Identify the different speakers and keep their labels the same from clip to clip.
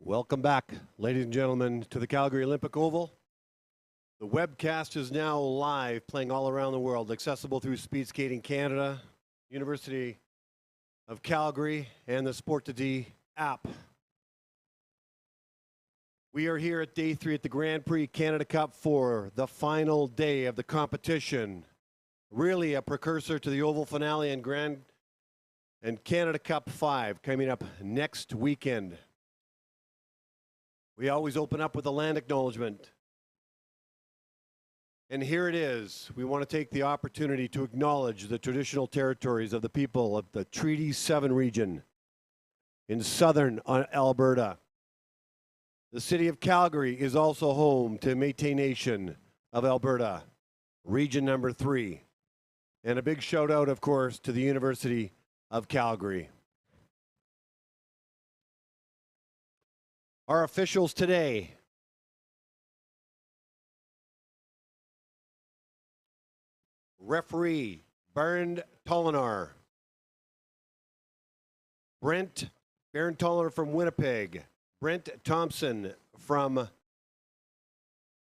Speaker 1: Welcome back, ladies and gentlemen, to the Calgary Olympic Oval. The webcast is now live, playing all around the world, accessible through Speed Skating Canada, University of Calgary, and the Sport2D app. We are here at day 3 at the Grand Prix Canada Cup for the final day of the competition. Really a precursor to the Oval finale and Canada Cup 5 coming up next weekend. We always open up with a land acknowledgement. And here it is. We want to take the opportunity to acknowledge the traditional territories of the people of the Treaty 7 region in southern Alberta. The city of Calgary is also home to Métis Nation of Alberta, region number 3. And a big shout out, of course, to the University of Calgary. Our officials today: referee Bernd Tolinar, Brent Tolinar from Winnipeg, Brent Thompson from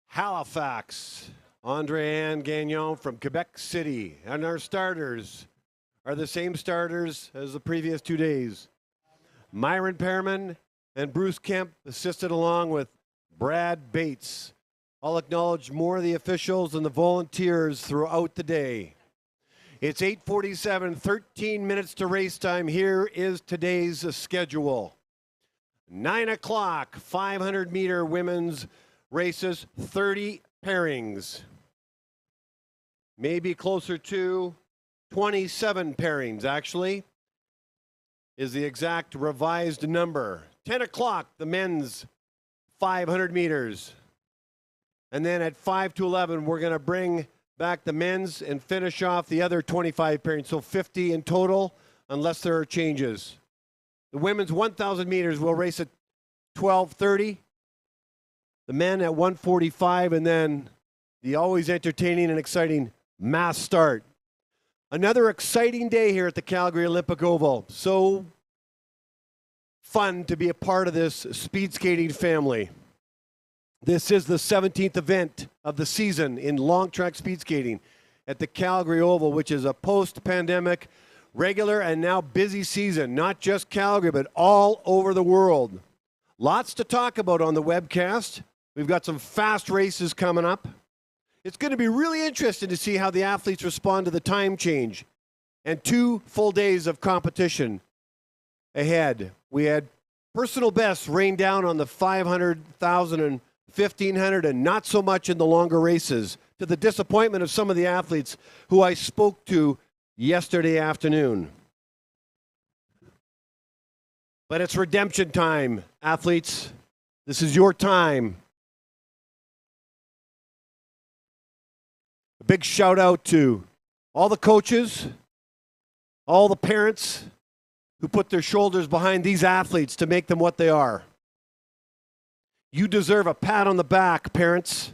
Speaker 1: Halifax, André-Anne Gagnon from Quebec City, and our starters are the same starters as the previous 2 days. Myron Pearman and Bruce Kemp, assisted along with Brad Bates. I'll acknowledge more of the officials and the volunteers throughout the day. It's 8:47, 13 minutes to race time. Here is today's schedule. 9 o'clock, 500-meter women's races, 30 pairings. Maybe closer to 27 pairings, actually, is the exact revised number. 10 o'clock, the men's 500 meters. And then at 5 to 11, we're going to bring back the men's and finish off the other 25 pairings. So 50 in total, unless there are changes. The women's 1,000 meters will race at 12:30. The men at 1:45, and then the always entertaining and exciting mass start. Another exciting day here at the Calgary Olympic Oval. So fun to be a part of this speed skating family. This is the 17th event of the season in long track speed skating at the Calgary Oval, which is a post-pandemic, regular and now busy season, not just Calgary, but all over the world. Lots to talk about on the webcast. We've got some fast races coming up. It's going to be really interesting to see how the athletes respond to the time change and 2 full days of competition ahead. We had personal bests rain down on the 500, 1,000, and 1,500, and not so much in the longer races, to the disappointment of some of the athletes who I spoke to yesterday afternoon. But it's redemption time, athletes. This is your time. A big shout out to all the coaches, all the parents who put their shoulders behind these athletes to make them what they are. You deserve a pat on the back, parents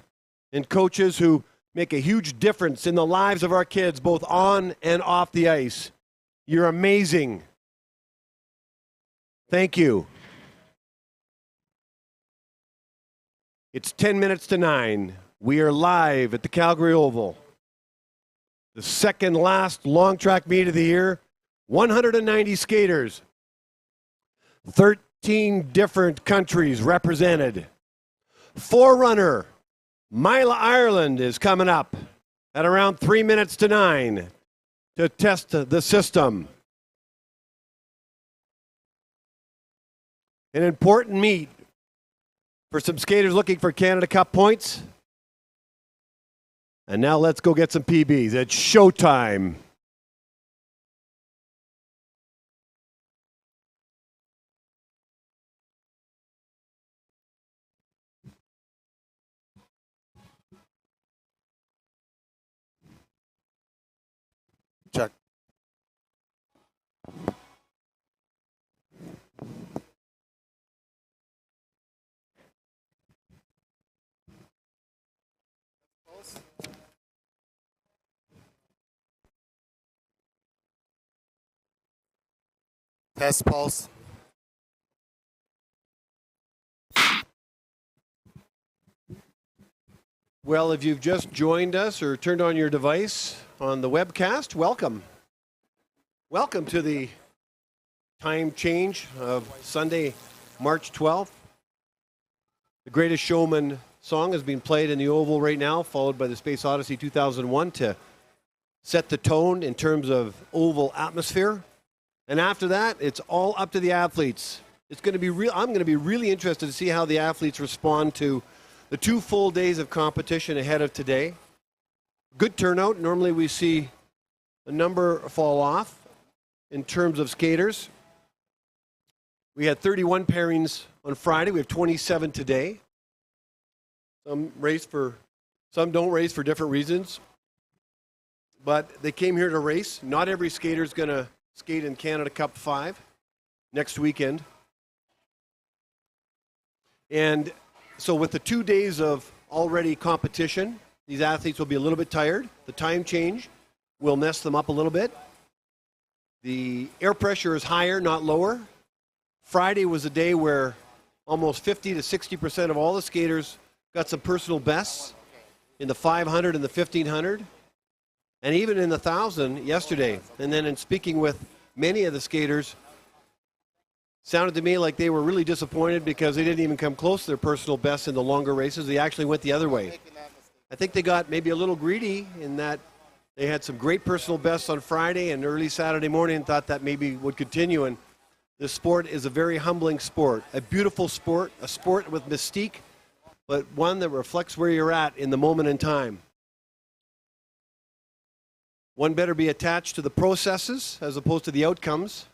Speaker 1: and coaches who make a huge difference in the lives of our kids, both on and off the ice. You're amazing. Thank you. It's 10 minutes to 9. We are live at the Calgary Oval. The second last long track meet of the year. 190 skaters, 13 different countries represented. Forerunner, Mila Ireland, is coming up at around 3 minutes to 9 to test the system. An important meet for some skaters looking for Canada Cup points. And now let's go get some PBs. It's showtime. Check.
Speaker 2: Test pulse.
Speaker 1: Well, if you've just joined us or turned on your device on the webcast, welcome. Welcome to the time change of Sunday, March 12th. The Greatest Showman song is being played in the Oval right now, followed by the Space Odyssey 2001 to set the tone in terms of Oval atmosphere. And after that, it's all up to the athletes. It's going to be real. I'm going to be really interested to see how the athletes respond to the 2 full days of competition ahead of today. Good turnout. Normally we see a number fall off in terms of skaters. We had 31 pairings on Friday. We have 27 today. Some don't race for different reasons. But they came here to race. Not every skater is going to skate in Canada Cup 5 next weekend. And so with the 2 days of already competition, these athletes will be a little bit tired. The time change will mess them up a little bit. The air pressure is higher, not lower. Friday was a day where almost 50 to 60% of all the skaters got some personal bests in the 500 and the 1500, and even in the 1,000 yesterday. And then in speaking with many of the skaters, sounded to me like they were really disappointed because they didn't even come close to their personal best in the longer races. They actually went the other way. I think they got maybe a little greedy in that they had some great personal bests on Friday and early Saturday morning and thought that maybe would continue. And this sport is a very humbling sport, a beautiful sport, a sport with mystique, but one that reflects where you're at in the moment in time. One better be attached to the processes as opposed to the outcomes,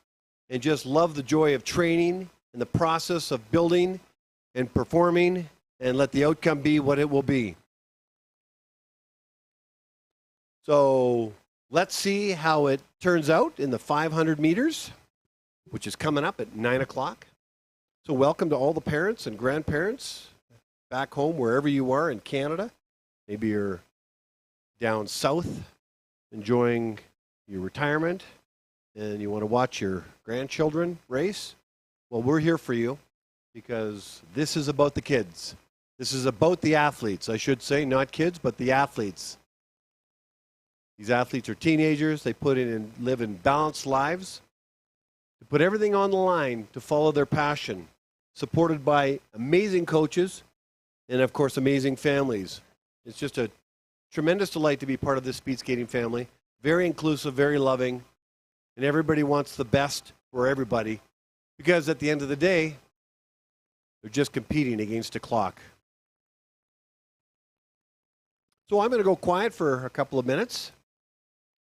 Speaker 1: and just love the joy of training and the process of building and performing, and let the outcome be what it will be. So let's see how it turns out in the 500 meters, which is coming up at 9 o'clock. So welcome to all the parents and grandparents back home, wherever you are in Canada. Maybe you're down south enjoying your retirement and you want to watch your grandchildren race. Well, we're here for you because this is about the kids. This is about the athletes, I should say, not kids, but the athletes. These athletes are teenagers. They live in balanced lives. They put everything on the line to follow their passion, supported by amazing coaches and, of course, amazing families. It's just a tremendous delight to be part of this speed skating family. Very inclusive, very loving, and everybody wants the best for everybody because at the end of the day, they're just competing against a clock. So I'm going to go quiet for a couple of minutes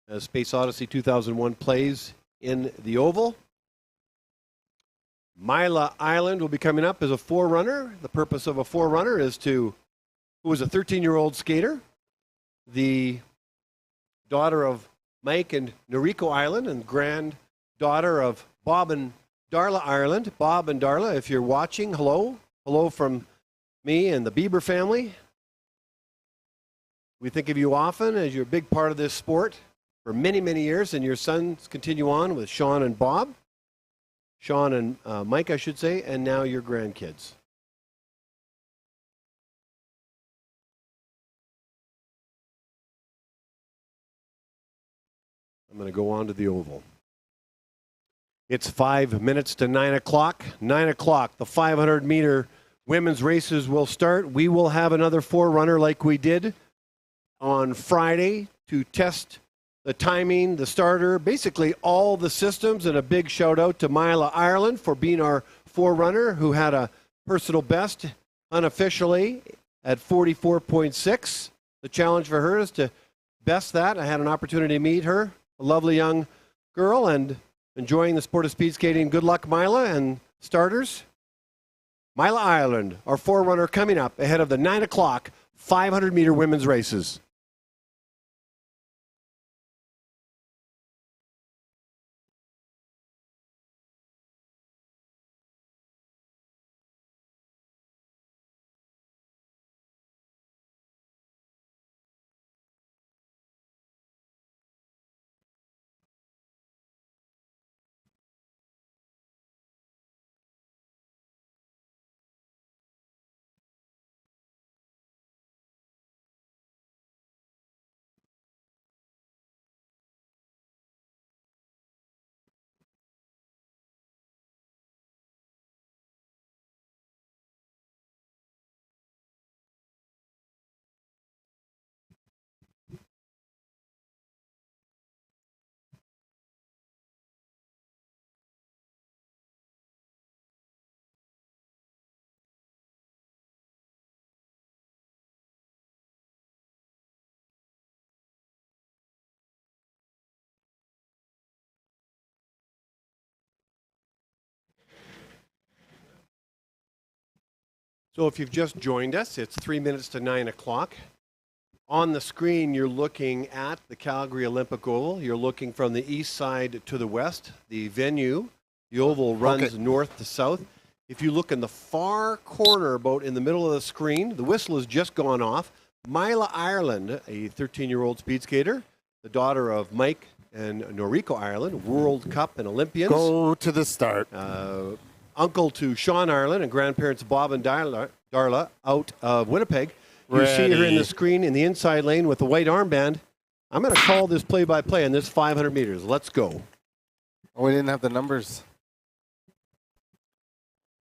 Speaker 1: as Space Odyssey 2001 plays in the Oval. Mila Island will be coming up as a forerunner. The purpose of a forerunner is who was a 13-year-old skater, the daughter of Mike and Noriko Island and granddaughter of Bob and Darla Ireland. Bob and Darla, if you're watching, hello. Hello from me and the Bieber family. We think of you often as you're a big part of this sport for many, many years, and your sons continue on with Sean and Bob. Sean and Mike, I should say, and now your grandkids. I'm going to go on to the Oval. It's 5 minutes to 9 o'clock. 9 o'clock, the 500-meter women's races will start. We will have another forerunner like we did on Friday to test the timing, the starter, basically all the systems, and a big shout out to Mila Ireland for being our forerunner, who had a personal best unofficially at 44.6. The challenge for her is to best that. I had an opportunity to meet her, a lovely young girl, and enjoying the sport of speed skating. Good luck, Mila, and starters. Mila Ireland, our forerunner, coming up ahead of the 9 o'clock 500-meter women's races. So if you've just joined us, it's 3 minutes to 9 o'clock. On the screen, you're looking at the Calgary Olympic Oval. You're looking from the east side to the west. The venue, the oval, runs north to south. If you look in the far corner, about in the middle of the screen, the whistle has just gone off. Mila Ireland, a 13-year-old speed skater, the daughter of Mike and Noriko Ireland, World Cup and Olympians.
Speaker 2: Go to the start.
Speaker 1: Uncle to Sean Ireland and grandparents Bob and Darla out of Winnipeg. You see her in the screen in the inside lane with the white armband. I'm going to call this play-by-play on this 500 meters. Let's go.
Speaker 2: Oh, we didn't have the numbers.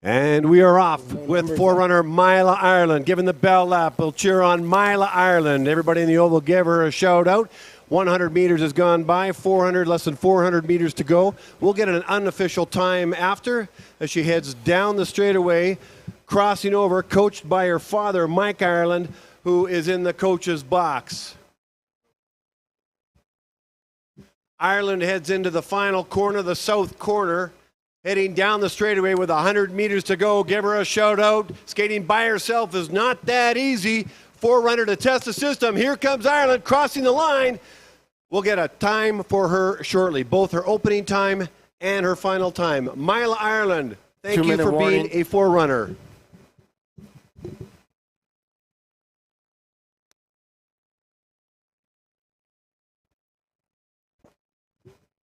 Speaker 1: And we are off with forerunner Mila Ireland. Giving the bell lap. We'll cheer on Mila Ireland. Everybody in the oval give her a shout out. 100 meters has gone by, less than 400 meters to go. We'll get an unofficial time after as she heads down the straightaway, crossing over, coached by her father, Mike Ireland, who is in the coach's box. Ireland heads into the final corner, the south corner, heading down the straightaway with 100 meters to go. Give her a shout out. Skating by herself is not that easy. Forerunner to test the system. Here comes Ireland crossing the line. We'll get a time for her shortly, both her opening time and her final time. Mila Ireland, thank you for being a forerunner.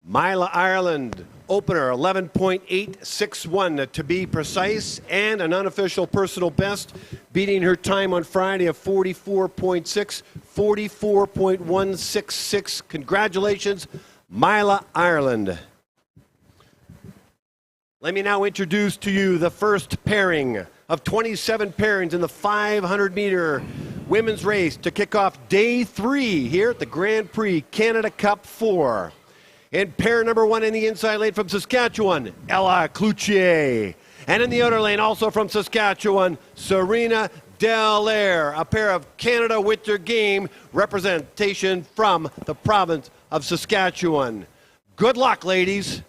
Speaker 1: Mila Ireland, opener 11.861 to be precise, and an unofficial personal best, beating her time on Friday of 44.6, 44.166. Congratulations, Mila Ireland. Let me now introduce to you the first pairing of 27 pairings in the 500-meter women's race to kick off day 3 here at the Grand Prix Canada Cup 4. In pair number 1 in the inside lane from Saskatchewan, Ella Cloutier. And in the outer lane, also from Saskatchewan, Serena Dallaire. A pair of Canada Winter Game representation from the province of Saskatchewan. Good luck, ladies.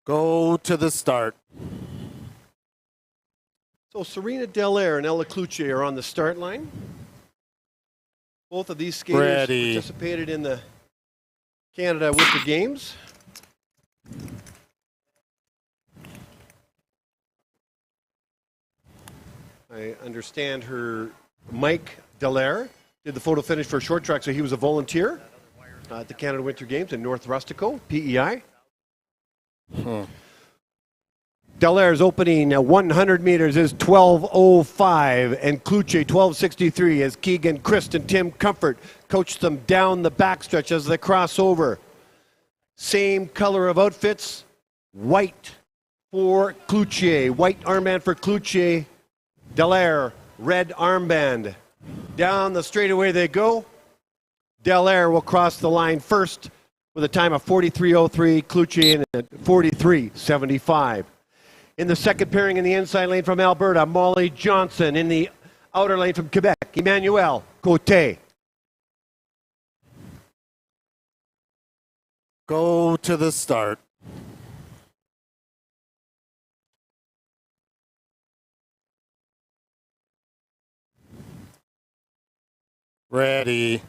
Speaker 2: Go to the start.
Speaker 1: So Serena Dallaire and Ella Cloutier are on the start line. Both of these skaters participated in the Canada Winter Games. I understand Mike Dallaire did the photo finish for short track, so he was a volunteer at the Canada Winter Games in North Rustico, PEI. Dallaire's opening 100 meters is 12:05, and Cloutier 12:63 as Keegan Christ and Tim Comfort coach them down the backstretch as they cross over. Same color of outfits, white for Cloutier, white armband for Cloutier. Dallaire, red armband. Down the straightaway they go. Dallaire will cross the line first with a time of 43:03, Cloutier in at 43:75. In the second pairing in the inside lane from Alberta, Molly Johnson. In the outer lane from Quebec, Emmanuel Côté.
Speaker 2: Go to the start. Ready.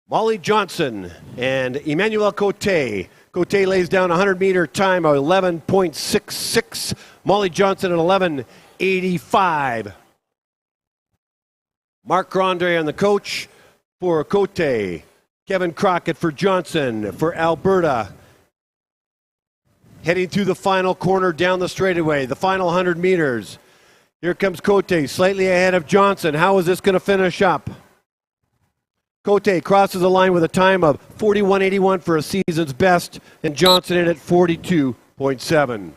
Speaker 1: Molly Johnson and Emmanuel Côté. Côté lays down a 100-meter time of 11.66. Molly Johnson at 11:85. Marc Grandre on the coach for Côté. Kevin Crockett for Johnson for Alberta. Heading through the final corner down the straightaway, the final 100 meters. Here comes Côté, slightly ahead of Johnson. How is this going to finish up? Côté crosses the line with a time of 41.81 for a season's best, and Johnson in at 42.7.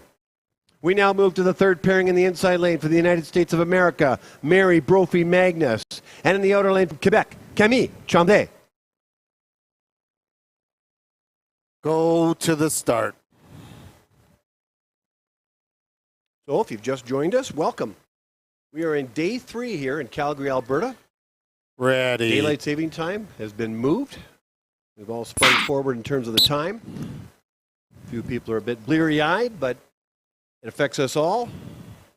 Speaker 1: We now move to the third pairing in the inside lane for the United States of America, Mary Brophy Magnus. And in the outer lane from Quebec, Camille Tremblay.
Speaker 2: Go to the start.
Speaker 1: So if you've just joined us, welcome. We are in day 3 here in Calgary, Alberta.
Speaker 2: Ready.
Speaker 1: Daylight saving time has been moved. We've all sprung forward in terms of the time. A few people are a bit bleary-eyed, but it affects us all.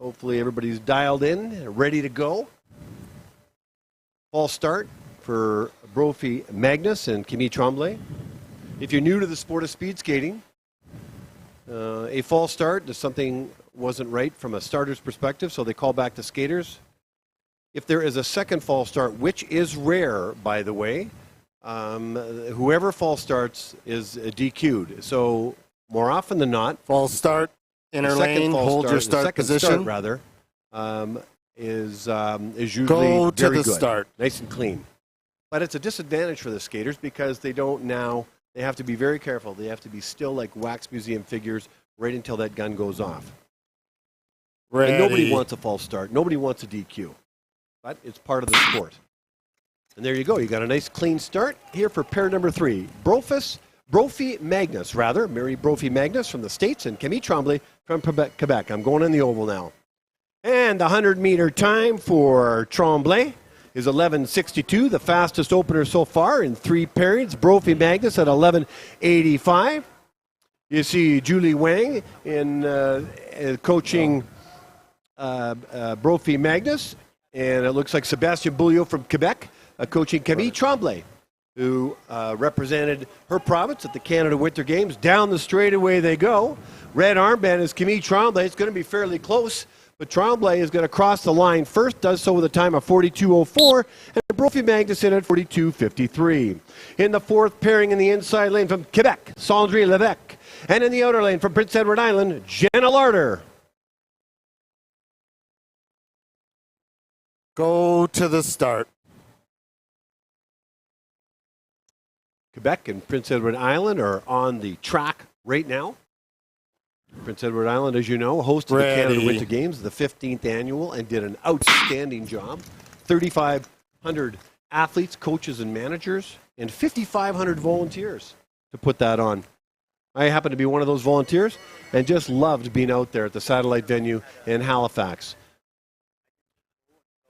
Speaker 1: Hopefully everybody's dialed in and ready to go. False start for Brophy Magnus and Camille Tremblay. If you're new to the sport of speed skating, a false start is something wasn't right from a starter's perspective, so they call back the skaters. If there is a second false start, which is rare, by the way, whoever false starts is DQ'd. So more often than not,
Speaker 2: False start. Inner lane. Hold your start position.
Speaker 1: Is usually
Speaker 2: Go to
Speaker 1: very
Speaker 2: the
Speaker 1: good,
Speaker 2: start.
Speaker 1: nice and clean. But it's a disadvantage for the skaters because they have to be very careful. They have to be still like wax museum figures right until that gun goes off.
Speaker 2: Ready.
Speaker 1: And nobody wants a false start. Nobody wants a DQ. But it's part of the sport. And there you go. You got a nice clean start here for pair number 3. Brophy Magnus, Mary Brophy Magnus from the States, and Camille Tremblay from Quebec. I'm going in the oval now. And the 100-meter time for Tremblay is 11:62, the fastest opener so far in 3 pairings. Brophy Magnus at 11:85. You see Julie Wang in coaching Brophy Magnus, and it looks like Sébastien Bouliot from Quebec coaching Camille Tremblay, who represented her province at the Canada Winter Games. Down the straightaway they go. Red armband is Camille Tremblay. It's going to be fairly close, but Tremblay is going to cross the line first, does so with a time of 42.04, and Brophy Magnus in at 42.53. In the fourth pairing in the inside lane from Quebec, Sandrine Levesque, and in the outer lane from Prince Edward Island, Jenna Larder.
Speaker 2: Go to the start.
Speaker 1: Quebec and Prince Edward Island are on the track right now. Prince Edward Island, as you know, hosted the Canada Winter Games, the 15th annual, and did an outstanding job. 3,500 athletes, coaches, and managers, and 5,500 volunteers to put that on. I happen to be one of those volunteers and just loved being out there at the satellite venue in Halifax.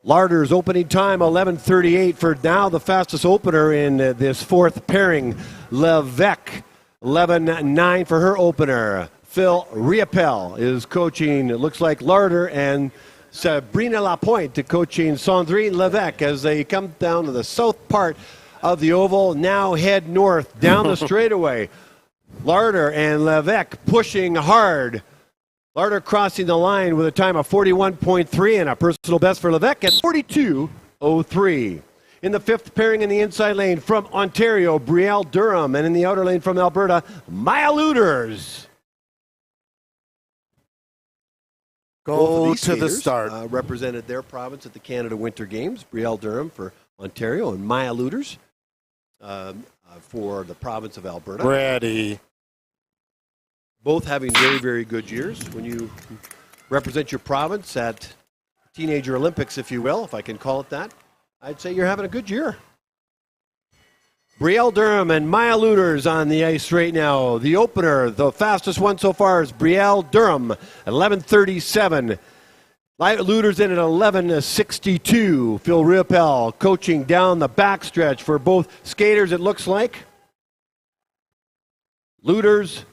Speaker 1: Larder's opening time, 11:38 for now, the fastest opener in this fourth pairing. Levesque, 11:09 for her opener. Phil Riopel is coaching, it looks like Larder, and Sabrina Lapointe coaching Sandrine Levesque as they come down to the south part of the oval, now head north down the straightaway. Larder and Levesque pushing hard. Larder crossing the line with a time of 41.3 and a personal best for Levesque at 42.03. In the fifth pairing in the inside lane from Ontario, Brielle Durham, and in the outer lane from Alberta, Maya Luders.
Speaker 2: Go to the start.
Speaker 1: Represented their province at the Canada Winter Games. Brielle Durham for Ontario and Maya Luders for the province of Alberta.
Speaker 2: Ready.
Speaker 1: Both having very, very good years. When you represent your province at Teenager Olympics, if you will, if I can call it that, I'd say you're having a good year. Brielle Durham and Maya Luders on the ice right now. The opener, the fastest one so far, is Brielle Durham at 11:37. Luders in at 11:62. Phil Riopel coaching down the backstretch for both skaters, it looks like. Luders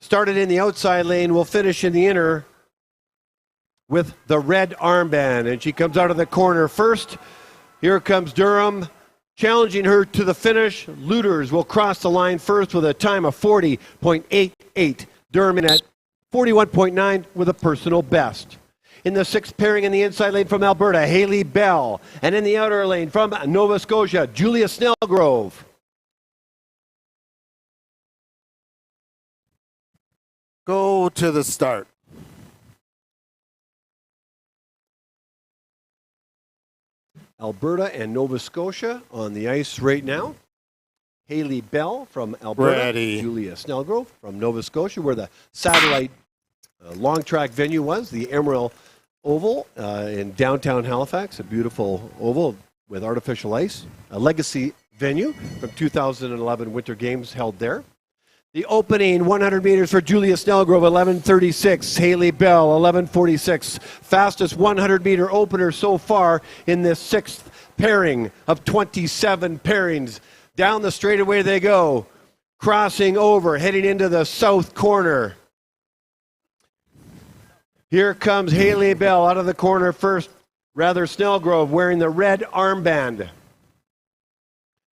Speaker 1: started in the outside lane, will finish in the inner with the red armband. And she comes out of the corner first. Here comes Durham, challenging her to the finish. Luders will cross the line first with a time of 40.88. Durham in at 41.9 with a personal best. In the sixth pairing in the inside lane from Alberta, Haley Bell. And in the outer lane from Nova Scotia, Julia Snellgrove.
Speaker 2: Go to the start.
Speaker 1: Alberta and Nova Scotia on the ice right now. Haley Bell from Alberta.
Speaker 2: Ready.
Speaker 1: Julia Snellgrove from Nova Scotia. We're the satellite long track venue was, the Emerald Oval in downtown Halifax, a beautiful oval with artificial ice, a legacy venue from 2011 Winter Games held there. The opening 100 meters for Julia Snellgrove, 11:36. Haley Bell, 11:46. Fastest 100-meter opener so far in this sixth pairing of 27 pairings. Down the straightaway they go, crossing over, heading into the south corner. Here comes Haley Bell out of the corner first. Snellgrove wearing the red armband.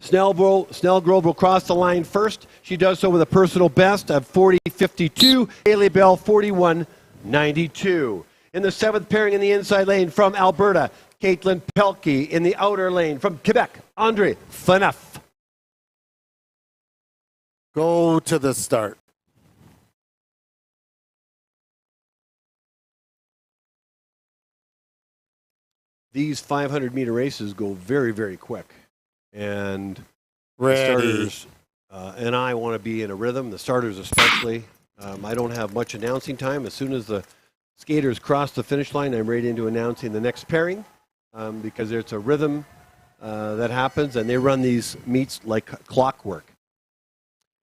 Speaker 1: Snellgrove will cross the line first. She does so with a personal best of 40.52. Haley Bell, 41.92. In the seventh pairing in the inside lane from Alberta, Caitlin Pelkey. In the outer lane from Quebec, Andre Phaneuf.
Speaker 2: Go to the start.
Speaker 1: These 500-meter races go very, very quick. And
Speaker 2: Ready.
Speaker 1: The starters and I want to be in a rhythm, the starters especially. I don't have much announcing time. As soon as the skaters cross the finish line, I'm ready into announcing the next pairing because it's a rhythm that happens, and they run these meets like clockwork.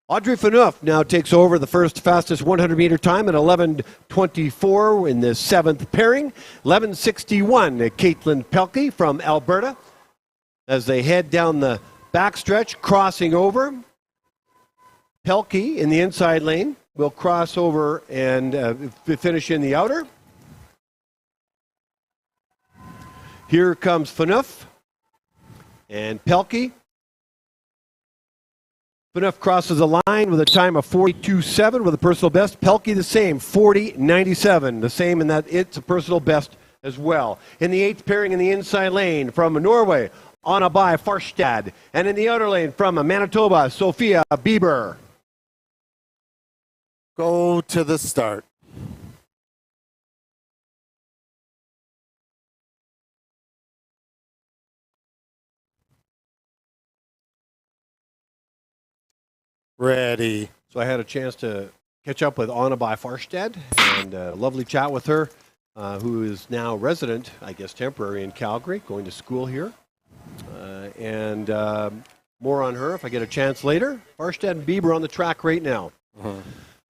Speaker 1: Audrey Phaneuf now takes over the first fastest 100-meter time at 11:24 in the seventh pairing. 11:61, Caitlin Pelkey from Alberta. As they head down the backstretch, crossing over. Pelkey in the inside lane will cross over and finish in the outer. Here comes Phaneuf and Pelkey. Phaneuf crosses the line with a time of 42.7 with a personal best. Pelkey the same, 40.97, the same in that it's a personal best as well. In the eighth pairing in the inside lane from Norway, Anna By Farstad. And in the outer lane from Manitoba, Sophia Bieber.
Speaker 2: Go to the start. Ready.
Speaker 1: So I had a chance to catch up with Anna By Farstad and a lovely chat with her, who is now resident, I guess temporary, in Calgary, going to school here. And more on her if I get a chance later. Farstad and Bieber on the track right now.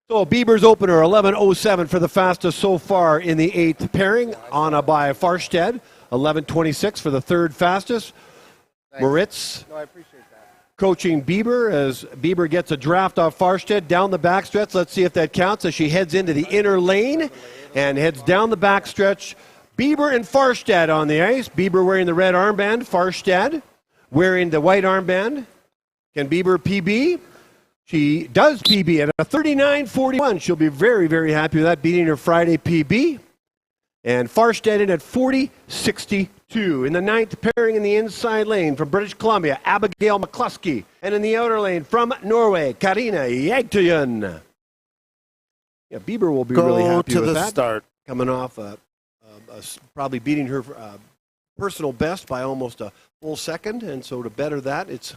Speaker 1: So Bieber's opener, 11:07 for the fastest so far in the eighth pairing. Anna By Farstad, 11:26 for the third fastest. Thanks. Moritz.
Speaker 2: No, I appreciate that.
Speaker 1: Coaching Bieber as Bieber gets a draft off Farstad down the backstretch. Let's see if that counts as she heads into the inner lane and heads down the backstretch. Bieber and Farstad on the ice. Bieber wearing the red armband. Farstad wearing the white armband. Can Bieber PB? She does PB at a 39.41. She'll be very, very happy with that, beating her Friday PB. And Farstad in at 40.62. In the ninth pairing in the inside lane from British Columbia, Abigail McCluskey. And in the outer lane from Norway, Karina Jagtøyen. Yeah, Bieber will be really happy with that.
Speaker 2: Go to the start.
Speaker 1: Coming off probably beating her personal best by almost a full second. And so to better that, it's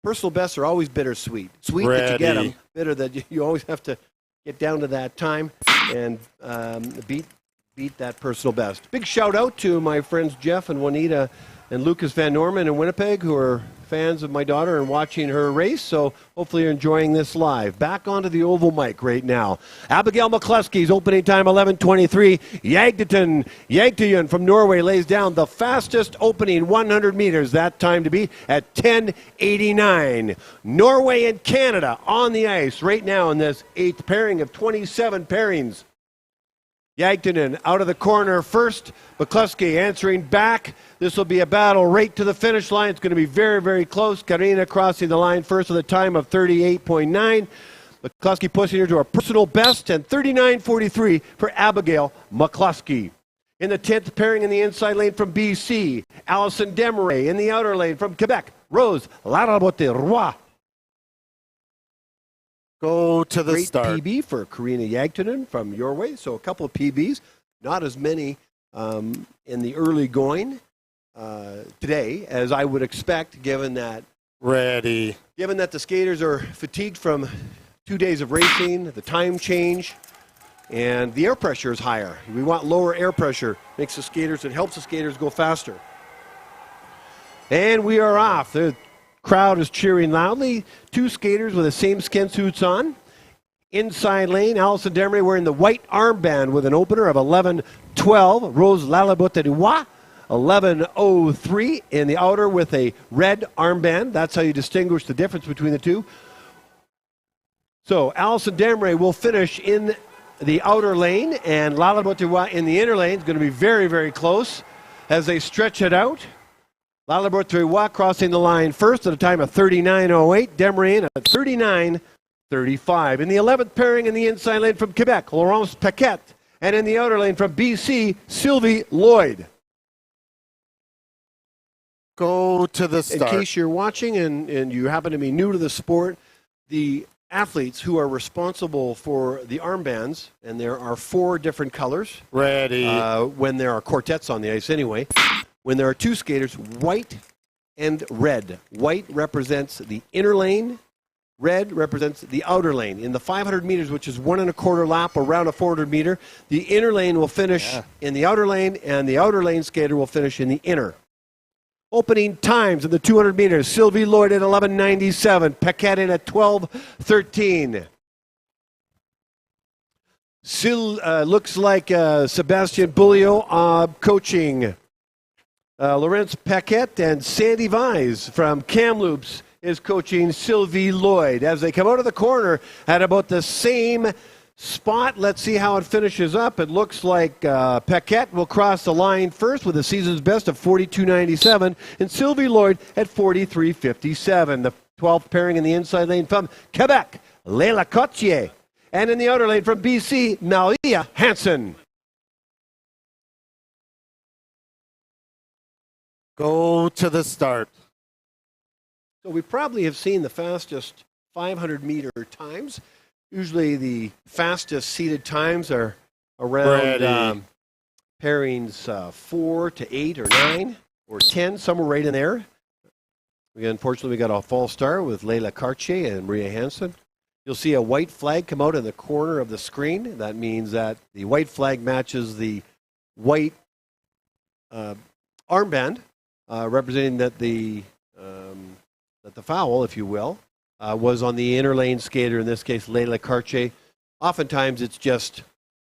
Speaker 1: personal bests are always bittersweet. Sweet that you get them, bitter that you always have to get down to that time and beat that personal best. Big shout out to my friends Jeff and Juanita and Lucas Van Norman in Winnipeg, who are fans of my daughter and watching her race. So hopefully you're enjoying this live. Back onto the oval mic right now. Abigail McCluskey's opening time 11:23. Jagtøyen from Norway lays down the fastest opening 100 meters. That time to be at 10:89. Norway and Canada on the ice right now in this eighth pairing of 27 pairings. Jagtøyen out of the corner first. McCluskey answering back. This will be a battle right to the finish line. It's going to be very, very close. Karina crossing the line first with a time of 38.9. McCluskey pushing her to a personal best, and 39.43 for Abigail McCluskey. In the 10th pairing in the inside lane from BC, Allison Desmarais. In the outer lane from Quebec, Rose Larabotte-Roy.
Speaker 2: Go to the
Speaker 1: Great
Speaker 2: start.
Speaker 1: PB for Karina Jagtøyen from Norway. So a couple of PBs, not as many in the early going today as I would expect, given that
Speaker 2: Given
Speaker 1: that the skaters are fatigued from 2 days of racing, the time change, and the air pressure is higher. We want lower air pressure. It helps the skaters go faster. And we are off. The crowd is cheering loudly. Two skaters with the same skin suits on. Inside lane, Alison Demery wearing the white armband with an opener of 11:12. Rose Lalaboterois, 11:03 in the outer with a red armband. That's how you distinguish the difference between the two. So Alison Demery will finish in the outer lane, and Lalaboterois in the inner lane. It's going to be very, very close as they stretch it out. Lalaboterois crossing the line first at a time of 39:08. Demery in at 39:35. In the 11th pairing in the inside lane from Quebec, Laurence Paquette. And in the outer lane from BC, Sylvie Lloyd.
Speaker 2: Go to the start.
Speaker 1: In case you're watching and you happen to be new to the sport, the athletes who are responsible for the armbands, and there are 4 different colors.
Speaker 2: Ready.
Speaker 1: When there are quartets on the ice anyway. When there are 2 skaters, white and red. White represents the inner lane. Red represents the outer lane. In the 500 meters, which is 1 1/4 lap around a 400 meter, the inner lane will finish in the outer lane, and the outer lane skater will finish in the inner. Opening times in the 200 meters, Sylvie Lloyd at 11:97, Paquette in at 12:13. Looks like Sebastian Beaulieu coaching Laurence Paquette, and Sandy Vise from Kamloops is coaching Sylvie Lloyd. As they come out of the corner at about the same spot, let's see how it finishes up. It looks like Paquette will cross the line first with a season's best of 42.97, and Sylvie Lloyd at 43.57. The 12th pairing in the inside lane from Quebec, Leila Cotier. And in the outer lane from BC, Malia Hansen.
Speaker 2: Go to the start.
Speaker 1: So we probably have seen the fastest 500-meter times. Usually the fastest seated times are around pairings 4 to 8 or 9 or 10, somewhere right in there. Unfortunately, we got a false start with Leila Cartier and Maria Hansen. You'll see a white flag come out in the corner of the screen. That means that the white flag matches the white armband, representing that the foul, if you will, was on the inner lane skater, in this case, Leila Cartier. Oftentimes, it's just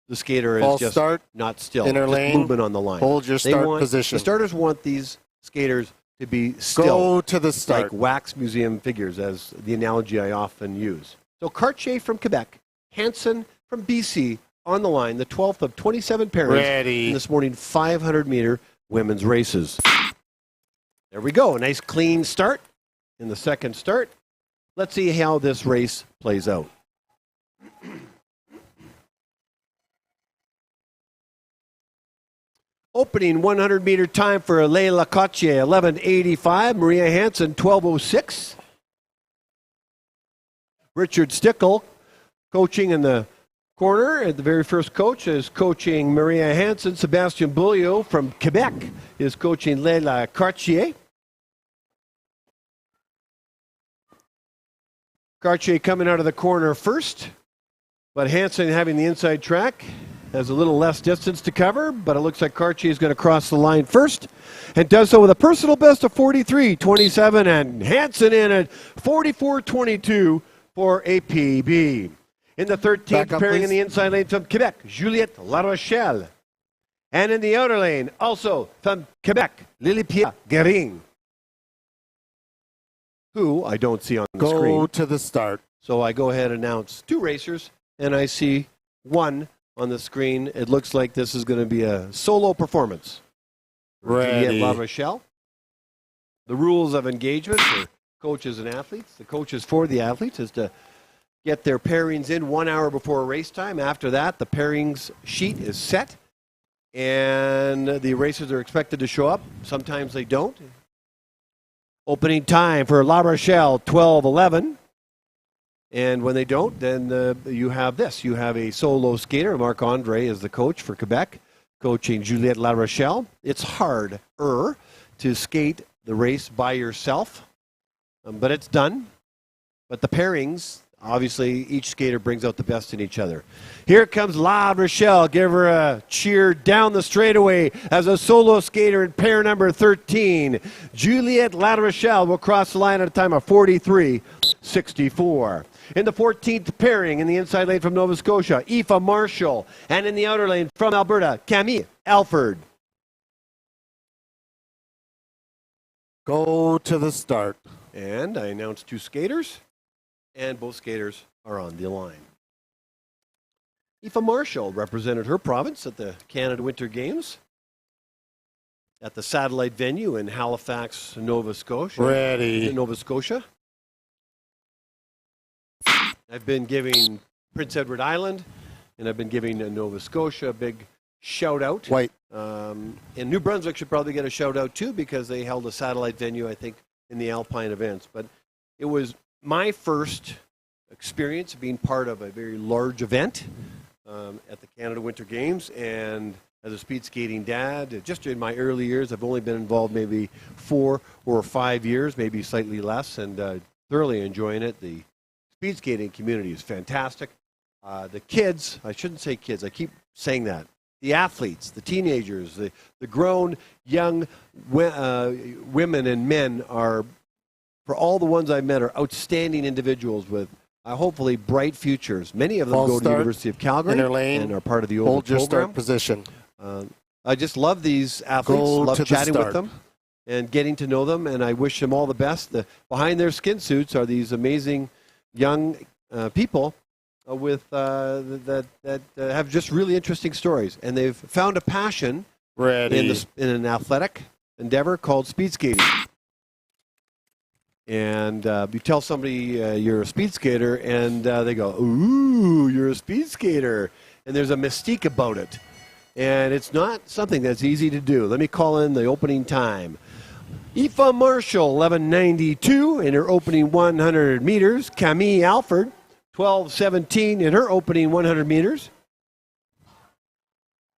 Speaker 1: the skater is
Speaker 2: false
Speaker 1: just
Speaker 2: start,
Speaker 1: not still.
Speaker 2: inner
Speaker 1: just
Speaker 2: lane,
Speaker 1: movement on the line.
Speaker 2: Hold your start position.
Speaker 1: The starters want these skaters to be still.
Speaker 2: Go to the start.
Speaker 1: Like wax museum figures, as the analogy I often use. So Cartier from Quebec, Hansen from BC on the line, the 12th of 27 pairings in this morning 500-meter women's races. There we go. A nice clean start in the second start. Let's see how this race plays out. Opening 100-meter time for Leila Cotier, 11:85. Maria Hansen, 12:06. Richard Stickle coaching in the corner. At the very first coach is coaching Maria Hansen. Sebastian Beaulieu from Quebec is coaching Leila Cartier. Cartier coming out of the corner first, but Hansen having the inside track has a little less distance to cover, but it looks like Cartier is going to cross the line first and does so with a personal best of 43.27, and Hansen in at 44.22 for a PB. In the 13th pairing in the inside lane from Quebec, Juliette Larochelle. And in the outer lane, also from Quebec, Lily-Pierre Guérin, who I don't see on the screen.
Speaker 2: Go to the start.
Speaker 1: So I go ahead and announce 2 racers, and I see 1 on the screen. It looks like this is going to be a solo performance.
Speaker 2: Ready.
Speaker 1: La Rochelle. The rules of engagement for coaches and athletes. The coaches for the athletes is to get their pairings in 1 hour before race time. After that, the pairings sheet is set, and the racers are expected to show up. Sometimes they don't. Opening time for La Rochelle, 12:11. And when they don't, then you have this. You have a solo skater. Marc-Andre is the coach for Quebec, coaching Juliette La Rochelle. It's harder to skate the race by yourself, but it's done. But the pairings obviously, each skater brings out the best in each other. Here comes La Rochelle. Give her a cheer down the straightaway as a solo skater in pair number 13. Juliette La Rochelle will cross the line at a time of 43.64. In the 14th pairing in the inside lane from Nova Scotia, Aoife Marshall. And in the outer lane from Alberta, Camille Alford.
Speaker 2: Go to the start.
Speaker 1: And I announced 2 skaters, and both skaters are on the line. Aoife Marshall represented her province at the Canada Winter Games at the satellite venue in Halifax, Nova Scotia.
Speaker 2: Ready.
Speaker 1: Nova Scotia. I've been giving Prince Edward Island, and I've been giving Nova Scotia a big shout out.
Speaker 2: White.
Speaker 1: And New Brunswick should probably get a shout out too, because they held a satellite venue, I think, in the Alpine events. But it was my first experience being part of a very large event at the Canada Winter Games. And as a speed skating dad, just in my early years, I've only been involved maybe 4 or 5 years, maybe slightly less, and thoroughly enjoying it. The speed skating community is fantastic. The kids, I shouldn't say kids, I keep saying that. The athletes, the teenagers, the grown young women and men are, for all the ones I've met, are outstanding individuals with hopefully bright futures. Many of them go to the University of Calgary and are part of the older program.
Speaker 2: Start position.
Speaker 1: I just love these athletes, love chatting with them and getting to know them, and I wish them all the best. Behind their skin suits are these amazing young people that have just really interesting stories, and they've found a passion in an athletic endeavor called speed skating. And you tell somebody you're a speed skater, and they go, "Ooh, you're a speed skater," and there's a mystique about it, and it's not something that's easy to do. Let me call in the opening time. Aoife Marshall, 11:92 in her opening 100 meters. Camille Alford, 12:17 in her opening 100 meters.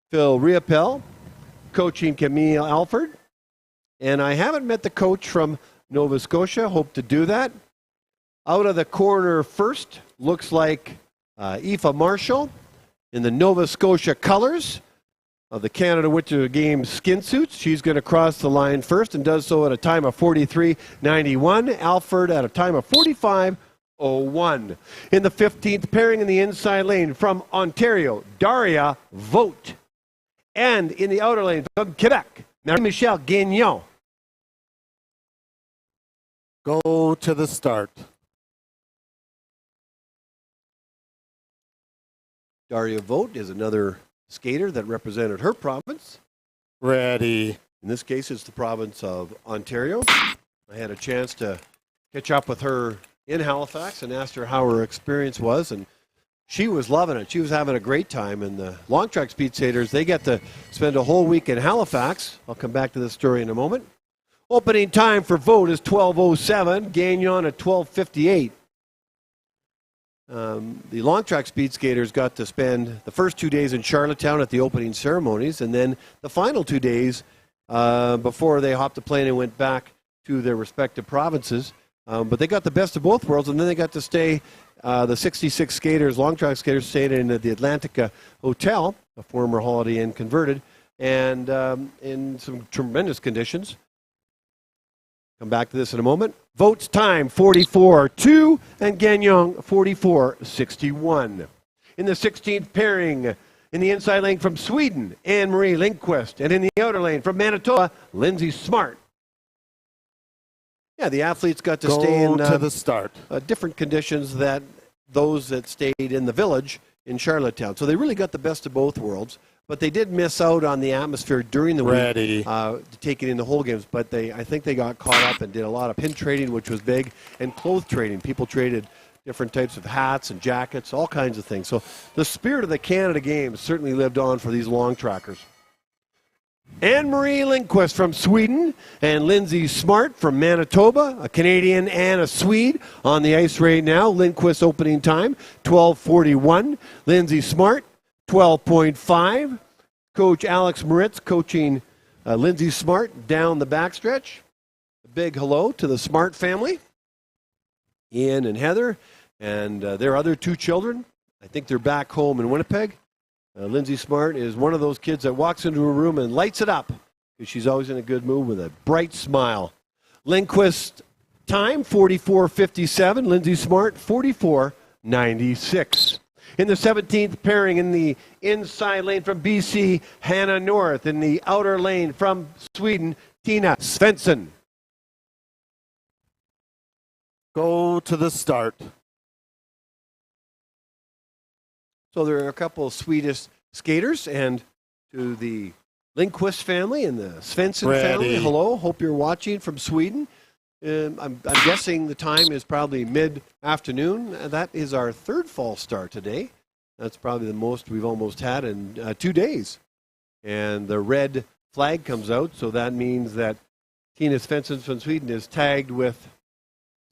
Speaker 1: Phil Riopel coaching Camille Alford. And I haven't met the coach from Nova Scotia. Hope to do that. Out of the corner first, looks like Aoife Marshall in the Nova Scotia colors of the Canada Winter Games skin suits. She's going to cross the line first and does so at a time of 43.91. Alford at a time of 45.01. In the 15th pairing in the inside lane from Ontario, Daria Vogt. And in the outer lane from Quebec, Marie-Michelle Gagnon.
Speaker 2: Go to the start.
Speaker 1: Daria Vogt is another skater that represented her province.
Speaker 2: Ready.
Speaker 1: In this case, it's the province of Ontario. I had a chance to catch up with her in Halifax and asked her how her experience was, and she was loving it. She was having a great time, and the long track speed skaters, they get to spend a whole week in Halifax. I'll come back to this story in a moment. Opening time for Vogt is 12:07, Gagnon at 12:58. The long track speed skaters got to spend the first 2 days in Charlottetown at the opening ceremonies, and then the final 2 days before they hopped the plane and went back to their respective provinces. But they got the best of both worlds, and then they got to stay, the 66 skaters, long track skaters, stayed in the Atlantica Hotel, a former Holiday Inn converted, and in some tremendous conditions. Come back to this in a moment. Vogt's time, 44.2, and Gagnon, 44.61. In the 16th pairing, in the inside lane from Sweden, Anne-Marie Lindqvist, and in the outer lane from Manitoba, Lindsay Smart. Yeah, the athletes got to stay in
Speaker 2: to the start.
Speaker 1: Different conditions that those that stayed in the village in Charlottetown. So they really got the best of both worlds. But they did miss out on the atmosphere during the week to take it in the whole games. But I think they got caught up and did a lot of pin trading, which was big, and clothes trading. People traded different types of hats and jackets, all kinds of things. So the spirit of the Canada Games certainly lived on for these long trackers. Anne-Marie Lindqvist from Sweden and Lindsay Smart from Manitoba, a Canadian and a Swede on the ice right now. Lindqvist opening time, 12:41. Lindsay Smart, 12.5. Coach Alex Moritz coaching Lindsay Smart down the backstretch. A big hello to the Smart family. Ian and Heather And their other two children, I think they're back home in Winnipeg. Lindsay Smart is one of those kids that walks into a room and lights it up because she's always in a good mood with a bright smile. Lindquist time, 44:57. Lindsay Smart, 44:96. In the 17th pairing in the inside lane from BC, Hannah North. In the outer lane from Sweden, Tina Svensson.
Speaker 2: Go to the start.
Speaker 1: So there are a couple of Swedish skaters, and to the Lindquist family and the Svensson family, hello. Hope you're watching from Sweden. I'm guessing the time is probably mid-afternoon. That is our third false start today. That's probably the most we've almost had in 2 days. And the red flag comes out, so that means that Tina Svensson from Sweden is tagged with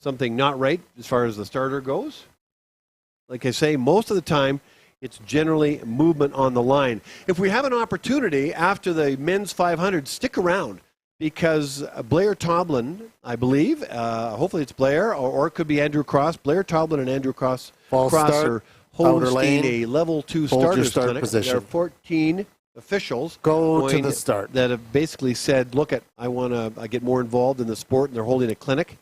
Speaker 1: something not right as far as the starter goes. Like I say, most of the time, it's generally movement on the line. If we have an opportunity after the men's 500, stick around because Blair Toblin, I believe, hopefully it's Blair, or it could be Andrew Cross. Blair Toblin and Andrew Cross are hosting a level 2 starters clinic. There are 14 officials
Speaker 2: go to the start
Speaker 1: that have basically said, look, I want to get more involved in the sport, and they're holding a clinic.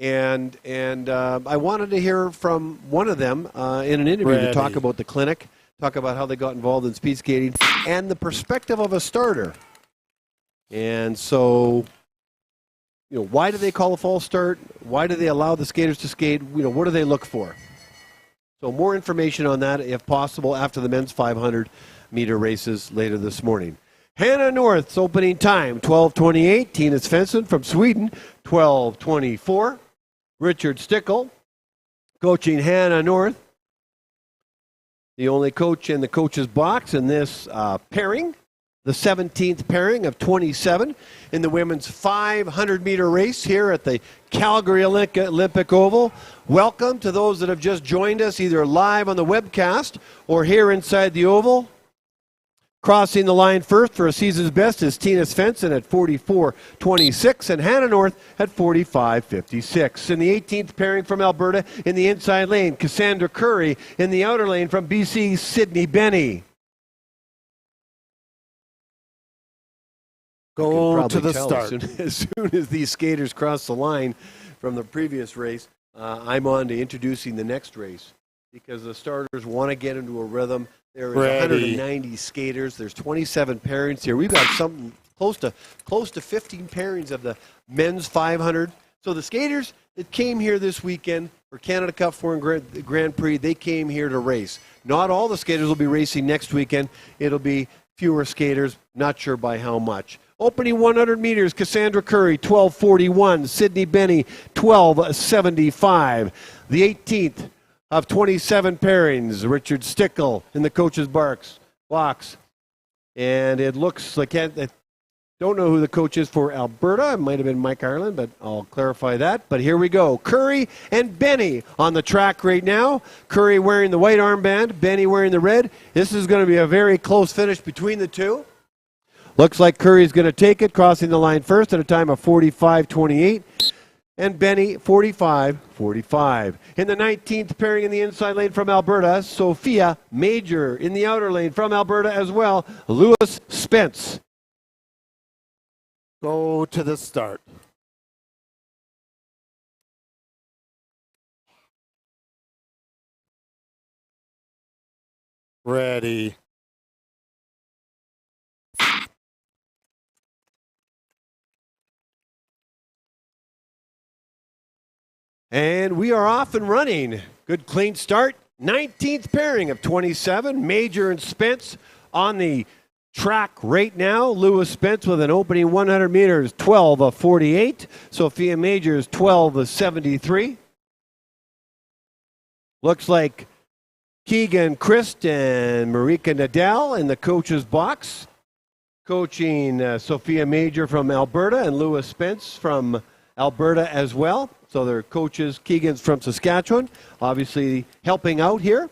Speaker 1: And I wanted to hear from one of them in an interview to talk about the clinic, talk about how they got involved in speed skating, and the perspective of a starter. And so, why do they call a false start? Why do they allow the skaters to skate? What do they look for? So more information on that, if possible, after the men's 500-meter races later this morning. Hannah North's opening time, 12:28. Tina Svensson from Sweden, 12:24. Richard Stickle coaching Hannah North. The only coach in the coach's box in this pairing, the 17th pairing of 27 in the women's 500-meter race here at the Calgary Olympic Oval. Welcome to those that have just joined us either live on the webcast or here inside the Oval. Crossing the line first for a season's best is Tina Svensson at 44:26 and Hannah North at 45:56. In the 18th pairing from Alberta in the inside lane, Cassandra Curry. In the outer lane from BC, Sydney Benny.
Speaker 2: Go to the start.
Speaker 1: As soon as these skaters cross the line from the previous race, I'm on to introducing the next race because the starters want to get into a rhythm. There is 190 skaters. There's 27 pairings here. We've got something close to 15 pairings of the men's 500. So the skaters that came here this weekend for Canada Cup 4 and Grand Prix, they came here to race. Not all the skaters will be racing next weekend. It'll be fewer skaters, not sure by how much. Opening 100 meters, Cassandra Curry, 12:41. Sydney Benny, 12:75. The 18th of 27 pairings, Richard Stickle in the coach's box. And it looks like, I don't know who the coach is for Alberta. It might have been Mike Ireland, but I'll clarify that. But here we go. Curry and Benny on the track right now. Curry wearing the white armband, Benny wearing the red. This is going to be a very close finish between the two. Looks like Curry's going to take it, crossing the line first at a time of 45:28. And Benny, 45:45. In the 19th pairing in the inside lane from Alberta, Sophia Major. In the outer lane from Alberta as well, Lewis Spence.
Speaker 2: Go to the start. Ready.
Speaker 1: And we are off and running. Good clean start. 19th pairing of 27. Major and Spence on the track right now. Lewis Spence with an opening 100 meters, 12:48. Sophia Major is 12:73. Looks like Keegan Christ and Marika Nadal in the coach's box. Coaching Sophia Major from Alberta and Lewis Spence from Alberta as well. So their coaches, Keegan's from Saskatchewan, obviously helping out here.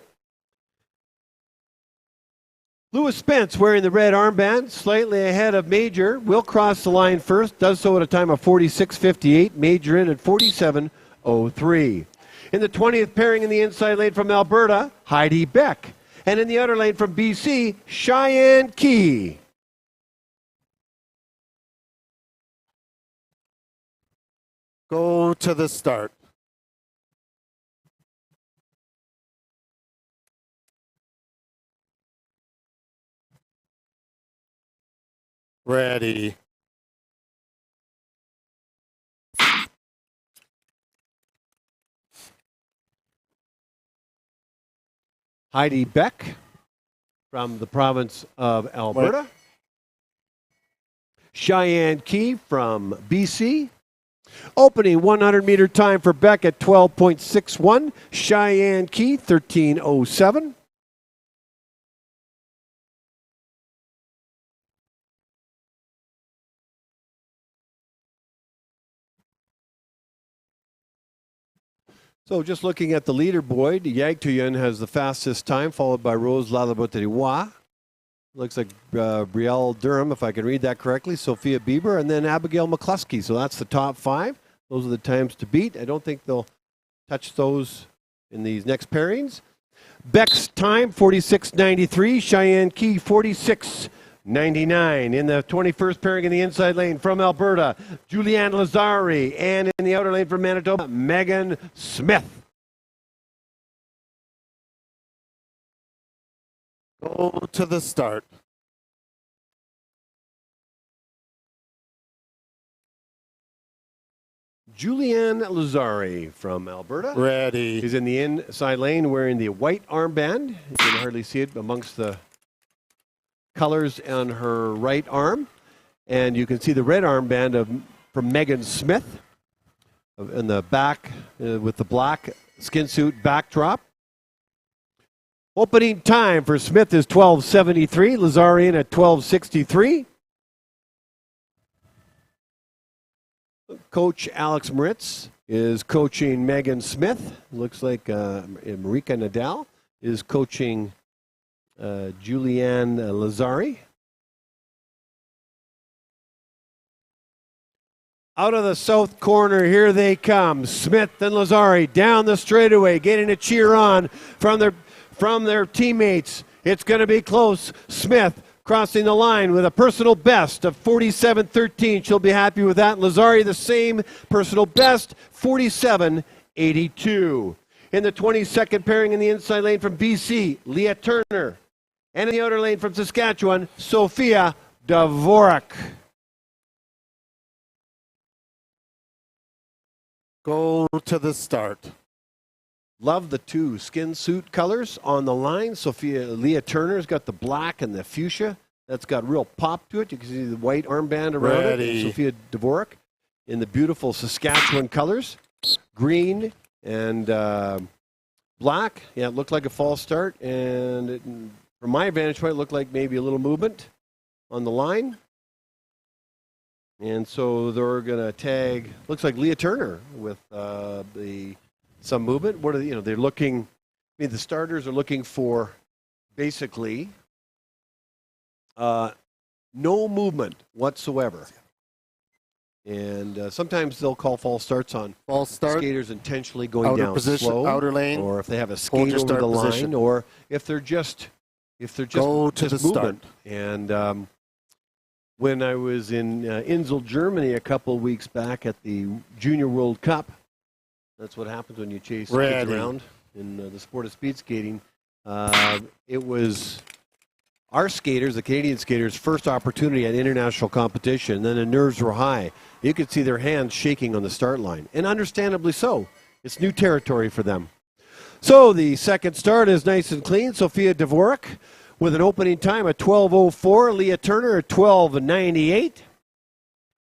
Speaker 1: Lewis Spence wearing the red armband, slightly ahead of Major, will cross the line first, does so at a time of 46:58. Major in at 47:03. In the 20th pairing in the inside lane from Alberta, Heidi Beck. And in the outer lane from BC, Cheyenne Key.
Speaker 2: Go to the start. Ready.
Speaker 1: Heidi Beck from the province of Alberta.
Speaker 2: What?
Speaker 1: Cheyenne Key from BC. Opening 100-meter time for Beck at 12.61. Cheyenne Key, 13:07. So just looking at the leaderboard, Yagtuyen has the fastest time, followed by Rose Lalaboteriwa. Looks like Brielle Durham, if I can read that correctly, Sophia Bieber, and then Abigail McCluskey. So that's the top 5. Those are the times to beat. I don't think they'll touch those in these next pairings. Beck's time, 46.93. Cheyenne Key, 46.99. In the 21st pairing in the inside lane from Alberta, Julianne Lazari. And in the outer lane from Manitoba, Megan Smith.
Speaker 2: Go to the start.
Speaker 1: Julianne Lazari from Alberta.
Speaker 2: Ready.
Speaker 1: She's in the inside lane wearing the white armband. You can hardly see it amongst the colors on her right arm. And you can see the red armband from Megan Smith in the back with the black skin suit backdrop. Opening time for Smith is 12:73. Lazarian at 12:63. Coach Alex Moritz is coaching Megan Smith. Looks like Marika Nadal is coaching Julianne Lazari. Out of the south corner, here they come. Smith and Lazari down the straightaway, getting a cheer on from their teammates. It's going to be close. Smith crossing the line with a personal best of 47.13. She'll be happy with that. Lazari, the same personal best, 47.82. In the 22nd pairing in the inside lane from BC, Leah Turner. And in the outer lane from Saskatchewan, Sophia Dvorak.
Speaker 2: Go to the start.
Speaker 1: Love the two skin suit colors on the line. Leah Turner's got the black and the fuchsia. That's got real pop to it. You can see the white armband around it. And Sophia Dvorak in the beautiful Saskatchewan colors. Green and black. Yeah, it looked like a false start. And from my vantage point, it looked like maybe a little movement on the line. And so they're going to tag, looks like Leah Turner with some movement. What are they, they're looking, the starters are looking for basically no movement whatsoever. And sometimes they'll call false starts on
Speaker 2: false start,
Speaker 1: skaters intentionally going
Speaker 2: outer
Speaker 1: down
Speaker 2: position,
Speaker 1: slow,
Speaker 2: outer lane,
Speaker 1: or if they have a skate over the line, or if they're just
Speaker 2: go to the
Speaker 1: movement.
Speaker 2: start.
Speaker 1: And when I was in Insel, Germany a couple of weeks back at the Junior World Cup, that's what happens when you chase kids around in the sport of speed skating. It was our skaters, the Canadian skaters' first opportunity at international competition. Then the nerves were high. You could see their hands shaking on the start line, and understandably so. It's new territory for them. So the second start is nice and clean. Sophia Dvorak with an opening time at 12:04. Leah Turner at 12:98.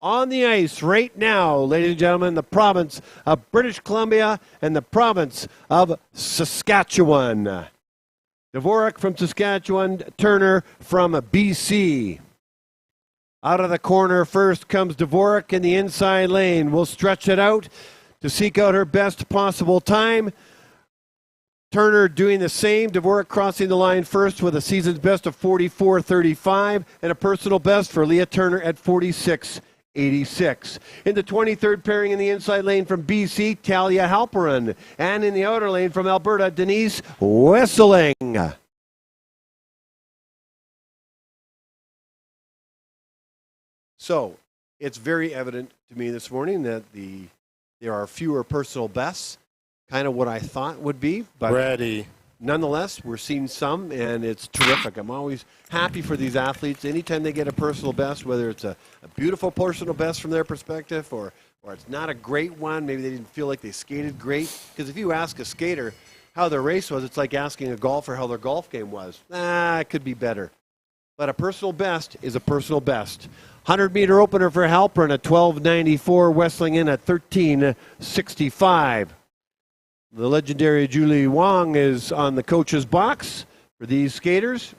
Speaker 1: On the ice right now, ladies and gentlemen, the province of British Columbia and the province of Saskatchewan. Dvorak from Saskatchewan, Turner from BC. Out of the corner first comes Dvorak in the inside lane. We'll stretch it out to seek out her best possible time. Turner doing the same. Dvorak crossing the line first with a season's best of 44.35 and a personal best for Leah Turner at 46.82. 86. In the 23rd pairing in the inside lane from BC, Talia Halperin. And in the outer lane from Alberta, Denise Wesseling. So, it's very evident to me this morning that there are fewer personal bests, kind of what I thought would be. But
Speaker 2: ready.
Speaker 1: Nonetheless, we're seeing some, and it's terrific. I'm always happy for these athletes. Anytime they get a personal best, whether it's a beautiful personal best from their perspective or it's not a great one, maybe they didn't feel like they skated great. Because if you ask a skater how their race was, it's like asking a golfer how their golf game was. It could be better. But a personal best is a personal best. 100-meter opener for Halperin at 12.94, Wesseling in at 13.65. The legendary Julie Wong is on the coach's box for these skaters.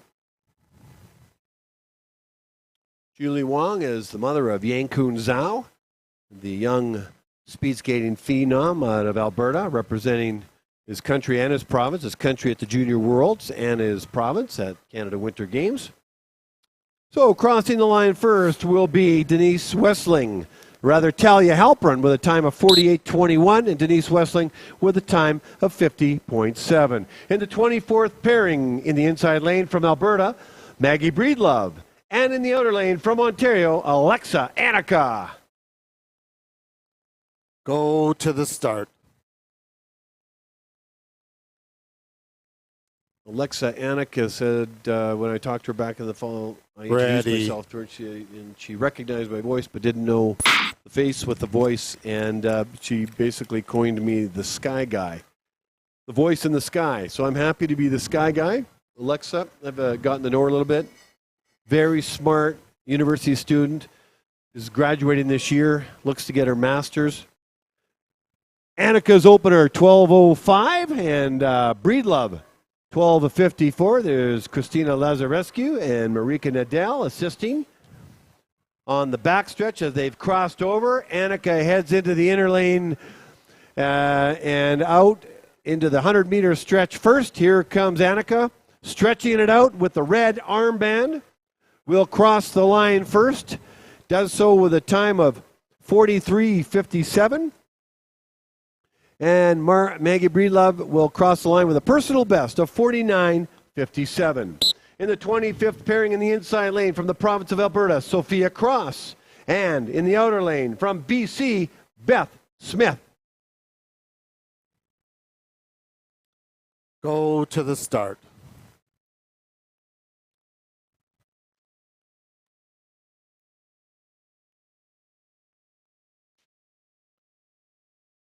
Speaker 1: Julie Wong is the mother of Yankun Zhao, the young speed skating phenom out of Alberta, representing his country and his province, his country at the Junior Worlds and his province at Canada Winter Games. So crossing the line first will be Denise Wesseling. Talia Halperin with a time of 48.21 and Denise Wesseling with a time of 50.7. In the 24th pairing in the inside lane from Alberta, Maggie Breedlove. And in the outer lane from Ontario, Alexa Anika.
Speaker 2: Go to the start.
Speaker 1: Alexa Anika said when I talked to her back in the fall, I introduced myself to her, and she recognized my voice but didn't know the face with the voice, and she basically coined me the Sky Guy, the voice in the sky. So I'm happy to be the Sky Guy. Alexa, I've gotten to know her a little bit. Very smart university student, is graduating this year, looks to get her master's. Anika's opener 12.05 and Breedlove 12.54. There's Christina Lazarescu and Marika Nadal assisting. On the backstretch as they've crossed over, Anika heads into the inner lane and out into the 100-meter stretch first. Here comes Anika, stretching it out with the red armband. Will cross the line first. Does so with a time of 43.57. And Maggie Breedlove will cross the line with a personal best of 49.57. In the 25th pairing in the inside lane from the province of Alberta, Sophia Cross. And in the outer lane from BC, Beth Smith.
Speaker 2: Go to the start.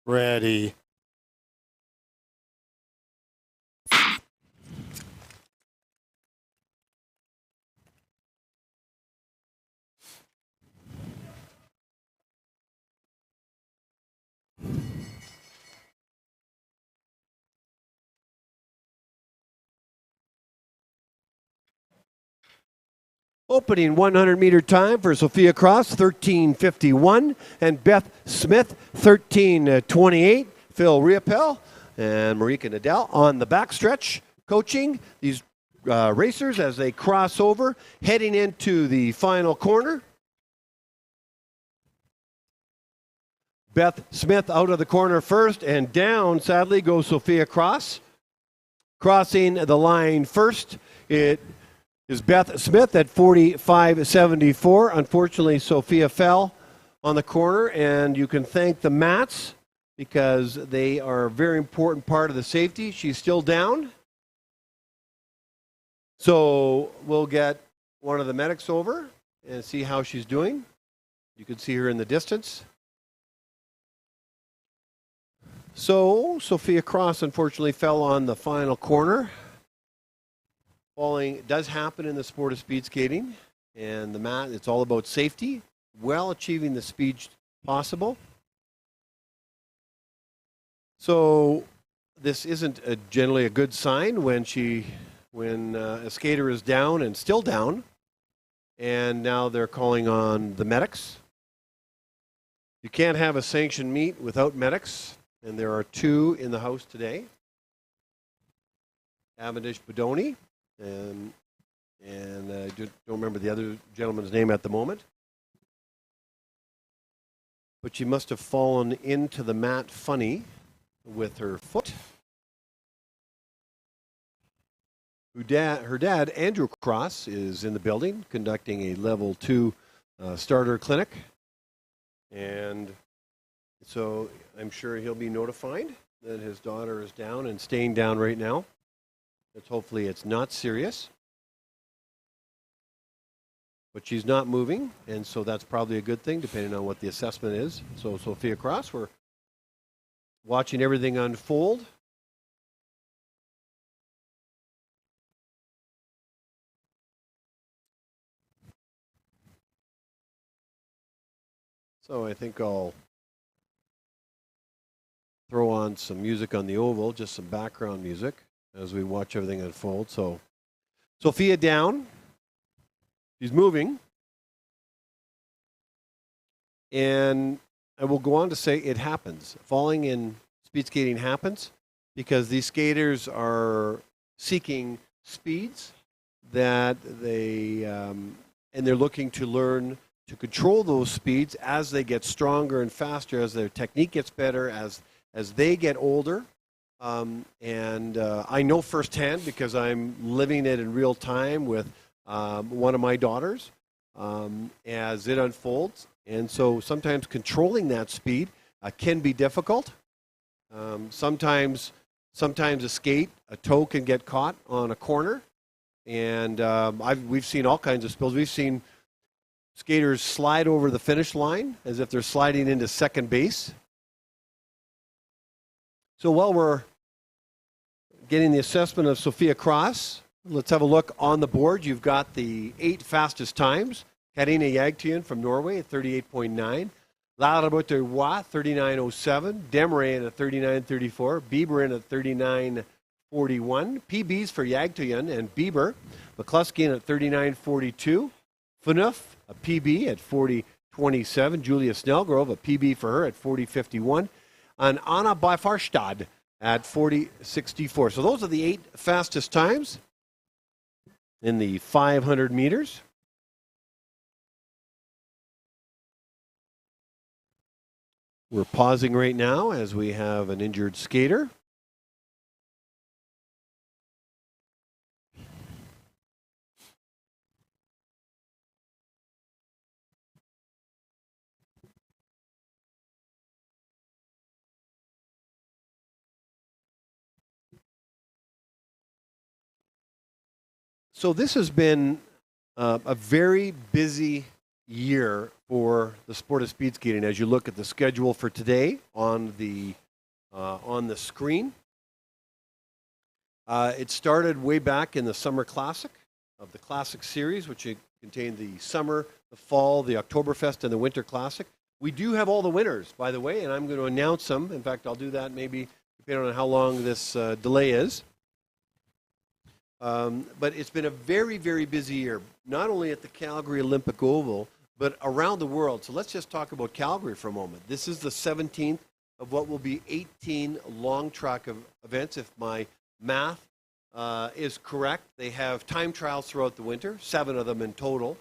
Speaker 2: Ready.
Speaker 1: Opening 100-meter time for Sophia Cross, 13.51, and Beth Smith, 13.28. Phil Riopel and Marika Nadal on the backstretch, coaching these racers as they cross over, heading into the final corner. Beth Smith out of the corner first, and down, sadly, goes Sophia Cross. Crossing the line first, it is Beth Smith at 45.74. Unfortunately, Sophia fell on the corner, and you can thank the mats because they are a very important part of the safety. She's still down. So we'll get one of the medics over and see how she's doing. You can see her in the distance. So Sophia Cross, unfortunately, fell on the final corner. Falling does happen in the sport of speed skating, and the mat, it's all about safety, while achieving the speed possible. So this isn't generally a good sign when a skater is down and still down, and now they're calling on the medics. You can't have a sanctioned meet without medics, and there are two in the house today. Avanish Bodoni. And I don't remember the other gentleman's name at the moment. but she must have fallen into the mat funny with her foot. Her dad, Andrew Cross, is in the building conducting a level 2 starter clinic. And so I'm sure he'll be notified that his daughter is down and staying down right now. Hopefully it's not serious. But she's not moving, and so that's probably a good thing, depending on what the assessment is. So Sophia Cross, we're watching everything unfold. So I think I'll throw on some music on the oval, just some background music, as we watch everything unfold. So Sophia down. She's moving. And I will go on to say it happens. Falling in speed skating happens because these skaters are seeking speeds that and they're looking to learn to control those speeds as they get stronger and faster, as their technique gets better, as they get older. And I know firsthand because I'm living it in real time with one of my daughters as it unfolds. And so sometimes controlling that speed can be difficult. Sometimes a toe can get caught on a corner. And we've seen all kinds of spills. We've seen skaters slide over the finish line as if they're sliding into second base. So while we're getting the assessment of Sophia Cross, let's have a look on the board. You've got the 8 fastest times. Karina Jagtien from Norway at 38.9. Lara Roy, 39.07. Demarin at 39.34. Bieber in at 39.41. PBs for Jagtien and Bieber. McCluskey at 39.42. Phaneuf, a PB at 40.27. Julia Snellgrove, a PB for her at 40.51. And Anna Beifarstad at 40.64. So those are the 8 fastest times in the 500 meters. We're pausing right now as we have an injured skater. So this has been a very busy year for the sport of speed skating. As you look at the schedule for today on the screen, it started way back in the Summer Classic of the Classic Series, which contained the Summer, the Fall, the Oktoberfest, and the Winter Classic. We do have all the winners, by the way, and I'm going to announce them. In fact, I'll do that maybe depending on how long this delay is. But it's been a very, very busy year, not only at the Calgary Olympic Oval, but around the world. So let's just talk about Calgary for a moment. This is the 17th of what will be 18 long track events, if my math is correct. They have time trials throughout the winter, 7 of them in total.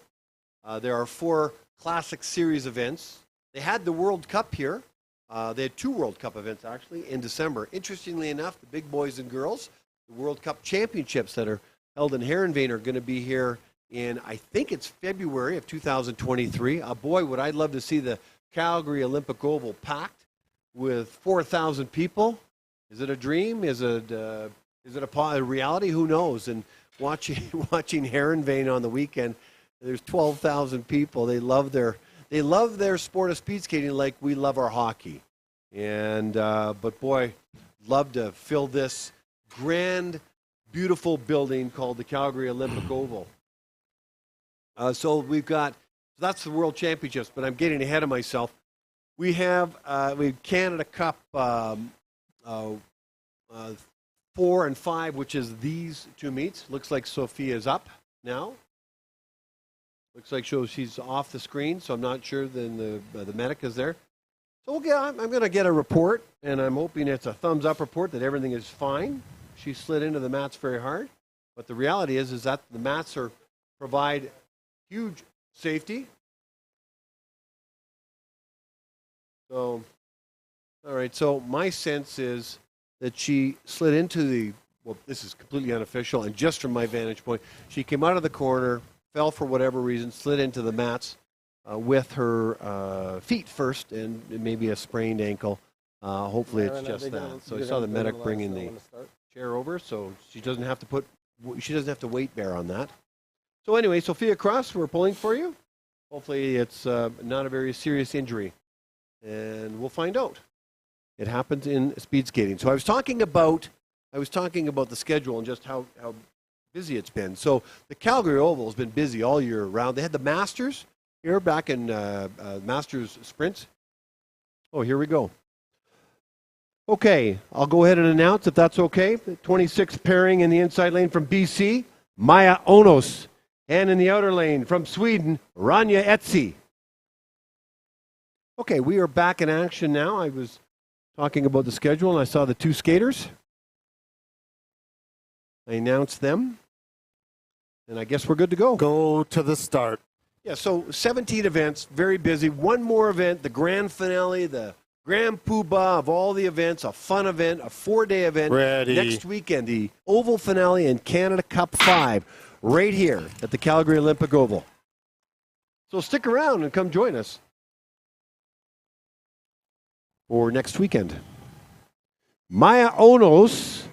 Speaker 1: There are 4 Classic Series events. They had the World Cup here. They had 2 World Cup events, actually, in December. Interestingly enough, the big boys and girls, the World Cup Championships that are held in Heerenveen are going to be here in, I think it's February of 2023. Boy, would I love to see the Calgary Olympic Oval packed with 4,000 people. Is it a dream? Is it a reality? Who knows? And watching Heerenveen on the weekend, there's 12,000 people. They love their sport of speed skating like we love our hockey. And but boy, love to fill this grand, beautiful building called the Calgary Olympic Oval. So that's the World Championships, but I'm getting ahead of myself. We have Canada Cup 4 and 5, which is these 2 meets. Looks like Sophia's up now. Looks like she's off the screen, so I'm not sure then the medic is there. So I'm going to get a report, and I'm hoping it's a thumbs-up report that everything is fine. She slid into the mats very hard, but the reality is that the mats provide huge safety. So, all right. So my sense is that she slid into the, well, this is completely unofficial, and just from my vantage point, she came out of the corner, fell for whatever reason, slid into the mats with her feet first, and maybe a sprained ankle. Hopefully it's just that. So I saw the medic bringing the chair over, so she doesn't have to weight bear on that. So anyway, Sophia Cross, we're pulling for you. Hopefully it's not a very serious injury, and we'll find out. It happens in speed skating. So I was talking about the schedule and just how busy it's been. So the Calgary Oval has been busy all year round. They had the Masters here back in Masters sprints. Oh, here we go. Okay, I'll go ahead and announce, if that's okay. The 26th pairing in the inside lane from BC, Maya Onos. And in the outer lane from Sweden, Ranja Etsi. Okay, we are back in action now. I was talking about the schedule, and I saw the two skaters. I announced them, and I guess we're good to go.
Speaker 2: Go to the start.
Speaker 1: Yeah, so 17 events, very busy. One more event, the grand finale, the grand poobah of all the events, a fun event, a 4-day event.
Speaker 2: Ready.
Speaker 1: Next weekend, the Oval finale in Canada Cup 5, right here at the Calgary Olympic Oval. So stick around and come join us for next weekend. Maya Onos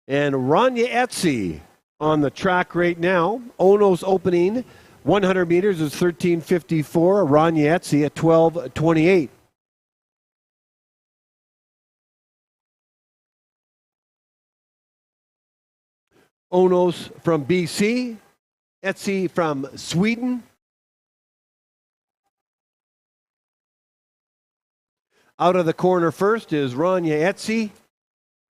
Speaker 1: and Ranja Etsi on the track right now. Onos opening 100 meters is 13:54. Ranja Etsi at 12:28. Onos from BC, Etsi from Sweden. Out of the corner first is Ranja Etsi,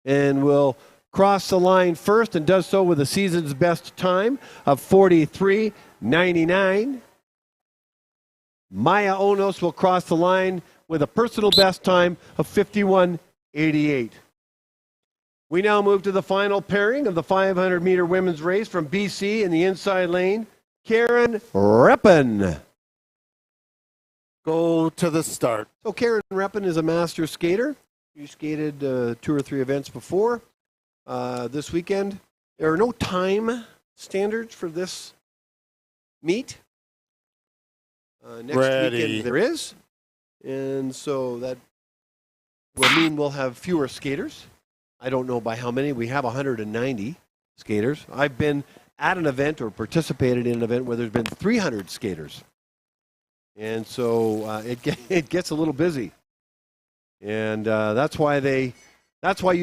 Speaker 1: and will cross the line first and does so with the season's best time of 43:99. Maya Onos will cross the line with a personal best time of 51:88. We now move to the final pairing of the 500-meter women's race from BC in the inside lane, Karen Reppen.
Speaker 2: Go to the start.
Speaker 1: So Karen Reppen is a master skater. She skated 2 or 3 events before. This weekend, there are no time standards for this meet. Next weekend there is. And so that will mean we'll have fewer skaters. I don't know by how many. We have 190 skaters. I've been at an event or participated in an event where there's been 300 skaters. And so it gets a little busy. And that's why you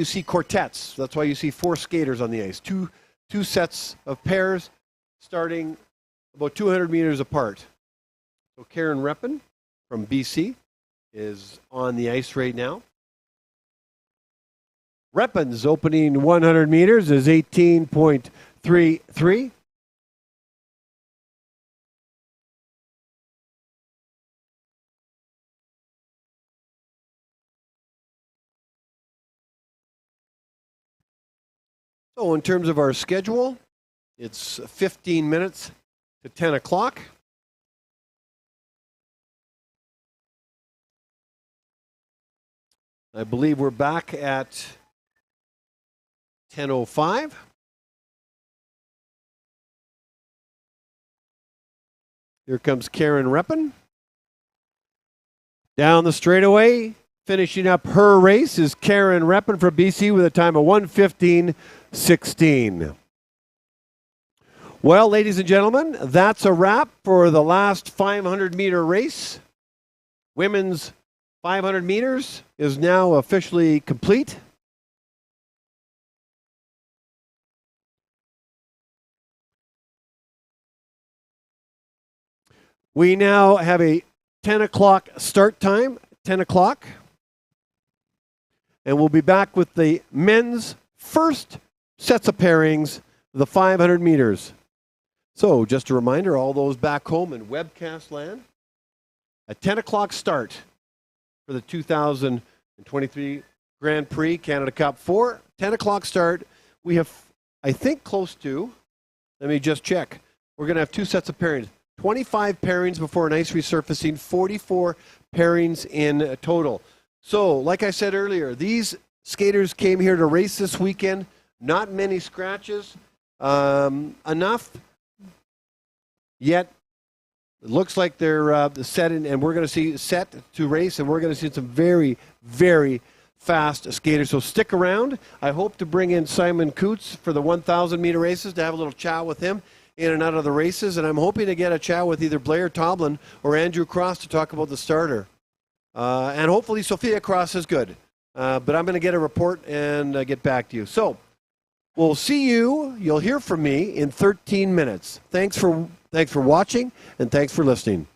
Speaker 1: see quartets. That's why you see 4 skaters on the ice. Two sets of pairs starting about 200 meters apart. So Karen Reppen from BC is on the ice right now. Reppen's opening 100 meters is 18.33. So in terms of our schedule, it's 15 minutes to 10 o'clock. I believe we're back at 10:05. Here comes Karen Reppen. Down the straightaway, finishing up her race is Karen Reppen from BC with a time of 1:15.16. Well, ladies and gentlemen, that's a wrap for the last 500-meter race. Women's 500 meters is now officially complete. We now have a 10 o'clock start time, 10 o'clock. And we'll be back with the men's first sets of pairings, the 500 meters. So just a reminder, all those back home in webcast land, a 10 o'clock start for the 2023 Grand Prix Canada Cup 4. 10 o'clock start. We have, I think, close to, let me just check. We're going to have 2 sets of pairings. 25 pairings before an ice resurfacing, 44 pairings in total. So, like I said earlier, these skaters came here to race this weekend. Not many scratches, enough. Yet, it looks like they're set, and we're going to see set to race, and we're going to see some very, very fast skaters. So stick around. I hope to bring in Simon Coots for the 1,000-meter races to have a little chat with him in and out of the races, and I'm hoping to get a chat with either Blair Tomlin or Andrew Cross to talk about the starter. And hopefully Sophia Cross is good. But I'm going to get a report and get back to you. So we'll see you. You'll hear from me in 13 minutes. Thanks for watching, and thanks for listening.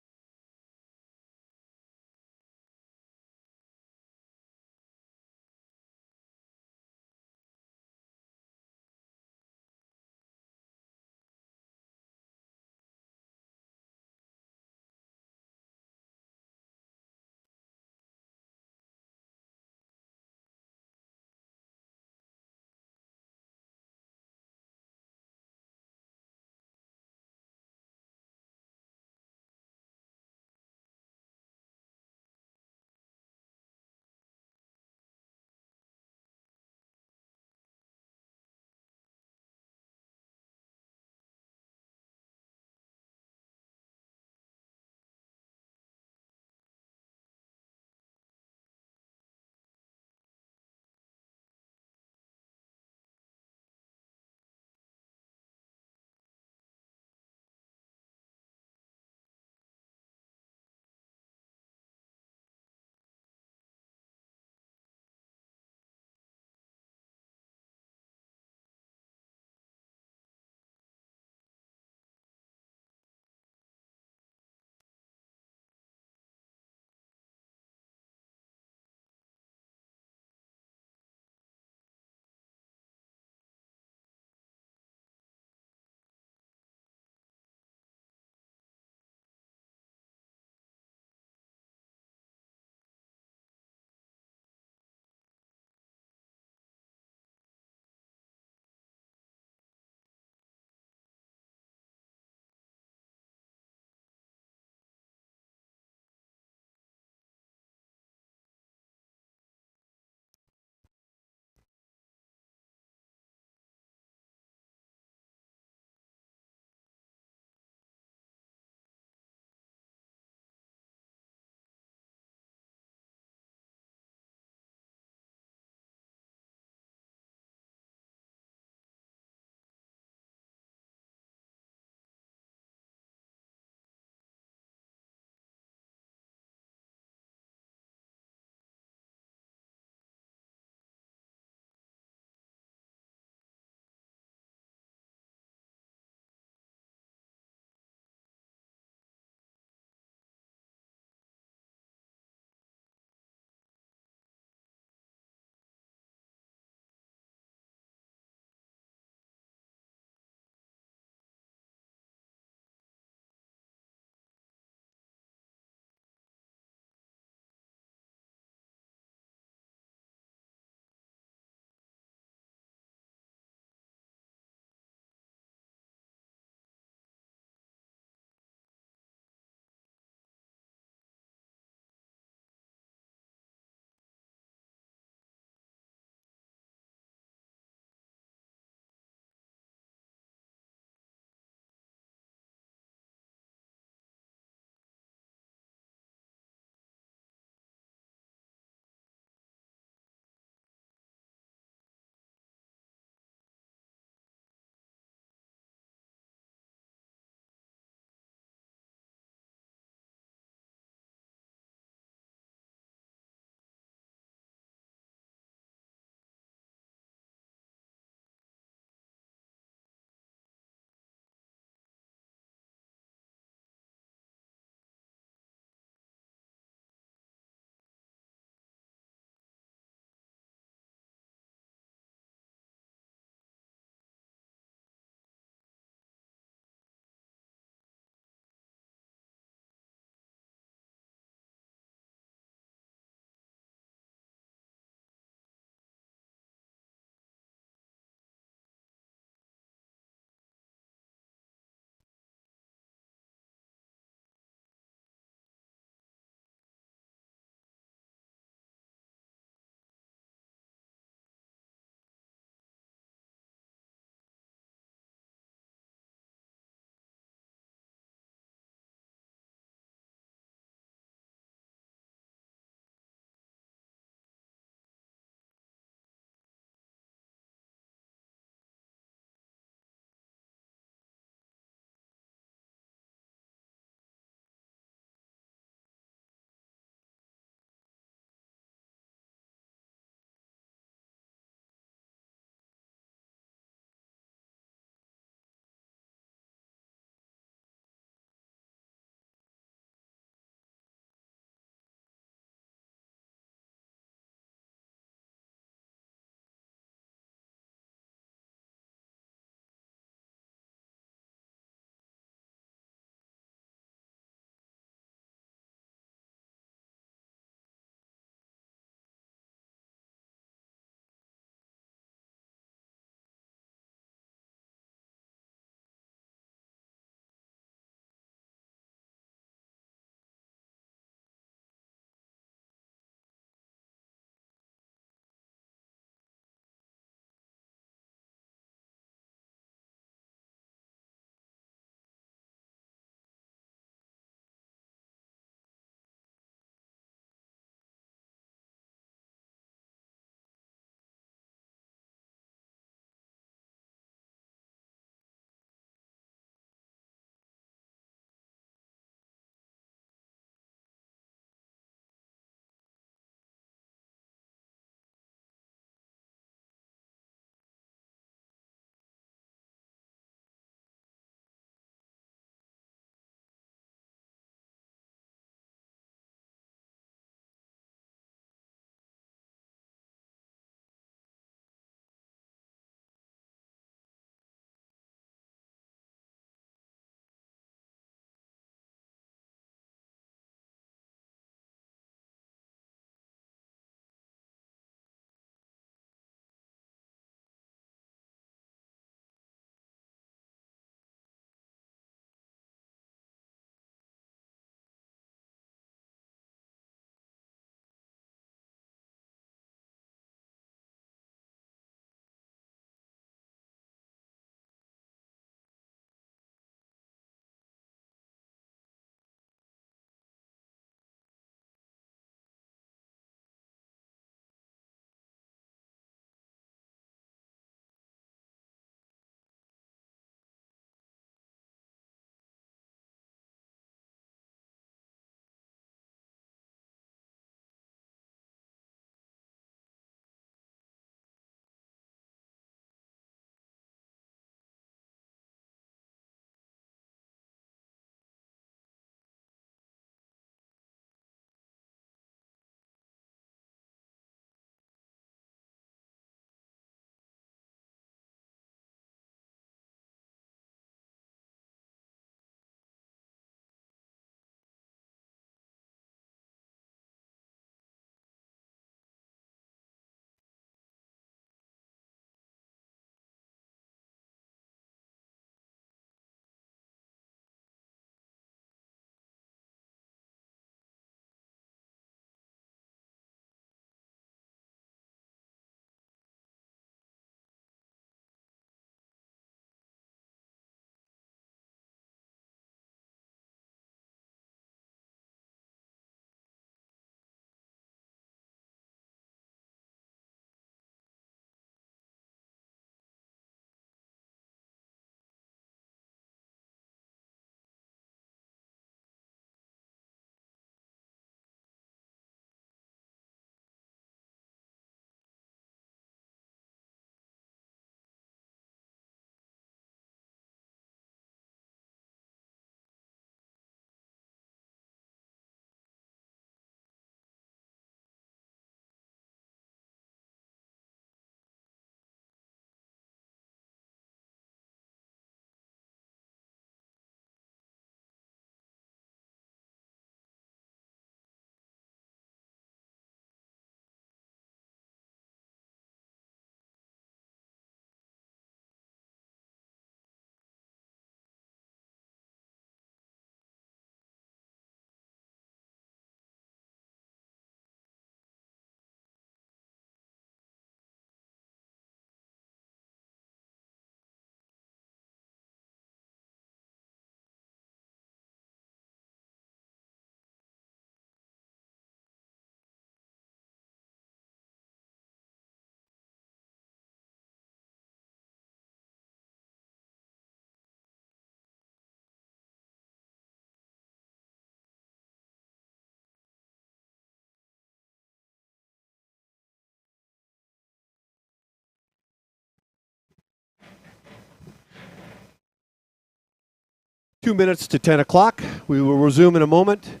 Speaker 1: 2 minutes to 10 o'clock. We will resume in a moment.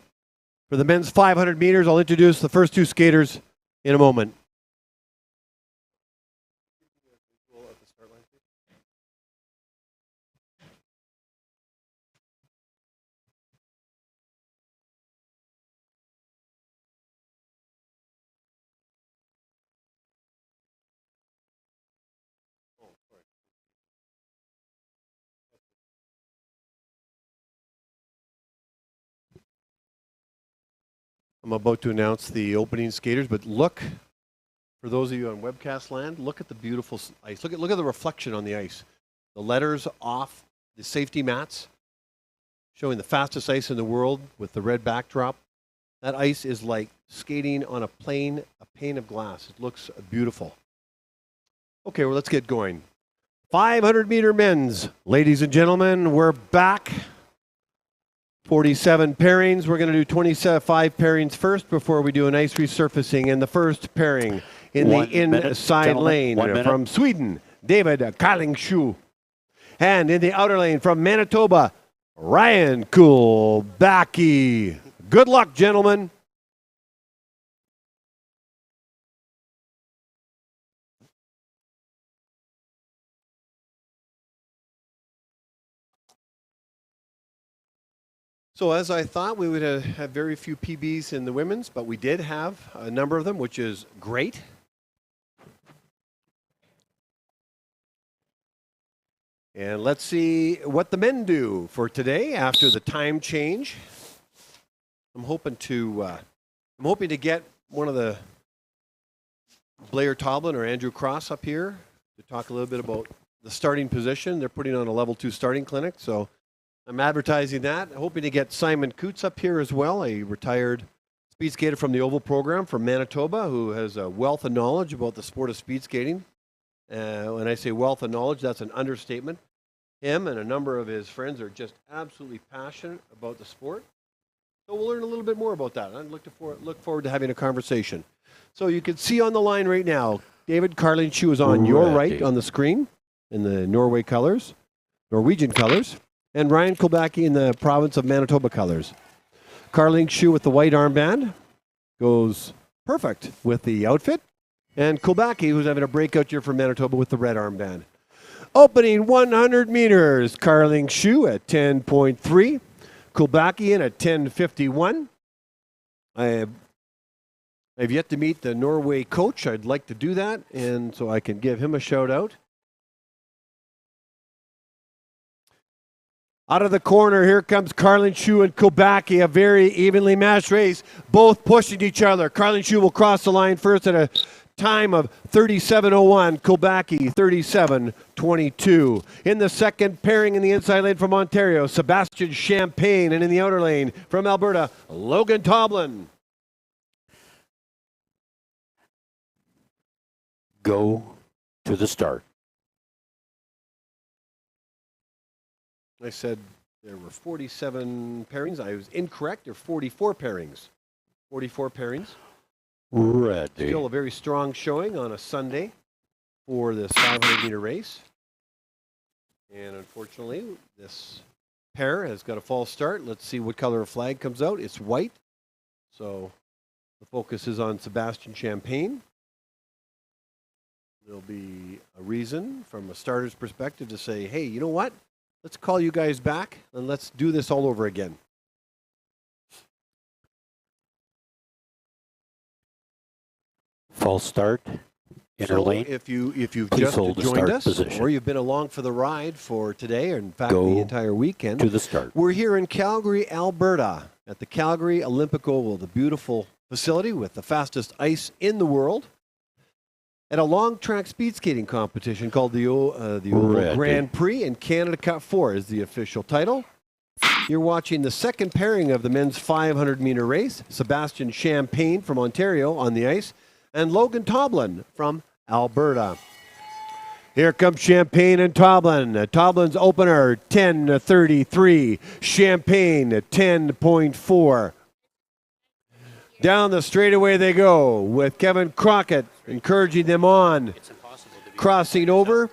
Speaker 1: For the men's 500 meters, I'll introduce the first two skaters in a moment. I'm about to announce the opening skaters, but look, for those of you on webcast land, look at the beautiful ice. Look at the reflection on the ice. The letters off the safety mats, showing the fastest ice in the world with the red backdrop. That ice is like skating on a pane of glass. It looks beautiful. Okay, well, let's get going. 500-meter men's. Ladies and gentlemen, we're back. 47 pairings. We're going to do 25 pairings first before we do an ice resurfacing. And the first pairing in the inside lane from Sweden, David Karlingsjö. And in the outer lane from Manitoba, Ryan Kulbacki. Good luck, gentlemen. So as I thought, we would have very few PBs in the women's, but we did have a number of them, which is great. And let's see what the men do for today after the time change. I'm hoping to get one of the Blair Toblin or Andrew Cross up here to talk a little bit about the starting position. They're putting on a level 2 starting clinic, so I'm advertising that. Hoping to get Simon Coots up here as well, a retired speed skater from the Oval program from Manitoba who has a wealth of knowledge about the sport of speed skating. When I say wealth of knowledge, that's an understatement. Him and a number of his friends are just absolutely passionate about the sport. So we'll learn a little bit more about that. I look forward to having a conversation. So you can see on the line right now, David Karlingsjö is on your right on the screen in the Norwegian colors. And Ryan Kulbacki in the province of Manitoba colors. Karlingsjö with the white armband goes perfect with the outfit. And Kulbacki, who's having a breakout year for Manitoba with the red armband. Opening 100 meters, Karlingsjö at 10.3. Kulbacki in at 10.51. I have yet to meet the Norway coach. I'd like to do that, and so I can give him a shout out. Out of the corner, here comes Karlingsjö and Kulbacki, a very evenly matched race, both pushing each other. Karlingsjö will cross the line first at a time of 37.01, Kulbacki 37.22. In the second pairing in the inside lane from Ontario, Sebastian Champagne, and in the outer lane from Alberta, Logan Toblin.
Speaker 3: Go to the start.
Speaker 1: I said there were 47 pairings. I was incorrect. There are 44 pairings. 44 pairings.
Speaker 3: Ready.
Speaker 1: Still a very strong showing on a Sunday for this 500-meter race. And unfortunately, this pair has got a false start. Let's see what color of flag comes out. It's white. So the focus is on Sebastian Champagne. There'll be a reason from a starter's perspective to say, hey, you know what? Let's call you guys back and let's do this all over again.
Speaker 3: False start, inner lane.
Speaker 1: If you've just joined us,
Speaker 3: position.
Speaker 1: or you've been along for the ride for today, or in fact
Speaker 3: Go
Speaker 1: the entire weekend,
Speaker 3: to the start.
Speaker 1: We're here in Calgary, Alberta, at the Calgary Olympic Oval, the beautiful facility with the fastest ice in the world, at a long track speed skating competition called the Oval Grand Prix, and Canada Cup 4 is the official title. You're watching the second pairing of the men's 500-meter race. Sebastian Champagne from Ontario on the ice, and Logan Toblin from Alberta. Here comes Champagne and Toblin. Toblin's opener, 10:33. Champagne, 10.4. Down the straightaway they go with Kevin Crockett encouraging them on. Crossing over.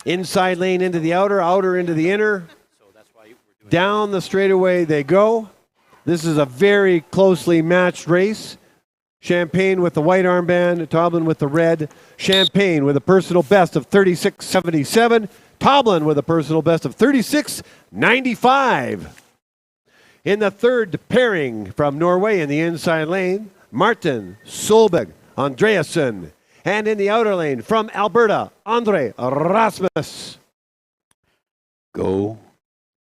Speaker 1: Inside lane into the outer, outer into the inner. Down the straightaway they go. This is a very closely matched race. Champagne with the white armband, Toblin with the red. Champagne with a personal best of 36.77. Toblin with a personal best of 36.95. In the third pairing from Norway in the inside lane, Martin Solberg Andreasen. And in the outer lane from Alberta, Andre Rasmus.
Speaker 3: Go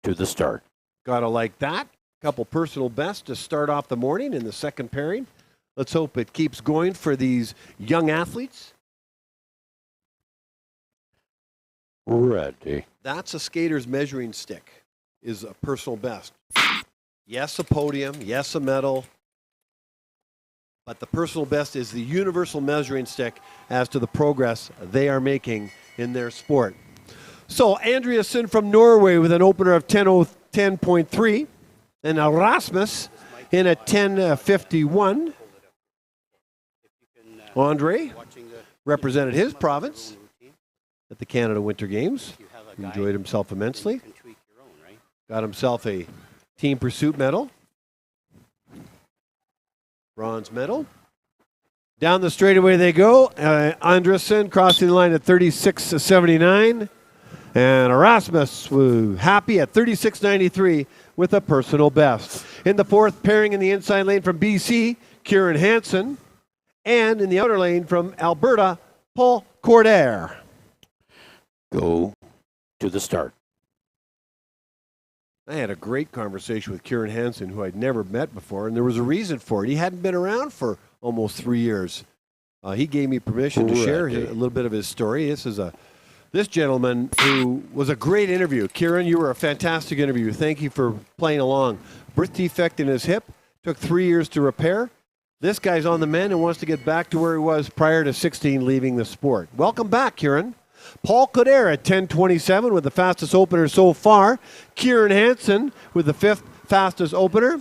Speaker 3: to the start.
Speaker 1: Gotta like that. Couple personal bests to start off the morning in the second pairing. Let's hope it keeps going for these young athletes.
Speaker 3: Ready.
Speaker 1: That's a skater's measuring stick, is a personal best. Yes, a podium. Yes, a medal. But the personal best is the universal measuring stick as to the progress they are making in their sport. So Andreasen from Norway with an opener of 10.3 and Rasmus in a 10.51. Andre represented his province at the Canada Winter Games. Enjoyed himself immensely. Got himself a team pursuit medal. Bronze medal. Down the straightaway they go. Andreasen crossing the line at 36.79. And Erasmus happy at 36.93 with a personal best. In the fourth pairing in the inside lane from BC, Kieran Hansen. And in the outer lane from Alberta, Paul Cordair.
Speaker 3: Go to the start.
Speaker 1: I had a great conversation with Kieran Hansen, who I'd never met before, and there was a reason for it. He hadn't been around for almost 3 years. He gave me permission to share a little bit of his story. This gentleman who was a great interview. Kieran, you were a fantastic interview. Thank you for playing along. Birth defect in his hip. Took 3 years to repair. This guy's on the mend and wants to get back to where he was prior to 16 leaving the sport. Welcome back, Kieran. Paul Coder at 10.27 with the fastest opener so far. Kieran Hansen with the fifth fastest opener.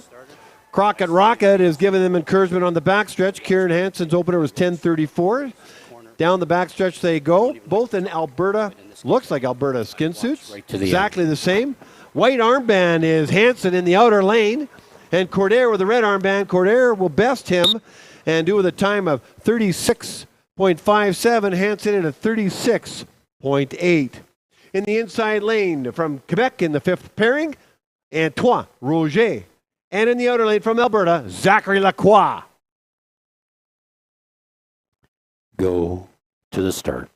Speaker 1: Crockett Rocket is giving them encouragement on the backstretch. Kieran Hansen's opener was 10.34. Down the backstretch they go. Both in Alberta, looks like Alberta skin suits. Exactly the same. White armband is Hansen in the outer lane. And Cordair with the red armband. Cordair will best him and do with a time of 36.57. Hansen at a 36.8. In the inside lane from Quebec in the fifth pairing, Antoine Roger. And in the outer lane from Alberta, Zachary Lacroix.
Speaker 3: Go to the start.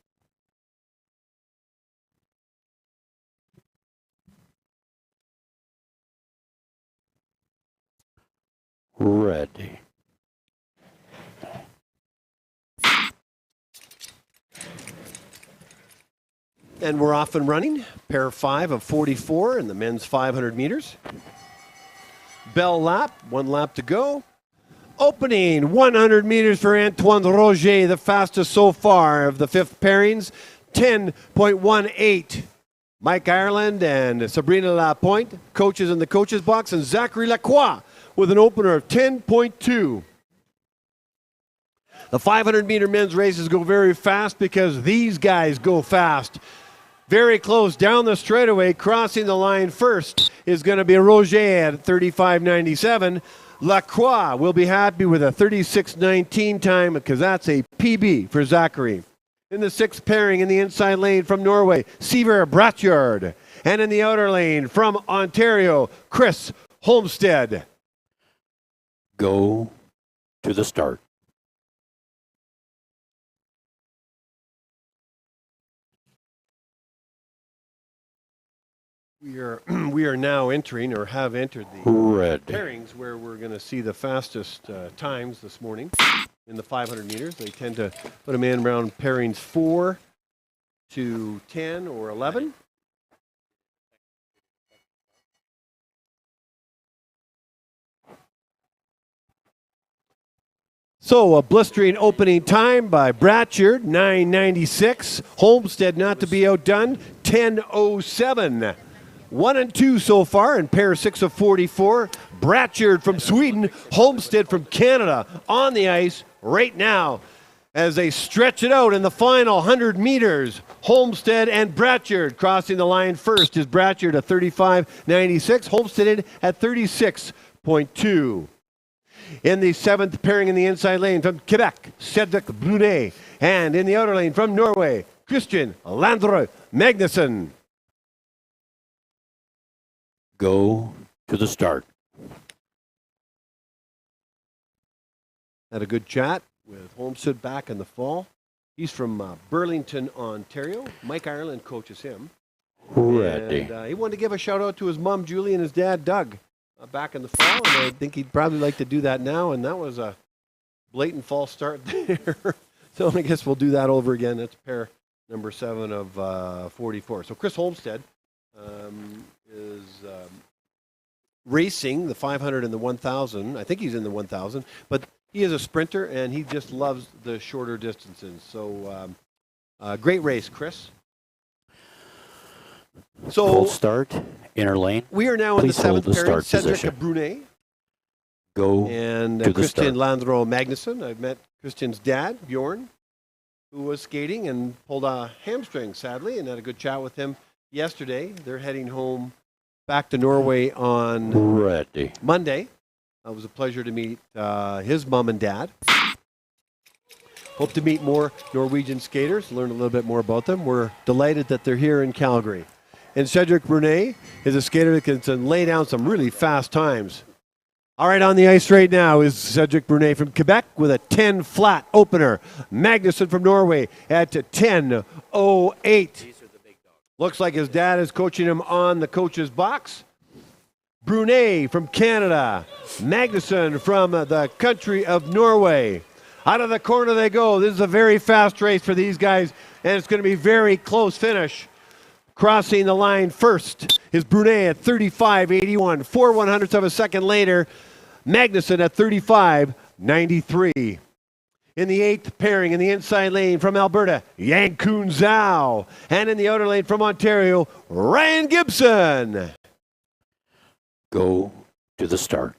Speaker 3: Ready.
Speaker 1: And we're off and running. Pair 5 of 44 in the men's 500 meters. Bell lap, 1 lap to go. Opening 100 meters for Antoine Roger, the fastest so far of the fifth pairings, 10.18. Mike Ireland and Sabrina Lapointe, coaches in the coaches box, and Zachary Lacroix with an opener of 10.2. The 500-meter men's races go very fast because these guys go fast. Very close down the straightaway, crossing the line first is going to be Roger at 35.97. Lacroix will be happy with a 36.19 time because that's a PB for Zachary. In the sixth pairing in the inside lane from Norway, Seaver Bratjord. And in the outer lane from Ontario, Chris Homestead.
Speaker 3: Go to the start.
Speaker 1: We are now entering, or have entered, the pairings where we're going to see the fastest times this morning in the 500 meters. They tend to put them in around pairings 4 to 10 or 11. So a blistering opening time by Bratchard, 9.96. Homestead not to be outdone, 10.07. 1 and 2 so far in pair 6 of 44. Bratchard from Sweden, Homestead from Canada on the ice right now. as they stretch it out in the final 100 meters. Homestead and Bratchard crossing the line first is Bratchard at 35.96. Homestead at 36.2. In the seventh pairing in the inside lane from Quebec, Cedric Brunet. And in the outer lane from Norway, Christian Landre Magnussen.
Speaker 3: Go to the start.
Speaker 1: Had a good chat with Homestead back in the fall. He's from Burlington, Ontario. Mike Ireland coaches him.
Speaker 3: Ready.
Speaker 1: And he wanted to give a shout out to his mom, Julie, and his dad, Doug, back in the fall. And I think he'd probably like to do that now. And that was a blatant false start there. So I guess we'll do that over again. That's pair number 7 of 44. So Chris Homestead is racing the 500 and the 1,000. I think he's in the 1,000. But he is a sprinter, and he just loves the shorter distances. So great race, Chris. So
Speaker 3: Full start, inner lane.
Speaker 1: we are now in the
Speaker 3: Please hold
Speaker 1: 7th
Speaker 3: the
Speaker 1: pairing.
Speaker 3: start
Speaker 1: Cedric
Speaker 3: position.
Speaker 1: Brunet
Speaker 3: Go
Speaker 1: and
Speaker 3: to the
Speaker 1: Christian
Speaker 3: start.
Speaker 1: Landro Magnussen. I've met Christian's dad, Bjorn, who was skating and pulled a hamstring, sadly, and had a good chat with him yesterday. They're heading home back to Norway on
Speaker 3: Ready.
Speaker 1: Monday. It was a pleasure to meet his mom and dad. Hope to meet more Norwegian skaters, learn a little bit more about them. We're delighted that they're here in Calgary. And Cedric Brunet is a skater that can lay down some really fast times. All right, on the ice right now is Cedric Brunet from Quebec with a 10 flat opener. Magnussen from Norway at 10.08. Looks like his dad is coaching him on the coach's box. Brunet from Canada. Magnussen from the country of Norway. Out of the corner they go. This is a very fast race for these guys, and it's going to be very close finish. Crossing the line first is Brunet at 35.81. 4/100ths of a second later, Magnussen at 35.93. In the 8th pairing in the inside lane from Alberta, Yankun Zhao. And in the outer lane from Ontario, Ryan Gibson.
Speaker 3: Go to the start.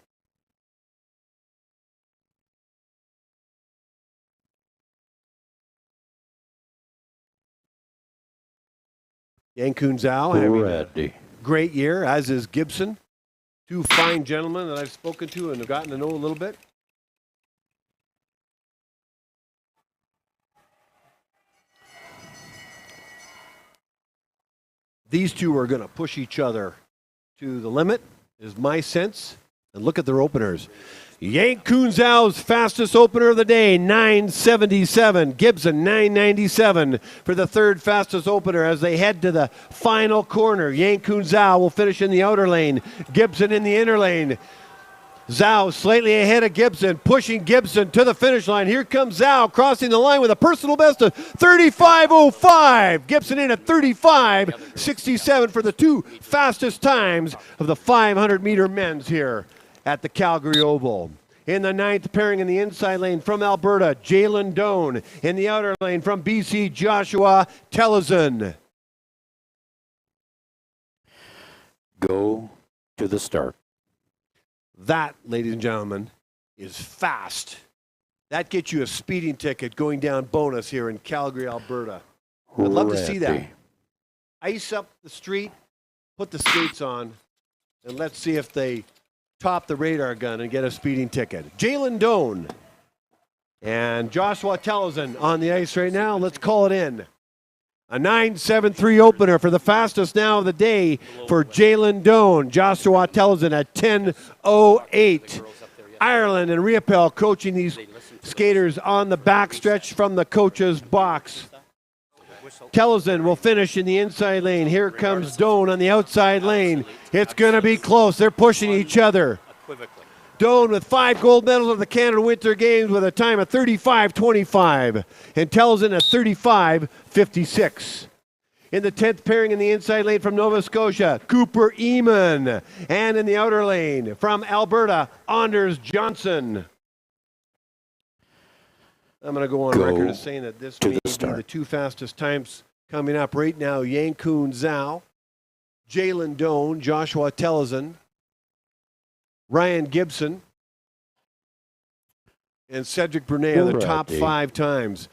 Speaker 1: Yankun Zhao having a
Speaker 3: Ready.
Speaker 1: great year, as is Gibson. Two fine gentlemen that I've spoken to and have gotten to know a little bit. These two are going to push each other to the limit, is my sense. And look at their openers. Yankun Zhao's fastest opener of the day, 9.77. Gibson, 9.97 for the third fastest opener as they head to the final corner. Yankun Zhao will finish in the outer lane. Gibson in the inner lane. Zhao slightly ahead of Gibson, pushing Gibson to the finish line. Here comes Zhao crossing the line with a personal best of 35.05. Gibson in at 35.67 for the two fastest times of the 500-meter men's here at the Calgary Oval. In the 9th pairing in the inside lane from Alberta, Jalen Doan. In the outer lane from BC, Joshua Tellison.
Speaker 3: Go to the start.
Speaker 1: That, ladies and gentlemen, is fast. That gets you a speeding ticket going down bonus here in Calgary, Alberta. I'd love to see that.
Speaker 3: Ready.
Speaker 1: Ice up the street, put the skates on, and let's see if they top the radar gun and get a speeding ticket. Jalen Doan and Joshua Tellison on the ice right now. Let's call it in. A 9.73 opener for the fastest now of the day for Jalen Doan. Joshua Tellison at 10.08. Ireland and Riopel coaching these skaters on the backstretch from the coach's box. Tellison will finish in the inside lane. Here comes Doan on the outside lane. It's going to be close. They're pushing each other. Doan with 5 gold medals of the Canada Winter Games with a time of 35.25. And Tellison at 35.56. In the 10th pairing in the inside lane from Nova Scotia, Cooper Eamon. And in the outer lane from Alberta, Anders Johnson. I'm going to go on record as saying that this may be the two fastest times coming up right now. Yankun Zhao, Jalen Doan, Joshua Tellison, Ryan Gibson. And Cedric Brunet are the top
Speaker 3: Alrighty.
Speaker 1: 5 times.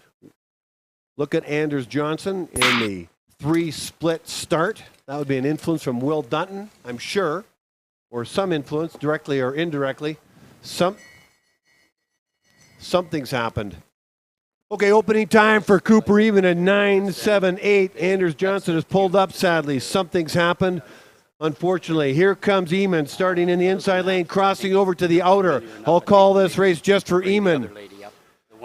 Speaker 1: Look at Anders Johnson in the 3-split start. That would be an influence from Will Dutton, I'm sure, or some influence, directly or indirectly. Something's happened. Okay, opening time for Cooper even at 9.78. Anders Johnson has pulled up, sadly. Something's happened. Unfortunately, here comes Eamon starting in the inside lane, crossing over to the outer. I'll call this race just for Eamon.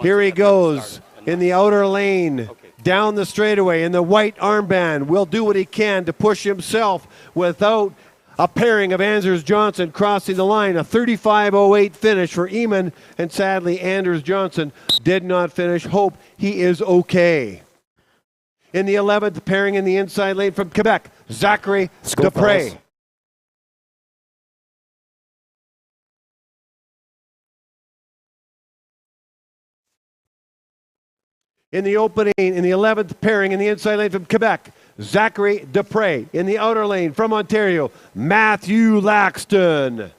Speaker 1: Here he goes in the outer lane, down the straightaway in the white armband. Will do what he can to push himself without a pairing of Anders Johnson crossing the line. A 35.08 finish for Eamon, and sadly, Anders Johnson did not finish. Hope he is okay. In the 11th, pairing in the inside lane from Quebec, Zachary Dupre. In the opening, in the 11th pairing in the inside lane from Quebec, Zachary Dupre. In the outer lane from Ontario, Matthew Laxton.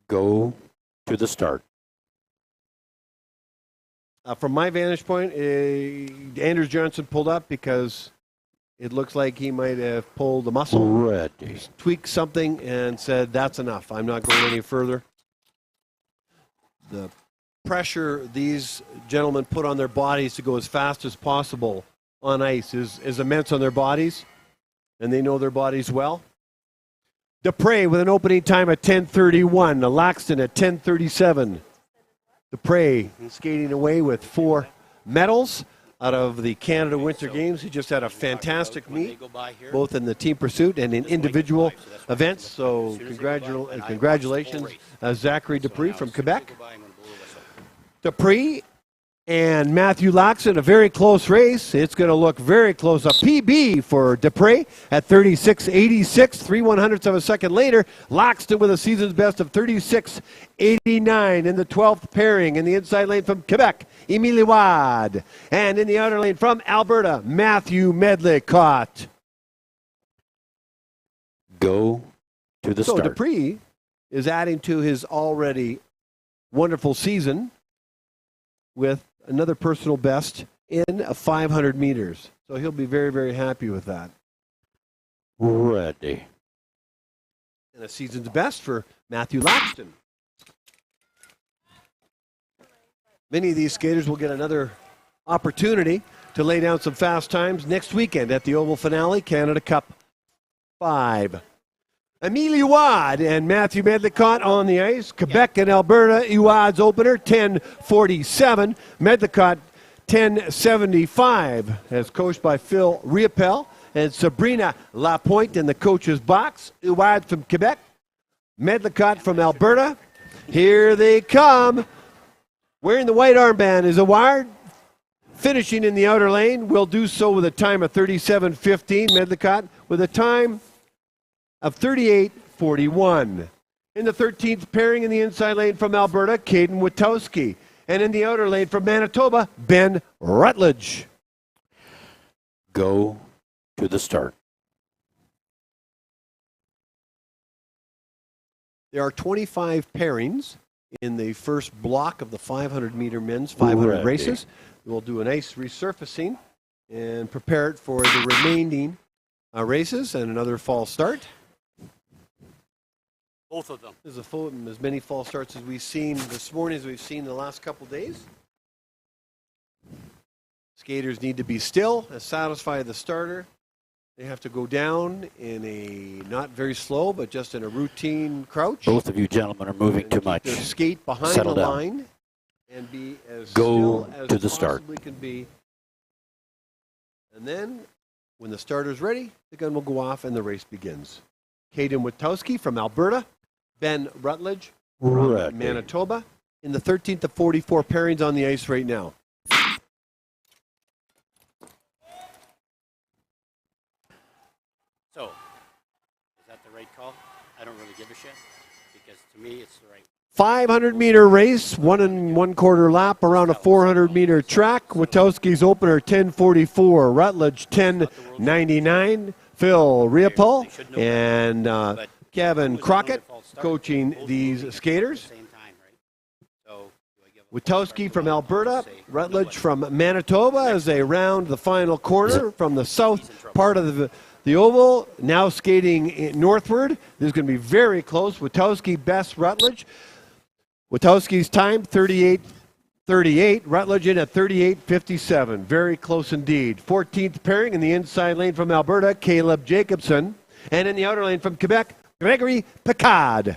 Speaker 3: Go to the start.
Speaker 1: From my vantage point, Anders Johnson pulled up because it looks like he might have pulled a muscle,
Speaker 3: Ready.
Speaker 1: tweaked something, and said, that's enough. I'm not going any further. The pressure these gentlemen put on their bodies to go as fast as possible on ice is immense on their bodies, and they know their bodies well. Dupre with an opening time at 10:31. Laxton at 10:37. Dupre skating away with 4 medals out of the Canada Winter Games. He just had a fantastic meet, both in the team pursuit and in individual events. So congratulations, Zachary Dupre from Quebec. Dupre and Matthew Laxton, a very close race. It's going to look very close. A PB for Dupre at 36.86, 3/100ths of a second later. Laxton with a season's best of 36.89 in the 12th pairing in the inside lane from Quebec, Émilie Wad. And in the outer lane from Alberta, Matthew Medlicott.
Speaker 3: Go to the start.
Speaker 1: So Dupre is adding to his already wonderful season with another personal best in 500 meters. So he'll be very, very happy with that.
Speaker 3: Ready.
Speaker 1: And a season's best for Matthew Laxton. Many of these skaters will get another opportunity to lay down some fast times next weekend at the Oval Finale, Canada Cup 5. Émilie Wad and Matthew Medlicott on the ice. Quebec and Alberta, Wad's opener, 10:47. Medlicott, 10:75, as coached by Phil Riopel and Sabrina Lapointe in the coach's box. Wad from Quebec, Medlicott from Alberta. Here they come. Wearing the white armband is Wad, finishing in the outer lane. Will do so with a time of 37.15. Medlicott with a time of 38.41. In the 13th pairing in the inside lane from Alberta, Caden Witowski. And in the outer lane from Manitoba, Ben Rutledge.
Speaker 3: Go to the start.
Speaker 1: There are 25 pairings in the first block of the 500-meter men's 500 races. We'll do a nice resurfacing and prepare it for the remaining races and another fall start.
Speaker 4: Both of them.
Speaker 1: There's as many fall starts as we've seen this morning as we've seen the last couple days. Skaters need to be still and satisfy the starter. They have to go down in a not very slow, but just in a routine crouch.
Speaker 3: Both of you gentlemen are moving too much.
Speaker 1: Their skate behind
Speaker 3: Settle
Speaker 1: the
Speaker 3: down.
Speaker 1: line and be as
Speaker 3: Go
Speaker 1: still as
Speaker 3: to the start.
Speaker 1: possibly can be. And then, when the starter's ready, the gun will go off and the race begins. Caden Witowski from Alberta, Ben Rutledge from
Speaker 3: Ready.
Speaker 1: Manitoba, in the 13th of 44 pairings on the ice right now.
Speaker 4: So, is that the right call? I don't really give a shit because to me it's the right.
Speaker 1: 500-meter race, 1 1/4 lap around a 400-meter track. Witowski's opener 10:44, Rutledge 10:99. Phil Riopel and Kevin Crockett coaching these skaters.
Speaker 4: Same time, right? So
Speaker 1: Witowski from Alberta, Rutledge from Manitoba as they round the final corner from the south part of the oval. Now skating northward. This is going to be very close. Witowski best Rutledge. Witowski's time 38:38. Rutledge in at 38:57. Very close indeed. 14th pairing in the inside lane from Alberta, Caleb Jacobson. And in the outer lane from Quebec, Gregory Picard.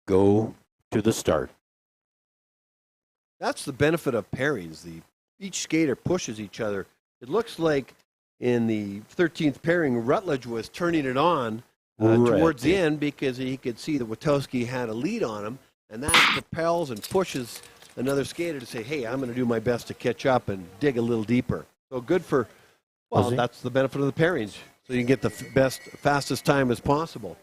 Speaker 3: Go to the start.
Speaker 1: That's the benefit of pairings. Each skater pushes each other. It looks like in the 13th pairing, Rutledge was turning it on towards the end because he could see that Witowski had a lead on him, and that propels and pushes another skater to say, hey, I'm going to do my best to catch up and dig a little deeper. So good for, well, that's the benefit of the pairings. So you can get the fastest time as possible.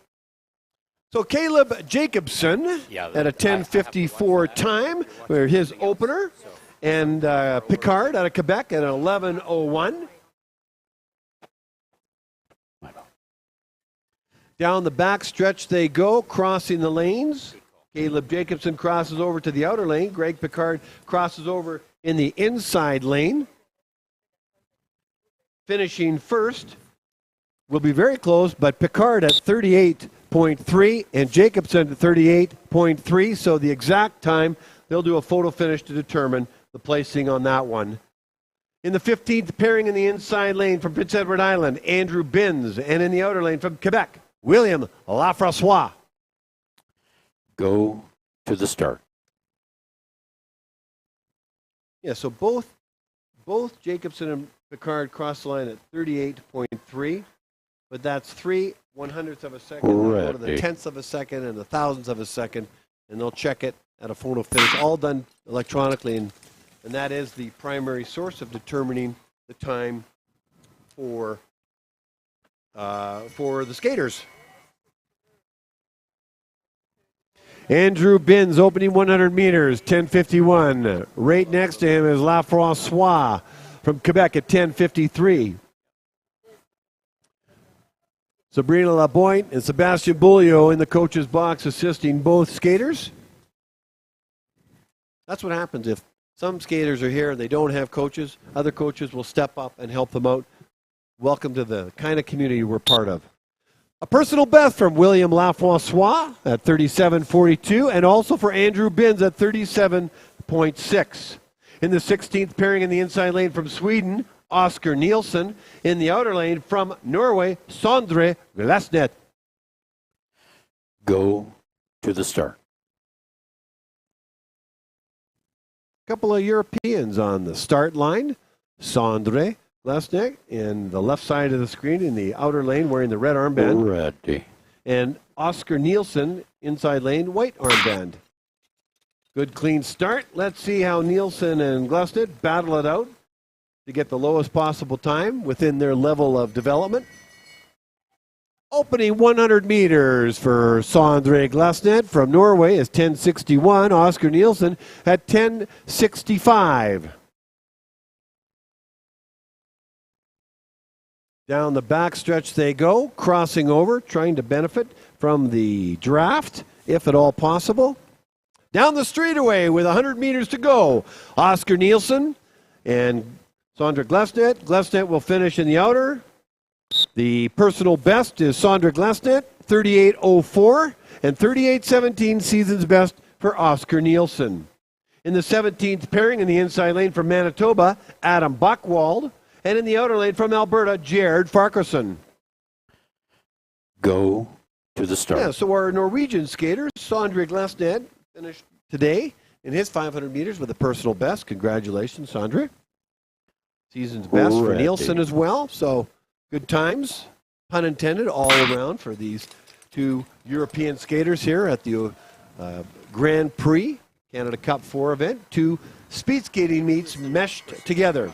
Speaker 1: So Caleb Jacobson at a 10:54 time, where his opener, and Picard out of Quebec at an 11:01. Down the back stretch they go, crossing the lanes. Caleb Jacobson crosses over to the outer lane. Greg Picard crosses over in the inside lane. Finishing first will be very close, but Picard at 38.3 and Jacobson at 38.3. So the exact time, they'll do a photo finish to determine the placing on that one. In the 15th pairing in the inside lane from Prince Edward Island, Andrew Binns. And in the outer lane from Quebec, William Lafrancois.
Speaker 3: Go to the start.
Speaker 1: Yeah, so both Jacobson and Picard cross the line at 38.3, but that's 3/100ths of a second, go to the tenths of a second and the thousandths of a second, and they'll check it at a photo finish, all done electronically, and that is the primary source of determining the time for the skaters. Andrew Binns opening 100 meters, 10:51. Right next to him is Lafrancois from Quebec at 10:53. Sabrina Lapointe and Sebastian Beaulieu in the coach's box assisting both skaters. That's what happens if some skaters are here and they don't have coaches. Other coaches will step up and help them out. Welcome to the kind of community we're part of. A personal best from William Lafrancois at 37.42, and also for Andrew Binns at 37.6. In the 16th pairing in the inside lane from Sweden, Oscar Nielsen. In the outer lane from Norway, Sondre Glasnet.
Speaker 3: Go to the start.
Speaker 1: A couple of Europeans on the start line. Sondre Glasnet in the left side of the screen in the outer lane wearing the red armband.
Speaker 3: Ready.
Speaker 1: And Oscar Nielsen inside lane, white armband. Good clean start. Let's see how Nielsen and Glasnet battle it out to get the lowest possible time within their level of development. Opening 100 meters for Sondre Glasnet from Norway is 10:61. Oscar Nielsen at 10:65. Down the back stretch they go, crossing over, trying to benefit from the draft, if at all possible. Down the straightaway with 100 meters to go, Oscar Nielsen and Sondre Glasnet. Glasnet will finish in the outer. The personal best is Sondre Glasnet, 38.04, and 38.17 season's best for Oscar Nielsen. In the 17th pairing in the inside lane from Manitoba, Adam Buchwald, and in the outer lane from Alberta, Jared Farquharson.
Speaker 3: Go to the start.
Speaker 1: Yeah, so our Norwegian skater, Sondre Glasnet, finished today in his 500 meters with a personal best. Congratulations, Sondre. Season's best for Nielsen as well. So good times, pun intended, all around for these two European skaters here at the Grand Prix Canada Cup 4 event. Two speed skating meets meshed together.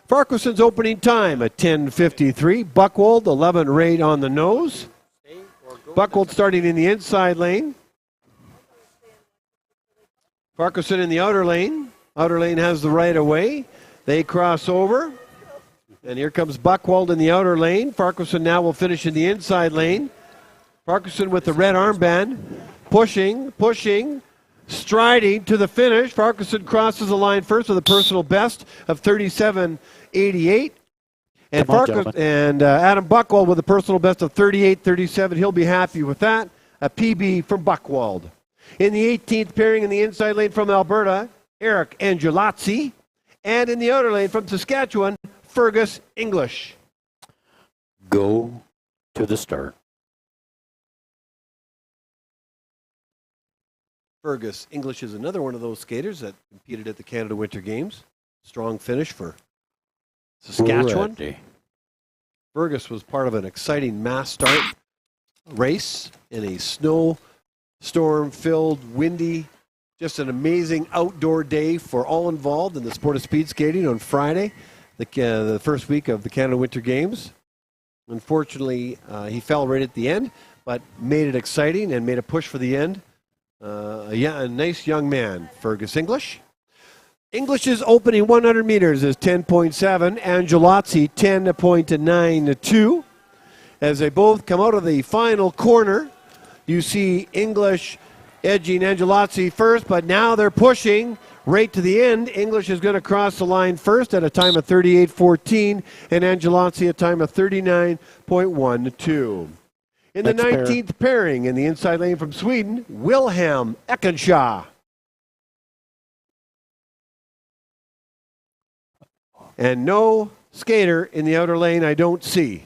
Speaker 1: Farquharson's opening time at 10:53. Buchwald, 11 right on the nose. Buchwald starting in the inside lane. Farquharson in the outer lane. Outer lane has the right of way. They cross over. And here comes Buchwald in the outer lane. Farquharson now will finish in the inside lane. Farquharson with the red armband, pushing, striding to the finish. Farquharson crosses the line first with a personal best of 37.88. And Adam Buchwald with a personal best of 38.37. He'll be happy with that. A PB from Buchwald. In the 18th pairing in the inside lane from Alberta, Eric Angelazzi. And in the outer lane from Saskatchewan, Fergus English.
Speaker 3: Go to the start.
Speaker 1: Fergus English is another one of those skaters that competed at the Canada Winter Games. Strong finish for Saskatchewan.
Speaker 3: Ready.
Speaker 1: Fergus was part of an exciting mass start race in a snowstorm-filled, windy, just an amazing outdoor day for all involved in the sport of speed skating on Friday, the first week of the Canada Winter Games. Unfortunately, he fell right at the end, but made it exciting and made a push for the end. A nice young man, Fergus English. English's opening 100 meters is 10.7. Angelazzi 10.92. As they both come out of the final corner, you see English edging Angelazzi first, but now they're pushing right to the end. English is going to cross the line first at a time of 38.14, and Angelazzi a time of 39.12. In the 19th pairing in the inside lane from Sweden, Wilhelm Eckenshaw. And no skater in the outer lane I don't see.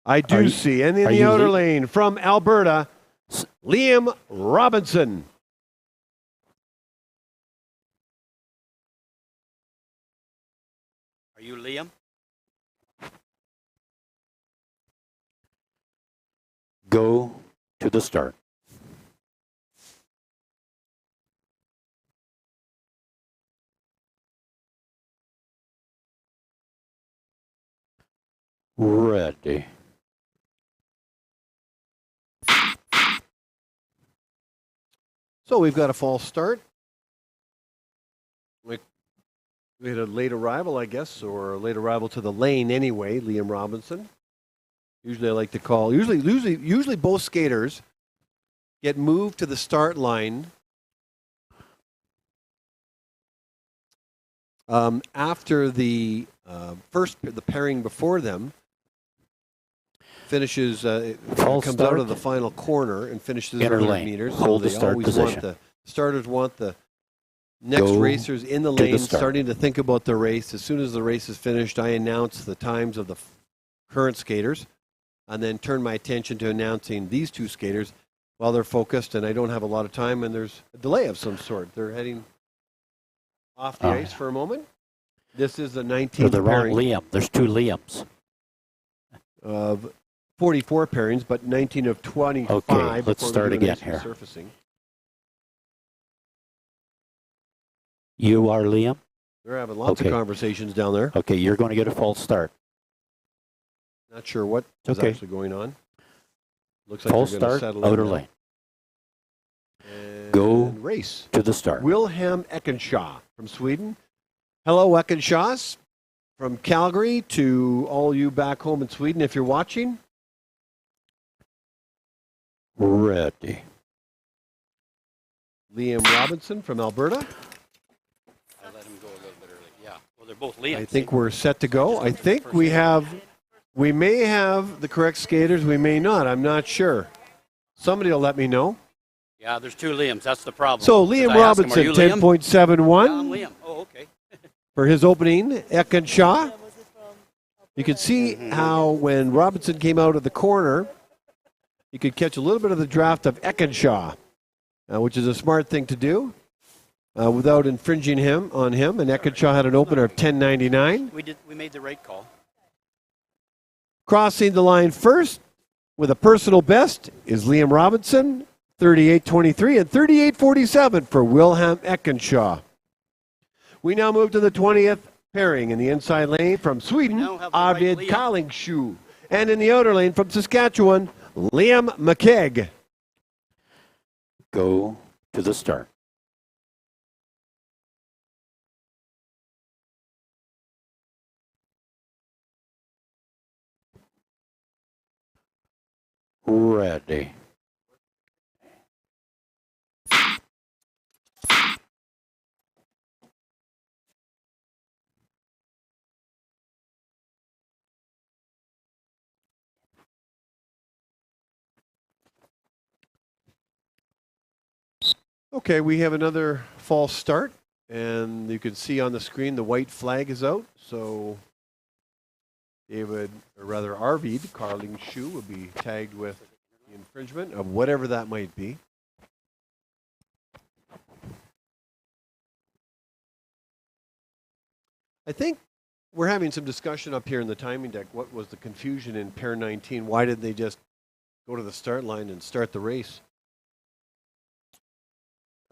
Speaker 1: I do see. And in the outer lane from Alberta, Liam Robinson.
Speaker 4: Are you Liam?
Speaker 3: Go to the start. Ready.
Speaker 1: So we've got a false start. We had a late arrival, I guess, or a late arrival to the lane anyway, Liam Robinson. Usually I like to call, usually both skaters get moved to the start line after the the pairing before them finishes, comes out of the final corner and finishes 100 meters.
Speaker 3: Hold
Speaker 1: so
Speaker 3: the start position.
Speaker 1: Starters want the next racers in the lane starting to think about the race. As soon as the race is finished, I announce the times of the current skaters and then turn my attention to announcing these two skaters while they're focused, and I don't have a lot of time, and there's a delay of some sort. They're heading off the ice for a moment. This is the 19th
Speaker 3: the wrong
Speaker 1: pairing.
Speaker 3: Liam. There's two Liams.
Speaker 1: Of 44 pairings, but 19 of 25.
Speaker 3: Okay, let's start again here.
Speaker 1: Surfacing.
Speaker 3: You are Liam?
Speaker 1: They're having lots of conversations down there.
Speaker 3: Okay, you're going to get a false start.
Speaker 1: Not sure what is actually going on. Looks like
Speaker 3: false
Speaker 1: they're going to
Speaker 3: start,
Speaker 1: settle
Speaker 3: outer
Speaker 1: in
Speaker 3: lane.
Speaker 1: And
Speaker 3: Go
Speaker 1: race
Speaker 3: to the start.
Speaker 1: Wilhelm Eckenshaw from Sweden. Hello, Eckenshaws. From Calgary to all you back home in Sweden, if you're watching.
Speaker 3: Ready.
Speaker 1: Liam Robinson from Alberta.
Speaker 4: I let him go a little bit early. Yeah. Well, they're both Liam.
Speaker 1: I think we're set to go. I think we may have the correct skaters. We may not. I'm not sure. Somebody will let me know.
Speaker 4: Yeah, there's two Liams. That's the problem.
Speaker 1: So Liam Robinson, 10.71.
Speaker 4: Yeah, I'm Liam. Oh, okay.
Speaker 1: For his opening, Eckenshaw. You could see how when Robinson came out of the corner, you could catch a little bit of the draft of Eckenshaw, which is a smart thing to do without infringing on him. And Eckenshaw had an opener of 10.99.
Speaker 4: We made the right call.
Speaker 1: Crossing the line first with a personal best is Liam Robinson, 38.23, and 38.47 for Wilhelm Eckenshaw. We now move to the 20th pairing in the inside lane from Sweden, Arvid Kallingsjö. And in the outer lane from Saskatchewan, Liam McKegg.
Speaker 3: Go to the start. Ready.
Speaker 1: Okay, we have another false start, and you can see on the screen the white flag is out. So David, or rather Arvid, Carling Shoe, will be tagged with the infringement of whatever that might be. I think we're having some discussion up here in the timing deck. What was the confusion in pair 19? Why didn't they just go to the start line and start the race?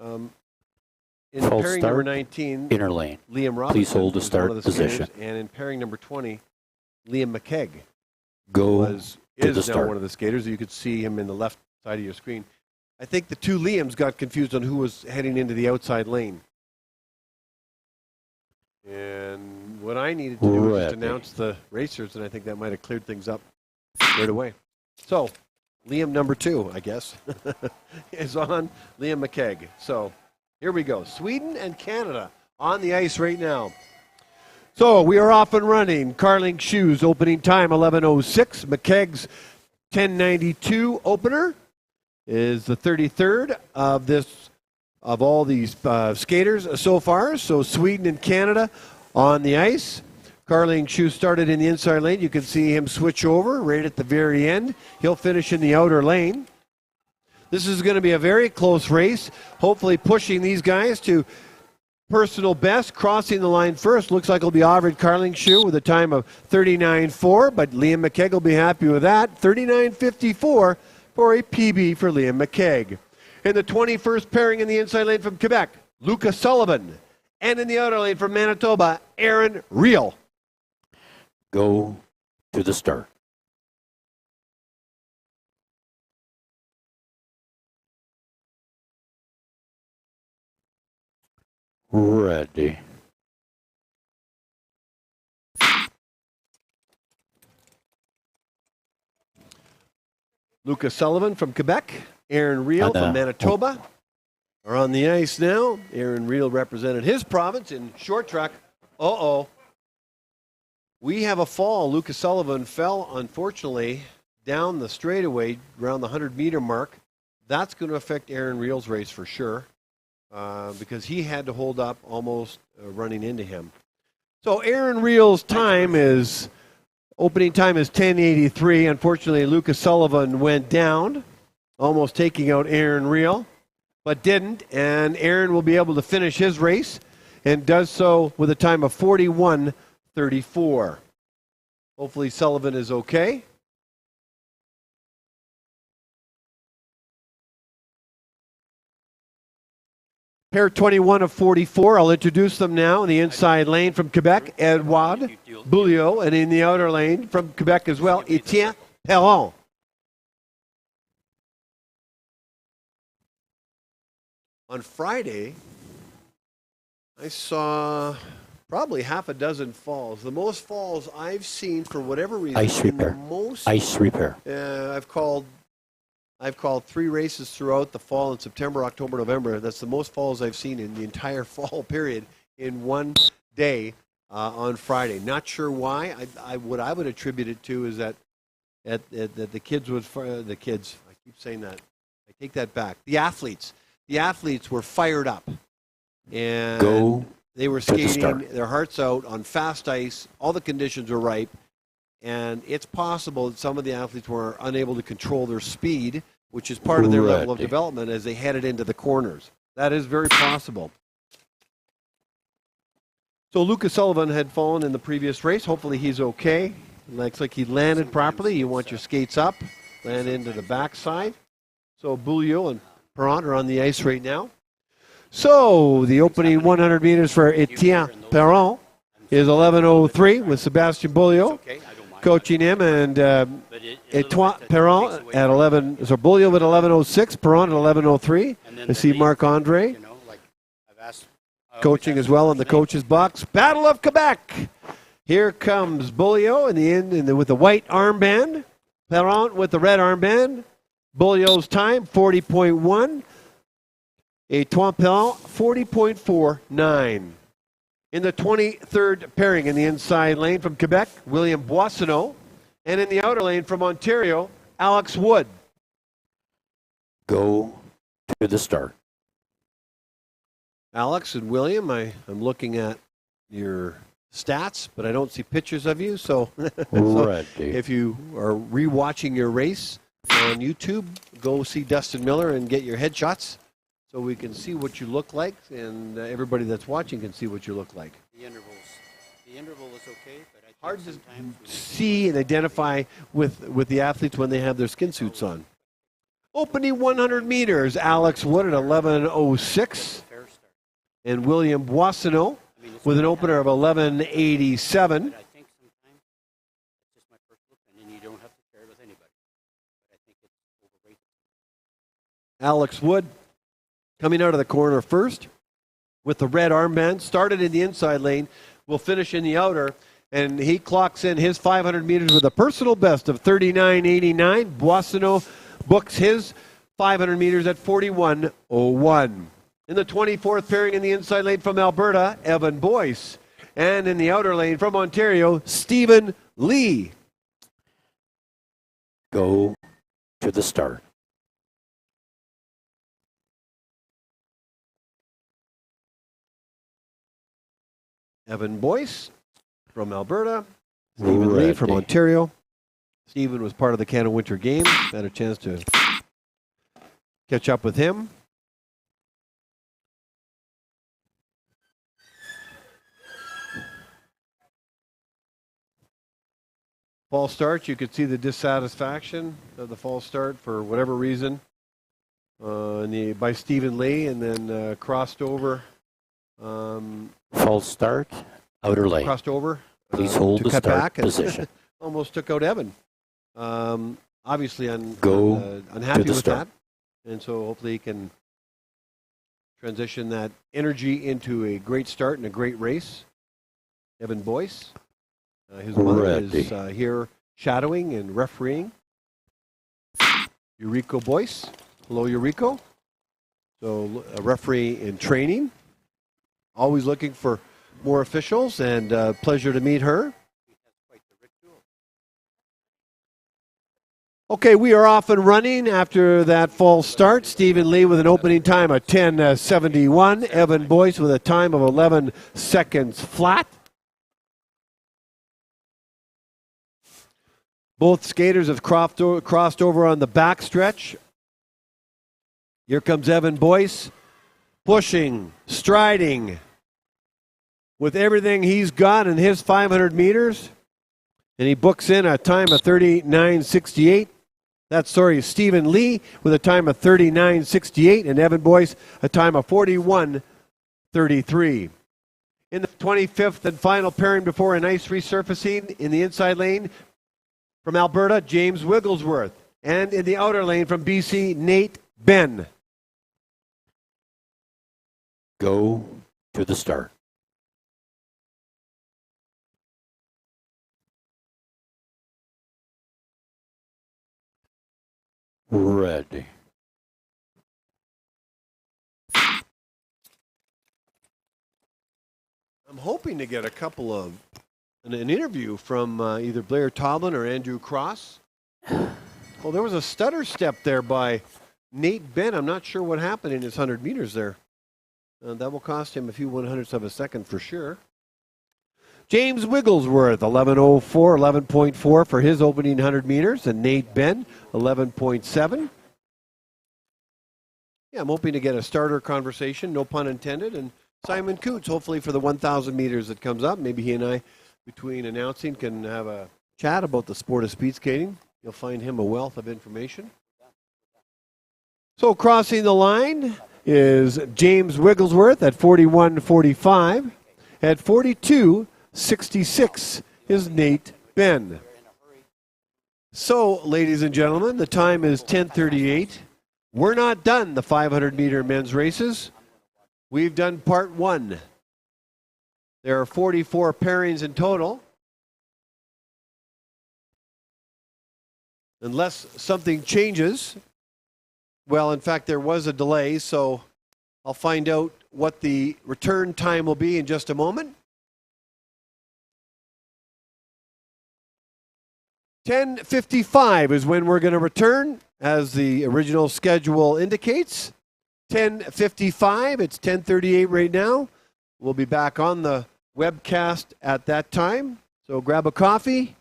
Speaker 1: In
Speaker 3: False
Speaker 1: pairing
Speaker 3: start,
Speaker 1: number 19,
Speaker 3: inner lane.
Speaker 1: Liam Robinson
Speaker 3: Please hold the
Speaker 1: was
Speaker 3: start
Speaker 1: one of the
Speaker 3: position.
Speaker 1: skaters, and in pairing number 20, Liam McKegg
Speaker 3: Go
Speaker 1: is
Speaker 3: to
Speaker 1: now
Speaker 3: the start.
Speaker 1: one of the skaters. You could see him in the left side of your screen. I think the two Liams got confused on who was heading into the outside lane. And what I needed to do was just
Speaker 3: Ready.
Speaker 1: announce the racers, and I think that might have cleared things up right away. So, Liam number 2, I guess, is on Liam McKegg. So, here we go. Sweden and Canada on the ice right now. So, we are off and running. Carling Shoes opening time 11:06. McKegg's 10:92 opener is the 33rd of all these skaters so far. So Sweden and Canada on the ice. Carling Shoe started in the inside lane. You can see him switch over right at the very end. He'll finish in the outer lane. This is going to be a very close race. Hopefully pushing these guys to personal best. Crossing the line first. Looks like it'll be Arvid Carling Shoe with a time of 39.4. But Liam McKegg will be happy with that. 39.54 for a PB for Liam McKegg. In the 21st pairing in the inside lane from Quebec, Luca Sullivan. And in the outer lane from Manitoba, Aaron Reel.
Speaker 3: Go to the start. Ready.
Speaker 1: Luca Sullivan from Quebec, Aaron Reel from Manitoba are on the ice now. Aaron Reel represented his province in short track. Uh-oh. We have a fall. Luca Sullivan fell, unfortunately, down the straightaway around the 100-meter mark. That's going to affect Aaron Reel's race for sure because he had to hold up almost running into him. So Aaron Reel's time is... Opening time is 10:83. Unfortunately, Lucas Sullivan went down, almost taking out Aaron Reel, but didn't. And Aaron will be able to finish his race and does so with a time of 41:34. Hopefully Sullivan is okay. Pair 21 of 44. I'll introduce them now in the inside lane from Quebec, Edouard Bouliot, and in the outer lane from Quebec as well, Etienne Perron. On Friday, I saw probably half a dozen falls. The most falls I've seen for whatever reason.
Speaker 3: Ice repair. Ice repair.
Speaker 1: I've called 3 races throughout the fall in September, October, November. That's the most falls I've seen in the entire fall period in one day on Friday. Not sure why. What I would attribute it to is that the kids would the kids. I keep saying that. I take that back. The athletes were fired up, and they were skating their hearts out on fast ice. All the conditions were ripe. And it's possible that some of the athletes were unable to control their speed, which is part of their level of development as they headed into the corners. That is very possible. So Lucas Sullivan had fallen in the previous race. Hopefully he's okay. Looks like he landed properly. You want your skates up, land into the backside. So Bouliot and Perron are on the ice right now. So the opening 100 meters for Etienne Perron is 11:03 with Sebastien Bouliot coaching him, and Etienne Perron at 11. So Bouliot at 11:06, Perron at 11:03. I see Marc-Andre coaching as well in the coach's box. Battle of Quebec. Here comes Bouliot in the end with the white armband. Perron with the red armband. Beaulieu's time, 40.1. Et Twampel, 40.49. In the 23rd pairing in the inside lane from Quebec, William Boissonneau. And in the outer lane from Ontario, Alex Wood.
Speaker 3: Go to the start.
Speaker 1: Alex and William, I'm looking at your stats, but I don't see pictures of you. So,
Speaker 3: Ready.
Speaker 1: if you are rewatching your race on YouTube, go see Dustin Miller and get your headshots so we can see what you look like, and everybody that's watching can see what you look like.
Speaker 4: The interval is okay, but I think
Speaker 1: Hard to
Speaker 4: sometimes we
Speaker 1: see and identify with the athletes when they have their skin suits on. Opening 100 meters, Alex Wood at 11:06,
Speaker 4: fair start.
Speaker 1: and William Boissonneau
Speaker 4: I mean, it's
Speaker 1: with an
Speaker 4: not
Speaker 1: opener of
Speaker 4: bad,
Speaker 1: 11:87.
Speaker 4: but I think sometimes it's just my personal opinion. You don't have to share it with anybody, but I think it's overrated.
Speaker 1: Alex Wood coming out of the corner first with the red armband, started in the inside lane, will finish in the outer, and he clocks in his 500 meters with a personal best of 39.89. Boissonneau books his 500 meters at 41.01. In the 24th pairing in the inside lane from Alberta, Evan Boyce. And in the outer lane from Ontario, Stephen Lee.
Speaker 3: Go to the start.
Speaker 1: Evan Boyce from Alberta, Stephen Lee from
Speaker 3: Ready.
Speaker 1: Ontario. Stephen was part of the Canada Winter Games. Had a chance to catch up with him. False start, you could see the dissatisfaction of the false start for whatever reason by Stephen Lee, and then crossed over.
Speaker 3: False start. Outer lane.
Speaker 1: Crossed over
Speaker 3: Please hold
Speaker 1: to
Speaker 3: the
Speaker 1: cut
Speaker 3: start
Speaker 1: back and
Speaker 3: position.
Speaker 1: almost took out Evan. Obviously,
Speaker 3: Go
Speaker 1: unhappy
Speaker 3: to the
Speaker 1: with
Speaker 3: start.
Speaker 1: that, and so hopefully he can transition that energy into a great start and a great race. Evan Boyce, his mother is
Speaker 3: Ready.
Speaker 1: here shadowing and refereeing. Eureka Boyce, hello Eureka. So a referee in training, always looking for more officials, and pleasure to meet her. Okay, we are off and running after that false start. Stephen Lee with an opening time of 10:71. Evan Boyce with a time of 11 seconds flat. Both skaters have crossed over on the backstretch. Here comes Evan Boyce, pushing, striding, with everything he's got in his 500 meters. And he books in a time of 39.68. That's, Stephen Lee with a time of 39.68, and Evan Boyce a time of 41.33. In the 25th and final pairing before an ice resurfacing in the inside lane from Alberta, James Wigglesworth. And in the outer lane from BC, Nate Benn.
Speaker 3: Go to the start. Ready.
Speaker 1: I'm hoping to get a couple of an interview from either Blair Toblin or Andrew Cross. Well, there was a stutter step there by Nate Benn. I'm not sure what happened in his 100 meters there. That will cost him a few 100ths of a second for sure. James Wigglesworth, 11.04, 11.4 for his opening 100 meters, and Nate Benn, 11.7. Yeah, I'm hoping to get a starter conversation, no pun intended, and Simon Coots, hopefully for the 1,000 meters that comes up. Maybe he and I, between announcing, can have a chat about the sport of speed skating. You'll find him a wealth of information. So crossing the line is James Wigglesworth at 41.45. At 42.66 is Nate Benn. So, ladies and gentlemen, the time is 10:38. We're not done the 500-meter men's races. We've done part one. There are 44 pairings in total. Unless something changes Well, in fact, there was a delay, so I'll find out what the return time will be in just a moment. 10:55 is when we're going to return, as the original schedule indicates. 10:55, it's 10:38 right now. We'll be back on the webcast at that time. So grab a coffee,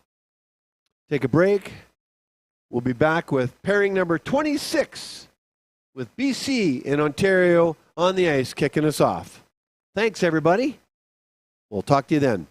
Speaker 1: take a break. We'll be back with pairing number 26 with BC in Ontario on the ice, kicking us off. Thanks, everybody. We'll talk to you then.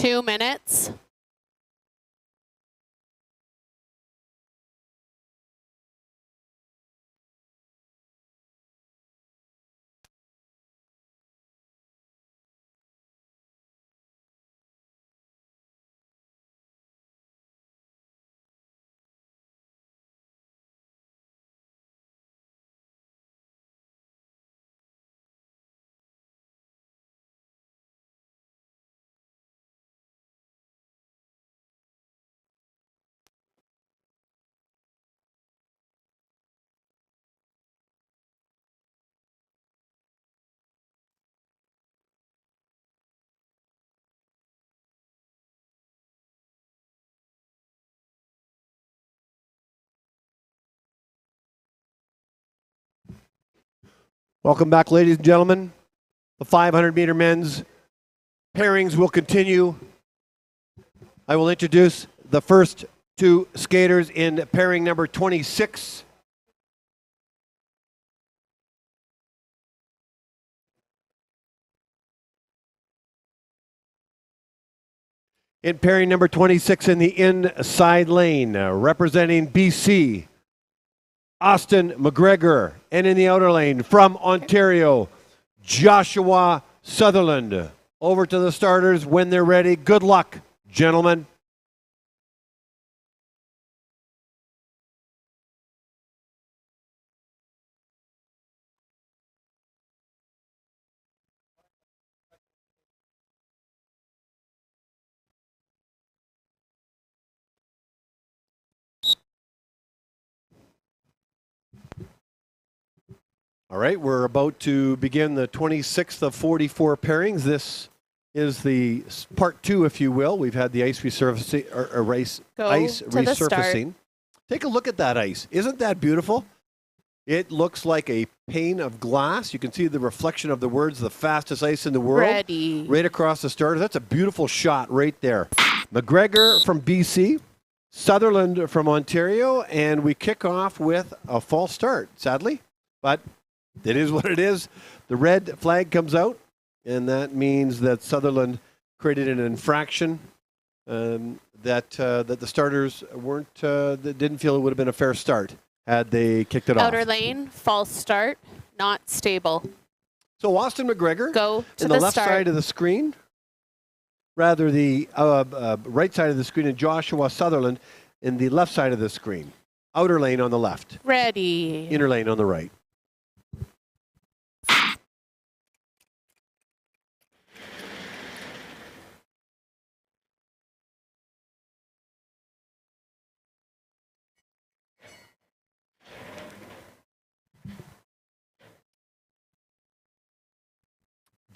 Speaker 5: 2 minutes.
Speaker 1: Welcome back, ladies and gentlemen. The 500-meter men's pairings will continue. I will introduce the first two skaters in pairing number 26. In pairing number 26 in the inside lane, representing BC, Austin McGregor, and in the outer lane from Ontario, Joshua Sutherland. Over to the starters when they're ready. Good luck, gentlemen. All right, we're about to begin the 26th of 44 pairings. This is the part two, if you will. We've had the ice resurfacing, ice resurfacing. Take a look at that ice. Isn't that beautiful? It looks like a pane of glass. You can see the reflection of the words, the fastest ice in the world.
Speaker 5: Ready.
Speaker 1: Right across the starters. That's a beautiful shot right there. McGregor from BC, Sutherland from Ontario, and we kick off with a false start, sadly. But it is what it is. The red flag comes out, and that means that Sutherland created an infraction that the starters weren't, that didn't feel it would have been a fair start had they kicked it off.
Speaker 5: Outer lane, false start, not stable.
Speaker 1: So Austin McGregor
Speaker 5: Go to
Speaker 1: in the
Speaker 5: the
Speaker 1: left
Speaker 5: start.
Speaker 1: side of the screen, rather the right side of the screen, and Joshua Sutherland in the left side of the screen. Outer lane on the left,
Speaker 5: Ready.
Speaker 1: inner lane on the right.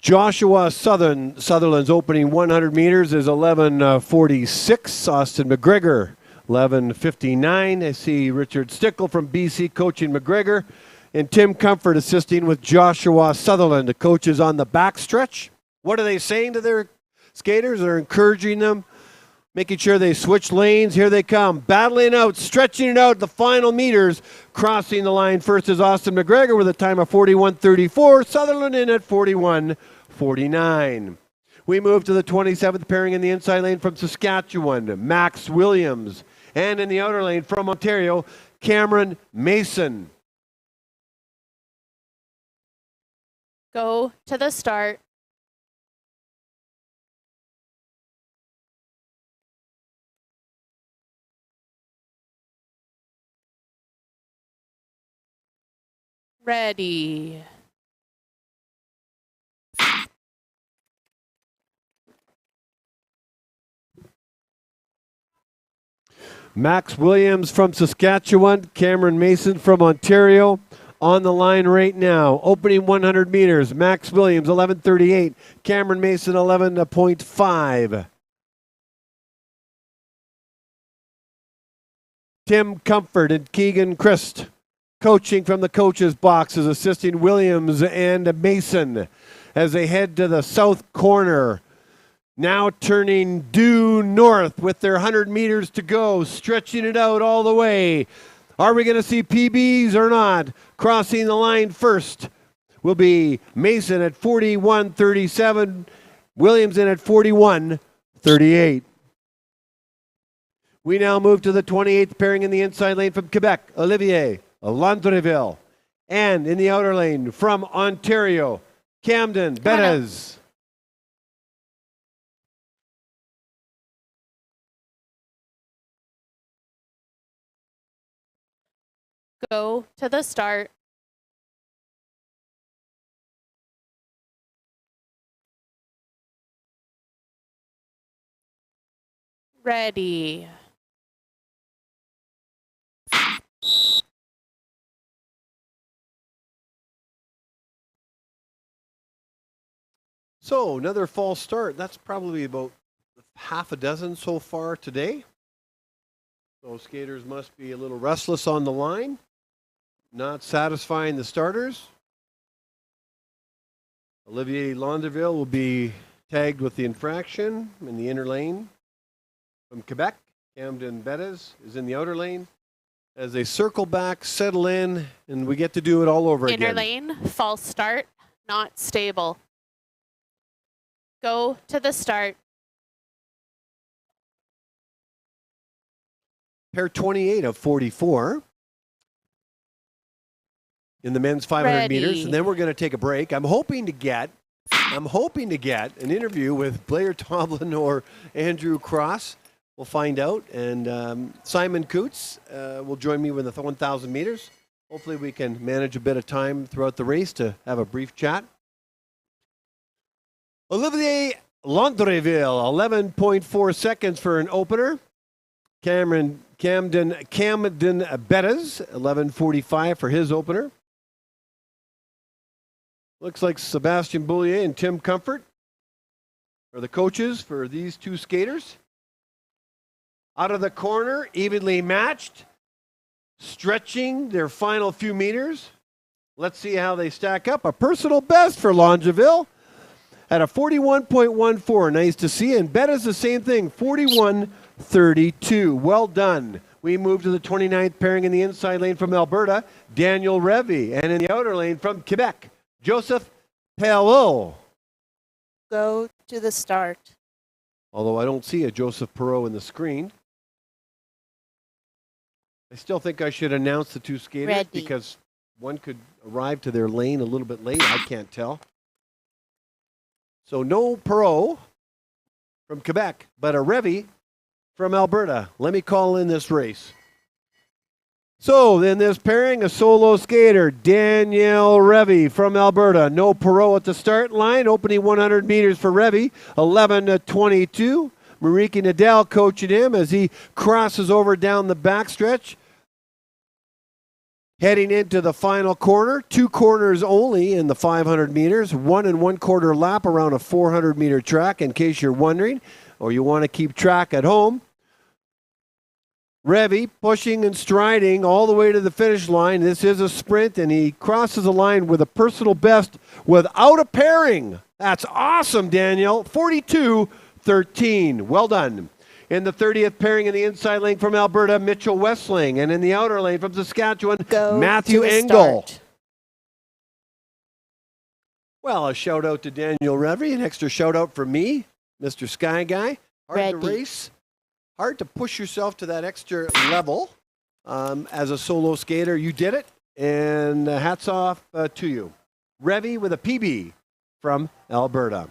Speaker 1: Joshua Sutherland's opening 100 meters is 11:46. Austin McGregor, 11:59. I see Richard Stickle from BC coaching McGregor, and Tim Comfort assisting with Joshua Sutherland. The coaches on the backstretch. What are they saying to their skaters? They're encouraging them, making sure they switch lanes. Here they come, battling out, stretching it out. The final meters, crossing the line first is Austin McGregor with a time of 41:34. Sutherland in at 41:49. We move to the 27th pairing in the inside lane from Saskatchewan, Max Williams. And in the outer lane from Ontario, Cameron Mason.
Speaker 5: Go to the start. Ready.
Speaker 1: Max Williams from Saskatchewan, Cameron Mason from Ontario on the line right now. Opening 100 meters, Max Williams 11:38, Cameron Mason 11.5. Tim Comfort and Keegan Christ coaching from the coaches' boxes, assisting Williams and Mason as they head to the south corner. Now turning due north with their 100 meters to go, stretching it out all the way. Are we going to see PBs or not? Crossing the line first will be Mason at 41:37, Williams in at 41:34. 38. We now move to the 28th pairing in the inside lane from Quebec, Olivier Landreville. And in the outer lane from Ontario, Camden Bettis.
Speaker 5: Go to the start. Ready.
Speaker 1: So another false start. That's probably about half a dozen so far today. So skaters must be a little restless on the line, not satisfying the starters. Olivier Landreville will be tagged with the infraction in the inner lane. From Quebec, Camden Bettis is in the outer lane. As they circle back, settle in, and we get to do it all over again.
Speaker 5: Inner lane, false start, not stable. Go to the start.
Speaker 1: Pair 28 of 44 in the men's 500 meters, and then we're going to take a break. I'm hoping to get an interview with Blair Tomlin or Andrew Cross. We'll find out, and Simon Coots will join me with the 1,000 meters. Hopefully, we can manage a bit of time throughout the race to have a brief chat. Olivier Landreville, 11.4 seconds for an opener. Camden Bettis, 11:45 for his opener. Looks like Sebastien Boulier and Tim Comfort are the coaches for these two skaters. Out of the corner, evenly matched, stretching their final few meters. Let's see how they stack up. A personal best for Landreville at a 41.14. Nice to see. And Bettis the same thing, 41.32. Well done. We move to the 29th pairing in the inside lane from Alberta, Daniel Revy. And in the outer lane from Quebec, Joseph Perreault.
Speaker 6: Go to the start.
Speaker 1: Although I don't see a Joseph Perreault in the screen. I still think I should announce the two skaters
Speaker 6: Ready.
Speaker 1: because one could arrive to their lane a little bit late. I can't tell. So no Perreault from Quebec, but a Revy from Alberta. Let me call in this race. So in this pairing, a solo skater, Daniel Revy from Alberta. No Perreault at the start line. Opening 100 meters for Revy, 11:22. Mariki Nadal coaching him as he crosses over down the backstretch. Heading into the final corner, 2 corners only in the 500 meters, 1 1/4 lap around a 400 meter track, in case you're wondering, or you want to keep track at home. Revy pushing and striding all the way to the finish line. This is a sprint, and he crosses the line with a personal best without a pairing. That's awesome, Daniel. 42.13. Well done. In the 30th pairing in the inside lane from Alberta, Mitchell Westling. And in the outer lane from Saskatchewan, Matthew Engel. Well, a shout out to Daniel Revy. An extra shout out for me, Mr. Sky Guy. Hard to race. Hard to push yourself to that extra level. As a solo skater, you did it. And hats off to you. Revy with a PB from Alberta.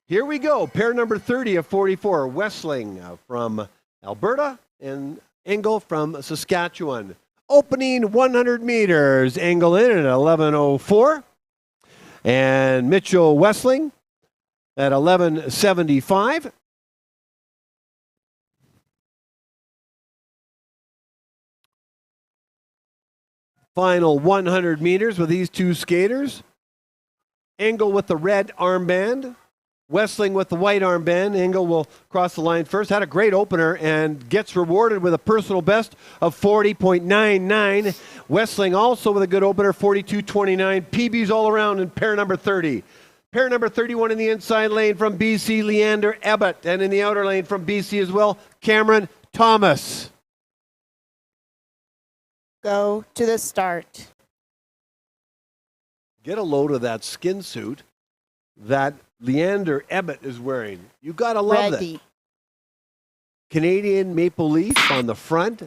Speaker 1: Here we go. Pair number 30 of 44. Westling from Alberta and Engel from Saskatchewan. Opening 100 meters. Engel in at 11:04. And Mitchell Westling at 11:75. Final 100 meters with these two skaters. Engel with the red armband. Westling with the white armband. Engel will cross the line first. Had a great opener and gets rewarded with a personal best of 40.99. Westling also with a good opener, 42.29. PBs all around in pair number 30. Pair number 31 in the inside lane from BC, Leander Ebbett. And in the outer lane from BC as well, Cameron Thomas.
Speaker 6: Go to the start.
Speaker 1: Get a load of that skin suit that Leander Ebbett is wearing. You got to love
Speaker 6: Ready.
Speaker 1: it. Canadian maple leaf on the front,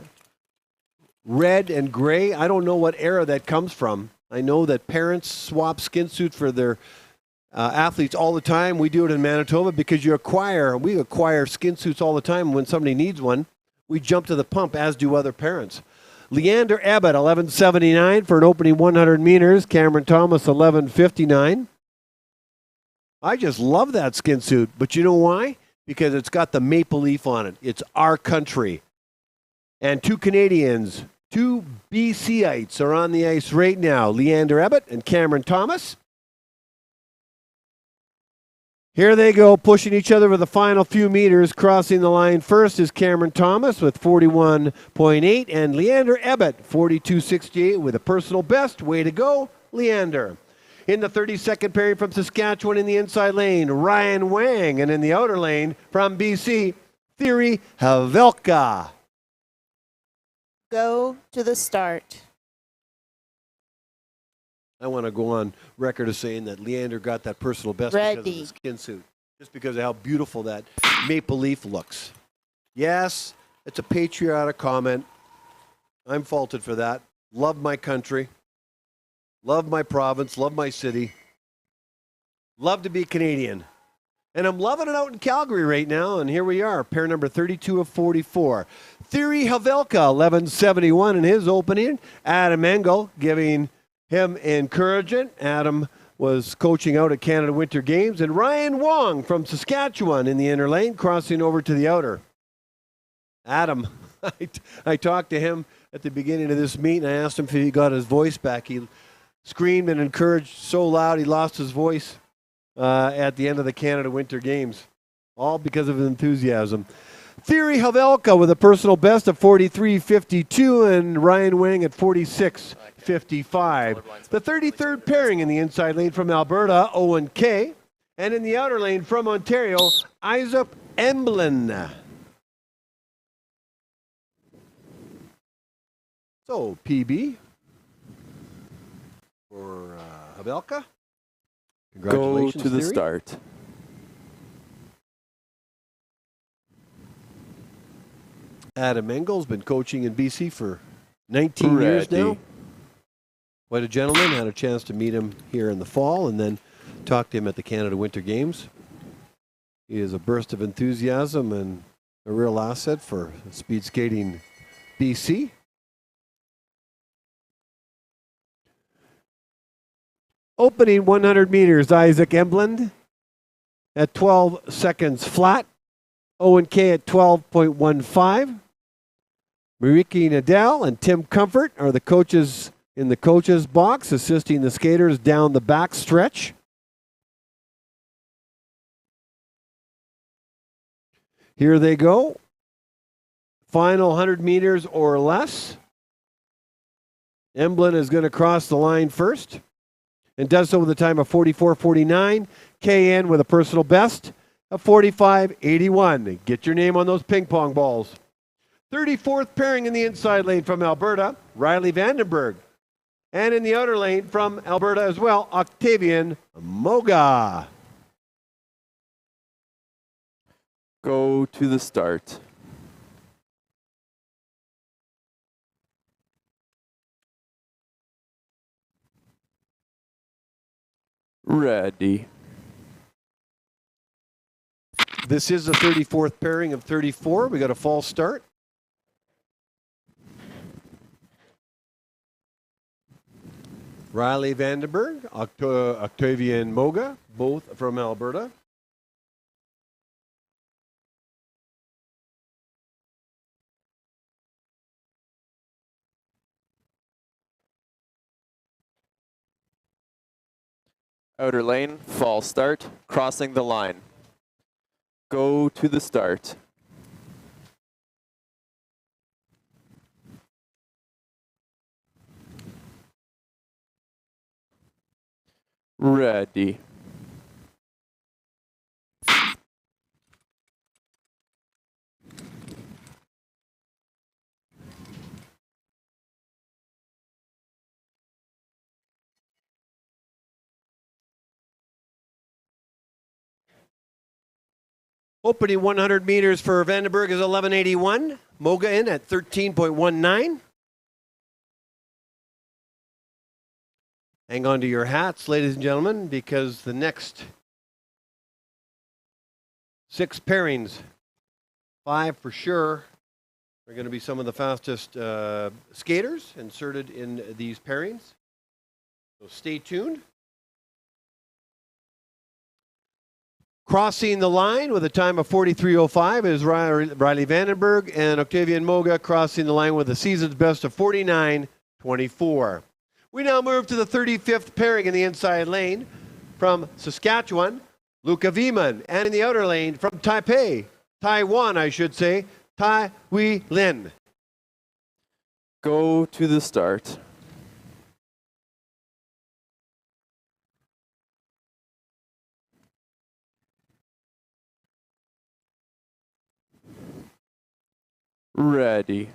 Speaker 1: red and gray. I don't know what era that comes from. I know that parents swap skin suit for their athletes all the time. We do it in Manitoba because we acquire skin suits all the time. When somebody needs one, we jump to the pump, as do other parents. Leander Ebbett, 11:79 for an opening 100 meters. Cameron Thomas, 11:59. I just love that skin suit, but you know why? Because it's got the maple leaf on it. It's our country. And two Canadians, two BCites are on the ice right now, Leander Ebbett and Cameron Thomas. Here they go, pushing each other for the final few meters. Crossing the line first is Cameron Thomas with 41.8 and Leander Ebbett, 42.68 with a personal best. Way to go, Leander. In the 32nd period from Saskatchewan in the inside lane, Ryan Wang. And in the outer lane from BC, Thierry Havelka.
Speaker 6: Go to the start.
Speaker 1: I want to go on record as saying that Leander got that personal best because of the skin suit. Just because of how beautiful that maple leaf looks. Yes, it's a patriotic comment. I'm faulted for that. Love my country. Love my province. Love my city. Love to be Canadian. And I'm loving it out in Calgary right now. And here we are, pair number 32 of 44. Thierry Havelka, 11:71 in his opening. Adam Engel giving him encouragement. Adam was coaching out at Canada Winter Games. And Ryan Wong from Saskatchewan in the inner lane, crossing over to the outer. Adam, I talked to him at the beginning of this meet, and I asked him if he got his voice back. He screamed and encouraged so loud he lost his voice at the end of the Canada Winter Games, all because of his enthusiasm. Thierry Havelka with a personal best of 43.52 and Ryan Wang at 46.55. The 33rd pairing in the inside lane from Alberta, Owen Kay. And in the outer lane from Ontario, Isaac Emblin. So, PB for Havelka. Congratulations,
Speaker 7: Go to the
Speaker 1: Thierry.
Speaker 7: start.
Speaker 1: Adam Engel's been coaching in BC for 19 years now. Quite a gentleman. Had a chance to meet him here in the fall and then talk to him at the Canada Winter Games. He is a burst of enthusiasm and a real asset for speed skating BC. Opening 100 meters, Isaac Emblin at 12 seconds flat. Owen Kay at 12.15. Mariki Nadal and Tim Comfort are the coaches in the coaches box, assisting the skaters down the back stretch. Here they go. Final 100 meters or less. Emblin is going to cross the line first and does so with a time of 44.49. KN with a personal best of 45.81. Get your name on those ping pong balls. 34th pairing in the inside lane from Alberta, Riley Vandenberg. And in the outer lane from Alberta as well, Octavian Moga.
Speaker 7: Go to the start. Ready.
Speaker 1: This is the 34th pairing of 34. We got a false start. Riley Vandenberg, Octavian Moga, both from Alberta.
Speaker 7: Outer lane, false start, crossing the line. Go to the start. Ready.
Speaker 1: Opening 100 meters for Vandenberg is 11:81. Moga in at 13.19. Hang on to your hats, ladies and gentlemen, because the next 6 pairings, 5 for sure, are going to be some of the fastest skaters inserted in these pairings. So stay tuned. Crossing the line with a time of 43.05 is Riley Vandenberg, and Octavian Moga crossing the line with a season's best of 49.24. We now move to the 35th pairing in the inside lane from Saskatchewan, Luca Wieman, and in the outer lane from Taiwan, I should say, Tai Wei Lin.
Speaker 7: Go to the start. Ready.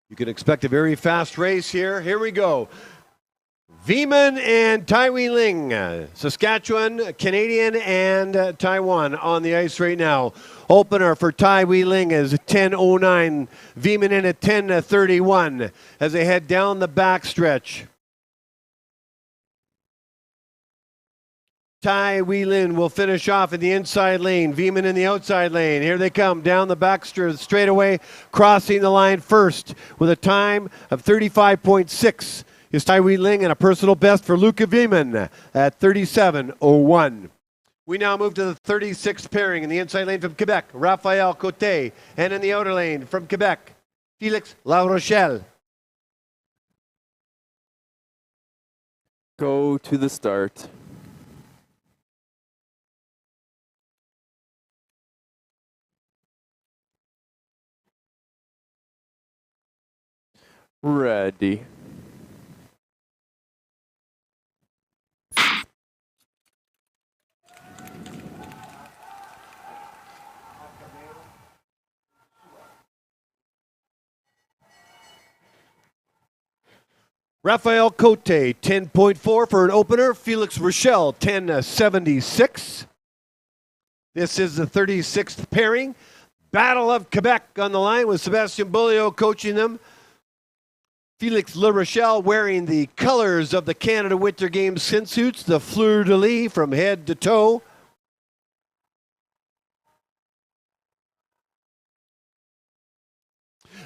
Speaker 1: You can expect a very fast race here. Here we go. Wieman and Tai Wei Ling, Saskatchewan, Canadian, and Taiwan on the ice right now. Opener for Tai Wei Ling is 10:09. Wieman in at 10:31 as they head down the backstretch. Tai Wei Lin will finish off in the inside lane. Wieman in the outside lane. Here they come down the back straightaway, crossing the line first with a time of 35.6. Is Tai Wei Ling and a personal best for Luca Wieman at 37.01. We now move to the 36th pairing in the inside lane from Quebec, Raphael Côté, and in the outer lane from Quebec, Félix Larochelle.
Speaker 7: Go to the start. Ready.
Speaker 1: Raphael Côté, 10.4 for an opener. Felix Rochelle, 10.76. This is the 36th pairing. Battle of Quebec on the line with Sebastien Beaulieu coaching them. Felix La Rochelle wearing the colors of the Canada Winter Games skin suits, the fleur-de-lis from head to toe.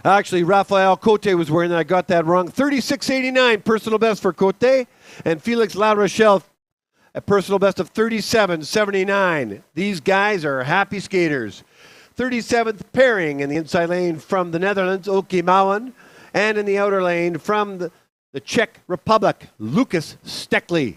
Speaker 1: Actually, Raphael Côté was wearing that. I got that wrong. 36.89 personal best for Côté, and Felix La Rochelle a personal best of 37.79. These guys are happy skaters. 37th pairing in the inside lane from the Netherlands, Oki Mouwen, and in the outer lane from the Czech Republic, Lucas Stekli.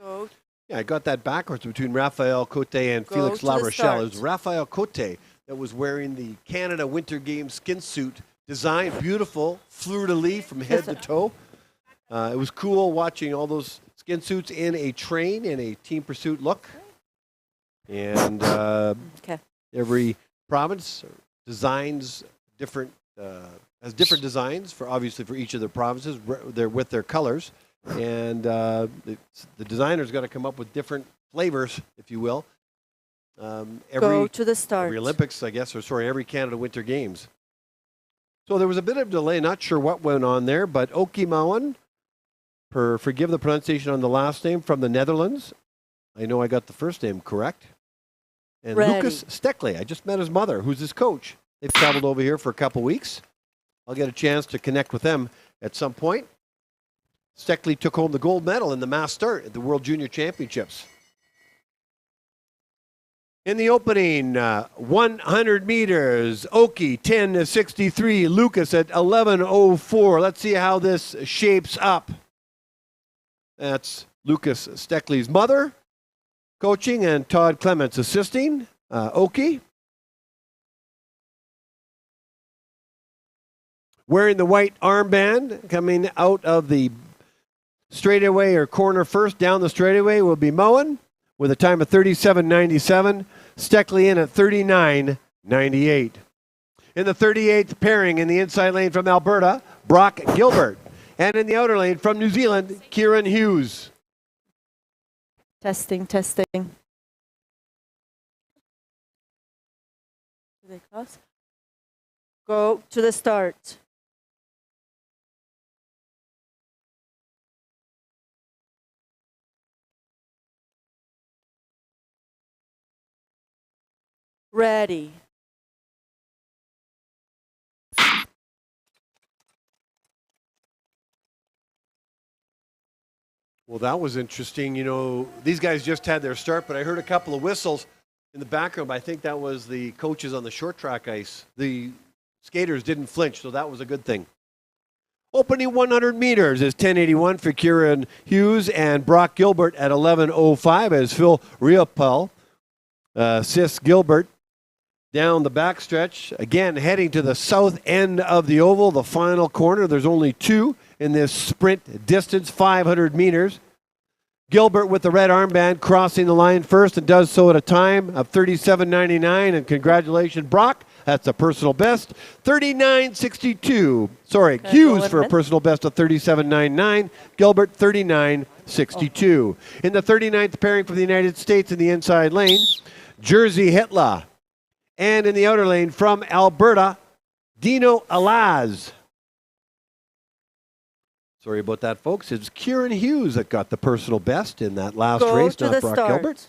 Speaker 6: Go.
Speaker 1: Yeah, I got that backwards between Raphael Côté and Felix La Rochelle. It was Raphael Côté that was wearing the Canada Winter Games skin suit design, beautiful, fleur-de-lis from head to toe. It was cool watching all those skin suits in a train, in a team pursuit look. And every province designs different, has different designs for obviously for each of the provinces. They're with their colors. And the designer's got to come up with different flavors, if you will.
Speaker 6: Go to the start.
Speaker 1: Every Olympics, I guess, or sorry, every Canada Winter Games. So there was a bit of delay, not sure what went on there, but Oki Mouwen, forgive the pronunciation on the last name, from the Netherlands. I know I got the first name correct. And Lucas Stekli, I just met his mother, who's his coach. They've traveled over here for a couple weeks. I'll get a chance to connect with them at some point. Stekli took home the gold medal in the mass start at the World Junior Championships. In the opening 100 meters, Oki 10:63, Lucas at 11:04. Let's see how this shapes up. That's Lucas Stekli's mother coaching and Todd Clements assisting Oki. wearing the white armband, coming out of the straightaway or corner first down the straightaway will be Moen with a time of 37.97. Steckley in at 39.98. In the 38th pairing in the inside lane from Alberta, Brock Gilbert. And in the outer lane from New Zealand, Kieran Hughes.
Speaker 6: Testing, testing. Do they cross? Go to the start. Ready.
Speaker 1: Well, that was interesting. You know, these guys just had their start, but I heard a couple of whistles in the background. But I think that was the coaches on the short track ice. The skaters didn't flinch, so that was a good thing. Opening 100 meters is 10:81 for Kieran Hughes and Brock Gilbert at 11:05 as Phil Riopel assists Gilbert down the backstretch. Again, heading to the south end of the oval, the final corner. There's only two in this sprint distance, 500 meters. Gilbert with the red armband crossing the line first and does so at a time of 37.99. And congratulations, Brock. That's a personal best. 39.62. Sorry, Hughes for a personal best of 37.99. Gilbert, 39.62. In the 39th pairing from the United States in the inside lane, Jersey Hitler. And in the outer lane from Alberta, Dino Alaz. Sorry about that, folks. It's Kieran Hughes that got the personal best in that last race, not Brock Gilbert.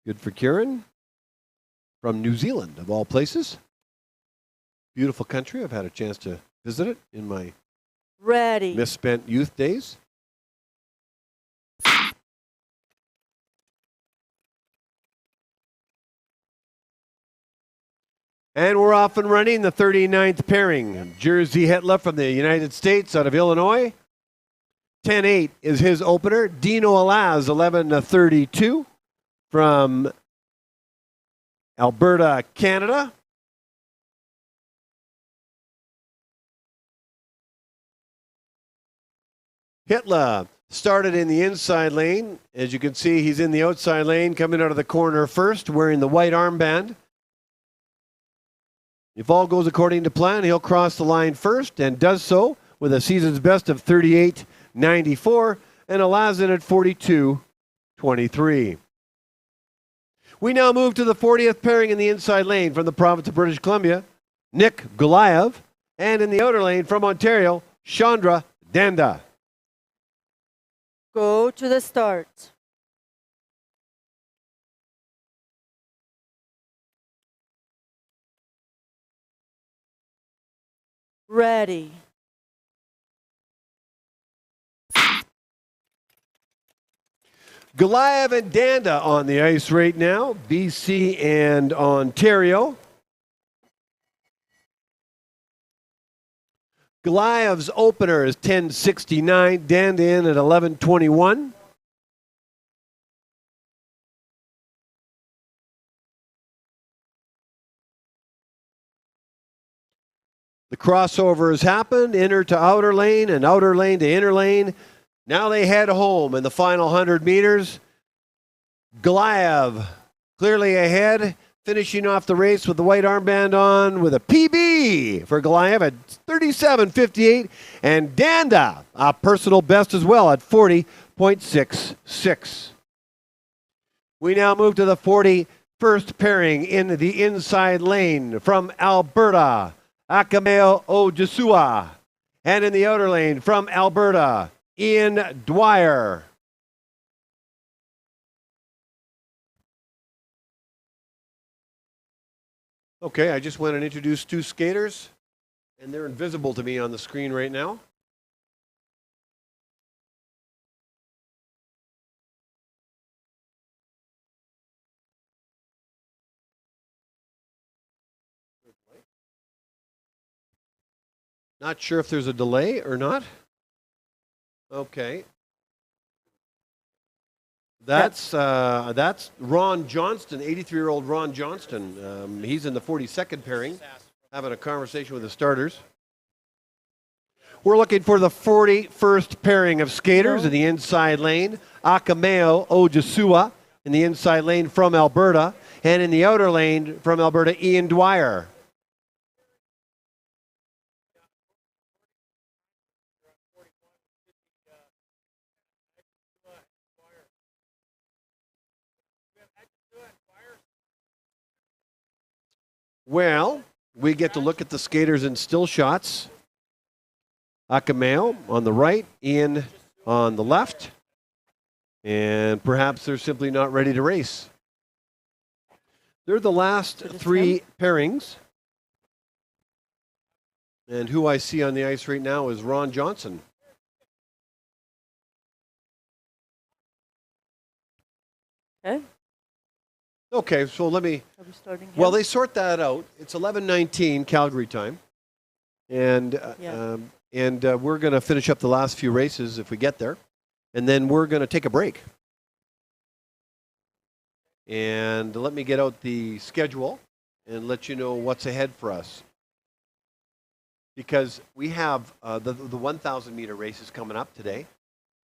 Speaker 1: Good for Kieran. From New Zealand, of all places. Beautiful country. I've had a chance to visit it in my misspent youth days. And we're off and running the 39th pairing. Jersey Hetla from the United States out of Illinois. 10-8 is his opener. Dino Alaz, 11:32 from Alberta, Canada. Hitler started in the inside lane. As you can see, he's in the outside lane, coming out of the corner first, wearing the white armband. If all goes according to plan, he'll cross the line first and does so with a season's best of 38.94 and Alaz in at 42.23. We now move to the 40th pairing in the inside lane from the province of British Columbia, Nick Gulayev, and in the outer lane from Ontario, Chandra Danda.
Speaker 6: Go to the start. Ready.
Speaker 1: Gulayev and Danda on the ice right now, BC and Ontario. Gulayev's opener is 10.69, Danda in at 11.21. The crossover has happened, inner to outer lane and outer lane to inner lane. Now they head home in the final 100 meters. Gulayev clearly ahead, finishing off the race with the white armband on with a PB for Gulayev at 37.58. And Danda, a personal best as well at 40.66. We now move to the 41st pairing in the inside lane from Alberta, Akameo Ojasua. And in the outer lane from Alberta, Ian Dwyer. Okay, I just went and introduced two skaters, and they're invisible to me on the screen right now. Not sure if there's a delay or not. Okay. That's Ron Johnston, 83-year-old Ron Johnston. He's in the 42nd pairing. having a conversation with the starters. We're looking for the 41st pairing of skaters in the inside lane. Akameo Ojasua in the inside lane from Alberta. And in the outer lane from Alberta, Ian Dwyer. Well, we get to look at the skaters in still shots. Akameo on the right, Ian on the left. And perhaps they're simply not ready to race. They're the last three pairings. And who I see on the ice right now is Ron Johnson.
Speaker 6: Okay.
Speaker 1: Okay, so let me.
Speaker 6: Are we starting
Speaker 1: Well,
Speaker 6: here?
Speaker 1: they sort that out. It's 11:19 Calgary time, and we're going to finish up the last few races if we get there, and then we're going to take a break. And let me get out the schedule and let you know what's ahead for us, because we have the 1,000 meter races coming up today.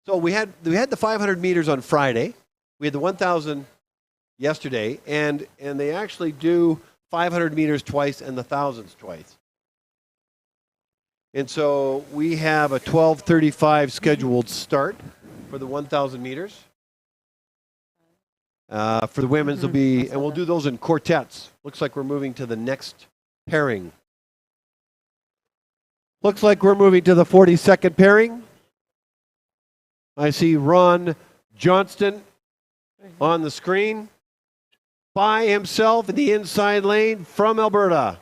Speaker 1: So we had the 500 meters on Friday. We had the 1,000 yesterday, and they actually do 500 meters twice and the thousands twice. And so we have a 12:35 scheduled start for the 1,000 meters. For the women's, there'll be, and we'll do those in quartets. Looks like we're moving to the next pairing. Looks like we're moving to the 42nd pairing. I see Ron Johnston on the screen by himself in the inside lane from Alberta.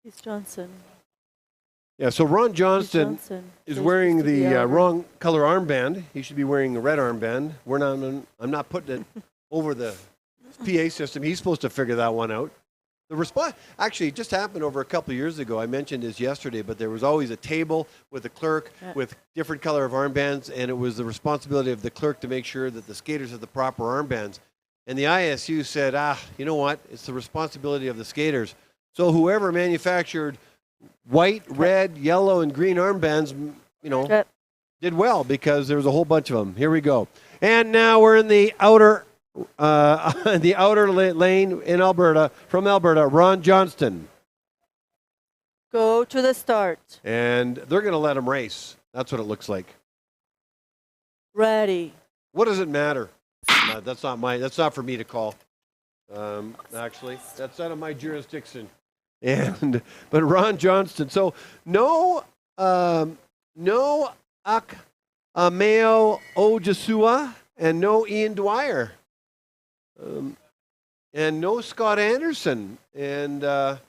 Speaker 6: He's Johnson.
Speaker 1: Yeah, so Ron Johnston
Speaker 6: Johnson.
Speaker 1: is
Speaker 6: So he's
Speaker 1: wearing
Speaker 6: supposed to be
Speaker 1: the
Speaker 6: out.
Speaker 1: wrong color armband. He should be wearing a red armband. I'm not putting it over the PA system. He's supposed to figure that one out. The response actually just happened over a couple of years ago. I mentioned this yesterday, but there was always a table with a clerk with different color of armbands, and it was the responsibility of the clerk to make sure that the skaters had the proper armbands. And the ISU said, you know what? It's the responsibility of the skaters. So whoever manufactured white, red, yellow, and green armbands, did well, because there was a whole bunch of them. Here we go. And now we're in the outer lane in Alberta, from Alberta, Ron Johnston.
Speaker 6: Go to the start.
Speaker 1: And they're going to let him race. That's what it looks like.
Speaker 6: Ready.
Speaker 1: What does it matter? That's not for me to call. Actually, that's out of my jurisdiction. But Ron Johnston. So no Akameo Ojasua and no Ian Dwyer. And no Scott Anderson. And I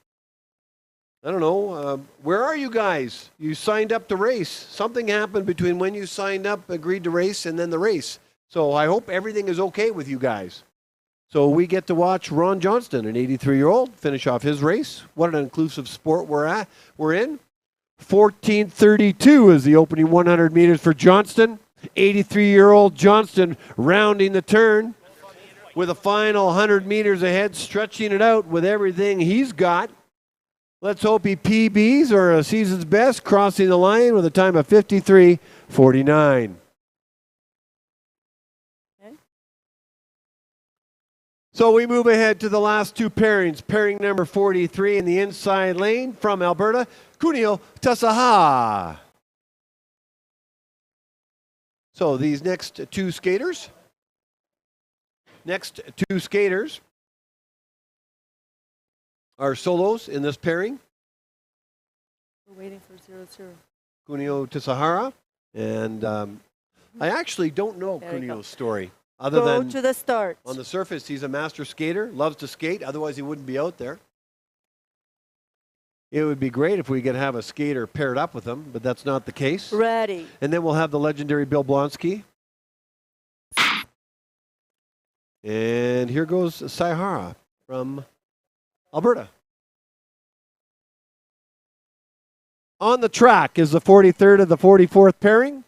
Speaker 1: don't know, where are you guys? You signed up to race. Something happened between when you signed up, agreed to race, and then the race. So I hope everything is okay with you guys. So we get to watch Ron Johnston, an 83-year-old, finish off his race. What an inclusive sport we're in. 14:32 is the opening 100 meters for Johnston. 83-year-old Johnston rounding the turn with a final 100 meters ahead, stretching it out with everything he's got. Let's hope he PBs or a season's best, crossing the line with a time of 53:49. So we move ahead to the last two pairings. Pairing number 43 in the inside lane from Alberta, Kunio Tasaha. So these next two skaters are solos in this pairing.
Speaker 6: We're waiting for 0-0.
Speaker 1: Kunio Tasahara. And I actually don't know
Speaker 6: There we go.
Speaker 1: Kunio's story. Other
Speaker 6: Go
Speaker 1: than
Speaker 6: to the start.
Speaker 1: on the surface, he's a master skater, loves to skate. Otherwise, he wouldn't be out there. It would be great if we could have a skater paired up with him, but that's not the case.
Speaker 6: Ready.
Speaker 1: And then we'll have the legendary Bill Blonsky. And here goes Saihara from Alberta. On the track is the 43rd of the 44th pairing.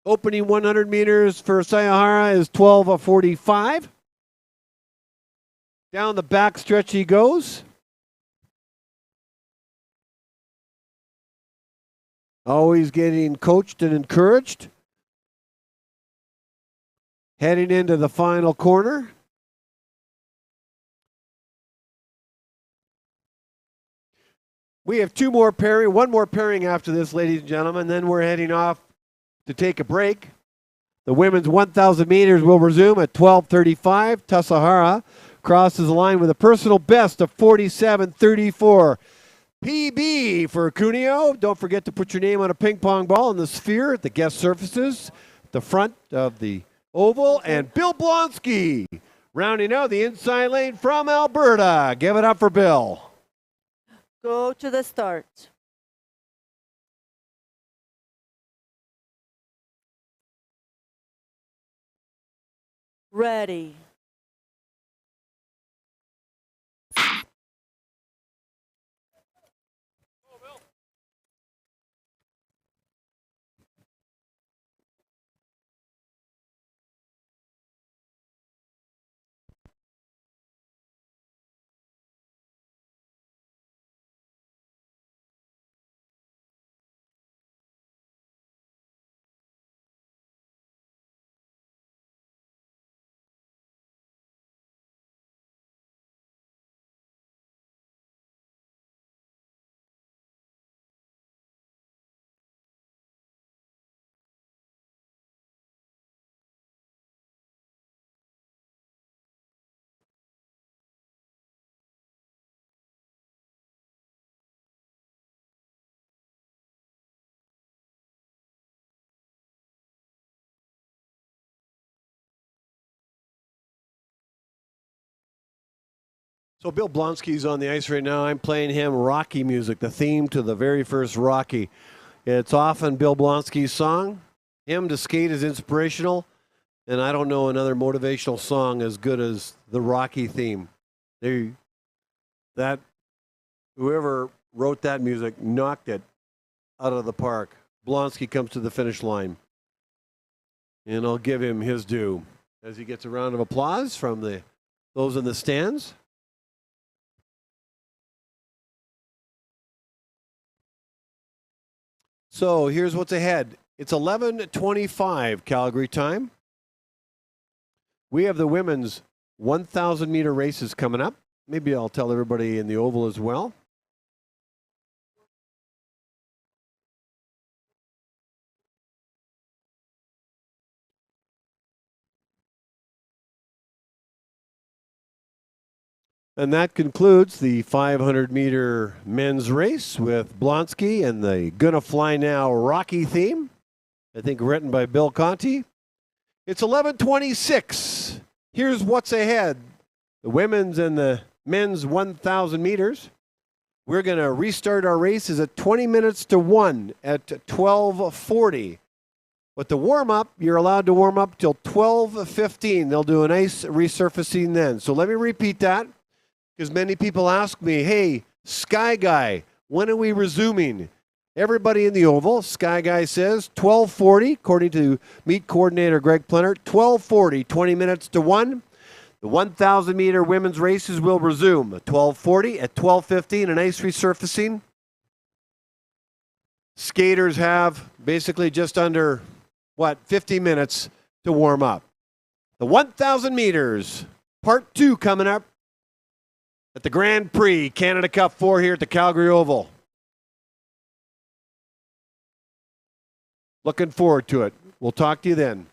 Speaker 1: Opening 100 meters for Sayahara is 12:45. Down the back stretch he goes. Always getting coached and encouraged. Heading into the final corner. We have one more pairing after this, ladies and gentlemen. Then we're heading off to take a break. The women's 1,000 meters will resume at 12:35. Tassajara crosses the line with a personal best of 47:34. PB for Cuneo. Don't forget to put your name on a ping pong ball in the sphere at the guest surfaces, the front of the oval. And Bill Blonsky rounding out the inside lane from Alberta. Give it up for Bill.
Speaker 6: Go to the start. Ready.
Speaker 1: So Bill Blonsky's on the ice right now. I'm playing him Rocky music, the theme to the very first Rocky. It's often Bill Blonsky's song. Him to skate is inspirational, and I don't know another motivational song as good as the Rocky theme. Whoever wrote that music knocked it out of the park. Blonsky comes to the finish line, and I'll give him his due as he gets a round of applause from those in the stands. So here's what's ahead. It's 11:25 Calgary time. We have the women's 1,000 meter races coming up. Maybe I'll tell everybody in the oval as well. And that concludes the 500 meter men's race with Blonsky and the Gonna Fly Now Rocky theme, I think written by Bill Conti. It's 11:26. Here's what's ahead. The women's and the men's 1,000 meters. We're going to restart our races at 20 minutes to 1 at 12:40. But the warm-up, you're allowed to warm up till 12:15. They'll do an ice resurfacing then. So let me repeat that, because many people ask me, hey, Sky Guy, when are we resuming? Everybody in the oval, Sky Guy says 12:40, according to meet coordinator Greg Plenner, 12:40, 20 minutes to 1. The 1,000 meter women's races will resume at 12:40. At 12:15, an ice resurfacing. Skaters have basically just under, 50 minutes to warm up. The 1,000 meters, part 2 coming up at the Grand Prix Canada Cup 4 here at the Calgary Oval. Looking forward to it. We'll talk to you then.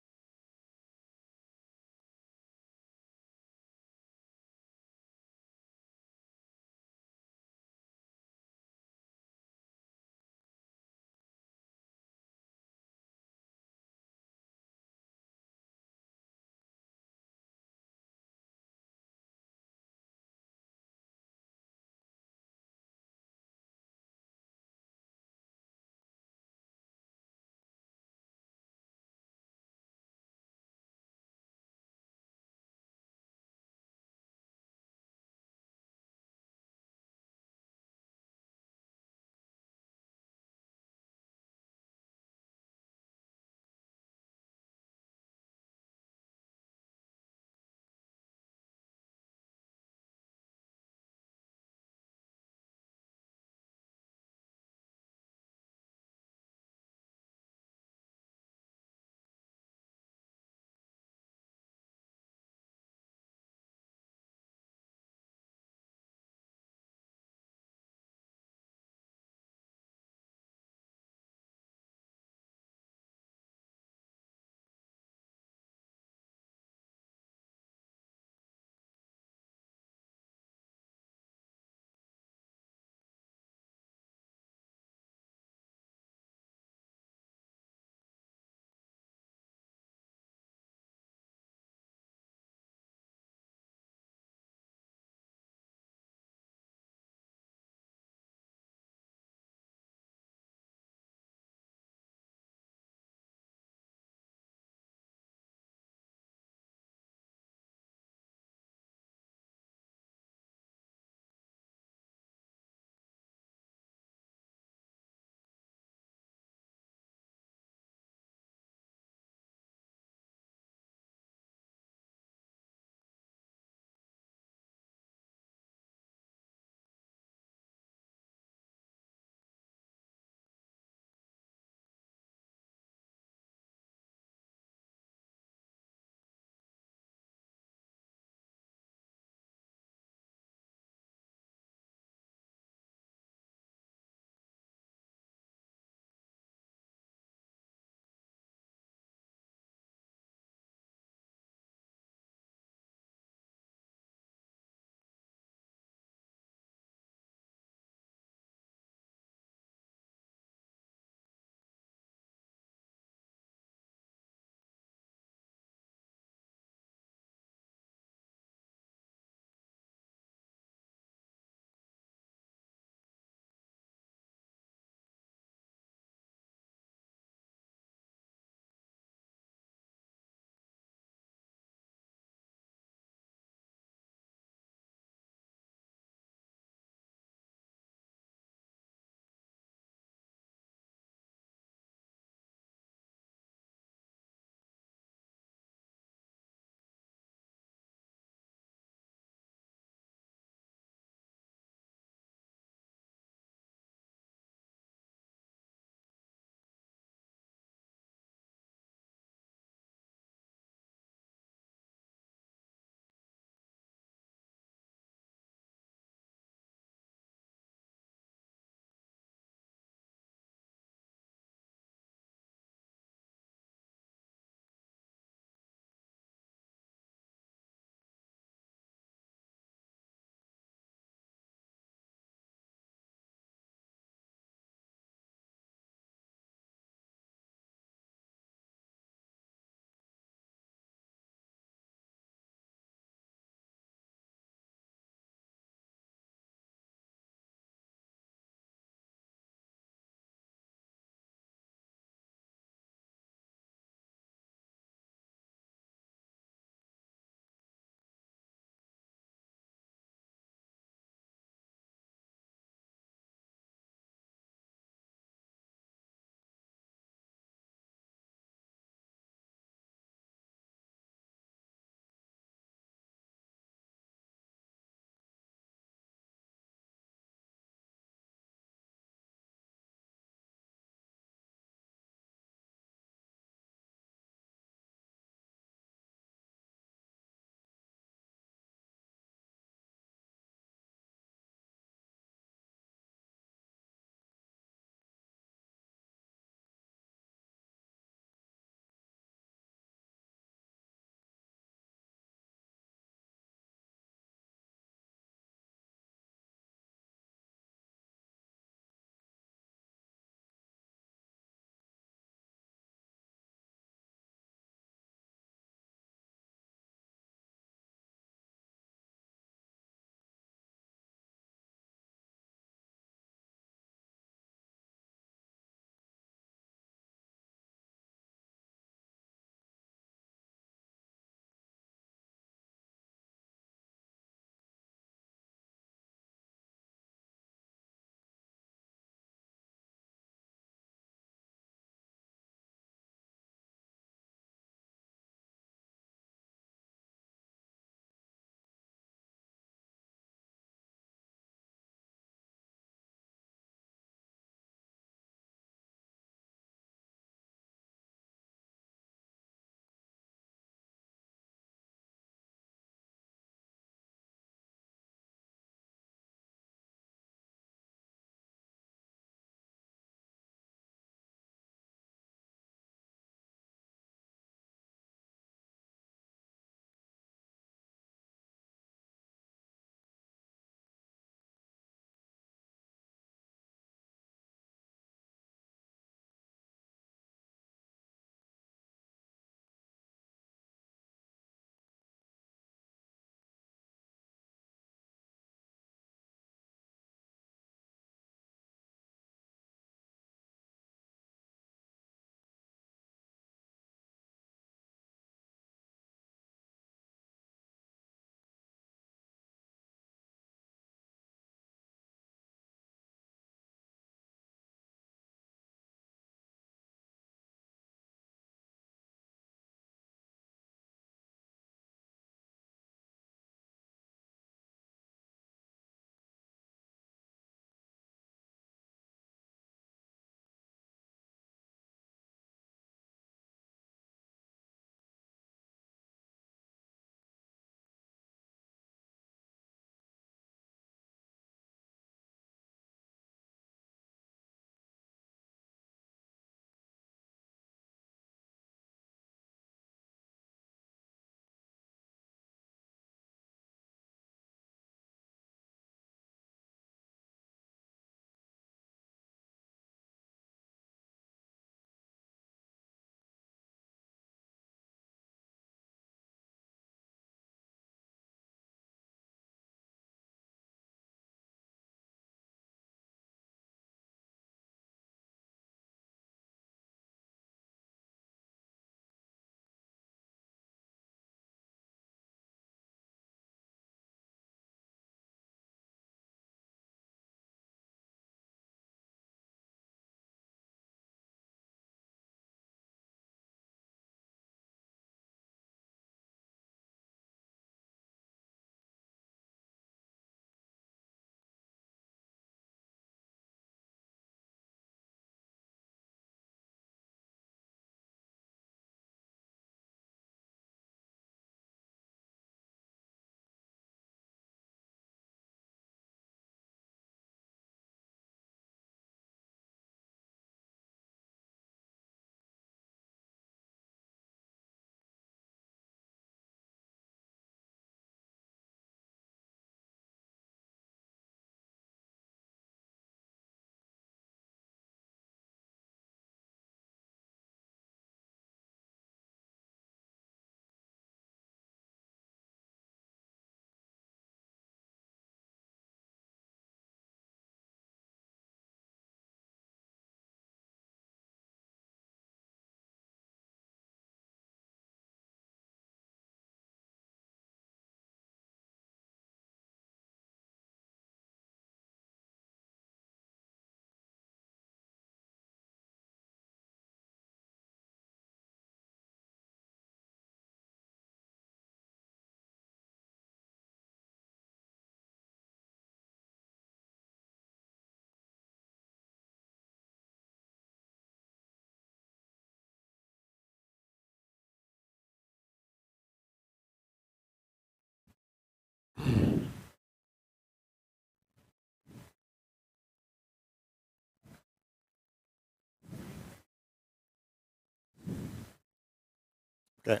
Speaker 2: Okay.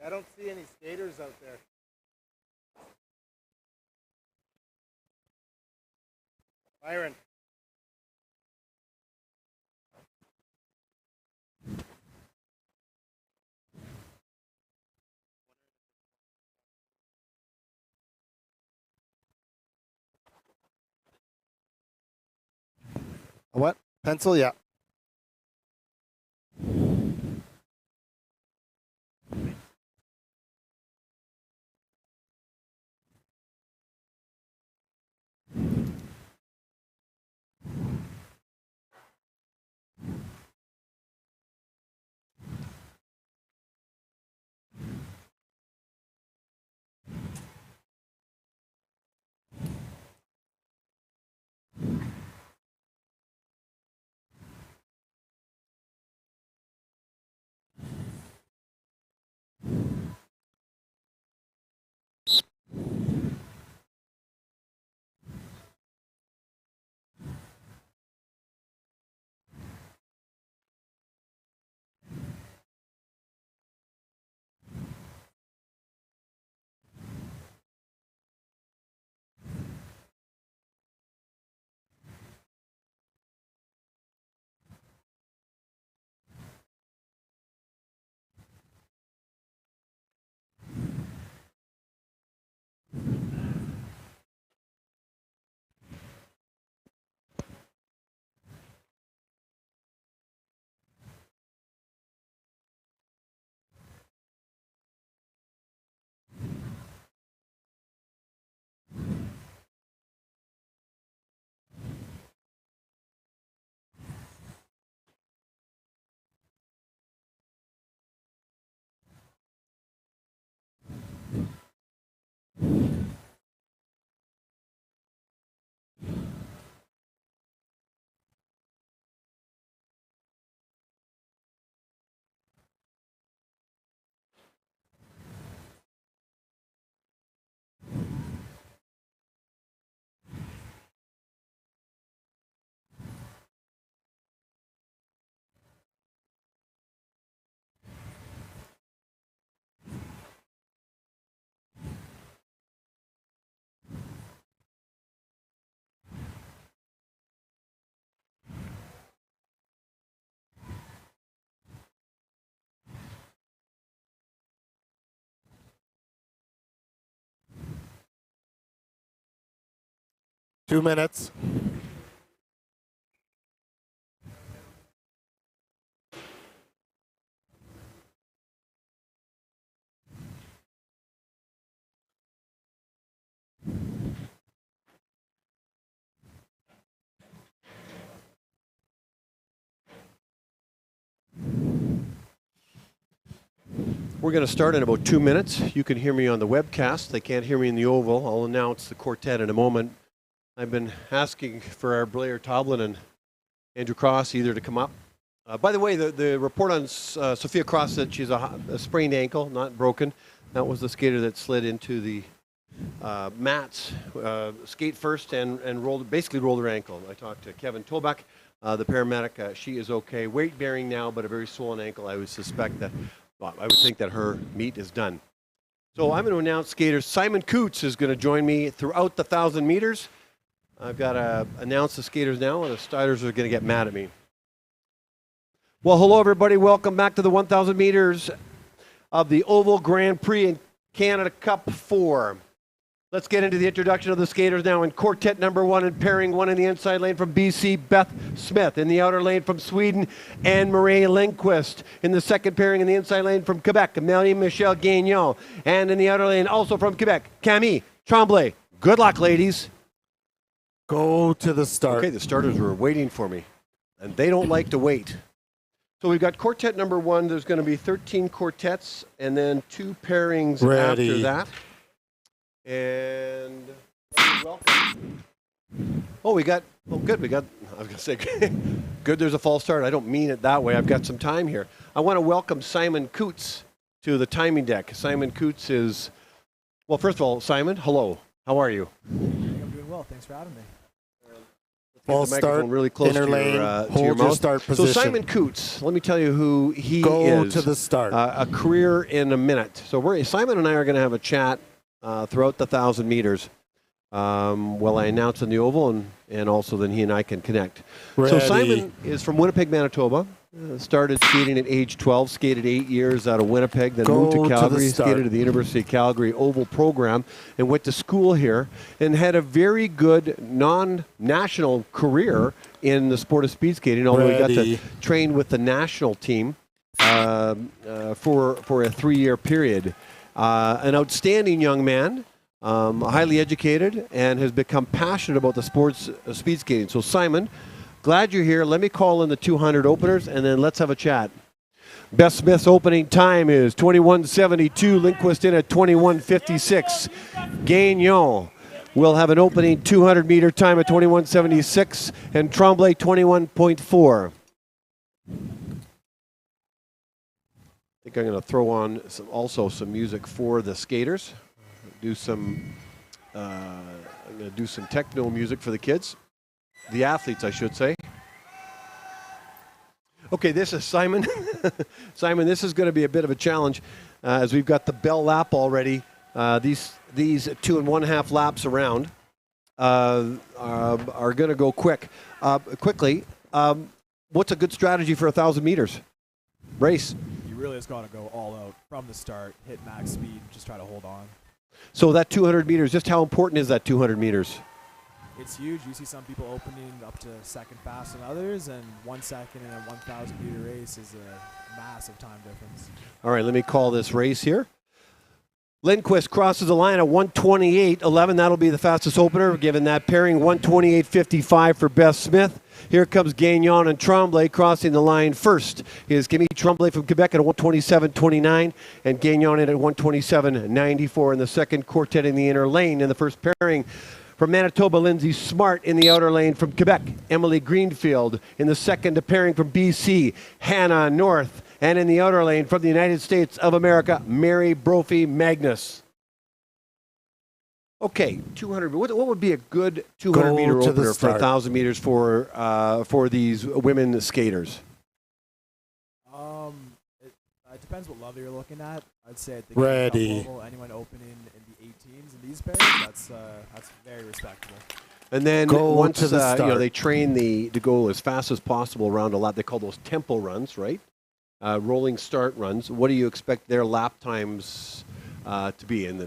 Speaker 8: I don't see any skaters out there. Byron.
Speaker 2: What? Pencil? Yeah. Two minutes.
Speaker 1: We're going to start in about 2 minutes. You can hear me on the webcast. They can't hear me in the oval. I'll announce the quartet in a moment. I've been asking for our Blair Toblin and Andrew Cross either to come up. By the way, the report on Sophia Cross said she's a sprained ankle, not broken. That was the skater that slid into the mats, skate first, and basically rolled her ankle. I talked to Kevin Tolbach, the paramedic. She is okay. Weight bearing now, but a very swollen ankle. I would suspect that. Well, I would think that her meet is done. So I'm going to announce skaters. Simon Coots is going to join me throughout the 1,000 meters. I've got to announce the skaters now, and the starters are going to get mad at me. Well, hello, everybody. Welcome back to the 1,000 meters of the Oval Grand Prix in Canada Cup 4. Let's get into the introduction of the skaters now. In quartet number 1 and pairing 1 in the inside lane from BC, Beth Smith. In the outer lane from Sweden, Anne-Marie Lindqvist. In the second pairing in the inside lane from Quebec, Marie-Michelle Gagnon. And in the outer lane also from Quebec, Camille Tremblay. Good luck, ladies.
Speaker 2: Go to the start.
Speaker 1: Okay, the starters were waiting for me, and they don't like to wait. So we've got quartet number 1. There's going to be 13 quartets and then 2 pairings
Speaker 2: Ready.
Speaker 1: after that. And welcome. Oh, good. I was going to say, good, there's a false start. I don't mean it that way. I've got some time here. I want to welcome Simon Coots to the timing deck. Simon Coots is, well, first of all, Simon, hello. How are you?
Speaker 9: I'm doing well. Thanks for having me.
Speaker 2: False start,
Speaker 1: really close
Speaker 2: inner
Speaker 1: to
Speaker 2: lane,
Speaker 1: your
Speaker 2: hold your start position.
Speaker 1: So Simon Coots, let me tell you who he
Speaker 2: Go
Speaker 1: is.
Speaker 2: to the start.
Speaker 1: A career in a minute. So Simon and I are going to have a chat throughout the 1,000 meters. Well, I announce in the oval, and also then he and I can connect.
Speaker 2: Ready.
Speaker 1: So Simon is from Winnipeg, Manitoba. Started skating at age 12, skated 8 years out of Winnipeg, then moved to Calgary, skated at the University of Calgary Oval program, and went to school here, and had a very good non-national career in the sport of speed skating, although he got to train with the national team for a 3-year period. An outstanding young man. Highly educated, and has become passionate about the sports of speed skating. So Simon, glad you're here. Let me call in the 200 openers, and then let's have a chat. Beth Smith's opening time is 21:72. Lindquist in at 21:56. Gagnon will have an opening 200-meter time at 21:76, and Tremblay 21.4. I think I'm going to throw on some music for the skaters. I'm going to do some techno music for the kids, the athletes, I should say. Okay, this is Simon. Simon, this is going to be a bit of a challenge as we've got the bell lap already. These 2 1/2 laps around are going to go quickly. What's a good strategy for 1,000 meters race?
Speaker 9: You really just got to go all out from the start, hit max speed, just try to hold on.
Speaker 1: So that 200 meters, just how important is that 200 meters?
Speaker 9: It's huge. You see some people opening up to second fast than others, and 1 second in a 1,000 meter race is a massive time difference.
Speaker 1: All right, let me call this race here. Lindquist crosses the line at 1:28.11. That'll be the fastest opener, given that pairing. 1:28.55 for Beth Smith. Here comes Gagnon and Tremblay crossing the line first. Here's Camille Tremblay from Quebec at 1:27.29, and Gagnon in at 1:27.94 in the second quartet in the inner lane. In the first pairing from Manitoba, Lindsay Smart in the outer lane from Quebec. Emily Greenfield in the second pairing from BC. Hannah North. And in the outer lane from the United States of America, Mary Brophy Magnus. Okay, 200. What would be a good 200-meter opener for 1,000 meters for these women skaters?
Speaker 9: It depends what level you're looking at. I'd say at the level, anyone opening in the 18s in these pairs, that's very respectable.
Speaker 1: And then once they train to go as fast as possible around a lap, they call those tempo runs, right? Rolling start runs. What do you expect their lap times to be in the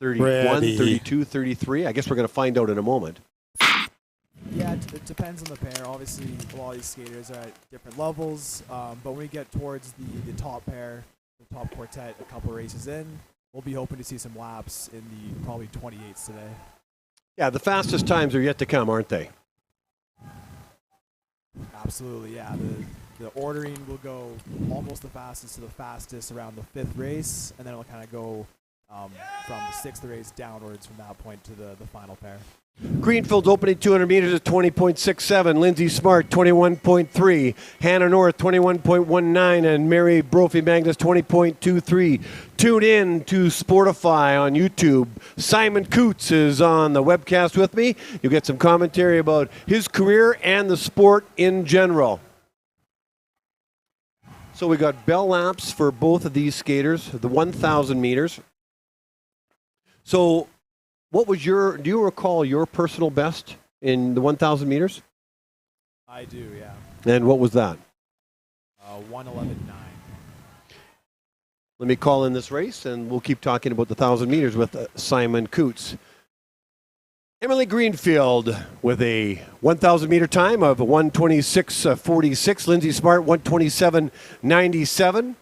Speaker 1: 31, 32, 33? I guess we're going to find out in a moment.
Speaker 9: Yeah, it depends on the pair. Obviously, a lot of these skaters are at different levels, but when we get towards the top pair, the top quartet, a couple races in, we'll be hoping to see some laps in the probably 28s today.
Speaker 1: Yeah, the fastest times are yet to come, aren't they?
Speaker 9: Absolutely, yeah. The ordering will go almost the fastest to the fastest around the 5th race, and then it'll kind of go from the 6th race downwards from that point to the final pair.
Speaker 1: Greenfield's opening 200 meters at 20.67. Lindsay Smart, 21.3. Hannah North, 21.19. And Mary Brophy Magnus, 20.23. Tune in to Sportify on YouTube. Simon Coots is on the webcast with me. You'll get some commentary about his career and the sport in general. So we got bell laps for both of these skaters, the 1,000 meters. So do you recall your personal best in the 1,000 meters?
Speaker 9: I do, yeah.
Speaker 1: And what was that?
Speaker 9: 1:11.9.
Speaker 1: Let me call in this race, and we'll keep talking about the 1,000 meters with Simon Coots. Emily Greenfield with a 1,000 meter time of 1:26.46. Lindsay Smart, 1:27.97.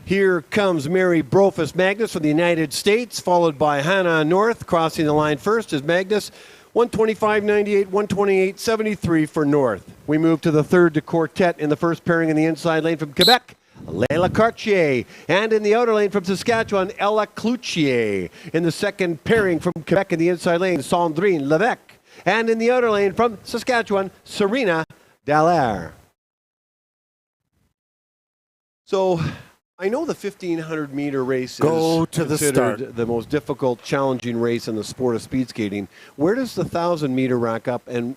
Speaker 1: Here comes Mary Brophy Magnus from the United States, followed by Hannah North. Crossing the line first is Magnus 125.98, 128.73 for North. We move to the third to quartet in the first pairing in the inside lane from Quebec, Leila Cartier. And in the outer lane from Saskatchewan, Ella Cloutier. In the second pairing from Quebec in the inside lane, Sandrine Levesque. And in the outer lane from Saskatchewan, Serena Dallaire. So I know the 1,500 meter race
Speaker 2: Go
Speaker 1: is
Speaker 2: to the
Speaker 1: considered
Speaker 2: start.
Speaker 1: the most difficult, challenging race in the sport of speed skating. Where does the 1,000 meter rack up, and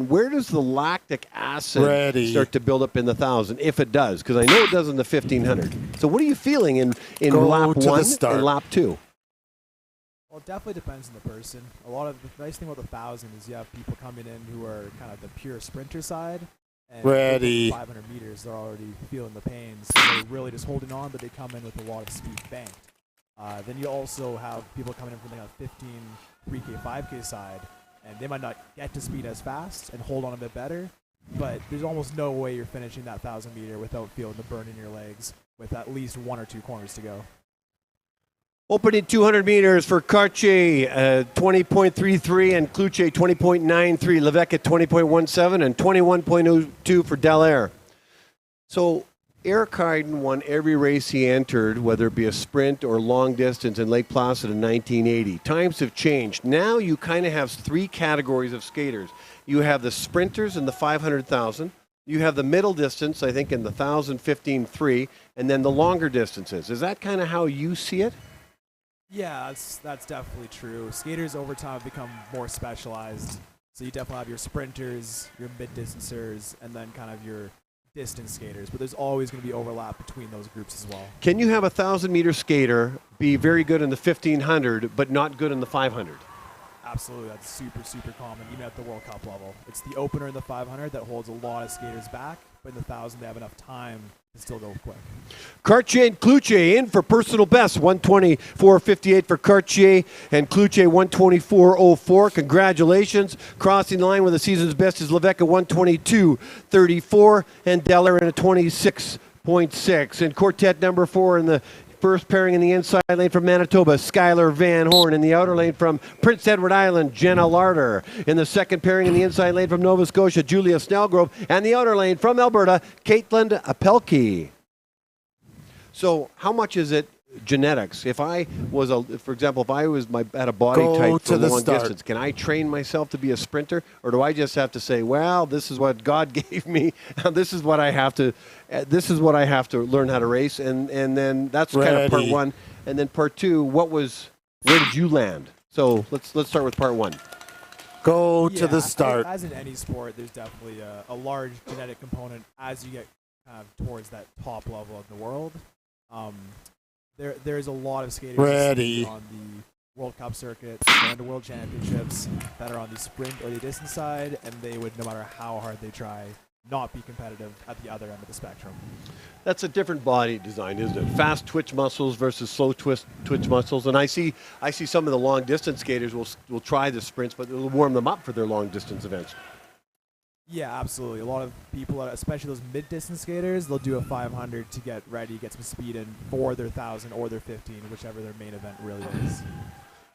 Speaker 1: where does the lactic acid start to build up in the 1,000, if it does? Because I know it does in the 1,500. So what are you feeling in lap 1 and lap 2?
Speaker 9: Well, it definitely depends on the person. A lot of the nice thing about the 1,000 is you have people coming in who are kind of the pure sprinter side. And
Speaker 2: Ready.
Speaker 9: 500 meters, they're already feeling the pain, so they're really just holding on, but they come in with a lot of speed banked. Then you also have people coming in from the 15, 3K, 5K side, and they might not get to speed as fast and hold on a bit better, but there's almost no way you're finishing that 1,000 meter without feeling the burn in your legs with at least 1 or 2 corners to go.
Speaker 1: Opening 200 meters for Cartier, 20.33, and Cloutier, 20.93. Levesque at 20.17 and 21.02 for Dallaire. So Eric Heiden won every race he entered, whether it be a sprint or long distance, in Lake Placid in 1980. Times have changed. Now you kind of have 3 categories of skaters. You have the sprinters in the 500,000. You have the middle distance, I think, in the 1,000, 15, 3, and then the longer distances. Is that kind of how you see it?
Speaker 9: Yeah, that's definitely true. Skaters over time have become more specialized. So you definitely have your sprinters, your mid-distancers, and then kind of your distance skaters. But there's always going to be overlap between those groups as well.
Speaker 1: Can you have a 1,000-meter skater be very good in the 1,500 but not good in the 500?
Speaker 9: Absolutely. That's super, super common, even at the World Cup level. It's the opener in the 500 that holds a lot of skaters back, but in the 1,000 they have enough time to still go quick.
Speaker 1: Cartier and Cloutier in for personal best. 124.58 for Cartier and Cloutier 124.04. Congratulations. Crossing the line with the season's best is Levesque at 122.34 and Dallaire in a 26.6. And quartet number 4 in the first pairing in the inside lane from Manitoba, Skylar Van Horn. In the outer lane from Prince Edward Island, Jenna Larder. In the second pairing in the inside lane from Nova Scotia, Julia Snellgrove. And the outer lane from Alberta, Caitlin Apelke. So how much is it genetics? If I was, for example, if I was at a body type for long distance, can I train myself to be a sprinter? Or do I just have to say, well, this is what God gave me. This is what I have to learn how to race. And then that's kind of part 1. And then part 2, where did you land? So let's start with part 1.
Speaker 2: Go to the start.
Speaker 9: As in any sport, there's definitely a large genetic component as you get kind of towards that top level of the world. There's a lot of skaters on the World Cup circuit and the World Championships that are on the sprint or the distance side, and they would, no matter how hard they try, not be competitive at the other end of the spectrum. That's
Speaker 1: a different body design, isn't it? Fast twitch muscles versus slow twitch muscles. And I see some of the long distance skaters will try the sprints, but they'll warm them up for their long distance events.
Speaker 9: Yeah, absolutely. A lot of people, especially those mid-distance skaters, they'll do a 500 to get ready, get some speed in for their 1,000 or their 15, whichever their main event really is.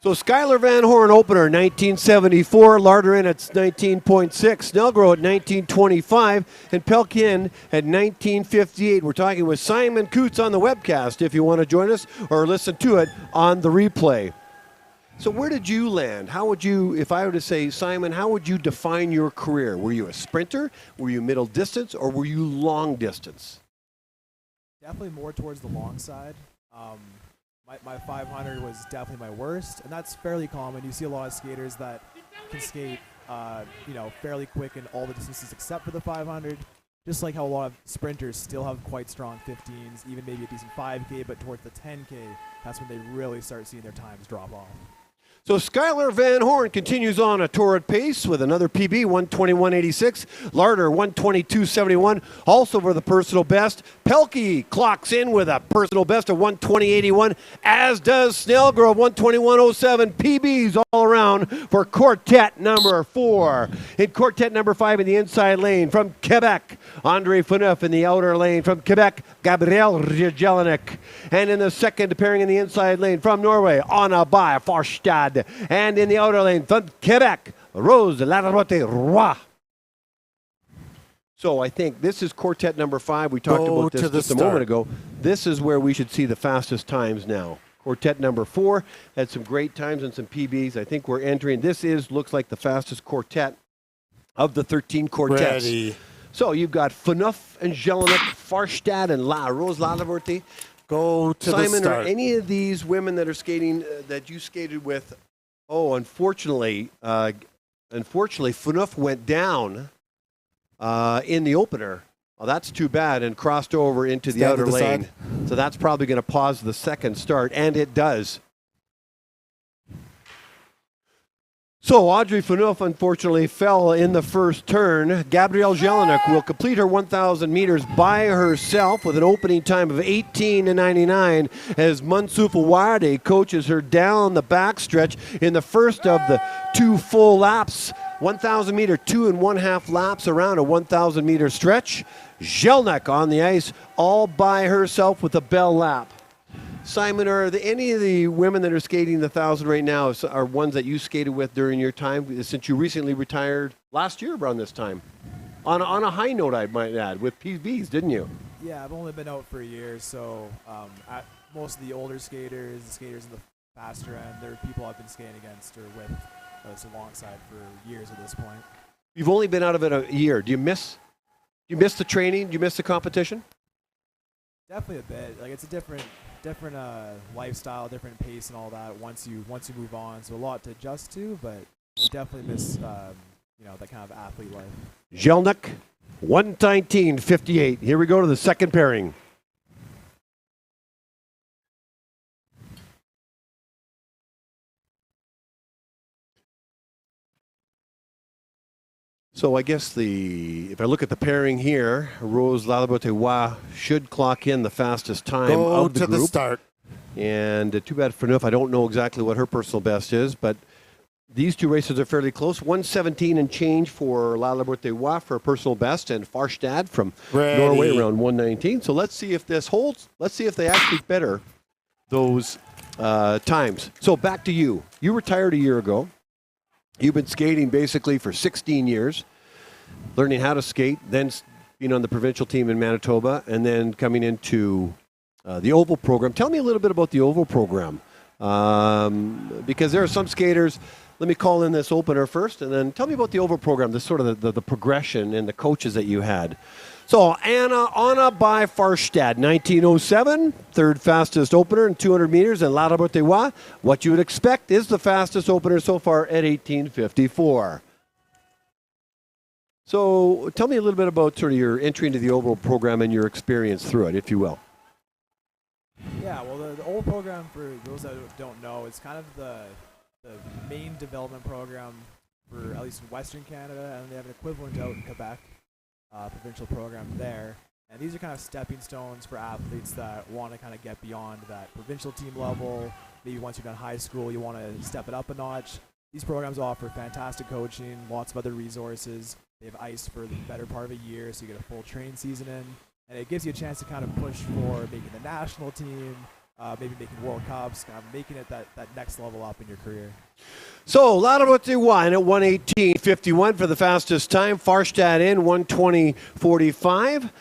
Speaker 1: So Skylar Van Horn opener, 1974. Larder in at 19.6. Snellgrove at 19.25. And Pelkin at 19.58. We're talking with Simon Coots on the webcast if you want to join us or listen to it on the replay. So where did you land? How would you, if I were to say, Simon, how would you define your career? Were you a sprinter? Were you middle distance? Or were you long distance?
Speaker 9: Definitely more towards the long side. My 500 was definitely my worst, and that's fairly common. You see a lot of skaters that can skate, fairly quick in all the distances except for the 500. Just like how a lot of sprinters still have quite strong 15s, even maybe a decent 5K, but towards the 10K, that's when they really start seeing their times drop off.
Speaker 1: So Skylar Van Horn continues on a torrid pace with another PB, 121.86. Larder, 122.71, also for the personal best. Pelkey clocks in with a personal best of 120.81, as does Snellgrove, 121.07. PBs all around for quartet number 4. In quartet number 5 in the inside lane from Quebec, Andre Funeuf. In the outer lane from Quebec, Gabriel Jelinek. And in the second pairing in the inside lane from Norway, Anna By Farstad. And in the outer lane from Quebec, Rose Larabote Roy. So I think this is quartet number 5. We talked
Speaker 2: Go
Speaker 1: about this
Speaker 2: to the
Speaker 1: just a
Speaker 2: start.
Speaker 1: moment ago. This is where we should see the fastest times now. Quartet number 4 had some great times and some PBs. I think we're entering. Looks like the fastest quartet of the 13 quartets.
Speaker 2: Ready.
Speaker 1: So you've got Phaneuf and Jelinek, Farstad and Rose Lalavorte.
Speaker 2: Go to
Speaker 1: Simon,
Speaker 2: the
Speaker 1: are
Speaker 2: start.
Speaker 1: any of these women that are skating that you skated with? Oh, unfortunately, Phaneuf went down in the opener. Well, that's too bad, and crossed over into the
Speaker 2: Stand
Speaker 1: outer
Speaker 2: to the
Speaker 1: lane.
Speaker 2: side.
Speaker 1: So that's probably going to pause the second start, and it does. So Audrey Phaneuf unfortunately fell in the first turn. Gabrielle Jelinek will complete her 1,000 meters by herself with an opening time of 18:99 as Mansouf Ouade coaches her down the backstretch in the first of the 2 full laps. 1,000 meter, 2 1/2 laps around a 1,000 meter stretch. Jelinek on the ice all by herself with a bell lap. Simon, are there any of the women that are skating the 1,000 right now are ones that you skated with during your time, since you recently retired last year around this time? On a high note, I might add, with PBs, didn't you?
Speaker 9: Yeah, I've only been out for a year, so most of the older skaters, the skaters in the faster end, they're people I've been skating against or with us alongside for years at this point.
Speaker 1: You've only been out of it a year. Do you miss the training? Do you miss the competition?
Speaker 9: Definitely a bit. Like it's a different lifestyle, different pace, and all that. Once you move on, so a lot to adjust to, but you definitely miss that kind of athlete life.
Speaker 1: Jelinek, 1:19:58. Here we go to the second pairing. So I guess if I look at the pairing here, Rose Lalabote should clock in the fastest time
Speaker 2: Go
Speaker 1: of the
Speaker 2: to
Speaker 1: group.
Speaker 2: the start.
Speaker 1: And too bad for Phaneuf. I don't know exactly what her personal best is, but these two races are fairly close. 1:17 and change for Lalabote for a personal best, and Farstad from
Speaker 2: Ready.
Speaker 1: Norway around 1:19. So let's see if this holds. Let's see if they actually better those times. So back to you. You retired a year ago. You've been skating basically for 16 years, learning how to skate, then being on the provincial team in Manitoba, and then coming into the Oval program. Tell me a little bit about the Oval program, because there are some skaters. Let me call in this opener first, and then tell me about the Oval program, the sort of the progression and the coaches that you had. So Anna by Farstad, 1907, third fastest opener in 200 meters, and Larabote, what you would expect, is the fastest opener so far at 18:54. So tell me a little bit about sort of your entry into the Oval program and your experience through it, if you will.
Speaker 9: Yeah, well, the old program, for those that don't know, is kind of the main development program for at least in Western Canada, and they have an equivalent out in Quebec, provincial program there. And these are kind of stepping stones for athletes that want to kind of get beyond that provincial team level. Maybe once you're done high school, you want to step it up a notch. These programs offer fantastic coaching, lots of other resources. They have ice for the better part of a year, so you get a full training season in. And it gives you a chance to kind of push for making the national team, maybe making World Cups, kind of making it that next level up in your career.
Speaker 1: So Larabote at 1:18:51 for the fastest time. Farstad in 1:20:45.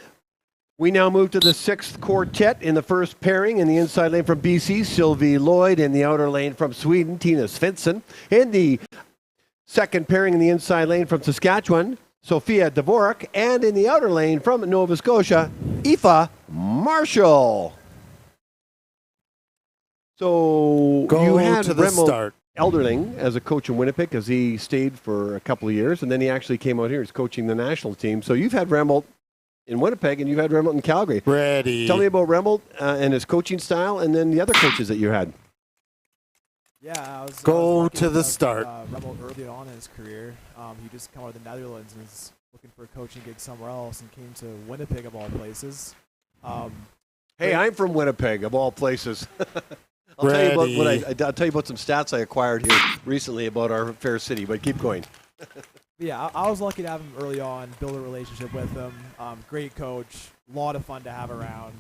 Speaker 1: We now move to the sixth quartet in the first pairing. In the inside lane from BC, Sylvie Lloyd. In the outer lane from Sweden, Tina Svensson. In the second pairing in the inside lane from Saskatchewan, Sophia Dvorak. And in the outer lane from Nova Scotia, Aoife Marshall. So
Speaker 2: Go
Speaker 1: you had
Speaker 2: to the
Speaker 1: Remmel
Speaker 2: start.
Speaker 1: Elderling as a coach in Winnipeg, because he stayed for a couple of years, and then he actually came out here. He's coaching the national team. So you've had Remmel in Winnipeg, and you've had Remmel in Calgary.
Speaker 2: Ready.
Speaker 1: Tell me about Remmel and his coaching style, and then the other coaches that you had.
Speaker 9: Yeah, I was
Speaker 2: Go
Speaker 9: lucky
Speaker 2: to
Speaker 9: to
Speaker 2: the
Speaker 9: have,
Speaker 2: start.
Speaker 9: Remmel early on in his career. He just come out of the Netherlands and was looking for a coaching gig somewhere else, and came to Winnipeg of all places.
Speaker 1: Hey, I'm from Winnipeg, of all places. I'll tell you about some stats I acquired here recently about our fair city, but keep going.
Speaker 9: Yeah, I was lucky to have him early on, build a relationship with him. Great coach, a lot of fun to have around.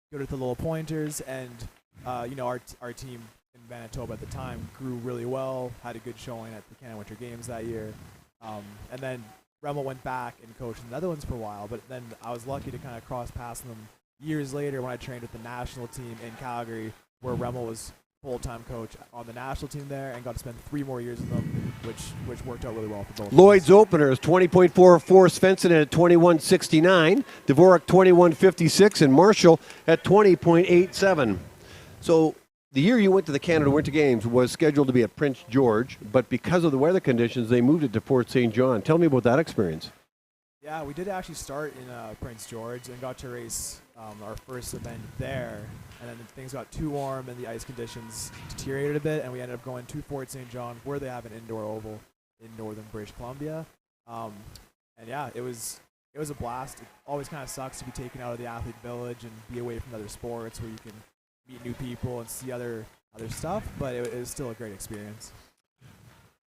Speaker 9: Good at the little pointers, and our team in Manitoba at the time, grew really well, had a good showing at the Canada Winter Games that year. And then Remmel went back and coached in the Netherlands for a while, but then I was lucky to kind of cross paths them years later when I trained with the national team in Calgary, where Remmel was full-time coach on the national team there, and got to spend 3 more years with them, which worked out really well for both.
Speaker 1: Lloyd's opener is 20.44, Svensson at 21.69, Dvorak 21.56, and Marshall at 20.87. So the year you went to the Canada Winter Games was scheduled to be at Prince George, but because of the weather conditions, they moved it to Fort St. John. Tell me about that experience.
Speaker 9: Yeah, we did actually start in Prince George and got to race our first event there. And then things got too warm and the ice conditions deteriorated a bit, and we ended up going to Fort St. John, where they have an indoor oval in northern British Columbia. And yeah, it was a blast. It always kind of sucks to be taken out of the athlete village and be away from other sports where you can meet new people and see other stuff, but it was still a great experience.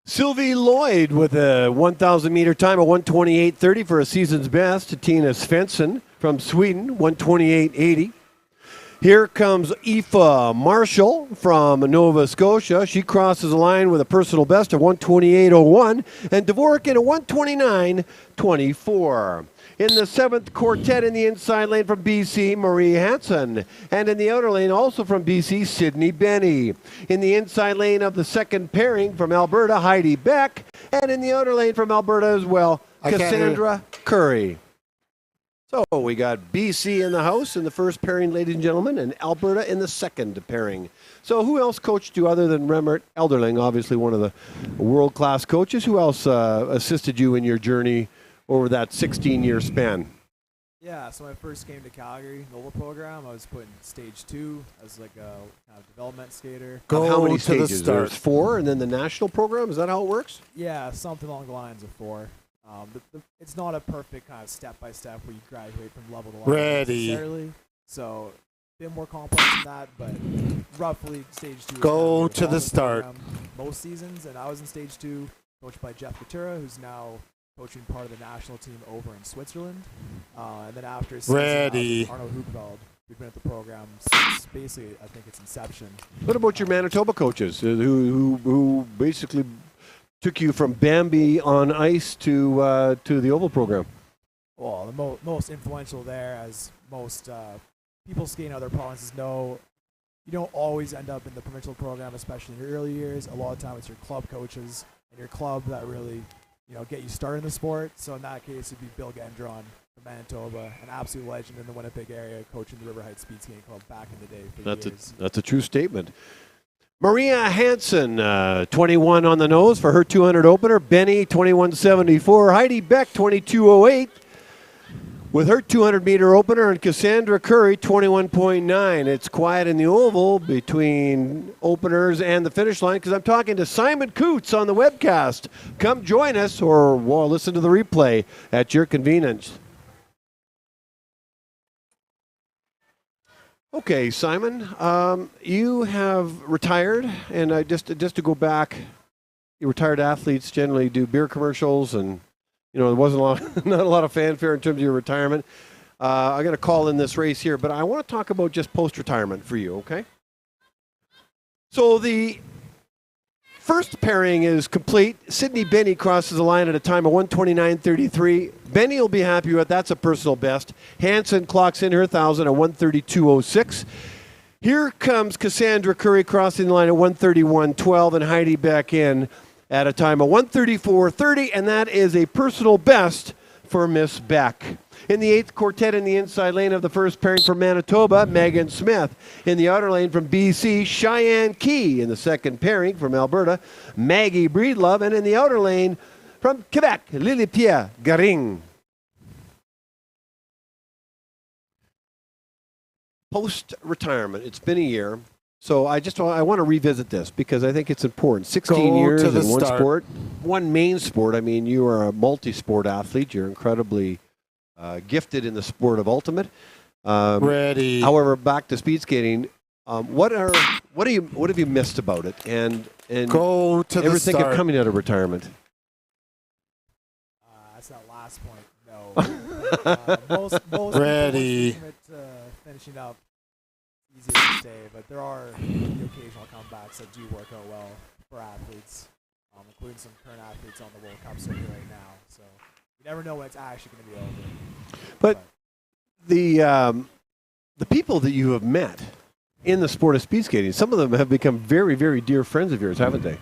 Speaker 1: Sylvie Lloyd with a 1,000 meter time of 1:28.30 for a season's best. Tina Svensson from Sweden, 1:28.80. Here comes Aoife Marshall from Nova Scotia. She crosses the line with a personal best of 1:28.01, and Dvorak in a 1:29.24. In the 7th quartet in the inside lane from BC, Marie Hansen. And in the outer lane, also from BC, Sydney Benny. In the inside lane of the 2nd pairing from Alberta, Heidi Beck. And in the outer lane from Alberta as well, Cassandra Curry. So we got BC in the house in the 1st pairing, ladies and gentlemen, and Alberta in the 2nd pairing. So who else coached you other than Remmert Elderling, obviously one of the world-class coaches? Who else assisted you in your journey over that 16-year span?
Speaker 9: Yeah, so when I first came to Calgary, Nova program, I was put in stage 2 as like a kind of development skater.
Speaker 1: How many stages? There's 4, and then the national program? Is that how it works?
Speaker 9: Yeah, something along the lines of 4. It's not a perfect kind of step-by-step where you graduate from level to level necessarily. So a bit more complex than that, but roughly stage 2.
Speaker 2: Go to the start.
Speaker 9: Most seasons, and I was in stage 2, coached by Jeff Katura, who's now coaching part of the national team over in Switzerland. And then after a season, Arno Hoopveld, we've been at the program since basically, I think, its inception.
Speaker 1: What about your Manitoba coaches who basically took you from Bambi on ice to the Oval program?
Speaker 9: Well, the most influential there, as most people skating other provinces know, you don't always end up in the provincial program, especially in your early years. A lot of times it's your club coaches and your club that really get you started in the sport. So in that case, it'd be Bill Gendron from Manitoba, an absolute legend in the Winnipeg area, coaching the River Heights Speed Skating Club back in the day for years.
Speaker 1: That's a true statement. Maria Hansen, 21 on the nose for her 200 opener. Benny, 21.74. Heidi Beck, 22.08 with her 200-meter opener. And Cassandra Curry, 21.9. It's quiet in the oval between openers and the finish line because I'm talking to Simon Coots on the webcast. Come join us or listen to the replay at your convenience. Okay, Simon, you have retired, and just to go back, retired athletes generally do beer commercials, and there wasn't not a lot of fanfare in terms of your retirement. I'm going to call in this race here, but I want to talk about just post-retirement for you, okay? So the first pairing is complete. Sydney Benny crosses the line at a time of 1:29.33. Benny will be happy with that's a personal best. Hansen clocks in her 1,000 at 1:32.06. Here comes Cassandra Curry crossing the line at 1:31.12, and Heidi Beck in at a time of 1:34.30, and that is a personal best for Miss Beck. In the 8th quartet in the inside lane of the first pairing from Manitoba, Megan Smith. In the outer lane from BC, Cheyenne Key. In the 2nd pairing from Alberta, Maggie Breedlove. And in the outer lane from Quebec, Lily-Pierre Garing. Post-retirement, it's been a year. So I want to revisit this because I think it's important. 16 years in one sport, one main sport. I mean, you are a multi-sport athlete. You're incredibly gifted in the sport of ultimate.
Speaker 2: Ready.
Speaker 1: However, back to speed skating. What have you missed about it? And
Speaker 2: go to
Speaker 1: ever
Speaker 2: the
Speaker 1: think
Speaker 2: start.
Speaker 1: of coming out of retirement?
Speaker 9: That's that last point. No. Most
Speaker 2: ready.
Speaker 9: finishing up easiest to say, but there are the occasional comebacks that do work out well for athletes, including some current athletes on the World Cup circuit right now. So you never know when it's actually going to be over.
Speaker 1: But the people that you have met in the sport of speed skating, some of them have become very, very dear friends of yours, haven't they?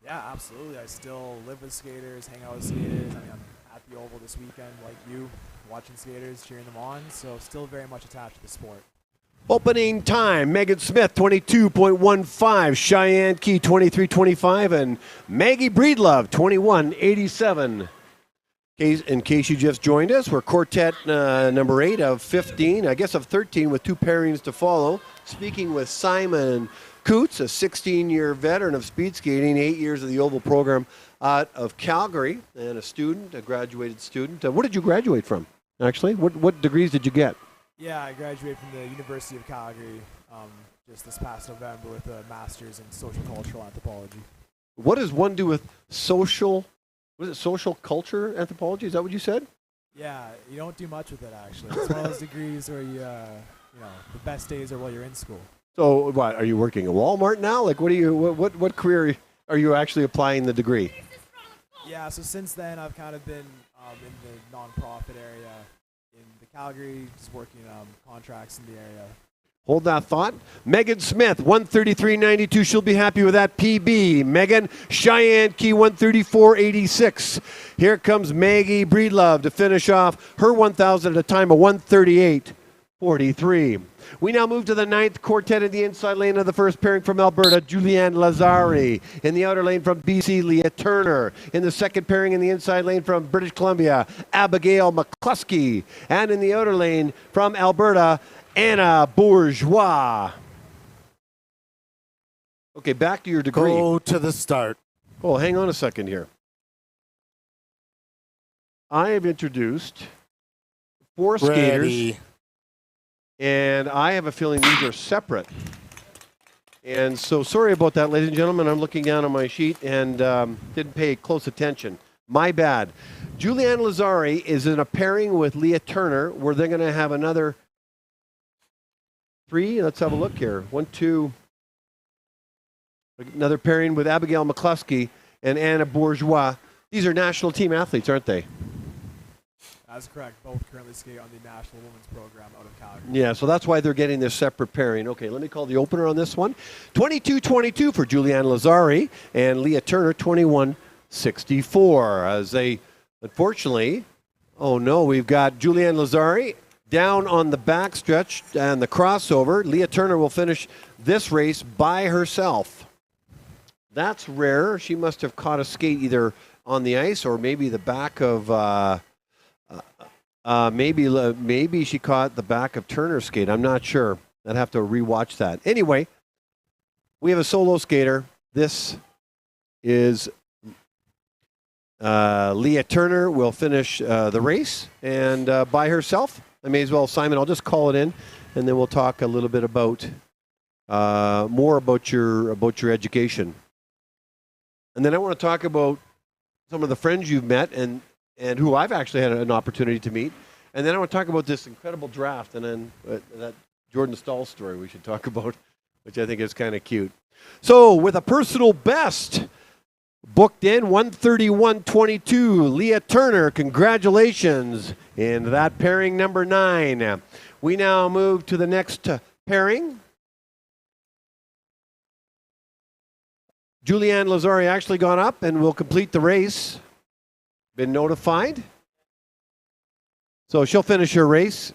Speaker 9: Yeah, absolutely. I still live with skaters, hang out with skaters. I mean, I'm at the Oval this weekend, like you, watching skaters, cheering them on. So still very much attached to the sport.
Speaker 1: Opening time, Megan Smith, 22.15, Cheyenne Key, 23.25, and Maggie Breedlove, 21.87. In case you just joined us, we're quartet number 8 of 15, I guess of 13, with 2 pairings to follow. Speaking with Simon Coots, a 16-year veteran of speed skating, 8 years of the Oval program out of Calgary, and a graduated student. What did you graduate from, actually? What degrees did you get?
Speaker 9: Yeah, I graduated from the University of Calgary just this past November with a master's in social cultural anthropology.
Speaker 1: What does one do with social culture anthropology? Is that what you said?
Speaker 9: Yeah, you don't do much with it, actually. It's one of those degrees where the best days are while you're in school. So
Speaker 1: what, are you working at Walmart now? Like, what career are you actually applying the degree?
Speaker 9: Yeah, so since then I've kind of been in the nonprofit area in the Calgary, just working contracts in the area.
Speaker 1: Hold that thought. Megan Smith, 133.92. She'll be happy with that PB. Megan, Cheyenne Key, 134.86. Here comes Maggie Breedlove to finish off her 1,000 at a time of 138.43. We now move to the 9th quartet in the inside lane of the first pairing from Alberta, Julianne Lazari. In the outer lane from BC, Leah Turner. In the second pairing in the inside lane from British Columbia, Abigail McCluskey. And in the outer lane from Alberta, Anna Bourgeois. Okay, back to your degree.
Speaker 2: Go to the start.
Speaker 1: Oh, hang on a second here. I have introduced 4 skaters, and I have a feeling these are separate. And so sorry about that, ladies and gentlemen. I'm looking down on my sheet and didn't pay close attention. My bad. Julianne Lazari is in a pairing with Leah Turner, where they're going to have another 3. Let's have a look here. 1, 2. Another pairing with Abigail McCluskey and Anna Bourgeois. These are national team athletes, aren't they?
Speaker 9: That's correct. Both currently skate on the National Women's Program out of Calgary.
Speaker 1: Yeah, so that's why they're getting this separate pairing. Okay, let me call the opener on this one. 22.22 for Julianne Lazari and Leah Turner, 21.64. As they, unfortunately, oh no, we've got Julianne Lazari down on the backstretch and the crossover. Leah Turner will finish this race by herself. That's rare. She must have caught a skate either on the ice or maybe the back of maybe she caught the back of Turner's skate. I'm not sure. I'd have to rewatch that. Anyway, we have a solo skater. This is Leah Turner will finish the race and by herself. I may as well, Simon, I'll just call it in, and then we'll talk a little bit about more about your education. And then I want to talk about some of the friends you've met and who I've actually had an opportunity to meet. And then I want to talk about this incredible draft and then that Jordan Stahl story we should talk about, which I think is kind of cute. So with a personal best booked in, 131.22, Leah Turner, congratulations. In that pairing number 9. We now move to the next pairing. Julianne Lazari actually gone up and will complete the race. Been notified. So she'll finish her race.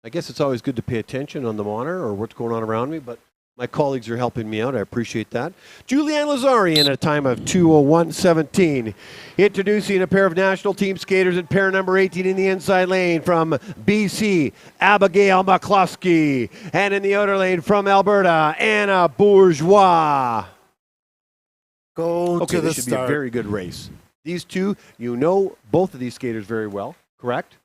Speaker 1: I guess it's always good to pay attention on the monitor or what's going on around me, but my colleagues are helping me out. I appreciate that. Julianne Lazari in a time of 2:01.17. Introducing a pair of national team skaters in pair number 18 in the inside lane from BC, Abigail McCluskey. And in the outer lane from Alberta, Anna Bourgeois.
Speaker 2: Go to the
Speaker 1: this should
Speaker 2: start.
Speaker 1: Be a very good race. These two, you know both of these skaters very well, correct?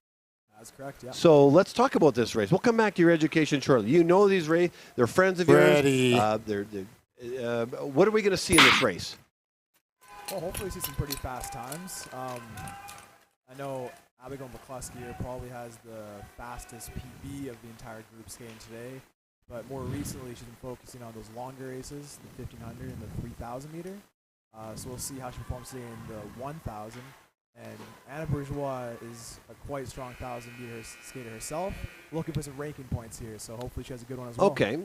Speaker 9: That's correct, yeah.
Speaker 1: So let's talk about this race. We'll come back to your education shortly. You know these races. They're friends of yours. What are we going to see in this race?
Speaker 9: Well, hopefully see some pretty fast times. I know Abigail McCluskey here probably has the fastest PB of the entire group skating today. But more recently, she's been focusing on those longer races, the 1500 and the 3000 meter. So we'll see how she performs today in the 1000. And Anna Bourgeois is a quite strong 1000-meter skater herself, looking for some ranking points here. So hopefully she has a good one as well.
Speaker 1: Okay.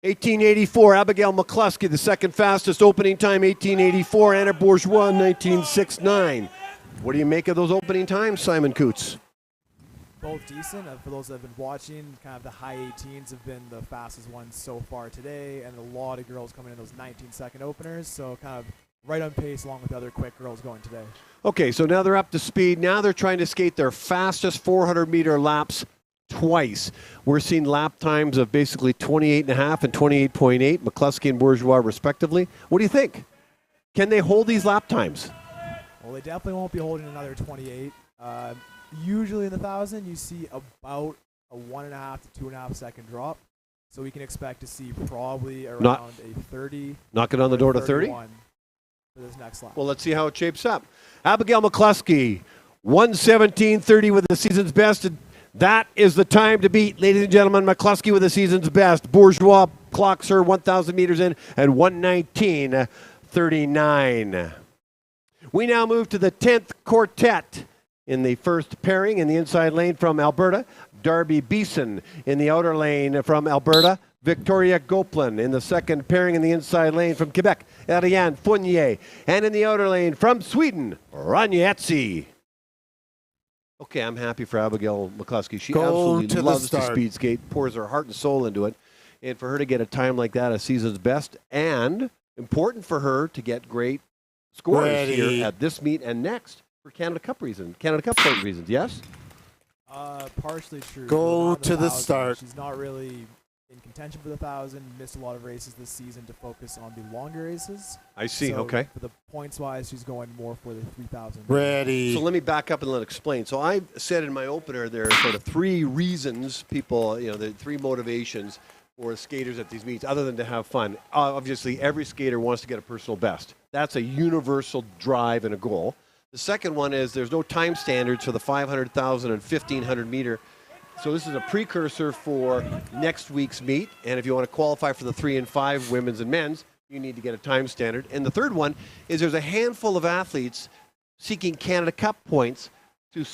Speaker 1: 1884, Abigail McCluskey, the second fastest opening time, 1884. Anna Bourgeois, 1969. What do you make of those opening times, Simon Coots?
Speaker 9: Both decent. For those that have been watching, kind of the high 18s have been the fastest ones so far today, and a lot of girls coming in those 19-second openers. So kind of right on pace along with the other quick girls going today.
Speaker 1: Okay, so now they're up to speed. Now they're trying to skate their fastest 400-meter laps twice. We're seeing lap times of basically 28.5 and 28.8, McCluskey and Bourgeois respectively. What do you think? Can they hold these lap times?
Speaker 9: Well, they definitely won't be holding another 28. Usually in the 1000, you see about a 1.5 to 2.5 second drop. So we can expect to see probably around a 30.
Speaker 1: Knocking on the door to 30?
Speaker 9: For this next lap.
Speaker 1: Well, let's see how it shapes up. Abigail McCluskey, 1:17.30 with the season's best. That is the time to beat, ladies and gentlemen. McCluskey with the season's best. Bourgeois clocks her 1,000 meters in at 1:19.39. We now move to the 10th quartet. In the first pairing in the inside lane from Alberta, Darby Beeson. In the outer lane from Alberta, Victoria Gopelin. In the second pairing in the inside lane from Quebec, Ariane Fournier. And in the outer lane from Sweden, Ranietzi. Okay, I'm happy for Abigail McCluskey. She absolutely loves to speed skate, pours her heart and soul into it. And for her to get a time like that, a season's best, and important for her to get great scores here at this meet and next. For Canada Cup reasons, Canada Cup point reasons, yes?
Speaker 9: Partially true.
Speaker 2: Go to the start.
Speaker 9: She's not really in contention for the 1000. Missed a lot of races this season to focus on the longer races.
Speaker 1: I see,
Speaker 9: so
Speaker 1: okay.
Speaker 9: For the points-wise, she's going more for the 3000.
Speaker 2: Ready.
Speaker 1: So let me back up and explain. So I said in my opener there are sort of three reasons people, the three motivations for skaters at these meets, other than to have fun. Obviously, every skater wants to get a personal best. That's a universal drive and a goal. The second one is there's no time standards for the 500,000 and 1,500 meter. So this is a precursor for next week's meet. And if you want to qualify for the 3 and 5 women's and men's, you need to get a time standard. And the third one is there's a handful of athletes seeking Canada Cup points to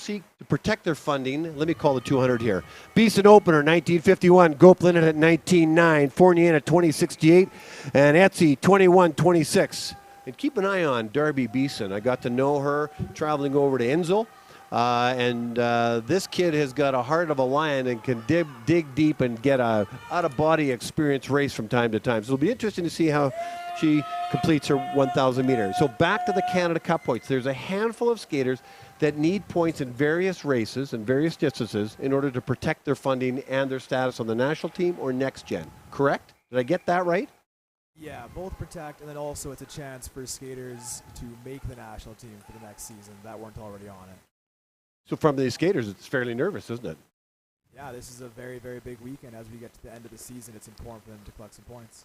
Speaker 1: protect their funding. Let me call the 200 here. Beeson opener, 1951. Gopelin at 19.9. Fournier at 20.68. And Etsy, 21.26. And keep an eye on Darby Beeson. I got to know her traveling over to Inzel. This kid has got a heart of a lion and can dig deep and get a out-of-body experience race from time to time. So it'll be interesting to see how she completes her 1,000 meters. So back to the Canada Cup points. There's a handful of skaters that need points in various races and various distances in order to protect their funding and their status on the national team or next gen. Correct? Did I get that right?
Speaker 9: Yeah, both protect, and then also it's a chance for skaters to make the national team for the next season that weren't already on it.
Speaker 1: So from these skaters, it's fairly nervous, isn't it?
Speaker 9: Yeah, this is a very, very big weekend. As we get to the end of the season, it's important for them to collect some points.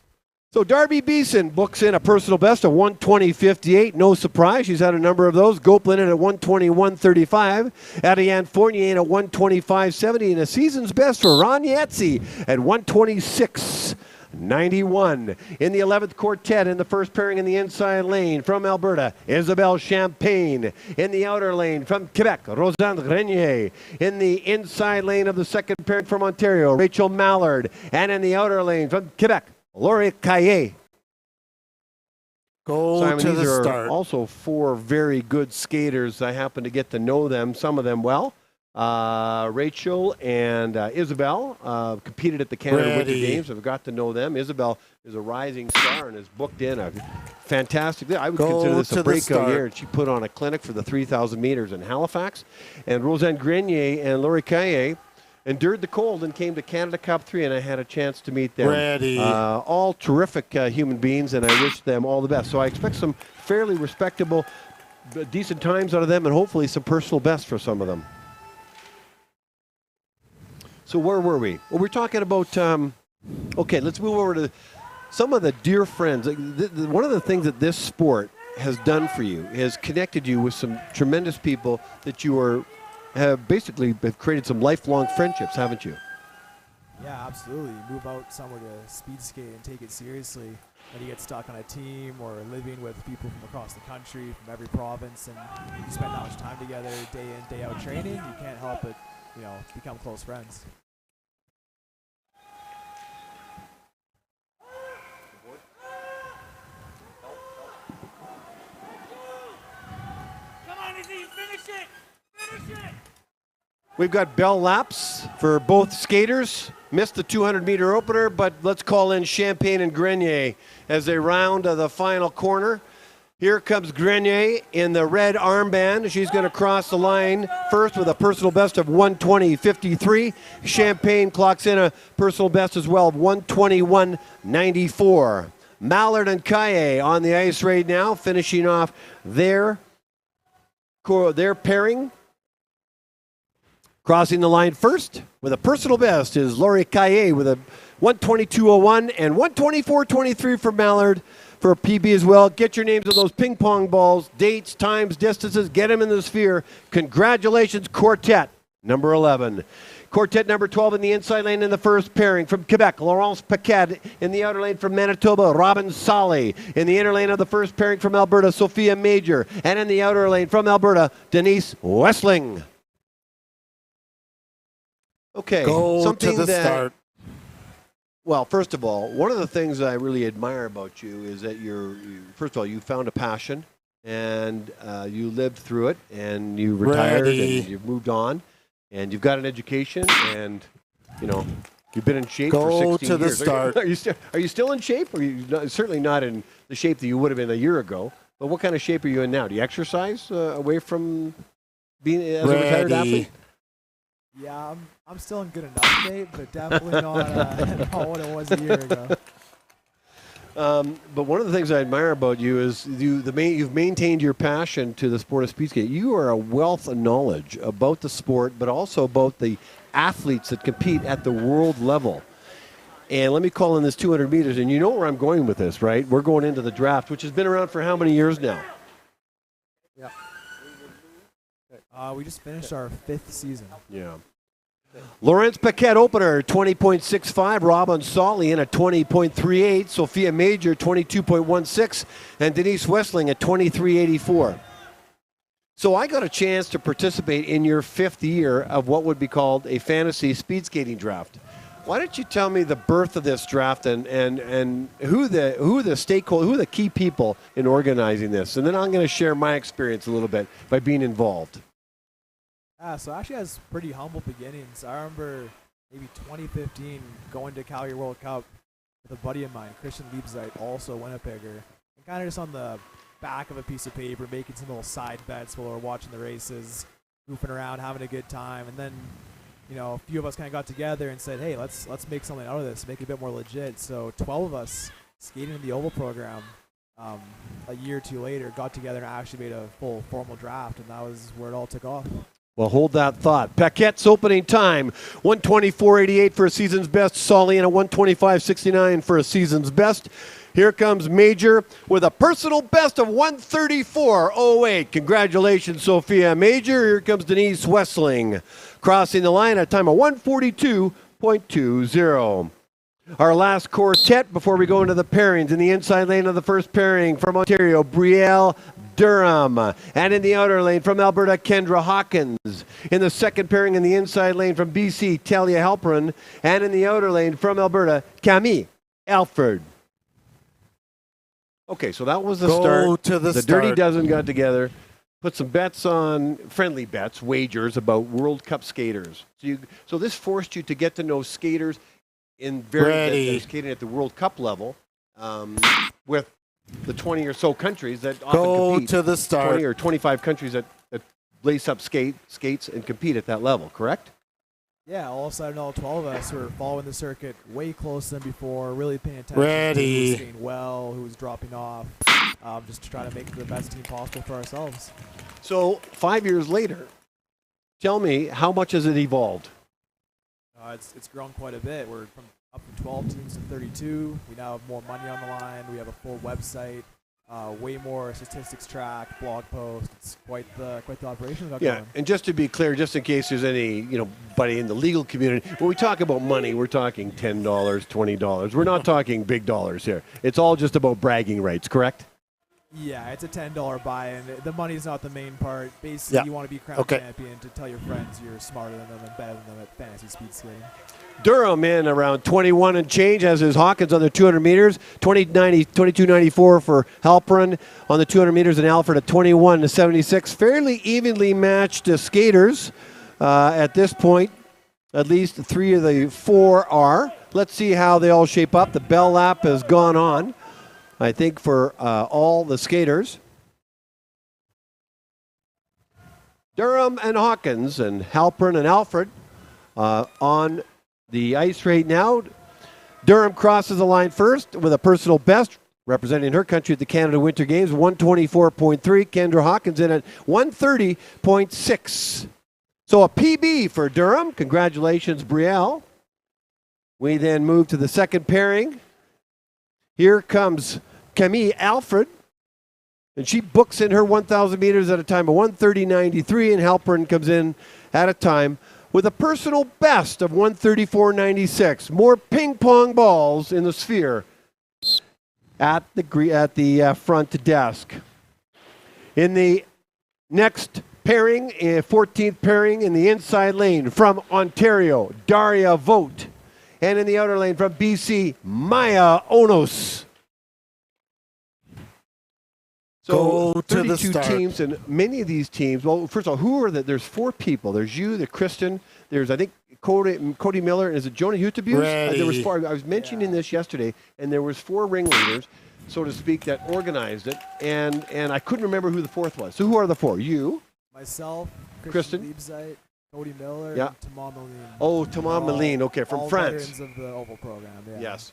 Speaker 1: So Darby Beeson books in a personal best of 1:20.58. No surprise, she's had a number of those. Gopelin in at 1:21.35. Ariane Fournier in at 1:25.70. And a season's best for Ranietzi at 1:26.91. In the 11th quartet in the first pairing in the inside lane from Alberta, Isabelle Champagne. In the outer lane from Quebec, Rosanne Grenier. In the inside lane of the second pairing from Ontario, Rachel Mallard. And in the outer lane from Quebec, Laurie Caillet.
Speaker 2: Go to the start.
Speaker 1: Also four very good skaters. I happen to get to know them, some of them well. Rachel and Isabel competed at the Canada Winter Games. I've got to know them. Isabel is a rising star and has booked in a fantastic. I would consider this a breakout year. She put on a clinic for the 3,000 meters in Halifax. And Rosanne Grenier and Laurie Caillet endured the cold and came to Canada Cup 3, and I had a chance to meet them. All terrific human beings, and I wish them all the best. So I expect some fairly respectable, decent times out of them, and hopefully some personal best for some of them. So where were we? Well, we're talking about, okay, let's move over to some of the dear friends. One of the things that this sport has done for you has connected you with some tremendous people that you are have basically created some lifelong friendships, haven't you?
Speaker 9: Yeah, absolutely. Move out somewhere to speed skate and take it seriously. When you get stuck on a team or living with people from across the country, from every province, and you spend that much time together, day in, day out training, you can't help but, become close friends.
Speaker 1: We've got bell laps for both skaters. Missed the 200-meter opener, but let's call in Champagne and Grenier as they round the final corner. Here comes Grenier in the red armband. She's going to cross the line first with a personal best of 1:20.53. Champagne clocks in a personal best as well of 1:21.94. Mallard and Kaye on the ice right now, finishing off their pairing. Crossing the line first with a personal best is Laurie Kaye with a 1:22.01 and 1:24.23 for Mallard for a PB as well. Get your names on those ping pong balls, dates, times, distances, get them in the sphere. Congratulations, Quartet number 11. Quartet number 12 in the inside lane in the first pairing. From Quebec, Laurence Paquette. In the outer lane from Manitoba, Robin Solly. In the inner lane of the first pairing from Alberta, Sophia Major. And in the outer lane from Alberta, Denise Wessling. Okay,
Speaker 2: Go to the start.
Speaker 1: Well, first of all, one of the things I really admire about you is that first of all, you found a passion and you lived through it and you retired and you've moved on and you've got an education and, you've been in shape for 16 years.
Speaker 2: Go to the start.
Speaker 1: Are you still in shape? Or are you certainly not in the shape that you would have been a year ago, but what kind of shape are you in now? Do you exercise away from being as a retired athlete?
Speaker 9: Yeah, I'm still in good enough shape, but definitely not what it was a year ago.
Speaker 1: But one of the things I admire about you is you've maintained your passion to the sport of speed skate. You are a wealth of knowledge about the sport, but also about the athletes that compete at the world level. And let me call in this 200 meters, and you know where I'm going with this, right? We're going into the draft, which has been around for how many years now?
Speaker 9: Yeah. We just finished our 5th season.
Speaker 1: Yeah. Laurence Paquette opener, 20.65. Robin Solly in at 20.38. Sophia Major, 22.16. And Denise Wessling at 23.84. So I got a chance to participate in your 5th year of what would be called a fantasy speed skating draft. Why don't you tell me the birth of this draft and who the stakeholders, who are the key people in organizing this? And then I'm going to share my experience a little bit by being involved.
Speaker 9: So actually has pretty humble beginnings. I remember maybe 2015 going to Calgary World Cup with a buddy of mine, Christian Liebzeit, also Winnipegger, and kind of just on the back of a piece of paper making some little side bets while we were watching the races, goofing around, having a good time. And then, a few of us kind of got together and said, hey, let's make something out of this, make it a bit more legit. So 12 of us skating in the Oval program a year or two later got together and actually made a full formal draft, and that was where it all took off.
Speaker 1: Well, hold that thought. Paquette's opening time, 1:24.88 for a season's best. Solly in a 1:25.69 for a season's best. Here comes Major with a personal best of 1:34.08. Congratulations, Sophia Major. Here comes Denise Wessling, crossing the line at a time of 1:42.20. Our last quartet before we go into the pairings. In the inside lane of the first pairing from Ontario, Brielle Durham. And in the outer lane from Alberta, Kendra Hawkins. In the second pairing in the inside lane from BC, Talia Halperin. And in the outer lane from Alberta, Camille Alford. Okay, so that was the start.
Speaker 2: To the
Speaker 1: start. Dirty Dozen got together, put some bets on, friendly bets, wagers about World Cup skaters. So this forced you to get to know skaters in skating at the World Cup level with the 20 or so countries that often compete.
Speaker 2: To the start.
Speaker 1: 20 or 25 countries that lace up skates and compete at that level, correct?
Speaker 9: Yeah, all of a sudden, all 12 of us were following the circuit way closer than before, really paying attention to who was skating well, who was dropping off, just to try to make the best team possible for ourselves.
Speaker 1: So 5 years later, tell me, how much has it evolved?
Speaker 9: It's grown quite a bit. We're up from 12 teams to 32. We now have more money on the line. We have a full website. way more statistics track, blog post. It's quite the operation we got
Speaker 1: Yeah,
Speaker 9: going.
Speaker 1: and just to be clear, just in case there's any, buddy in the legal community, when we talk about money, we're talking $10, $20. We're not talking big dollars here. It's all just about bragging rights, correct?
Speaker 9: Yeah, it's a $10 buy-in. The money's not the main part. Basically, you want to be crowned champion to tell your friends you're smarter than them and better than them at fantasy speed skating.
Speaker 1: Durham in around 21 and change, as is Hawkins on the 200 meters. 22.94 for Halperin on the 200 meters, and Alfred at 21.76. Fairly evenly matched skaters at this point. At least 3 of the 4 are. Let's see how they all shape up. The bell lap has gone on, I think, for all the skaters. Durham and Hawkins and Halperin and Alfred on the ice right now. Durham crosses the line first with a personal best, representing her country at the Canada Winter Games, 124.3. Kendra Hawkins in at 130.6. So a PB for Durham. Congratulations, Brielle. We then move to the second pairing. Here comes Camille Alfred, and she books in her 1,000 meters at a time of 130.93, and Halperin comes in at a time with a personal best of 134.96. More ping pong balls in the sphere at the front desk. In the next pairing, 14th pairing in the inside lane from Ontario, Daria Vogt. And in the outer lane from BC, Maya Onos. So
Speaker 2: Go to the
Speaker 1: 32
Speaker 2: start.
Speaker 1: teams, and many of these teams, well, first of all, who are there's 4 people. There's you, the Kristen, there's, I think, Cody Miller, and is it Jonah Hutebuse? There was 4. I was mentioning this yesterday, and there was 4 ringleaders, so to speak, that organized it, and I couldn't remember who the 4th was. So who are the 4? You?
Speaker 9: Myself,
Speaker 1: Kristen?
Speaker 9: Liebzeit, Cody Miller,
Speaker 1: Yeah.
Speaker 9: and Tamar Moline.
Speaker 1: Oh, Tamar Moline, okay, from
Speaker 9: all
Speaker 1: France.
Speaker 9: veterans of the Oval program, yeah.
Speaker 1: Yes.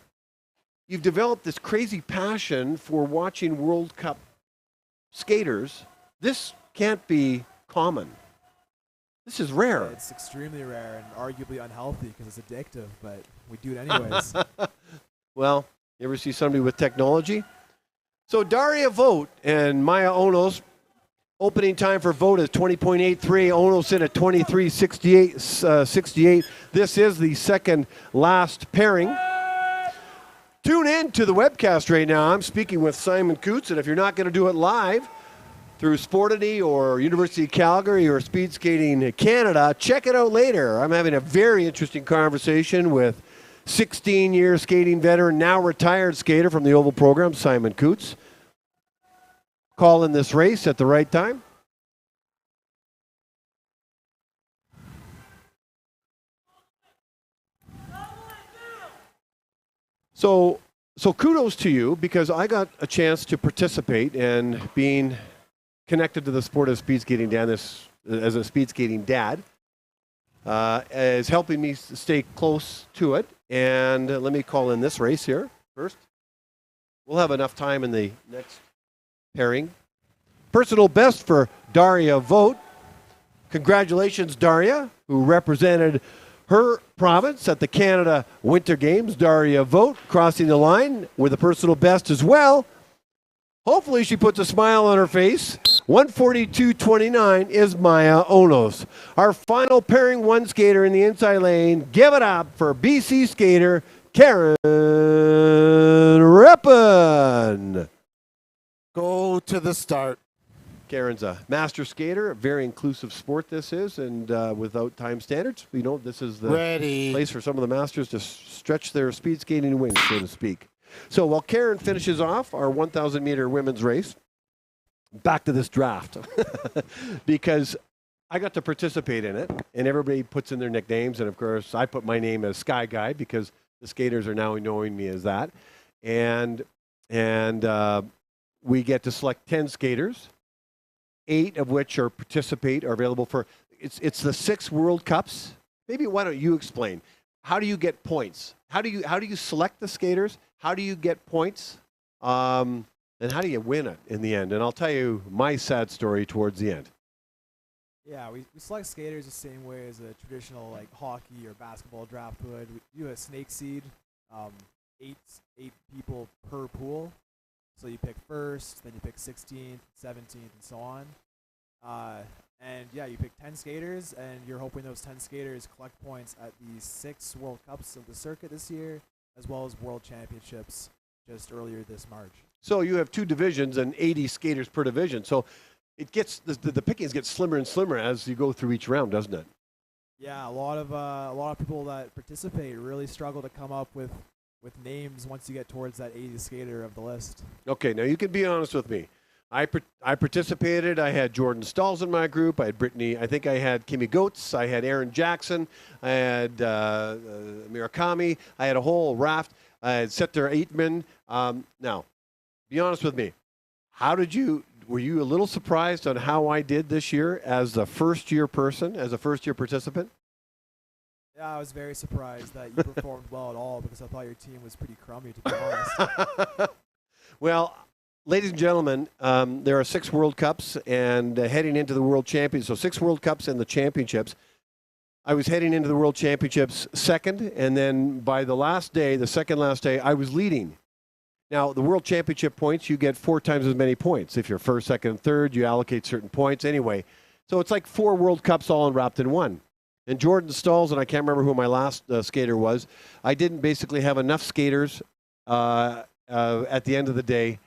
Speaker 1: You've developed this crazy passion for watching World Cup skaters. This can't be common. This is rare.
Speaker 9: It's extremely rare and arguably unhealthy because it's addictive, but we do it anyways.
Speaker 1: Well, you ever see somebody with technology? So Daria Vogt and Maya Onos, opening time for Vogt is 20.83. Onos in at 23.68. This is the second last pairing. Tune in to the webcast right now. I'm speaking with Simon Coots, and if you're not going to do it live through Sportity or University of Calgary or Speed Skating Canada, check it out later. I'm having a very interesting conversation with 16-year skating veteran, now retired skater from the Oval program, Simon Coots. Calling this race at the right time. So kudos to you, because I got a chance to participate, and being connected to the sport of speed skating as a speed skating dad is helping me stay close to it. And let me call in this race here first. We'll have enough time in the next pairing. Personal best for Daria Vogt. Congratulations, Daria, who represented her province at the Canada Winter Games. Daria Vogt crossing the line with a personal best as well. Hopefully she puts a smile on her face. 142.29 is Maya Onos. Our final pairing, one skater in the inside lane. Give it up for BC skater Karen Reppen.
Speaker 2: Go to the start.
Speaker 1: Karen's a master skater, a very inclusive sport this is, and without time standards, this is the place for some of the masters to stretch their speed skating wings, so to speak. So while Karen finishes off our 1,000 meter women's race, back to this draft, because I got to participate in it, and everybody puts in their nicknames, and of course I put my name as Sky Guy because the skaters are now knowing me as that, and we get to select 10 skaters. 8 of which are available for, it's the 6 World Cups. Maybe why don't you explain? How do you get points? How do you select the skaters? How do you get points? And how do you win it in the end? And I'll tell you my sad story towards the end.
Speaker 9: Yeah, we select skaters the same way as a traditional like hockey or basketball draft would. We do a snake seed, 8 people per pool. So you pick first, then you pick 16th, 17th, and so on. And yeah, you pick 10 skaters, and you're hoping those 10 skaters collect points at the 6 World Cups of the circuit this year, as well as World Championships just earlier this March.
Speaker 1: So you have 2 divisions and 80 skaters per division. So it gets the pickings get slimmer and slimmer as you go through each round, doesn't it?
Speaker 9: Yeah, a lot of people that participate really struggle to come up with names once you get towards that 80 skater of the list.
Speaker 1: Okay, now you can be honest with me. I participated. I had Jordan Stalls in my group. I had Brittany. I think I had Kimmy Goetz. I had Aaron Jackson. I had Murakami. I had a whole raft. I had Setter Eitman. Now, be honest with me. Were you a little surprised on how I did this year as a first-year person, as a first-year participant?
Speaker 9: Yeah, I was very surprised that you performed well at all because I thought your team was pretty crummy, to be honest.
Speaker 1: Well, ladies and gentlemen, there are 6 World Cups and heading into the World Championships. So 6 World Cups and the championships. I was heading into the World Championships second, and then by the last day, the second last day, I was leading. Now, the World Championship points, you get 4 times as many points. If you're first, second, and third, you allocate certain points anyway. So it's like 4 World Cups all wrapped in one. And Jordan Stalls, and I can't remember who my last skater was, I didn't basically have enough skaters at the end of the day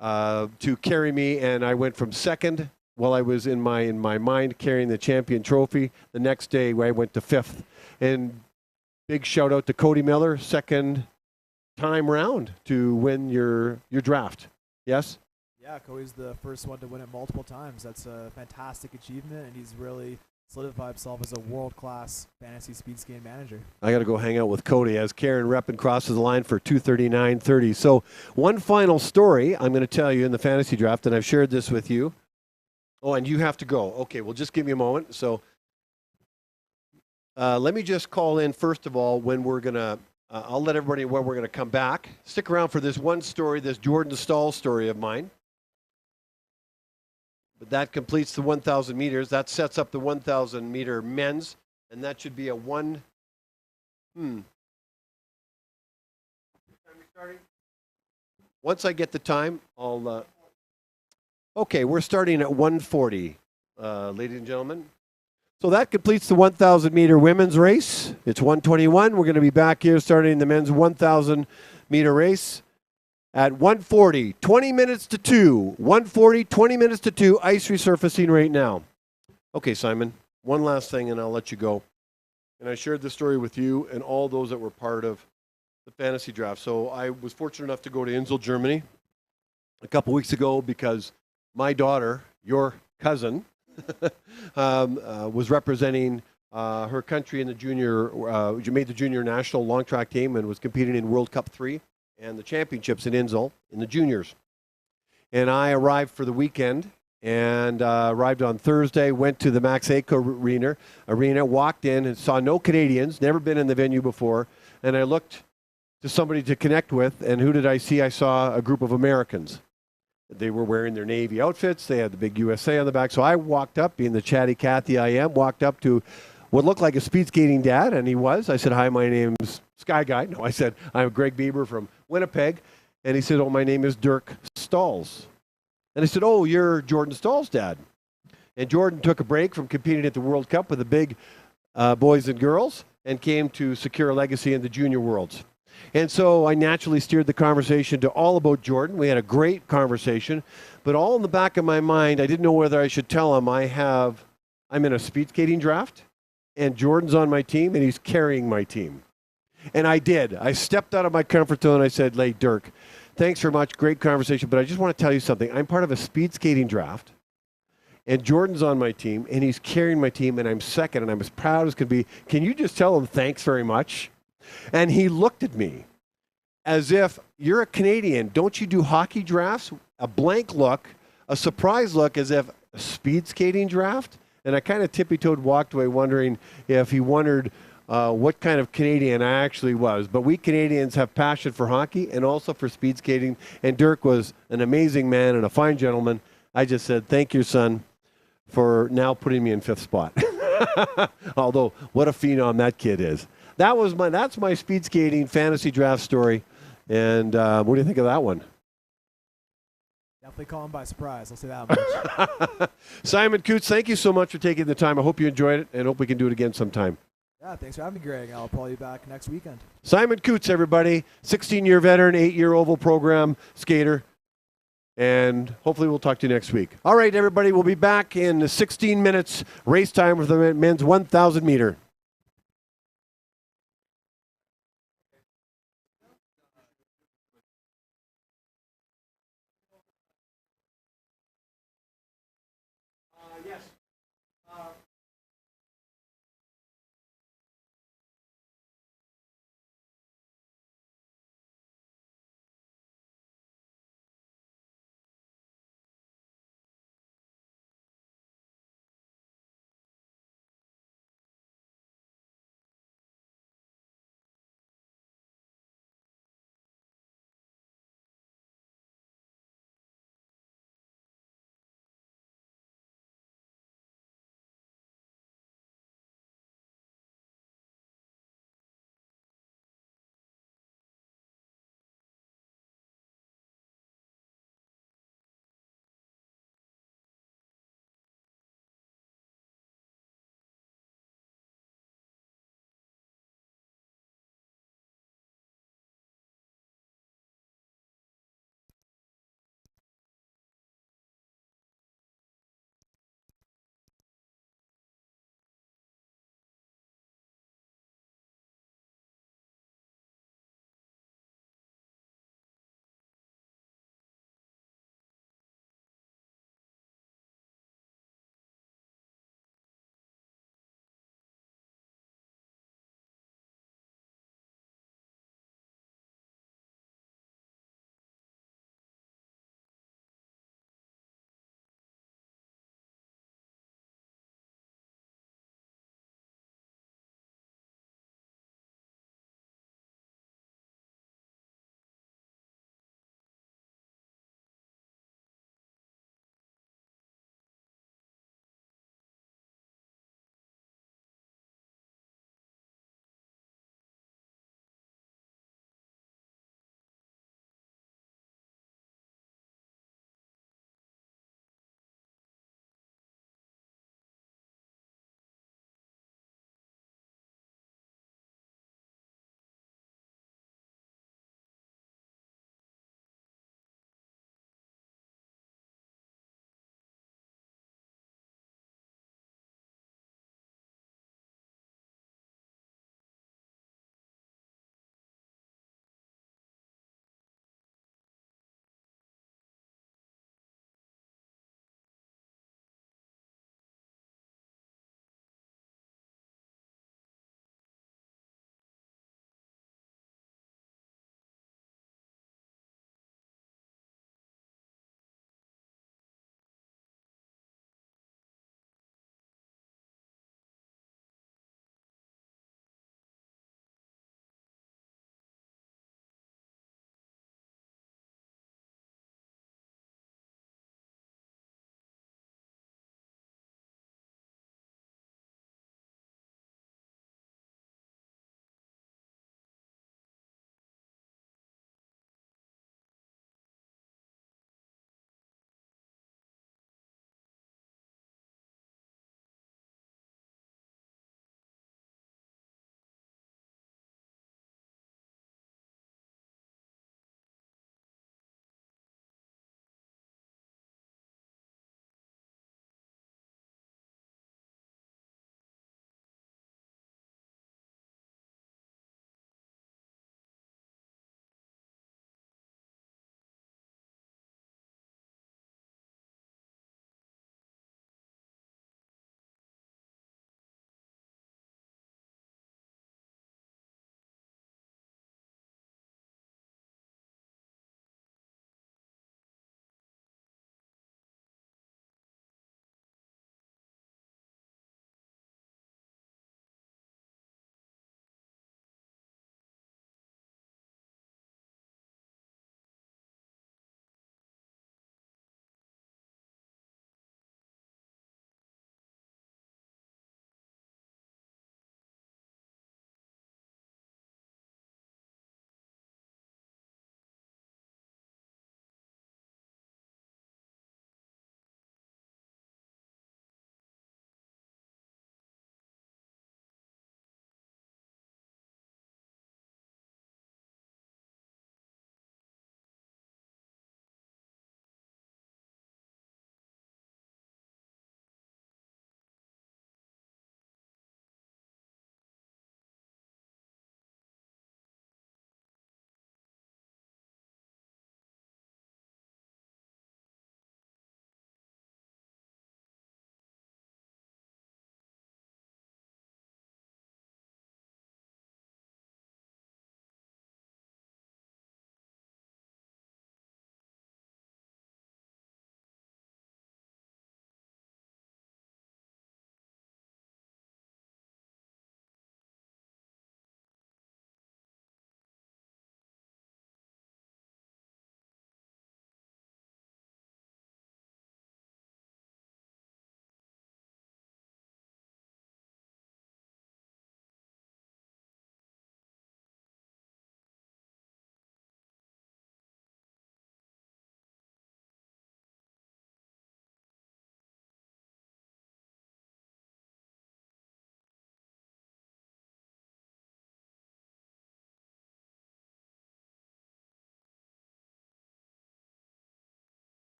Speaker 1: to carry me, and I went from second while I was in my mind carrying the champion trophy. The next day, I went to 5th. And big shout out to Cody Miller, second time round to win your draft. Yes?
Speaker 9: Yeah, Cody's the first one to win it multiple times. That's a fantastic achievement, and he's really solidified himself as a world-class fantasy speed skating manager.
Speaker 1: I got to go hang out with Cody as Karen Reppen crosses the line for 2:39.30. So one final story I'm going to tell you in the fantasy draft, and I've shared this with you. Oh, and you have to go. Okay, well, just give me a moment. So let me just call in, first of all, when we're going to I'll let everybody know when we're going to come back. Stick around for this one story, this Jordan Stahl story of mine. But that completes the 1,000 meters. That sets up the 1,000 meter men's, and that should be a one. Once I get the time, I'll. Okay, we're starting at 1:40, ladies and gentlemen. So that completes the 1,000 meter women's race. It's 1:21. We're going to be back here starting the men's 1,000 meter race at 1:40, 20 minutes to 2. 1:40, 20 minutes to 2, ice resurfacing right now. Okay, Simon, one last thing and I'll let you go. And I shared this story with you and all those that were part of the fantasy draft. So I was fortunate enough to go to Insel, Germany a couple weeks ago because my daughter, your cousin, was representing her country in the junior, made the junior national long track team and was competing in World Cup 3 and the championships in Insel in the juniors. And I arrived for the weekend and arrived on Thursday, went to the Max Aiko arena, walked in and saw no Canadians, never been in the venue before. And I looked to somebody to connect with, and who did I see? I saw a group of Americans. They were wearing their Navy outfits. They had the big USA on the back. So I walked up, being the chatty Cathy I am, walked up to what looked like a speed skating dad, and he was. I said, "Hi, my name's Sky Guy." No, I said, "I'm Greg Bieber from Winnipeg." And he said, "Oh, my name is Dirk Stalls." And I said, "Oh, you're Jordan Stalls' dad." And Jordan took a break from competing at the World Cup with the big boys and girls and came to secure a legacy in the junior worlds. And so I naturally steered the conversation to all about Jordan. We had a great conversation, but all in the back of my mind, I didn't know whether I should tell him I'm in a speed skating draft, and Jordan's on my team, and he's carrying my team. And I did. I stepped out of my comfort zone. I said, "Hey, Dirk, thanks very much. Great conversation, but I just want to tell you something. I'm part of a speed skating draft, and Jordan's on my team, and he's carrying my team, and I'm second, and I'm as proud as can be. Can you just tell him thanks very much?" And he looked at me as if, "You're a Canadian. Don't you do hockey drafts?" A blank look, a surprised look, as if a speed skating draft. And I kind of tippy-toed walked away wondering if he wondered what kind of Canadian I actually was. But we Canadians have passion for hockey and also for speed skating. And Dirk was an amazing man and a fine gentleman. I just said, "Thank you, son, for now putting me in 5th spot." Although, what a phenom that kid is. That's my speed skating fantasy draft story. And what do you think of that one?
Speaker 9: Definitely caught him by surprise. I'll say that much.
Speaker 1: Simon Coots, thank you so much for taking the time. I hope you enjoyed it and hope we can do it again sometime.
Speaker 9: Yeah, thanks for having me, Greg. I'll probably be back next weekend.
Speaker 1: Simon Coots, everybody, 16-year veteran, 8-year oval program skater. And hopefully we'll talk to you next week. All right, everybody, we'll be back in 16 minutes race time for the men's 1,000 meter.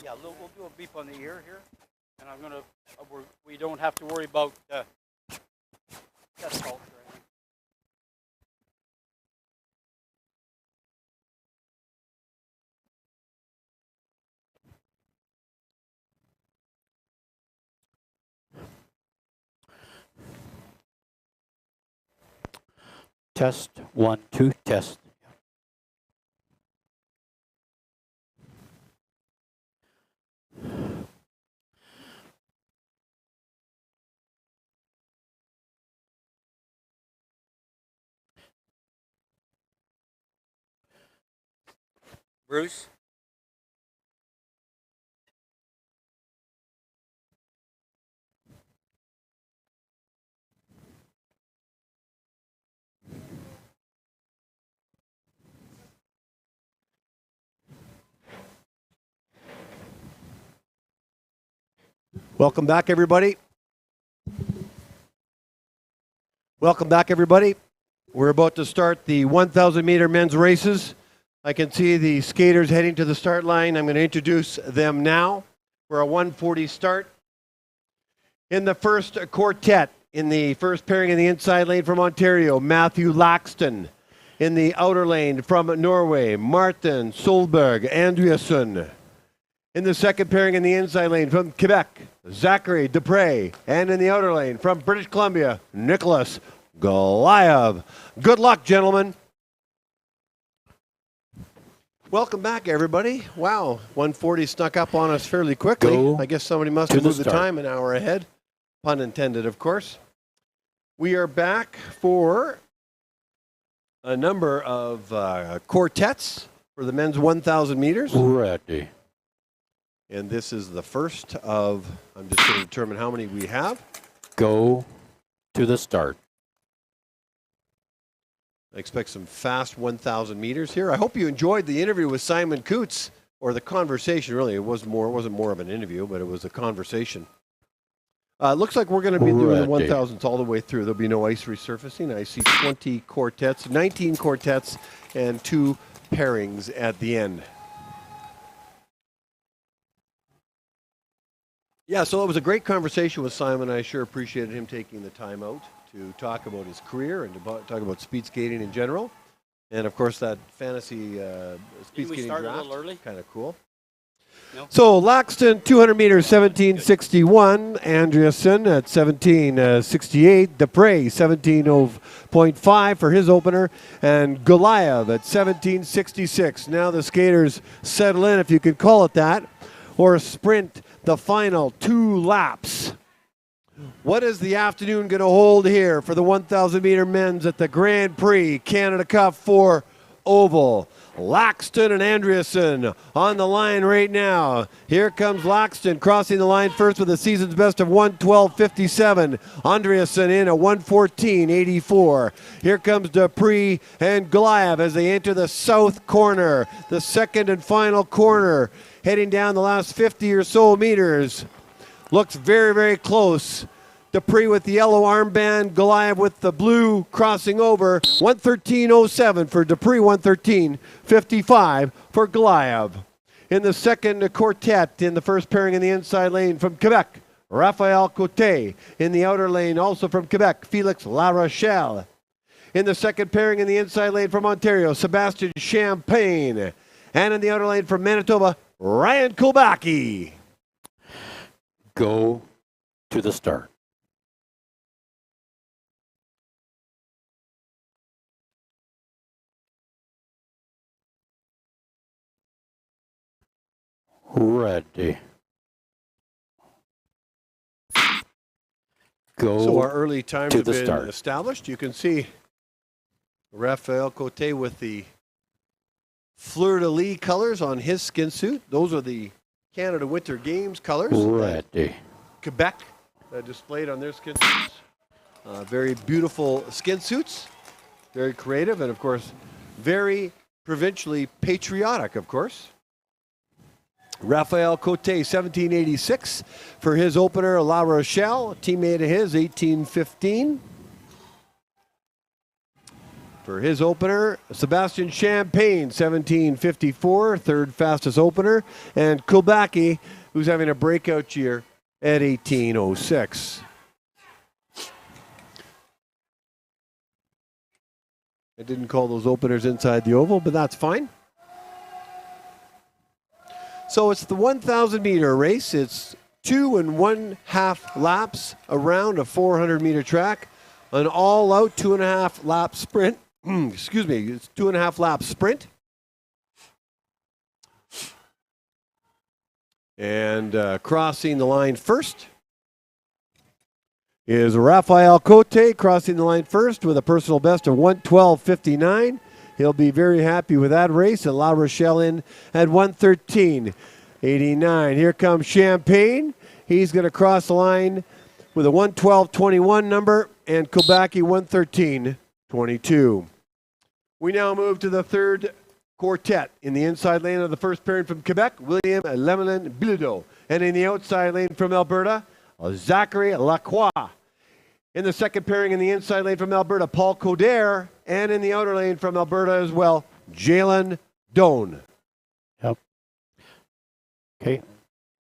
Speaker 4: Yeah, we'll do a beep on the ear here, and I'm gonna. We don't have to worry about chest pulse or anything.
Speaker 3: Test 1, 2, test.
Speaker 4: Bruce.
Speaker 1: Welcome back, everybody. Welcome back, everybody. We're about to start the 1,000-meter men's races. I can see the skaters heading to the start line. I'm going to introduce them now for a 1:40 start. In the first quartet, in the first pairing in the inside lane from Ontario, Matthew Laxton. In the outer lane from Norway, Martin Solberg Andreasen. In the second pairing in the inside lane from Quebec, Zachary Dupre. And in the outer lane from British Columbia, Nicholas Goliath. Good luck, gentlemen. Welcome back, everybody. Wow, 1:40 snuck up on us fairly quickly.
Speaker 3: Go
Speaker 1: I guess somebody must
Speaker 3: to
Speaker 1: have
Speaker 3: the
Speaker 1: moved the
Speaker 3: start.
Speaker 1: time an hour ahead. Pun intended, of course. We are back for a number of quartets for the men's 1,000 meters.
Speaker 3: Ready.
Speaker 1: And this is the first of, I'm just going to determine how many we have.
Speaker 3: Go to the start.
Speaker 1: I expect some fast 1,000 meters here. I hope you enjoyed the interview with Simon Coots, or the conversation, really. It wasn't more of an interview, but it was a conversation. Looks like we're going to be doing the 1,000s all the way through. There'll be no ice resurfacing. I see 20 quartets, 19 quartets, and 2 pairings at the end. Yeah, so it was a great conversation with Simon. I sure appreciated him taking the time out to talk about his career and to talk about speed skating in general. And, of course, that fantasy speed skating
Speaker 4: start
Speaker 1: draft.
Speaker 4: a little early?
Speaker 1: Kind of cool.
Speaker 4: No.
Speaker 1: So, Laxton, 200 meters, 17:61. Andreasen at 17:68. Dupre, 17:05 for his opener. And Goliath at 17:66. Now the skaters settle in, if you could call it that, or sprint the final 2 laps. What is the afternoon going to hold here for the 1,000-meter men's at the Grand Prix Canada Cup 4 Oval? Laxton and Andreasen on the line right now. Here comes Laxton crossing the line first with a season's best of 1:12.57. Andreasen in at 1:14.84. Here comes Dupree and Goliath as they enter the south corner, the second and final corner, heading down the last 50 or so meters. Looks very, very close. Dupree with the yellow armband, Goliath with the blue crossing over. 1:13.07 for Dupree, 1:13.55 for Goliath. In the second quartet, in the first pairing in the inside lane from Quebec, Raphael Cote. In the outer lane, also from Quebec, Felix Larochelle. In the second pairing in the inside lane from Ontario, Sebastian Champagne. And in the outer lane from Manitoba, Ryan Kulbacki.
Speaker 3: Go to the start. Ready. Go
Speaker 1: So our early times
Speaker 3: to
Speaker 1: have
Speaker 3: the
Speaker 1: been
Speaker 3: start.
Speaker 1: established. You can see Raphael Cote with the fleur-de-lis colors on his skin suit. Those are the Canada Winter Games colors.
Speaker 3: Ready.
Speaker 1: Quebec displayed on their skin suits. Very beautiful skin suits. Very creative and, of course, very provincially patriotic, of course. Raphael Cote, 1786 for his opener, La Rochelle, a teammate of his, 1815. For his opener, Sebastian Champagne, 17:54, third fastest opener, and Kulbaki, who's having a breakout year at 18:06. I didn't call those openers inside the oval, but that's fine. So it's the 1,000 meter race. It's 2 1/2 laps around a 400 meter track, an all out 2.5 lap sprint. Excuse me, it's 2.5 lap sprint. And crossing the line first is Rafael Cote, crossing the line first with a personal best of 1:12.59. He'll be very happy with that race. And La Rochelle in at 1:13.89. Here comes Champagne. He's going to cross the line with a 1:12.21 number, and Kulbaki 1:13.22. We now move to the third quartet. In the inside lane of the first pairing from Quebec, William Lemelin Bilodeau. And in the outside lane from Alberta, Zachary Lacroix. In the second pairing in the inside lane from Alberta, Paul Coder. And in the outer lane from Alberta as well, Jalen Doan.
Speaker 3: Yep. Okay.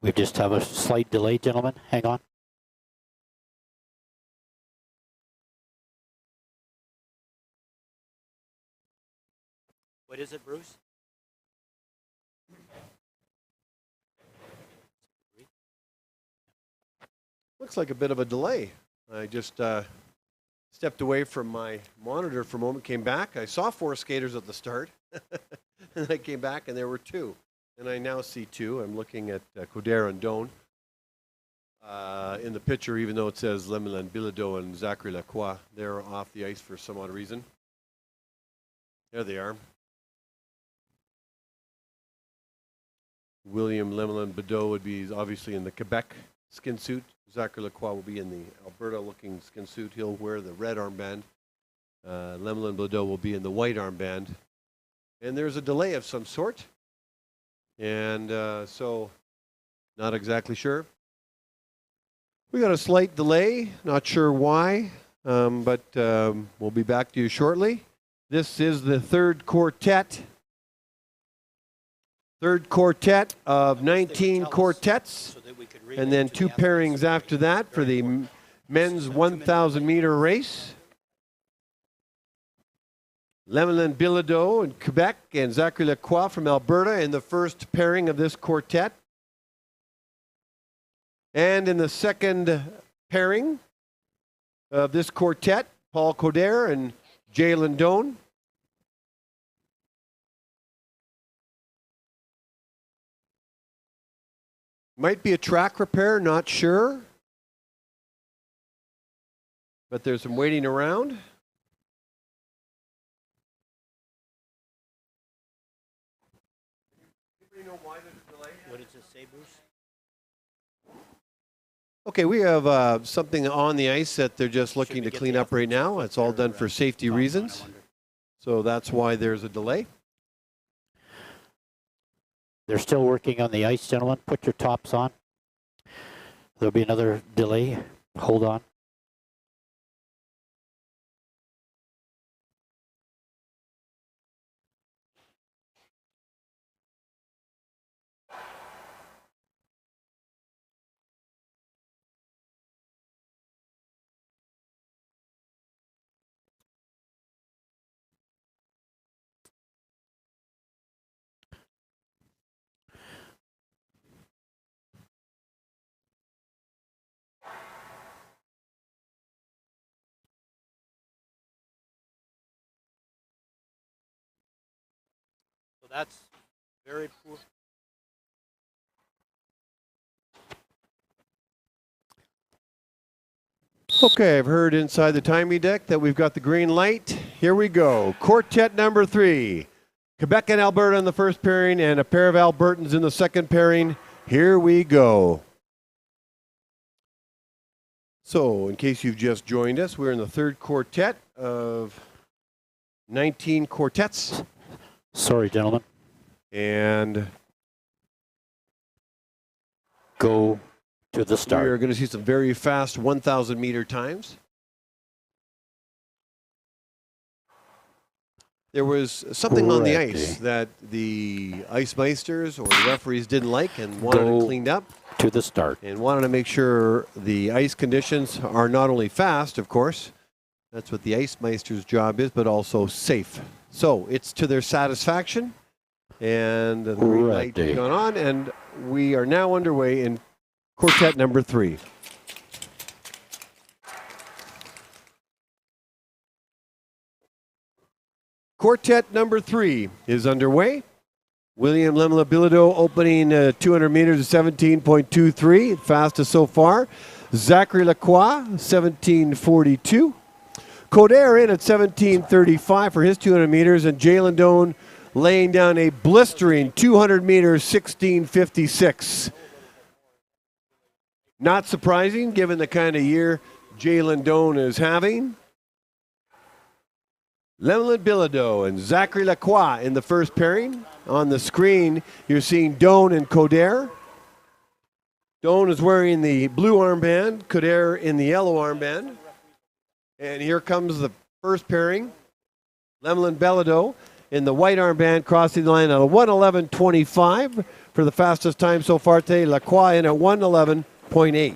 Speaker 3: We just have a slight delay, gentlemen. Hang on.
Speaker 4: What is it, Bruce?
Speaker 1: Looks like a bit of a delay. I just stepped away from my monitor for a moment, came back. I saw 4 skaters at the start. And I came back and there were 2. And I now see 2. I'm looking at Coder and Doan in the picture, even though it says Lemelin Bilodeau and Zachary Lacroix. They're off the ice for some odd reason. There they are. William Lemelin Bilodeau would be obviously in the Quebec skin suit. Zachary Lacroix will be in the Alberta-looking skin suit. He'll wear the red armband. Lemelin Bilodeau will be in the white armband. And there's a delay of some sort. And so, not exactly sure. We got a slight delay. Not sure why, but we'll be back to you shortly. This is the third quartet. Third quartet of 19 quartets, and then 2 pairings after that for the men's 1,000 meter race. Lemelin Bilodeau in Quebec and Zachary Lacroix from Alberta in the first pairing of this quartet. And in the second pairing of this quartet, Paul Coder and Jalen Doan. Might be a track repair, not sure. But there's some waiting around.
Speaker 4: What does it say, Bruce?
Speaker 1: Okay, we have something on the ice that they're just looking to clean up right now. It's all done for safety reasons. So that's why there's a delay.
Speaker 3: They're still working on the ice, gentlemen. Put your tops on. There'll be another delay. Hold on.
Speaker 4: So that's very poor.
Speaker 1: Okay, I've heard inside the timing deck that we've got the green light. Here we go. Quartet number 3. Quebec and Alberta in the first pairing and a pair of Albertans in the second pairing. Here we go. So, in case you've just joined us, we're in the third quartet of 19 quartets.
Speaker 3: Sorry, gentlemen.
Speaker 1: And
Speaker 3: go to the start.
Speaker 1: we're going to see some very fast 1,000 meter times. there was something on the
Speaker 3: Ready.
Speaker 1: ice that the ice meisters or the referees didn't like and wanted it cleaned up.
Speaker 3: To the start.
Speaker 1: And wanted to make sure the ice conditions are not only fast, of course, that's what the ice meister's job is, but also safe. So it's to their satisfaction, and the green light has gone on, and we are now underway in quartet number 3. Quartet number 3 is underway. William Lemla-Bilodeau opening 200 meters at 17.23, fastest so far. Zachary Lacroix, 17.42. Coder in at 17.35 for his 200 meters, and Jalen Doan laying down a blistering 200 meters, 16.56. Not surprising, given the kind of year Jalen Doan is having. Lemla-Bilodeau and Zachary Lacroix in the first pairing. On the screen, you're seeing Doan and Coder. Doan is wearing the blue armband, Coder in the yellow armband. And here comes the first pairing. Lemla-Bilodeau in the white armband, crossing the line at a 1:11.25 for the fastest time so far today. Lacroix in at 1:11.8.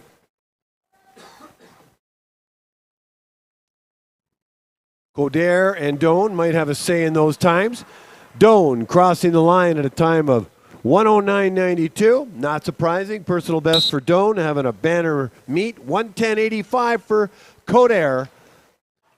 Speaker 1: Coder and Doan might have a say in those times. Doan crossing the line at a time of 1:09.92. Not surprising. Personal best for Doan, having a banner meet. 1:10.85 for Coder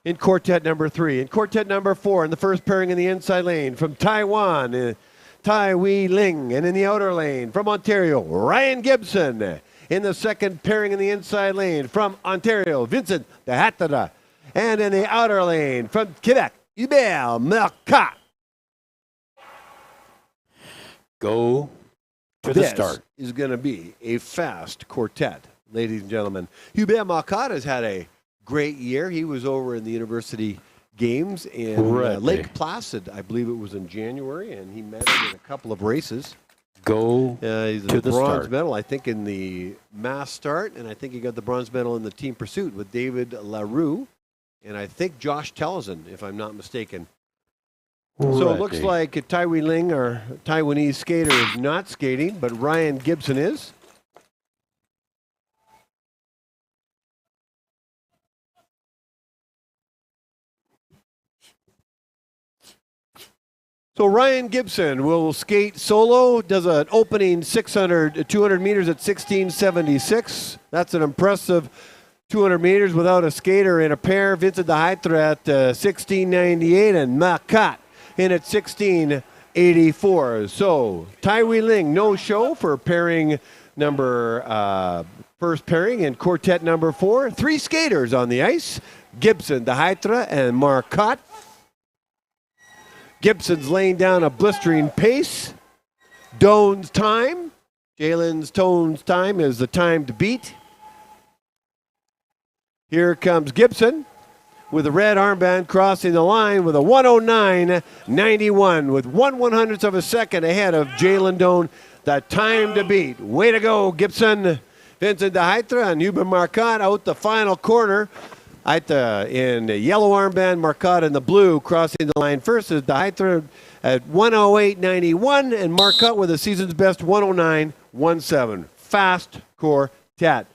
Speaker 1: in quartet number 3. In quartet number 4, in the first pairing in the inside lane from Taiwan, Tai Wei Ling. And in the outer lane from Ontario, Ryan Gibson. In the second pairing in the inside lane from Ontario, Vincent de Hattada. And in the outer lane from Quebec, Hubert Marcotte.
Speaker 3: Go to the start.
Speaker 1: This is going to be a fast quartet, ladies and gentlemen. Hubert Marcotte has had a great year. He was over in the University Games in Lake Placid. I believe it was in January, and he medaled in a couple of races.
Speaker 3: Go
Speaker 1: he's
Speaker 3: to
Speaker 1: a
Speaker 3: the
Speaker 1: bronze
Speaker 3: start.
Speaker 1: medal, I think, in the mass start, and I think he got the bronze medal in the team pursuit with David Larue, and I think Josh Tellison, if I'm not mistaken. So it looks like Tai Wei Ling, our Taiwanese skater, is not skating, but Ryan Gibson is. So Ryan Gibson will skate solo, does an opening 200 meters at 16.76. That's an impressive 200 meters without a skater in a pair. Vincent de Heitra at 16.98 and Marcotte in at 16.84. So Tai Wei Ling, no show for pairing number, first pairing in quartet number 4. 3 skaters on the ice, Gibson, de Heitra, and Marcotte. Gibson's laying down a blistering pace. Doan's time, Jalen's Tone's time is the time to beat. Here comes Gibson with a red armband crossing the line with a 1:09.91 with 1/100th of a second ahead of Jalen Doan. The time to beat. Way to go, Gibson. Vincent de Heitra and Hubert Marcotte out the final corner. In the yellow armband, Marcotte in the blue, crossing the line first is de Heitra at 1:08.91 and Marcotte with a season's best 1:09.17. Fast quartet.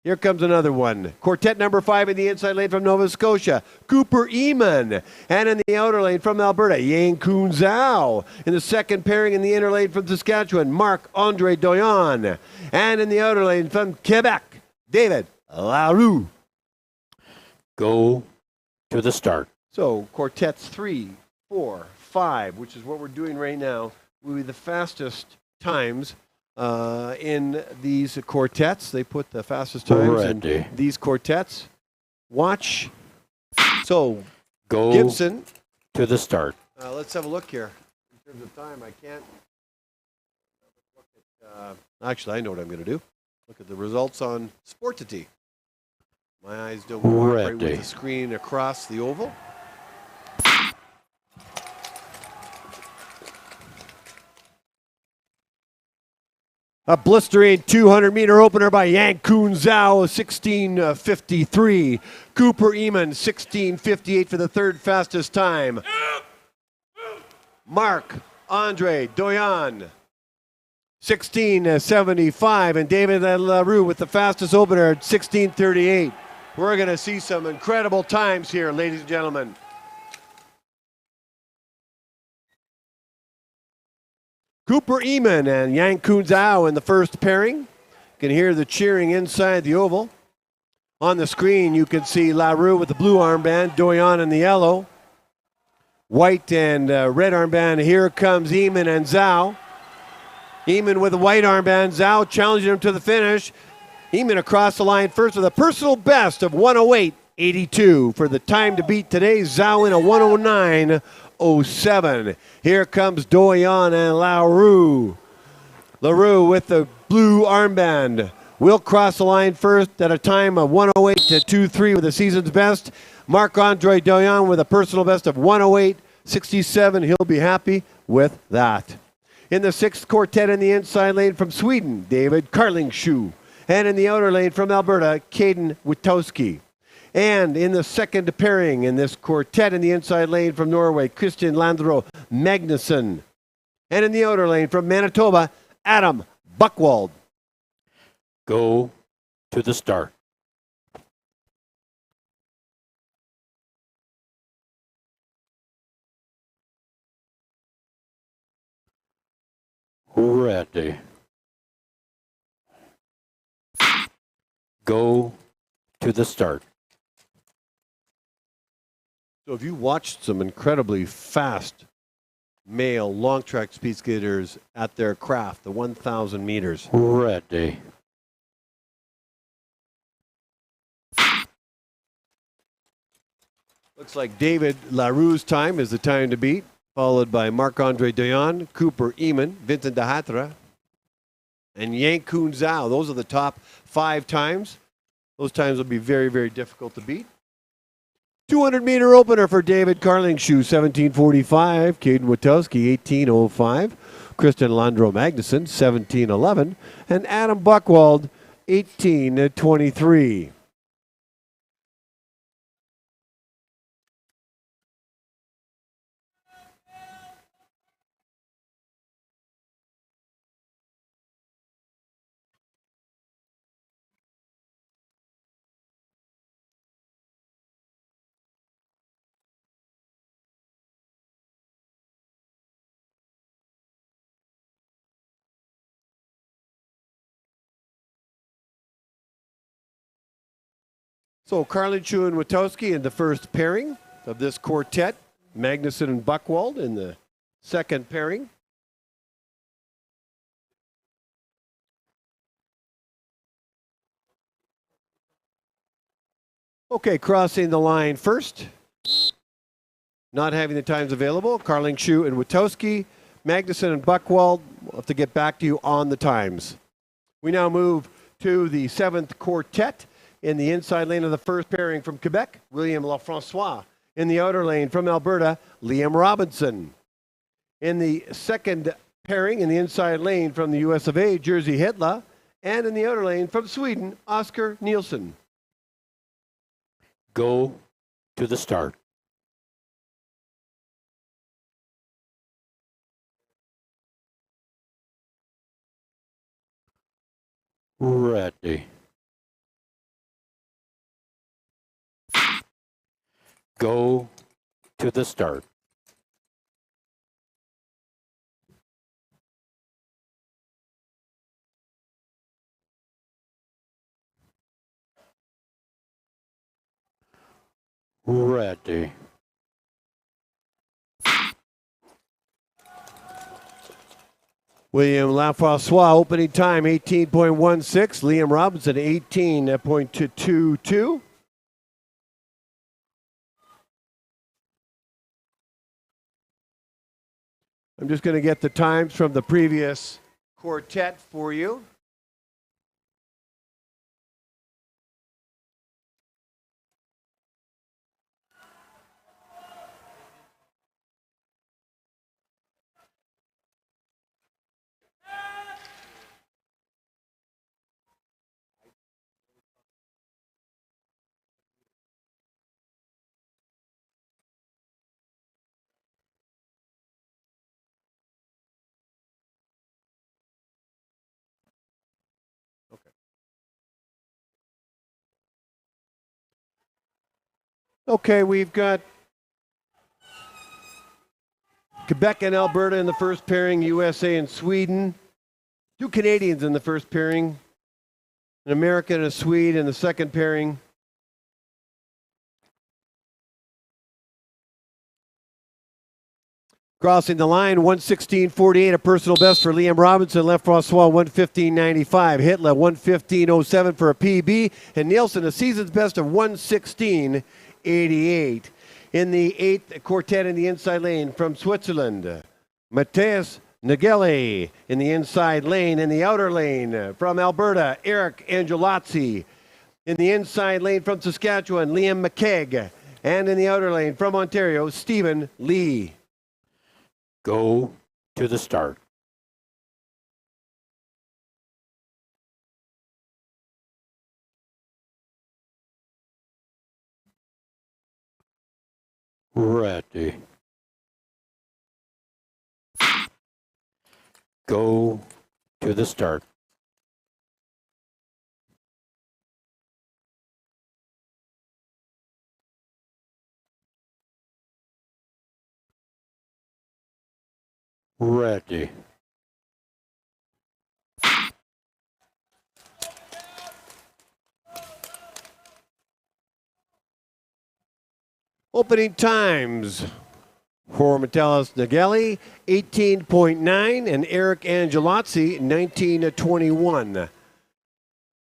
Speaker 1: Here comes another one. Quartet number 5 in the inside lane from Nova Scotia, Cooper Eamon. And in the outer lane from Alberta, Yang Kun Zhao. In the second pairing in the inner lane from Saskatchewan, Marc-Andre Doyon. And in the outer lane from Quebec, David Larue.
Speaker 3: Go to the start.
Speaker 1: So quartets 3, 4, 5, which is what we're doing right now, will be the fastest times in these quartets. They put the fastest times in these quartets. Watch. So
Speaker 3: go
Speaker 1: Gibson
Speaker 3: to the start.
Speaker 1: Let's have a look here. In terms of time, I can't. Actually, I know what I'm going to do. Look at the results on Sportity. My eyes don't cooperate with the screen across the oval. A blistering 200-meter opener by Yang Kun Zhao, 16.53. Cooper Eamon, 16.58 for the third fastest time. Marc-Andre Doyon, 16:75, and David LaRue with the fastest opener at 16:38. We're going to see some incredible times here, ladies and gentlemen. Cooper Eamon and Yang Kun Zhao in the first pairing. You can hear the cheering inside the oval. On the screen, you can see LaRue with the blue armband, Doyon in the yellow. White and red armband. Here comes Eamon and Zhao. Eamon with the white armband. Zhao challenging him to the finish. Eamon across the line first with a personal best of 108.82 for the time to beat today. Zhao in a 109.07. Here comes Doyon and LaRue. LaRue with the blue armband will cross the line first at a time of 108.23 with the season's best. Marc-Andre Doyon with a personal best of 108.67. He'll be happy with that. In the sixth quartet in the inside lane from Sweden, David Carlingsjö. And in the outer lane from Alberta, Caden Witkowski. And in the second pairing in this quartet in the inside lane from Norway, Christian Landro Magnuson. And in the outer lane from Manitoba, Adam Buchwald.
Speaker 3: Go to the start. Ready. Go to the start.
Speaker 1: So if you watched some incredibly fast male long track speed skaters at their craft, the 1,000 meters.
Speaker 3: Ready.
Speaker 1: Looks like David LaRue's time is the time to beat, followed by Marc-Andre Doyon, Cooper Eamon, Vincent de Hatra, and Yang Kun Zhao. Those are the top 5 times. Those times will be very, very difficult to beat. 200-meter opener for David Carlingsjö, 17:45. Caden Witkowski, 18:05. Christian Landro Magnuson, 17:11. And Adam Buchwald, 18:23. So Carlingsjö and Witkowski in the first pairing of this quartet. Magnuson and Buchwald in the second pairing. Okay, crossing the line first. Not having the times available. Carlingsjö and Witkowski. Magnuson and Buchwald. We'll have to get back to you on the times. We now move to the seventh quartet. In the inside lane of the first pairing from Quebec, William Lafrancois. In the outer lane from Alberta, Liam Robinson. In the second pairing in the inside lane from the US of A, Jerzy Hedla. And in the outer lane from Sweden, Oscar Nielsen.
Speaker 3: Go to the start. Ready. Go to the start. Ready.
Speaker 1: William Lafrancois opening time 18.16. Liam Robinson 18.22. I'm just going to get the times from the previous quartet for you. Okay, we've got Quebec and Alberta in the first pairing, USA and Sweden. 2 Canadians in the first pairing, an American and a Swede in the second pairing. Crossing the line, 1:16.48, a personal best for Liam Robinson. Left Francois, 1:15.95. Hitler, 1:15.07 for a PB. And Nielsen, a season's best of 1:16.88. In the 8th quartet in the inside lane from Switzerland, Matthias Nageli in the inside lane. In the outer lane from Alberta, Eric Angelozzi. In the inside lane from Saskatchewan, Liam McKegg. And in the outer lane from Ontario, Stephen Lee.
Speaker 3: Go to the start. Ready. Go to the start. Ready.
Speaker 1: Opening times for Metellus Nageli, 18.9, and Eric Angelozzi, 19:21.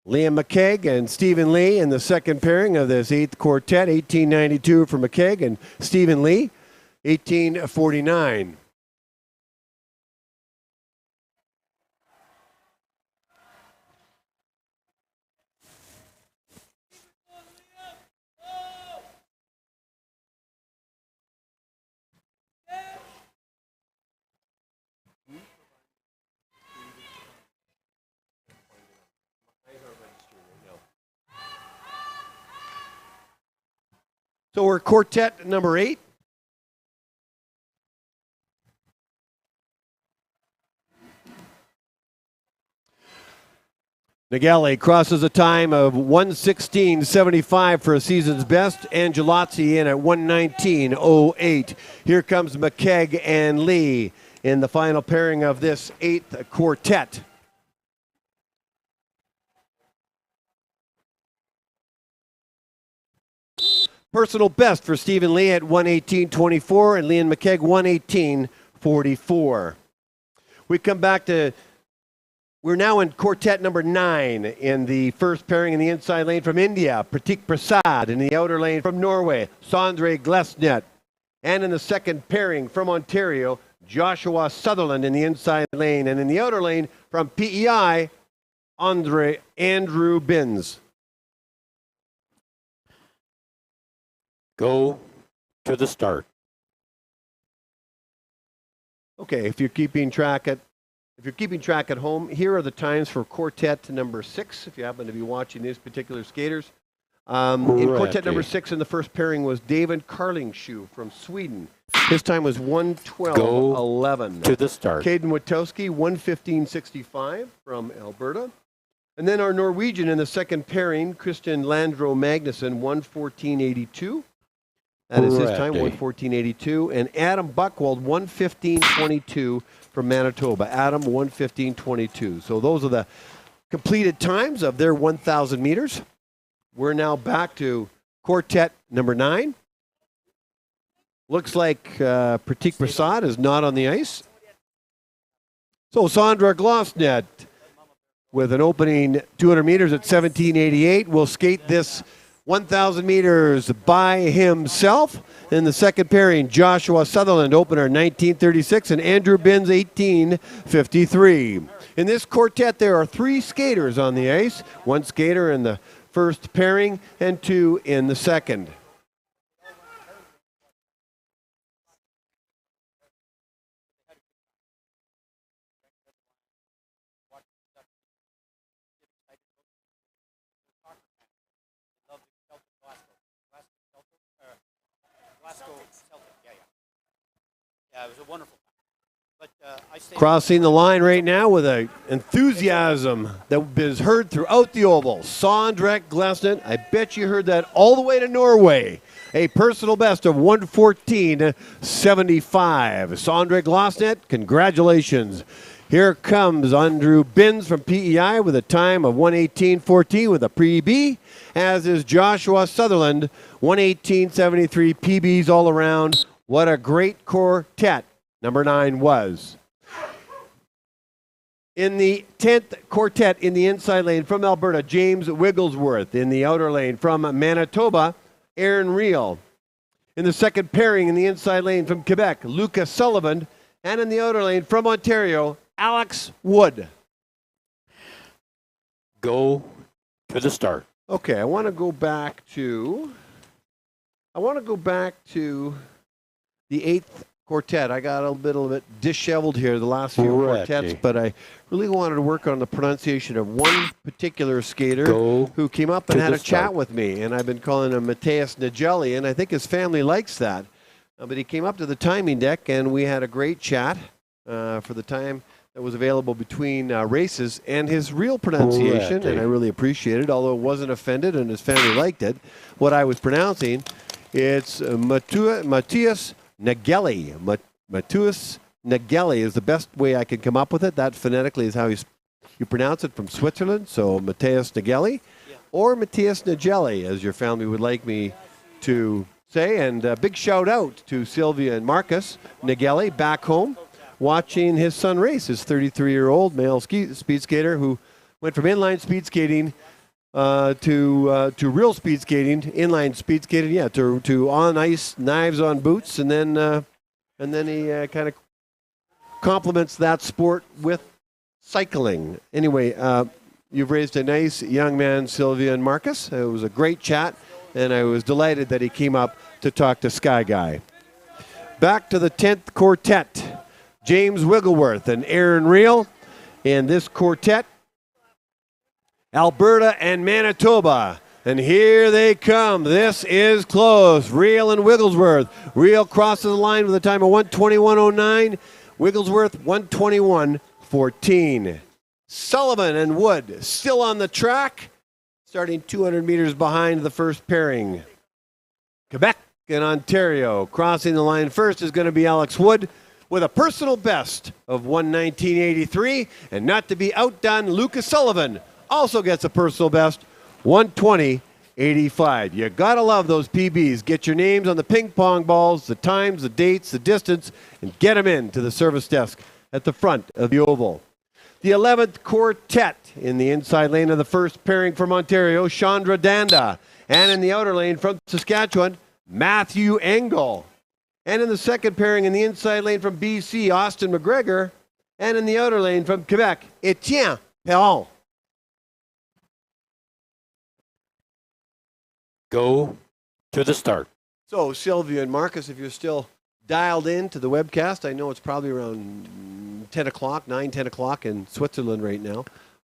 Speaker 1: Liam McKegg and Stephen Lee in the second pairing of this 8th quartet, 18.92 for McKegg and Stephen Lee, 18.49. So we're quartet number 8. Nageli crosses a time of 1:16.75 for a season's best. Angelozzi in at 1:19.08. Here comes McKegg and Lee in the final pairing of this 8th quartet. Personal best for Stephen Lee at 1:18.24 and Liam McKegg 1:18.44. We come back to, we're now in quartet number 9 in the first pairing in the inside lane from India, Pratik Prasad. In the outer lane from Norway, Sondre Glesnet. And in the second pairing from Ontario, Joshua Sutherland in the inside lane. And in the outer lane from PEI, Andrew Binns.
Speaker 3: Go to the start.
Speaker 1: Okay, if you're keeping track at home, here are the times for quartet number 6. If you happen to be watching these particular skaters, in quartet number 6 in the first pairing was David Carlingshoe from Sweden. His time was 1:12.11.
Speaker 3: To the start.
Speaker 1: Caden Witowski 1:15.65 from Alberta. And then our Norwegian in the second pairing, Christian Landro Magnuson, 1:14.82. That is his time, 1:14.82. And Adam Buchwald, 1:15.22 from Manitoba. Adam, 1:15.22. So those are the completed times of their 1,000 meters. We're now back to quartet number 9. Looks like Pratik Prasad is not on the ice. So Sondre Glesnet with an opening 200 meters at 17.88 will skate this 1,000 meters by himself. In the second pairing, Joshua Sutherland, opener 19.36, and Andrew Binns 18.53. In this quartet, there are 3 skaters on the ice, 1 skater in the first pairing and 2 in the second.
Speaker 4: Yeah, it was a wonderful time. But
Speaker 1: Crossing the line right now with an enthusiasm that is heard throughout the oval. Sondre Glesnet, I bet you heard that all the way to Norway. a personal best of 114.75. Sondre Glossnet, congratulations. Here comes Andrew Binns from PEI with a time of 118.14 with a PB, as is Joshua Sutherland, 118.73 PBs all around. What a great quartet number 9 was. In the 10th quartet in the inside lane from Alberta, James Wigglesworth. In the outer lane from Manitoba, Aaron Reel. In the second pairing in the inside lane from Quebec, Lucas Sullivan. And in the outer lane from Ontario, Alex Wood.
Speaker 3: Go to the start.
Speaker 1: Okay, I want to go back to the 8th quartet. I got a little bit disheveled here the last few quartets, but I really wanted to work on the pronunciation of one particular skater who came up and had a chat with me, and I've been calling him Mateus Nagelli, and I think his family likes that. But he came up to the timing deck, and we had a great chat for the time that was available between races, and his real pronunciation, and I really appreciate it, although it wasn't offended and his family liked it, what I was pronouncing, it's Matthias Nagelli. Matthias Nagelli is the best way I can come up with it. That phonetically is how you pronounce it, from Switzerland. So Matthias Nagelli, or Matthias Nagelli, as your family would like me to say. And a big shout out to Sylvia and Marcus Nagelli back home, watching his son race, his 33-year-old male speed skater who went from inline speed skating to real speed skating, inline speed skating, to on ice, knives on boots, and then he kind of complements that sport with cycling. Anyway, you've raised a nice young man, Sylvia and Marcus. It was a great chat, and I was delighted that he came up to talk to Sky Guy. Back to the 10th quartet, James Wigglesworth and Aaron Reel. In this quartet, Alberta and Manitoba. And here they come. This is close. Reel and Wigglesworth. Reel crosses the line with a time of 121.09. Wigglesworth 121.14. Sullivan and Wood still on the track, starting 200 meters behind the first pairing. Quebec and Ontario. Crossing the line first is going to be Alex Wood with a personal best of 119.83. And not to be outdone, Lucas Sullivan also gets a personal best, 120.85. You gotta love those PBs. Get your names on the ping pong balls, the times, the dates, the distance, and get them in to the service desk at the front of the oval. The 11th quartet in the inside lane of the first pairing from Ontario, Chandra Danda. And in the outer lane from Saskatchewan, Matthew Engel. And in the second pairing in the inside lane from BC, Austin McGregor. And in the outer lane from Quebec, Etienne Perron.
Speaker 3: Go to the start.
Speaker 1: So, Sylvia and Marcus, if you're still dialed in to the webcast, I know it's probably around 10 o'clock in Switzerland right now.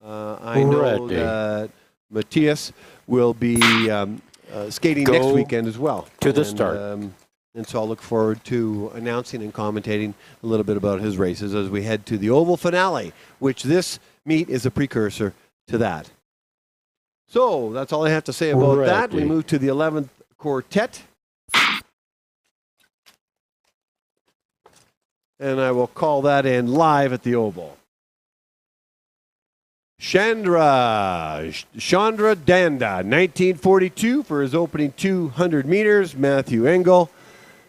Speaker 1: I know that Matthias will be skating next weekend as well.
Speaker 3: To the start.
Speaker 1: And so I'll look forward to announcing and commentating a little bit about his races as we head to the Oval finale, which this meet is a precursor to that. So that's all I have to say about that. We move to the 11th quartet. And I will call that in live at the Oval. Chandra Danda, 1942 for his opening 200 meters. Matthew Engel,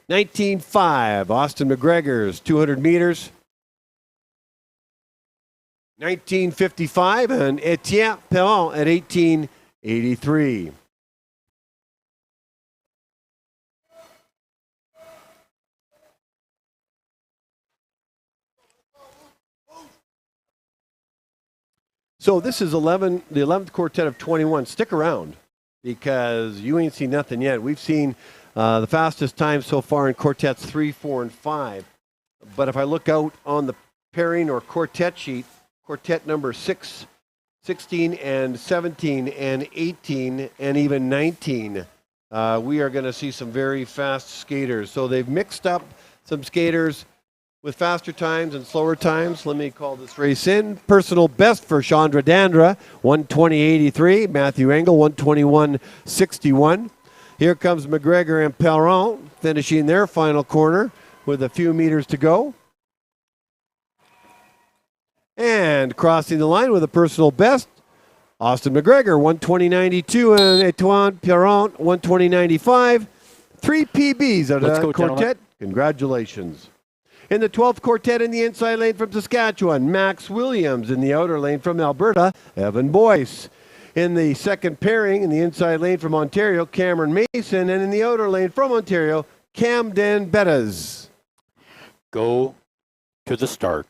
Speaker 1: 1905. Austin McGregor's 200 meters. 1955, and Etienne Perron at 1883. So this is the 11th quartet of 21. Stick around because you ain't seen nothing yet. We've seen the fastest time so far in quartets 3, 4, and 5. But if I look out on the pairing or quartet sheet, quartet number 6, 16, and 17, and 18, and even 19, we are going to see some very fast skaters. So they've mixed up some skaters with faster times and slower times. Let me call this race in. Personal best for Chandra Dandra, 120.83. Matthew Engel, 121.61. Here comes McGregor and Perron finishing their final corner with a few meters to go. And crossing the line with a personal best, Austin McGregor, 120.92, and Antoine Perron, 120.95. 3 PBs out of that quartet.
Speaker 3: Gentlemen.
Speaker 1: Congratulations. In the 12th quartet in the inside lane from Saskatchewan, Max Williams. In the outer lane from Alberta, Evan Boyce. In the second pairing in the inside lane from Ontario, Cameron Mason. And in the outer lane from Ontario, Camden Bettas.
Speaker 3: Go to the start.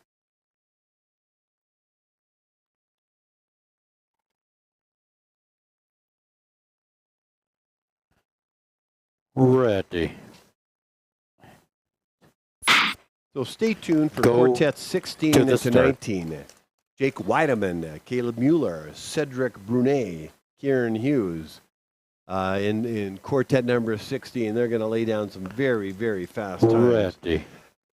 Speaker 3: Ready.
Speaker 1: So stay tuned for
Speaker 3: Go
Speaker 1: quartets 16
Speaker 3: to the
Speaker 1: to
Speaker 3: start.
Speaker 1: 19. Jake Weideman, Caleb Mueller, Cedric Brunet, Kieran Hughes. In quartet number 16, they're going to lay down some very, very fast times.
Speaker 3: Ready.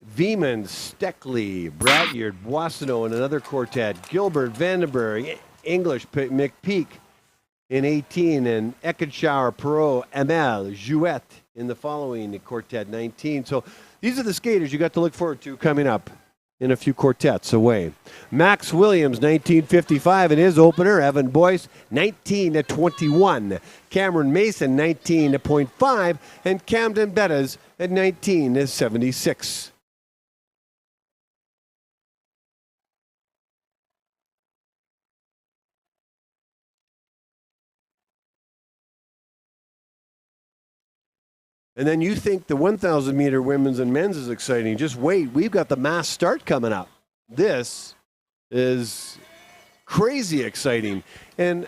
Speaker 1: Veman, Steckley, Bratyard, Boissonneau in another quartet. Gilbert, Vandenberg, English, McPeak in 18, and Eckenschauer, Perot, Amel, Jouet in the following quartet 19. So these are the skaters you got to look forward to coming up in a few quartets away. Max Williams, 1955 in his opener. Evan Boyce, 19-21. Cameron Mason, 19.5. And Camden Bettas at 19-76. And then you think the 1,000 meter women's and men's is exciting. Just wait, we've got the mass start coming up. This is crazy exciting. And,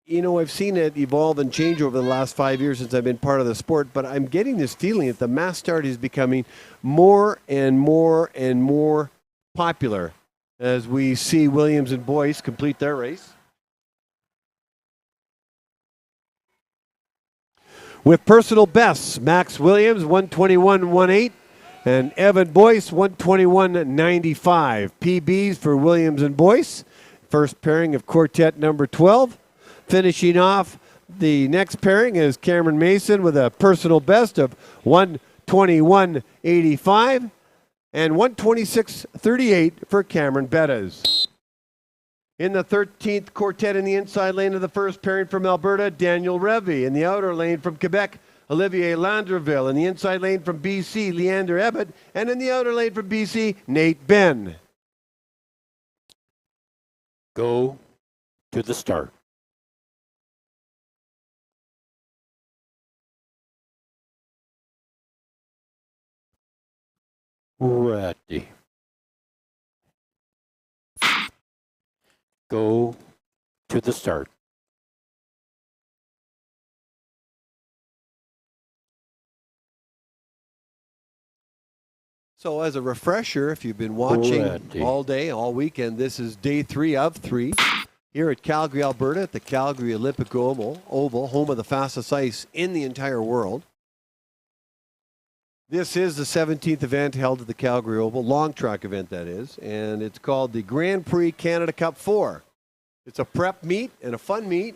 Speaker 1: you know, I've seen it evolve and change over the last 5 years since I've been part of the sport, but I'm getting this feeling that the mass start is becoming more and more and more popular as we see Williams and Boyce complete their race. With personal bests, Max Williams, 121.18, and Evan Boyce, 121.95. PBs for Williams and Boyce. First pairing of quartet number 12. Finishing off the next pairing is Cameron Mason with a personal best of 121.85 and 126.38 for Cameron Bettas. In the 13th quartet in the inside lane of the first pairing from Alberta, Daniel Revy. In the outer lane from Quebec, Olivier Landerville. In the inside lane from BC, Leander Ebbett. And in the outer lane from BC, Nate Ben.
Speaker 3: Go to the start. Ready. Go to the start.
Speaker 1: So as a refresher, if you've been watching
Speaker 3: Ready.
Speaker 1: all day, all weekend, this is day 3 of 3 here at Calgary, Alberta, at the Calgary Olympic Oval, home of the fastest ice in the entire world. This is the 17th event held at the Calgary Oval, long track event that is, and it's called the Grand Prix Canada Cup 4. It's a prep meet and a fun meet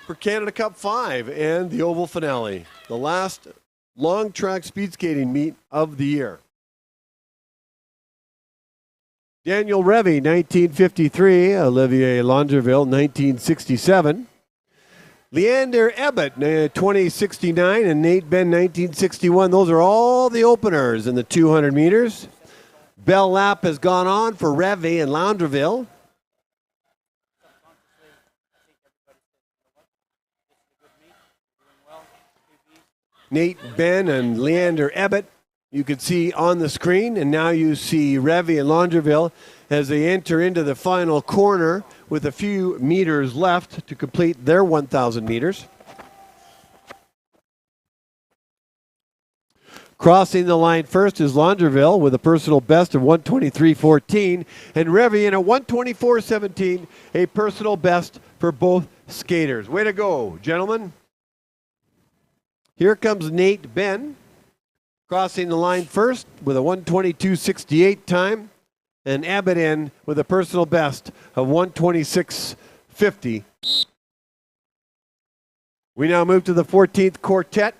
Speaker 1: for Canada Cup 5 and the Oval finale, the last long track speed skating meet of the year. Daniel Revy, 1953, Olivier Landerville, 1967. Leander Ebbett, 2069, and Nate Ben, 1961. Those are all the openers in the 200 meters. Bell lap has gone on for Revy and Landerville. Nate Ben and Leander Ebbett, you can see on the screen, and now you see Revy and Landerville as they enter into the final corner with a few meters left to complete their 1,000 meters. Crossing the line first is Landerville with a personal best of 123.14, and Revy in at 124.17, a personal best for both skaters. Way to go, gentlemen. Here comes Nate Ben, crossing the line first with a 122.68 time, and Abbott in with a personal best of 126.50. We now move to the 14th quartet.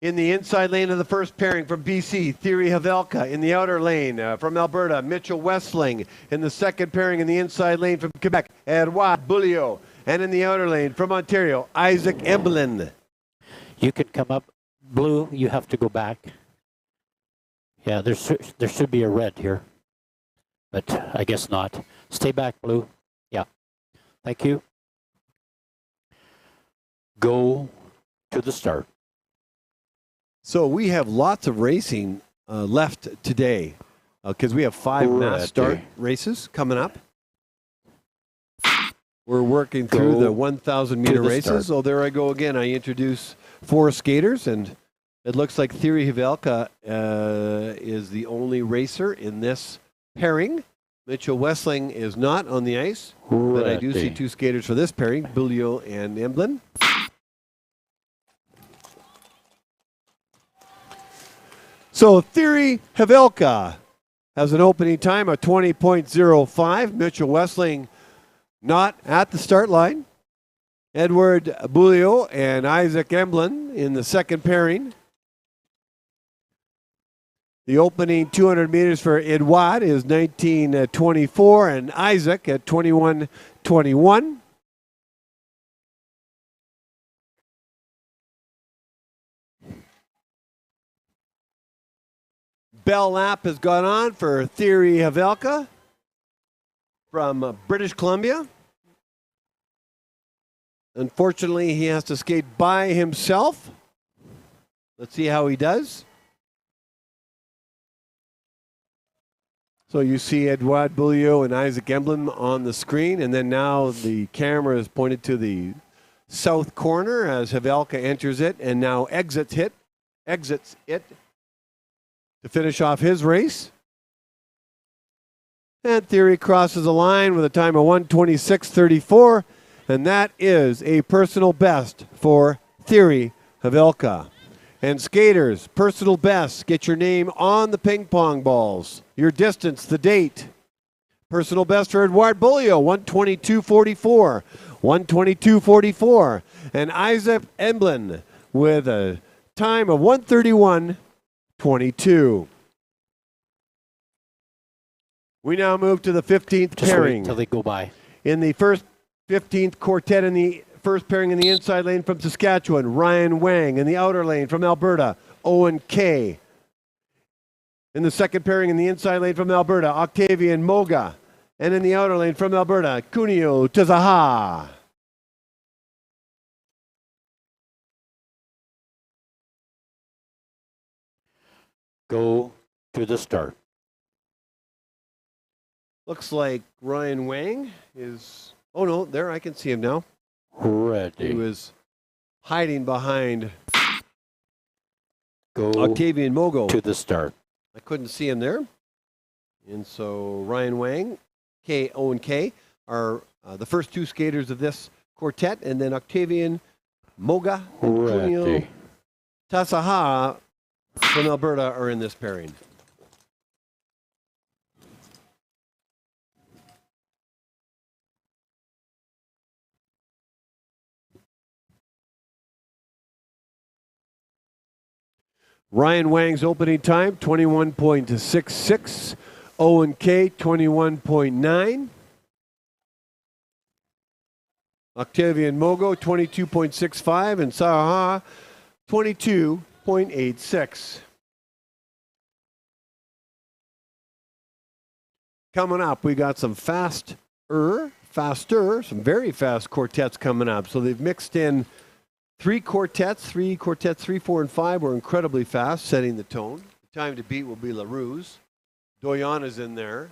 Speaker 1: In the inside lane of the first pairing from BC, Thierry Havelka. In the outer lane from Alberta, Mitchell Westling. In the second pairing in the inside lane from Quebec, Edouard Beaulieu. And in the outer lane from Ontario, Isaac Emblin.
Speaker 3: You can come up. Blue, you have to go back. Yeah, there should be a red here, but I guess not. Stay back, Blue. Yeah. Thank you. Go to the start.
Speaker 1: So we have lots of racing left today because we have 5 mass start races coming up. We're working through the 1,000 meter races. So there I go again. I introduce 4 skaters, and it looks like Thierry Havelka is the only racer in this pairing. Mitchell Westling is not on the ice, but I do see 2 skaters for this pairing, Beaulieu and Emblin. So Thierry Havelka has an opening time of 20.05. Mitchell Westling not at the start line. Edouard Beaulieu and Isaac Emblin in the second pairing. The opening 200 meters for Edouard is 19:24 and Isaac at 21:21. Bell lap has gone on for Thierry Havelka from British Columbia. Unfortunately, he has to skate by himself. Let's see how he does. So you see Edouard Beaulieu and Isaac Emblem on the screen, and then now the camera is pointed to the south corner as Havelka enters it and now exits it to finish off his race. And Thierry crosses the line with a time of 1:26.34, and that is a personal best for Thierry Havelka. And skaters, personal best, get your name on the ping pong balls, your distance, the date. Personal best for Edouard Beaulieu, 1:22.44, 1:22.44. And Isaac Emblin with a time of 1:31.22. We now move to the 15th pairing.
Speaker 3: Just wait till they go by.
Speaker 1: In the first 15th quartet in the first pairing in the inside lane from Saskatchewan, Ryan Wang. In the outer lane from Alberta, Owen Kay. In the second pairing in the inside lane from Alberta, Octavian Moga. And in the outer lane from Alberta, Kunio Tazaha.
Speaker 3: Go to the start.
Speaker 1: Looks like Ryan Wang is, oh no, there, I can see him now.
Speaker 3: Ready.
Speaker 1: He was hiding behind
Speaker 3: Go
Speaker 1: Octavian Mogo.
Speaker 3: to the start.
Speaker 1: I couldn't see him there. And so Ryan Wang, Owen Kay are the first 2 skaters of this quartet, and then Octavian Moga and Kunio Tazaha from Alberta are in this pairing. Ryan Wang's opening time, 21.66. Owen Kay, 21.9. Octavian Mogo, 22.65. And Saha, 22.86. Coming up, we got some faster, some very fast quartets coming up. So they've mixed in 3 quartets, 3, 4, and 5 were incredibly fast, setting the tone. The time to beat will be LaRue's. Doyon is in there.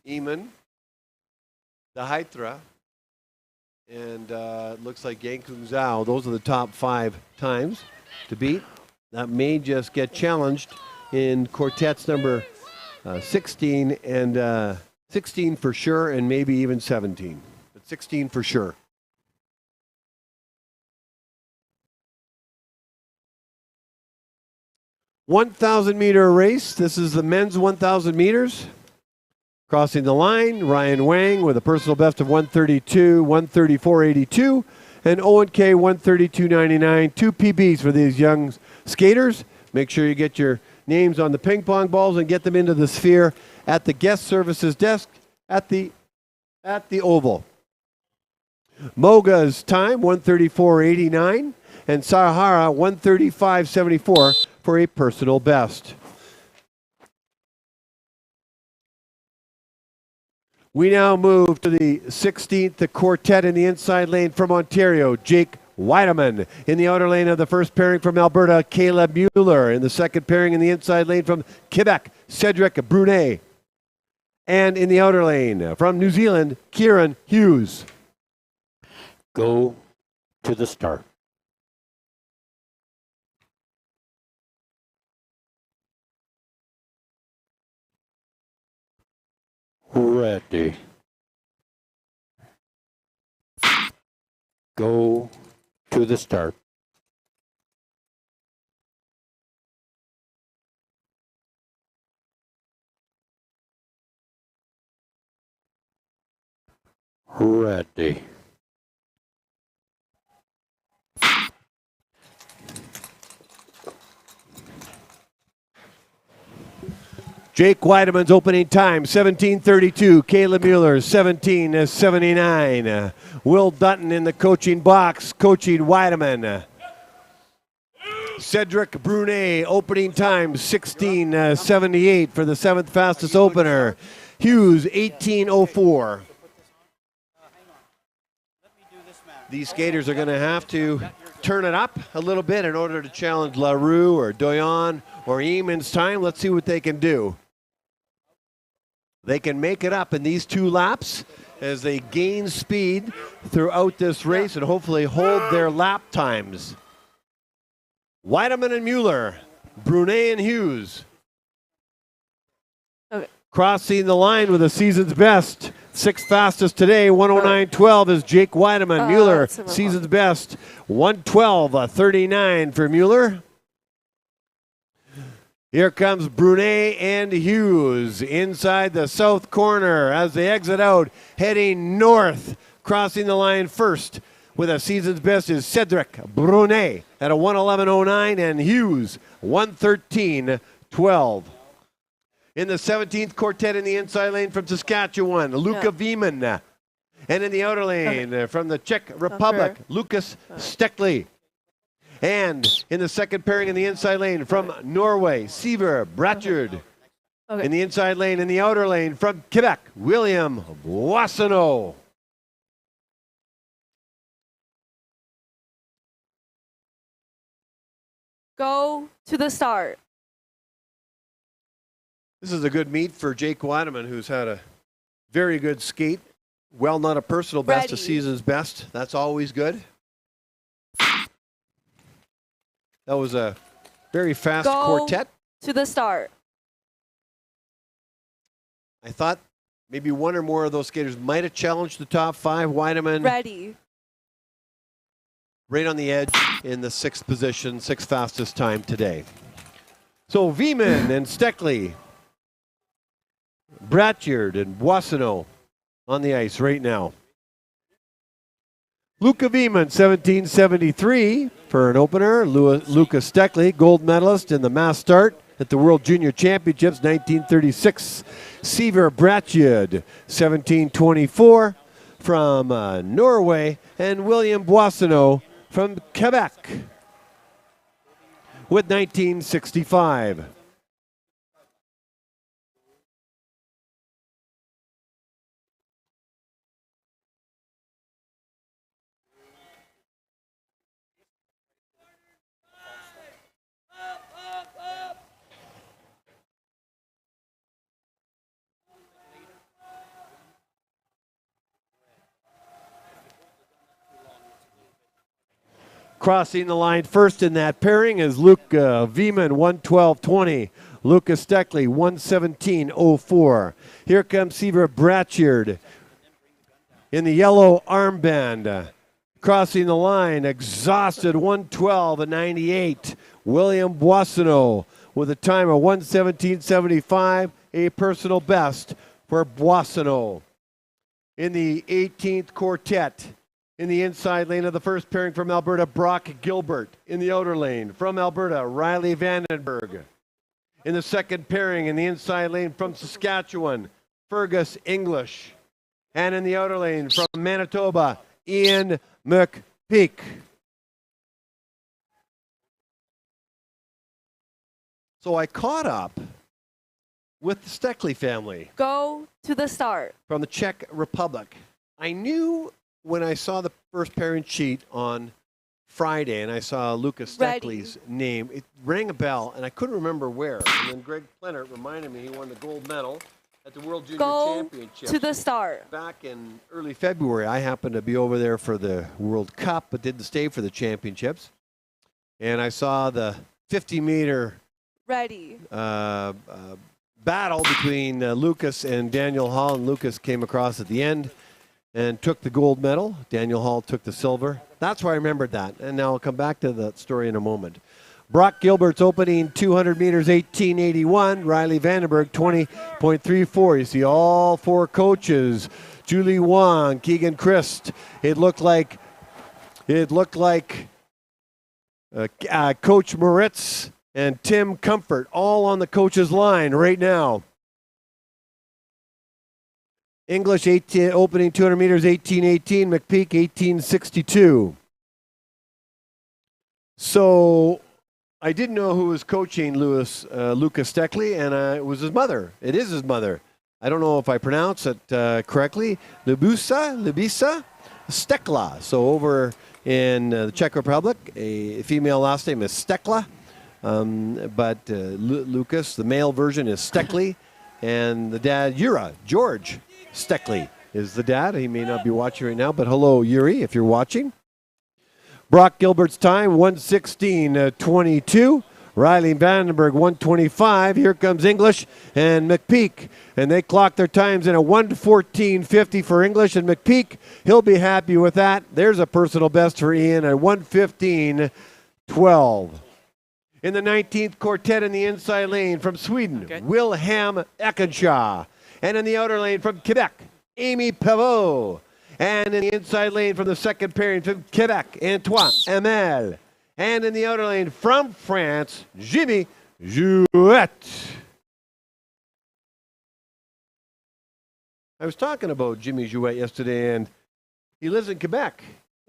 Speaker 1: Eamon. The Haitra. And it looks like Yankung Zhao. Those are the top 5 times to beat. That may just get challenged in quartets number 16 and 16 for sure, and maybe even 17. But 16 for sure. $1,000-meter race. This is the men's 1,000 meters. Crossing the line, Ryan Wang with a personal best of 1:32, 1:34.82, and Owen K 132.99. 2 PBs for these young skaters. Make sure you get your names on the ping pong balls and get them into the sphere at the guest services desk at the Oval. Moga's time 134.89 and Sahara 135.74 for a personal best. We now move to the 16th, the quartet in the inside lane from Ontario, Jake Weideman. In the outer lane of the first pairing from Alberta, Caleb Mueller. In the second pairing in the inside lane from Quebec, Cedric Brunet. And in the outer lane from New Zealand, Kieran Hughes.
Speaker 3: Go to the start. Ready. Go to the start. Ready.
Speaker 1: Jake Weideman's opening time, 17:32. Caleb Mueller, 17:79. Will Dutton in the coaching box, coaching Weideman. Cedric Brunet, opening time, 16:78 for the 7th fastest opener. Hughes, 18:04. These skaters are going to have to turn it up a little bit in order to challenge LaRue or Doyon or Eamon's time. Let's see what they can do. They can make it up in these 2 laps as they gain speed throughout this race and hopefully hold their lap times. Weideman and Mueller, Brunet and Hughes.
Speaker 6: Okay.
Speaker 1: Crossing the line with a season's best. 6th fastest today, 109.12 is Jake Weideman. Mueller, season's best, 112.39 for Mueller. Here comes Brunet and Hughes inside the south corner as they exit out, heading north. Crossing the line first with a season's best is Cedric Brunet at a 111.09 and Hughes 113.12. In the 17th quartet in the inside lane from Saskatchewan, Luca Vieman. And in the outer lane from the Czech Republic, Lukas Stekli. And in the second pairing in the inside lane from Norway, Siver Bratchard. In the inside lane, in the outer lane from Quebec, William Boissonneau.
Speaker 6: Go to the start.
Speaker 1: This is a good meet for Jake Weideman, who's had a very good skate. Well, not a personal best, a season's best. That's always good. That was a very fast quartet.
Speaker 6: To the start.
Speaker 1: I thought maybe one or more of those skaters might have challenged the top 5. Weideman
Speaker 6: Ready.
Speaker 1: right on the edge in the 6th position, 6th fastest time today. So Vieman and Stekli, Bratchard and Boissonneau on the ice right now. Luca Vieman, 1773 for an opener. Luca Stekli, gold medalist in the mass start at the World Junior Championships, 1936. Siver Bratchard, 1724 from Norway. And William Boissonneau from Quebec with 1965. Crossing the line first in that pairing is Luke Vieman, 112.20. Lucas Stekli, 117.04. Here comes Siver Bratchard in the yellow armband. Crossing the line, exhausted, 112.98. William Boissonneau with a time of 117.75, a personal best for Boissonneau. In the 18th quartet, in the inside lane of the first pairing from Alberta, Brock Gilbert. In the outer lane from Alberta, Riley Vandenberg. In the second pairing in the inside lane from Saskatchewan, Fergus English. And in the outer lane from Manitoba, Ian McPeak. So I caught up with the Steckley family.
Speaker 6: Go to the start.
Speaker 1: From the Czech Republic. I knew when I saw the first pairing sheet on Friday and I saw Lucas Steckley's name, it rang a bell and I couldn't remember where. And then Greg Plennert reminded me he won the gold medal at the World Junior Championships.
Speaker 6: To the start.
Speaker 1: Back in early February. I happened to be over there for the World Cup but didn't stay for the championships. And I saw the 50-meter
Speaker 6: Ready.
Speaker 1: battle between Lucas and Daniel Hall, and Lucas came across at the end and took the gold medal. Daniel Hall took the silver. That's why I remembered that, and now I'll come back to that story in a moment. Brock Gilbert's opening 200 meters, 18:81. Riley Vandenberg, 20.34. You see all four coaches, Julie Wong, Keegan Christ. It looked like Coach Moritz and Tim Comfort all on the coach's line right now. English opening 200 meters, 18:18. McPeak, 18:62. So I didn't know who was coaching Lucas Steckley, and it was his mother. It is his mother. I don't know if I pronounce it correctly. Lubisa Stekla. So over in the Czech Republic, a female last name is Stekla. But Lucas, the male version, is Steckley, and the dad, George Steckley, is the dad. He may not be watching right now, but hello, Yuri, if you're watching. Brock Gilbert's time, 1:16:22. Riley Vandenberg, 1:25. Here comes English and McPeak, and they clock their times in a 1:14:50 for English and McPeak. He'll be happy with that. There's a personal best for Ian at 1:15:12. In the 19th quartet in the inside lane from Sweden, Wilhelm Ekenshaw. And in the outer lane from Quebec, Amy Pavot. And in the inside lane from the second pairing from Quebec, Antoine Hamel. And in the outer lane from France, Jimmy Jouet. I was talking about Jimmy Jouet yesterday, and he lives in Quebec.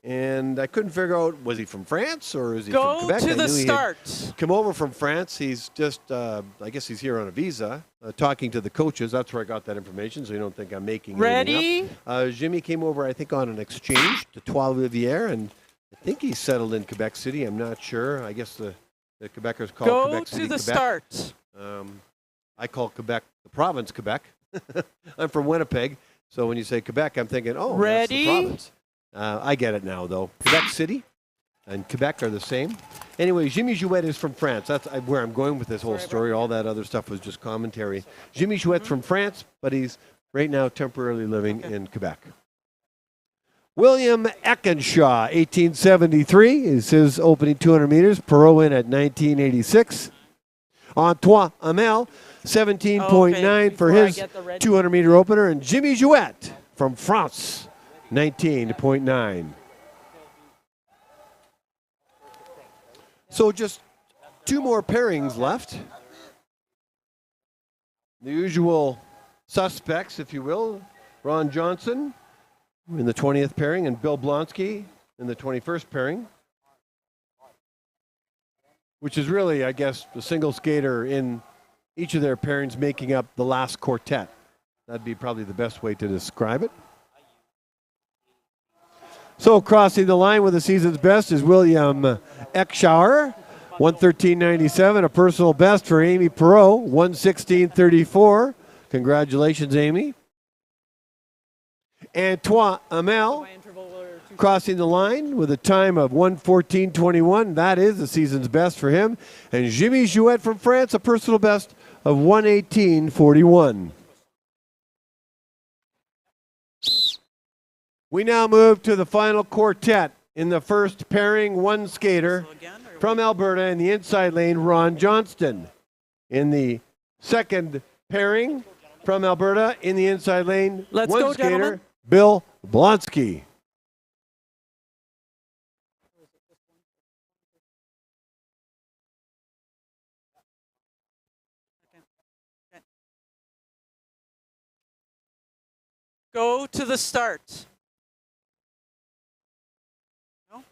Speaker 1: And I couldn't figure out, was he from France or is he from Quebec?
Speaker 10: Go to the start.
Speaker 1: Come over from France. He's just, I guess he's here on a visa, talking to the coaches. That's where I got that information, so you don't think I'm making anything up. Jimmy came over, I think, on an exchange to Trois-Rivières, and I think he's settled in Quebec City. I'm not sure. I guess the Quebecers call Quebec City
Speaker 10: Go to the
Speaker 1: Quebec.
Speaker 10: start.
Speaker 1: I call Quebec the province Quebec. I'm from Winnipeg, so when you say Quebec, I'm thinking, oh, that's the province. I get it now, though. Quebec City and Quebec are the same. Anyway, Jimmy Jouet is from France. That's where I'm going with this whole story. All that other stuff was just commentary. Jimmy Jouet's from France, but he's right now temporarily living in Quebec. William Ekenshaw, 1873, is his opening 200 meters. Perot in at 1986. Antoine Hamel, 17.9 for his 200-meter opener. And Jimmy Jouet from France, 19.9. So just two more pairings left. The usual suspects, if you will. Ron Johnson in the 20th pairing and Bill Blonsky in the 21st pairing, which is really, I guess, the single skater in each of their pairings making up the last quartet. That'd be probably the best way to describe it. So crossing the line with the season's best is William Ekshauer, 1:13.97, a personal best for Amy Perot, 1:16.34. Congratulations, Amy. Antoine Hamel crossing the line with a time of 1:14.21. That is the season's best for him. And Jimmy Jouet from France, a personal best of 1:18.41. We now move to the final quartet. In the first pairing, one skater from Alberta in the inside lane, Ron Johnston. In the second pairing from Alberta in the inside lane, one skater, Bill Blonsky.
Speaker 10: Go to the start. No?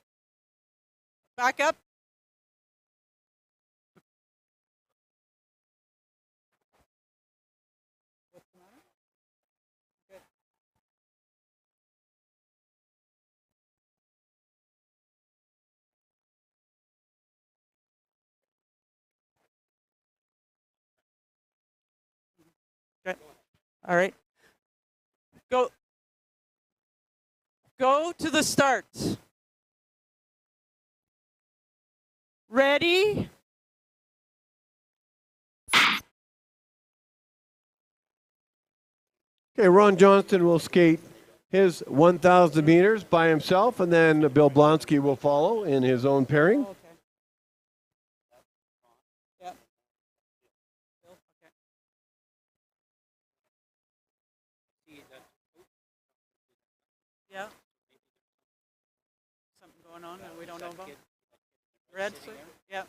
Speaker 10: Back up. What's the matter? Good. Okay. All right. Go to the start. Ready?
Speaker 1: Okay, Ron Johnston will skate his 1,000 meters by himself, and then Bill Blonsky will follow in his own pairing.
Speaker 10: Okay. Yep. Bill, okay. Yeah. Something going on that we don't know about? Red? Yep.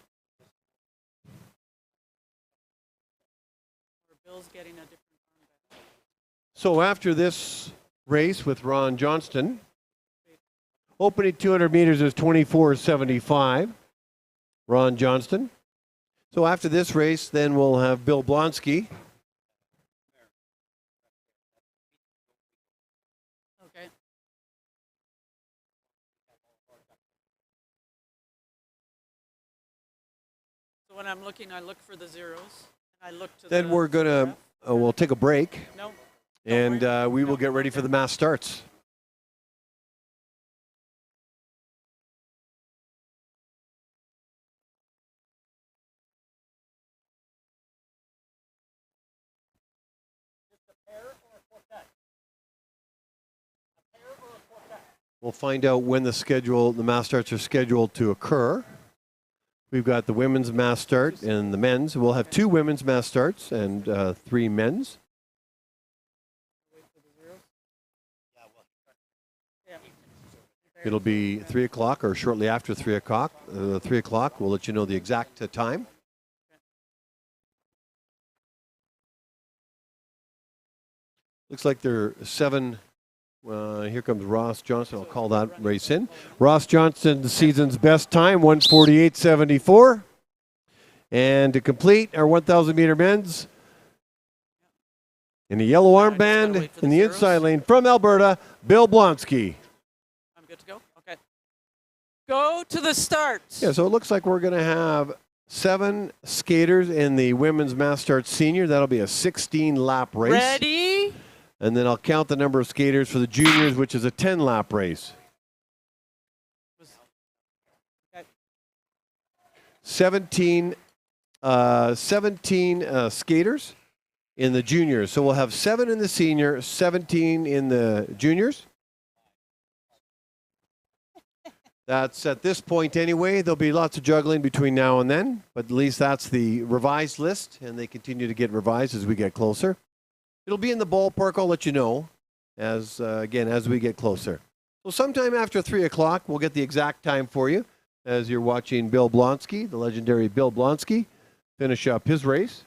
Speaker 10: Or Bill's getting a different armband.
Speaker 1: So after this race with Ron Johnston, opening 200 meters is 24:75. Ron Johnston. So after this race, then we'll have Bill Blonsky.
Speaker 10: Okay. So when I'm looking, I look for the zeros. I look to
Speaker 1: Then
Speaker 10: the
Speaker 1: we're gonna we'll take a break,
Speaker 10: No.
Speaker 1: and we will get ready for the mass starts. We'll find out when the mass starts are scheduled to occur. We've got the women's mass start and the men's. We'll have 2 women's mass starts and 3 men's. It'll be 3 o'clock or shortly after 3 o'clock. 3 o'clock, we'll let you know the exact time. Looks like there are 7. Here comes Ross Johnson. I'll call that race in. Ross Johnson, the season's best time, 1:48.74. And to complete our 1,000 meter men's, in the yellow armband in the inside lane from Alberta, Bill Blonsky.
Speaker 10: I'm good to go? Okay. Go to the start.
Speaker 1: Yeah, so it looks like we're going to have 7 skaters in the women's mass start senior. That'll be a 16-lap race.
Speaker 10: Ready?
Speaker 1: And then I'll count the number of skaters for the juniors, which is a 10-lap race.
Speaker 10: Okay.
Speaker 1: 17 skaters in the juniors. So we'll have 7 in the senior, 17 in the juniors. That's at this point anyway. There'll be lots of juggling between now and then, but at least that's the revised list, and they continue to get revised as we get closer. It'll be in the ballpark. I'll let you know as we get closer. So sometime after 3 o'clock, we'll get the exact time for you as you're watching Bill Blonsky, the legendary Bill Blonsky, finish up his race.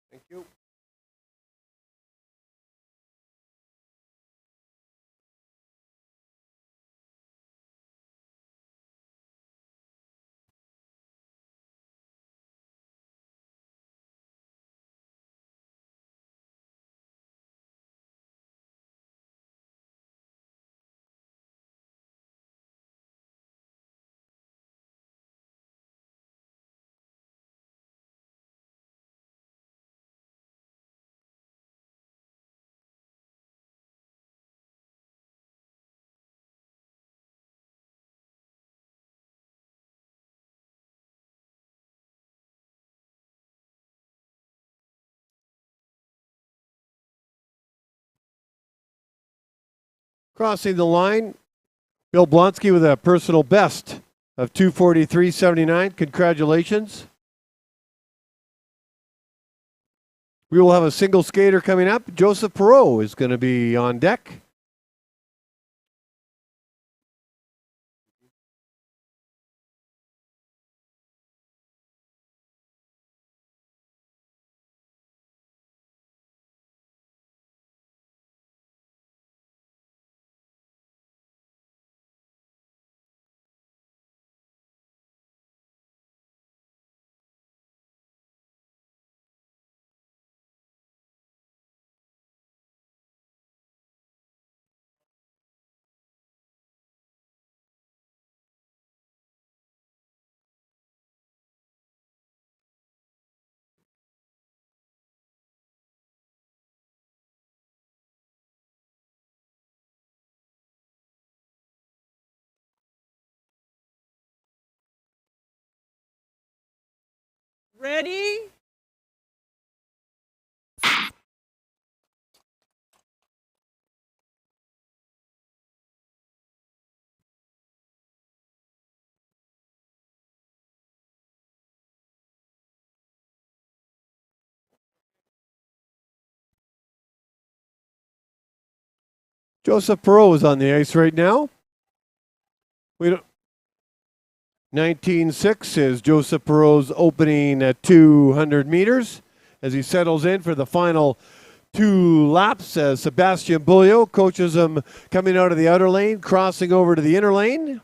Speaker 1: Thank you. Crossing the line, Bill Blonsky with a personal best of 2:43.79. Congratulations. We will have a single skater coming up. Joseph Perreault is going to be on deck.
Speaker 10: Ready?
Speaker 1: Joseph Perreault is on the ice right now. We don't. 19.6 is Joseph Perreault's opening at 200 meters as he settles in for the final 2 laps as Sebastien Beaulieu coaches him coming out of the outer lane, crossing over to the inner lane.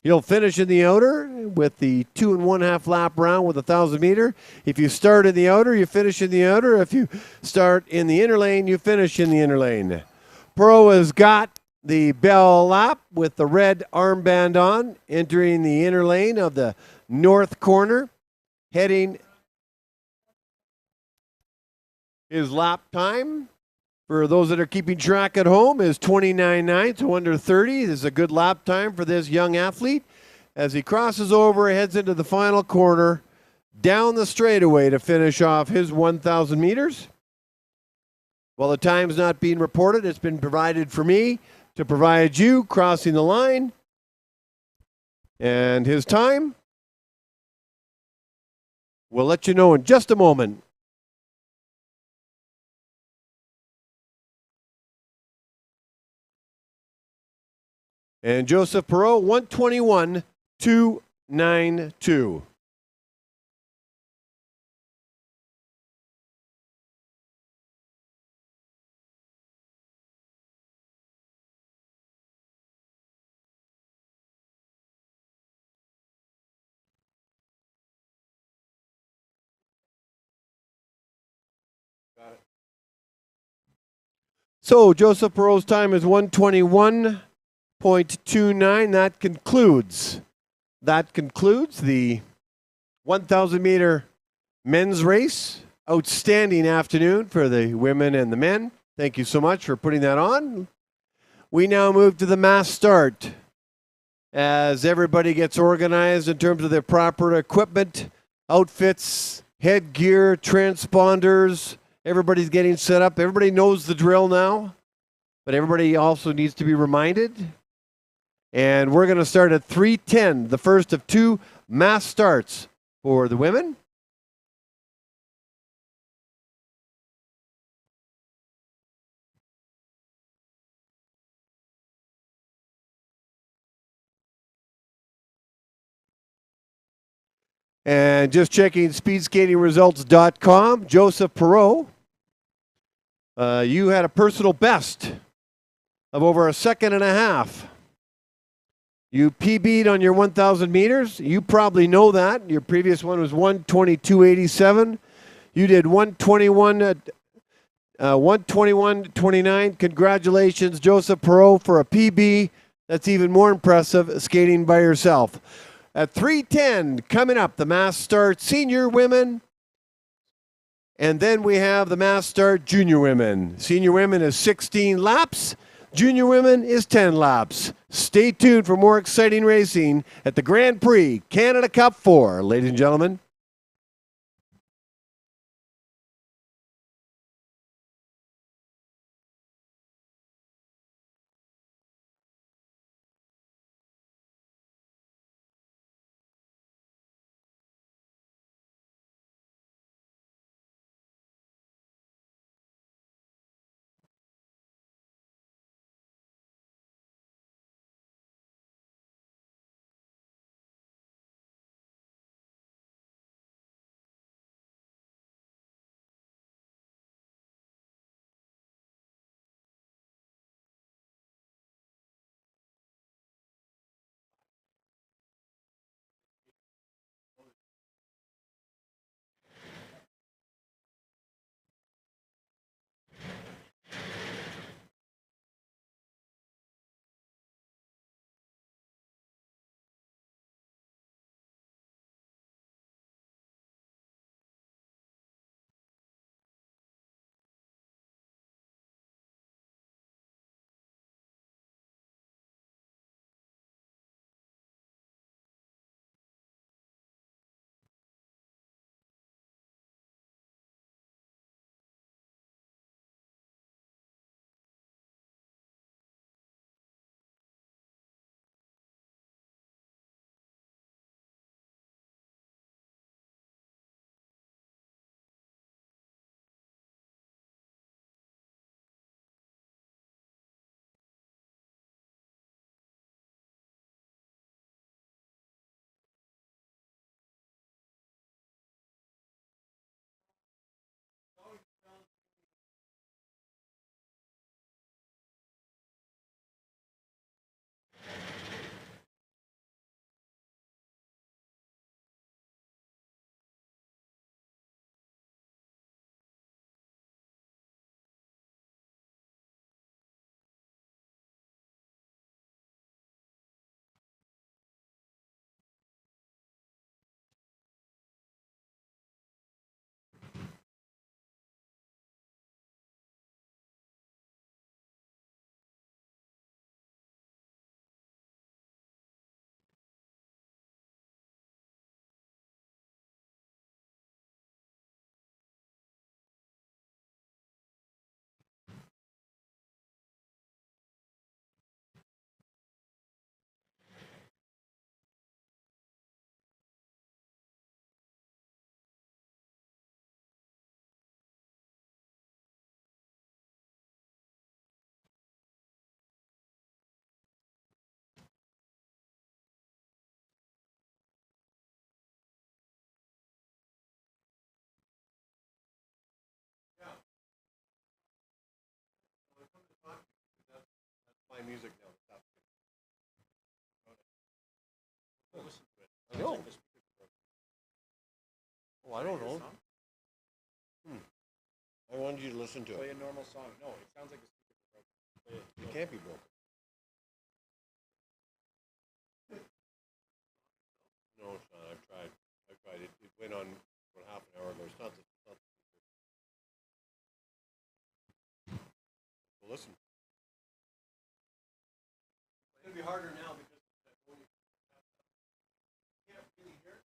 Speaker 1: He'll finish in the outer with the 2 1/2 lap round with 1,000 meter. If you start in the outer, you finish in the outer. If you start in the inner lane, you finish in the inner lane. Perreault has got the bell lap with the red armband on, entering the inner lane of the north corner, heading his lap time. For those that are keeping track at home, is 29.9, so under 30. This is a good lap time for this young athlete as he crosses over, heads into the final corner, down the straightaway to finish off his 1,000 meters. While the time's not being reported, it's been provided for me to provide you crossing the line. And his time, we'll let you know in just a moment. And Joseph Perreault, 1:21.292. So Joseph Perreault's time is 1:21.29. That concludes the 1,000 meter men's race. Outstanding afternoon for the women and the men. Thank you so much for putting that on. We now move to the mass start as everybody gets organized in terms of their proper equipment, outfits, headgear, transponders. Everybody's getting set up. Everybody knows the drill now, but everybody also needs to be reminded. And we're going to start at 3:10, the first of 2 mass starts for the women. And just checking speedskatingresults.com, Joseph Perreault, you had a personal best of over 1.5 seconds. You PB'd on your 1,000 meters. You probably know that. Your previous one was 1:22.87. You did 1:21.29. Congratulations, Joseph Perreault, for a PB. That's even more impressive, skating by yourself. At 3:10, coming up, the mass start senior women. And then we have the mass start junior women. Senior women is 16 laps. Junior women is 10 laps. Stay tuned for more exciting racing at the Grand Prix Canada Cup 4, ladies and gentlemen. play music now. I know. Oh, I don't know. I wanted you to listen to
Speaker 8: Play
Speaker 1: it.
Speaker 8: a normal song. No, it sounds like the speakers are broken.
Speaker 1: It can't be broken. No, it's not. I've tried. It went on about half an hour ago. It's not the speaker. Well, listen. It's going to be harder now because when you can't really hear it.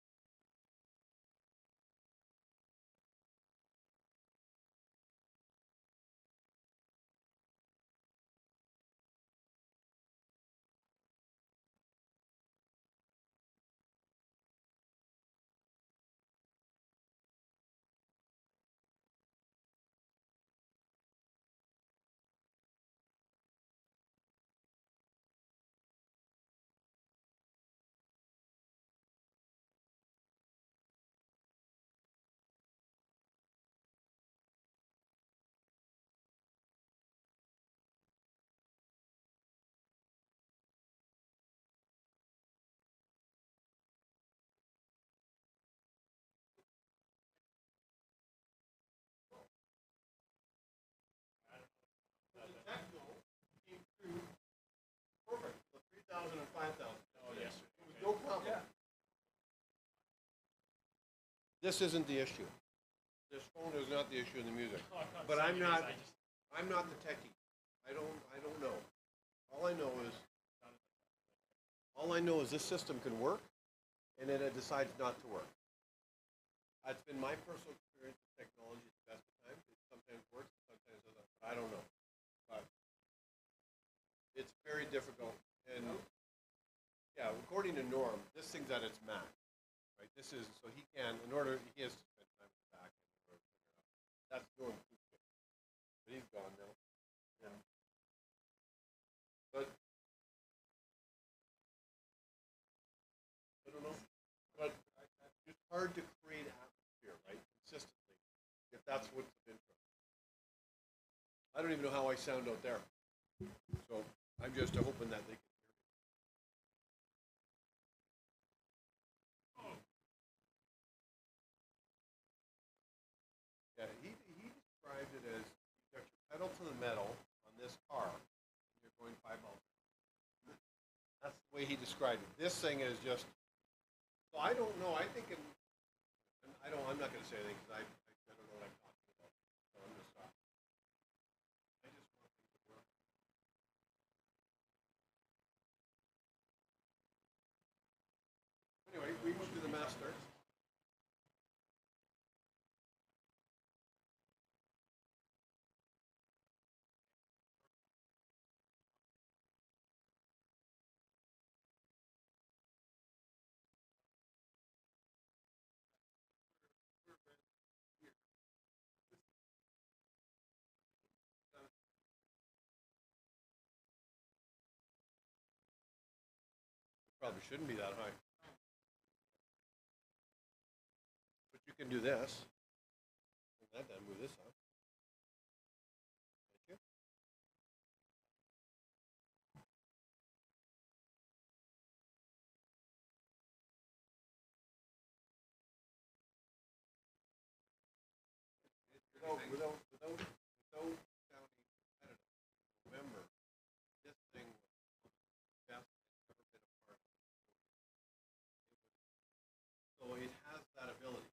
Speaker 1: Perfect. The 3,000 and 5,000. Oh, yes. It was no problem. Yeah. This isn't the issue. This phone is not the issue in the music. But I'm not the techie. I don't know. All I know is this system can work, and then it decides not to work. That's been my personal experience with technology at the best of times. It sometimes works, sometimes doesn't. But I don't know. But it's very difficult. And yeah, according to Norm, this thing's at its max. Right? This is so he has to spend time with the back end in order to figure it out. That's Norm. But he's gone now. And, but I don't know. But it's hard to create atmosphere, right? Consistently, if that's what's of interest. I don't even know how I sound out there. So I'm just hoping that they can hear me. Yeah, he described it as you got your pedal to the metal on this car, and you're going 5 miles. That's the way he described it. This thing is just. So I don't know. I think I'm not going to say anything because I don't know what I'm talking about. So I'm going to stop. I just want things to work. Anyway, we move to the master. Probably shouldn't be that high. But you can do this. Bring that down, move this up. Thank you. Without sounding competitive. Remember, this thing was the best it's ever been a part of. So it has that ability.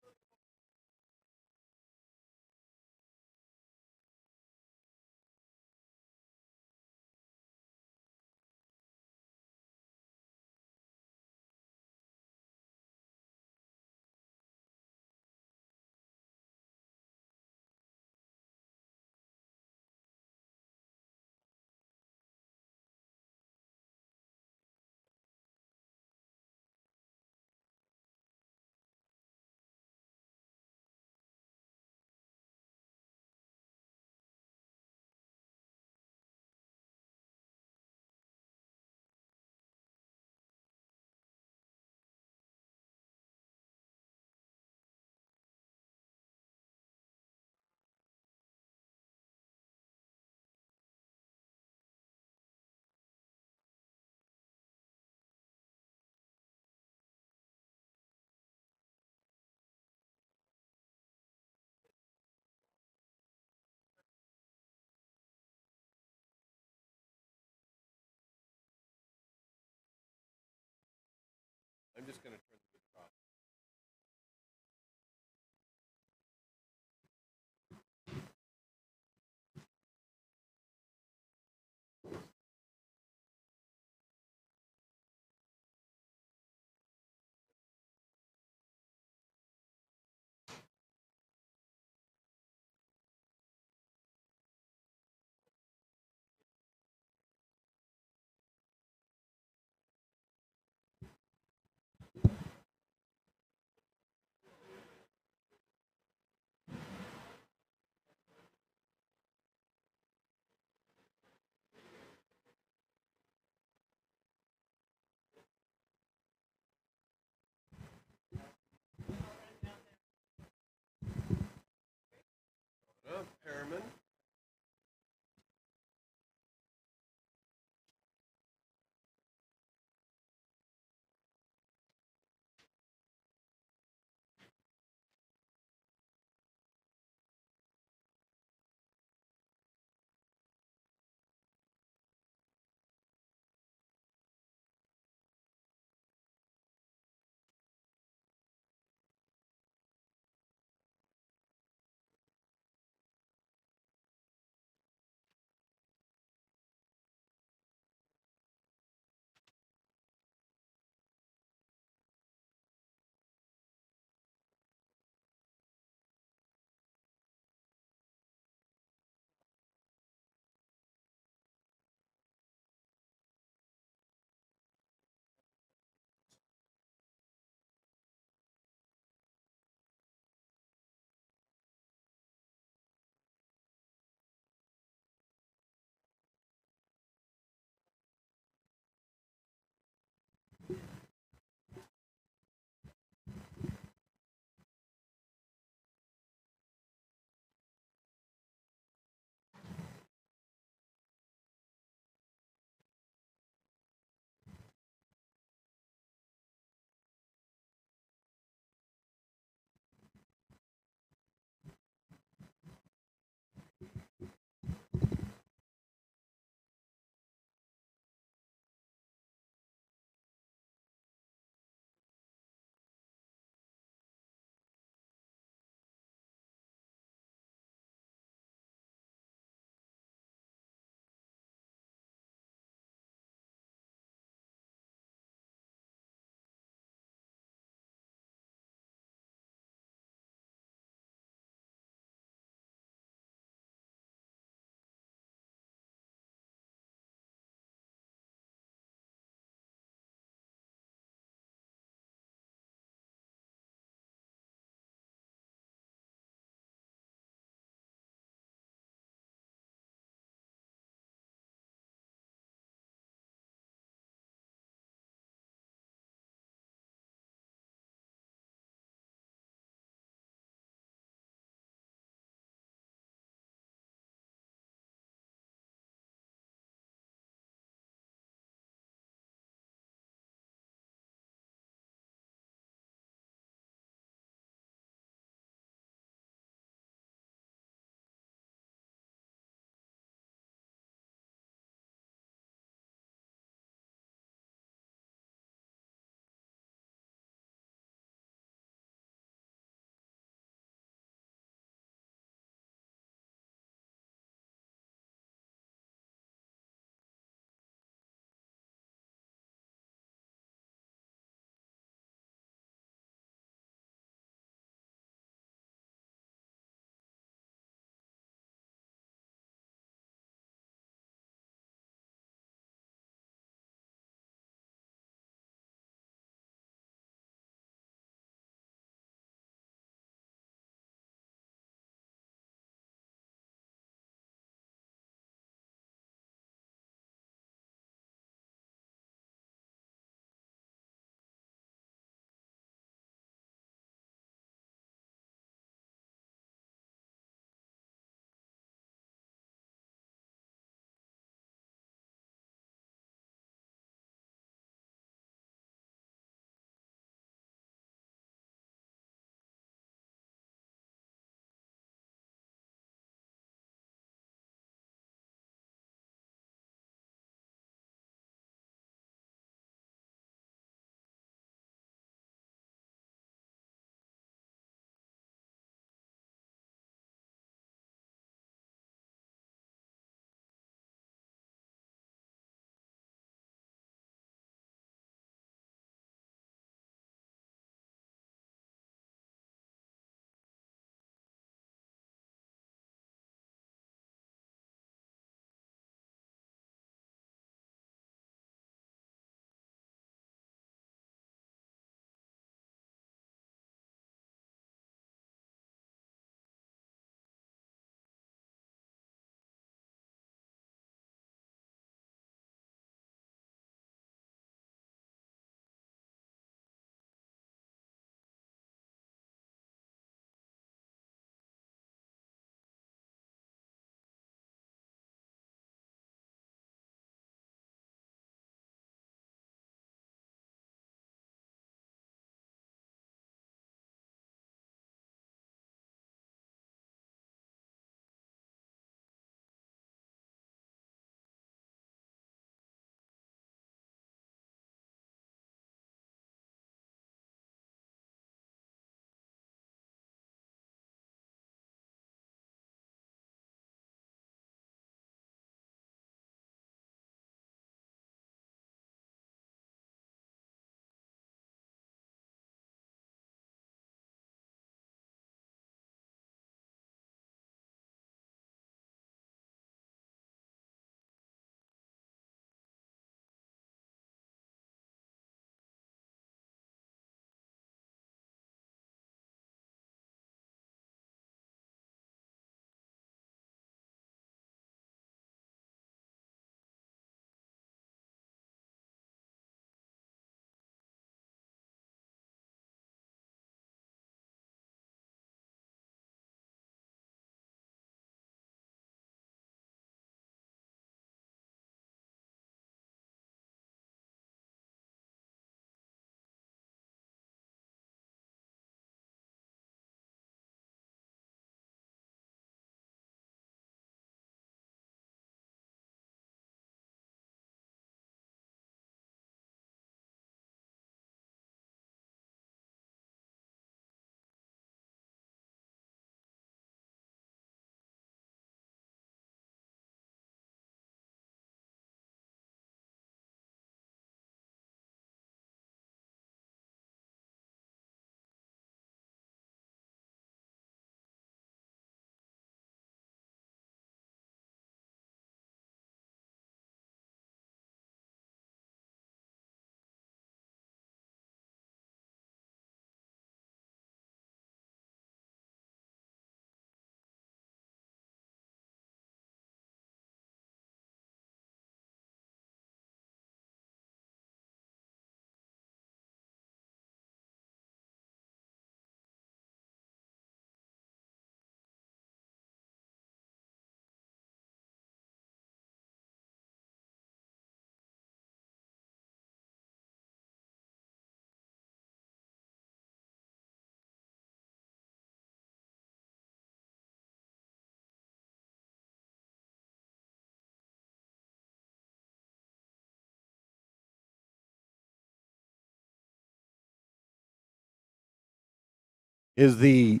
Speaker 1: is the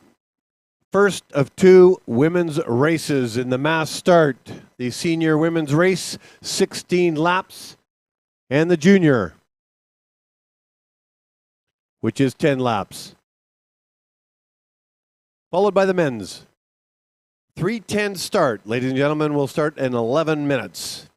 Speaker 1: first of two women's races in the mass start. The senior women's race, 16 laps, and the junior, which is 10 laps. Followed by the men's. 3:10 start, ladies and gentlemen, will start in 11 minutes.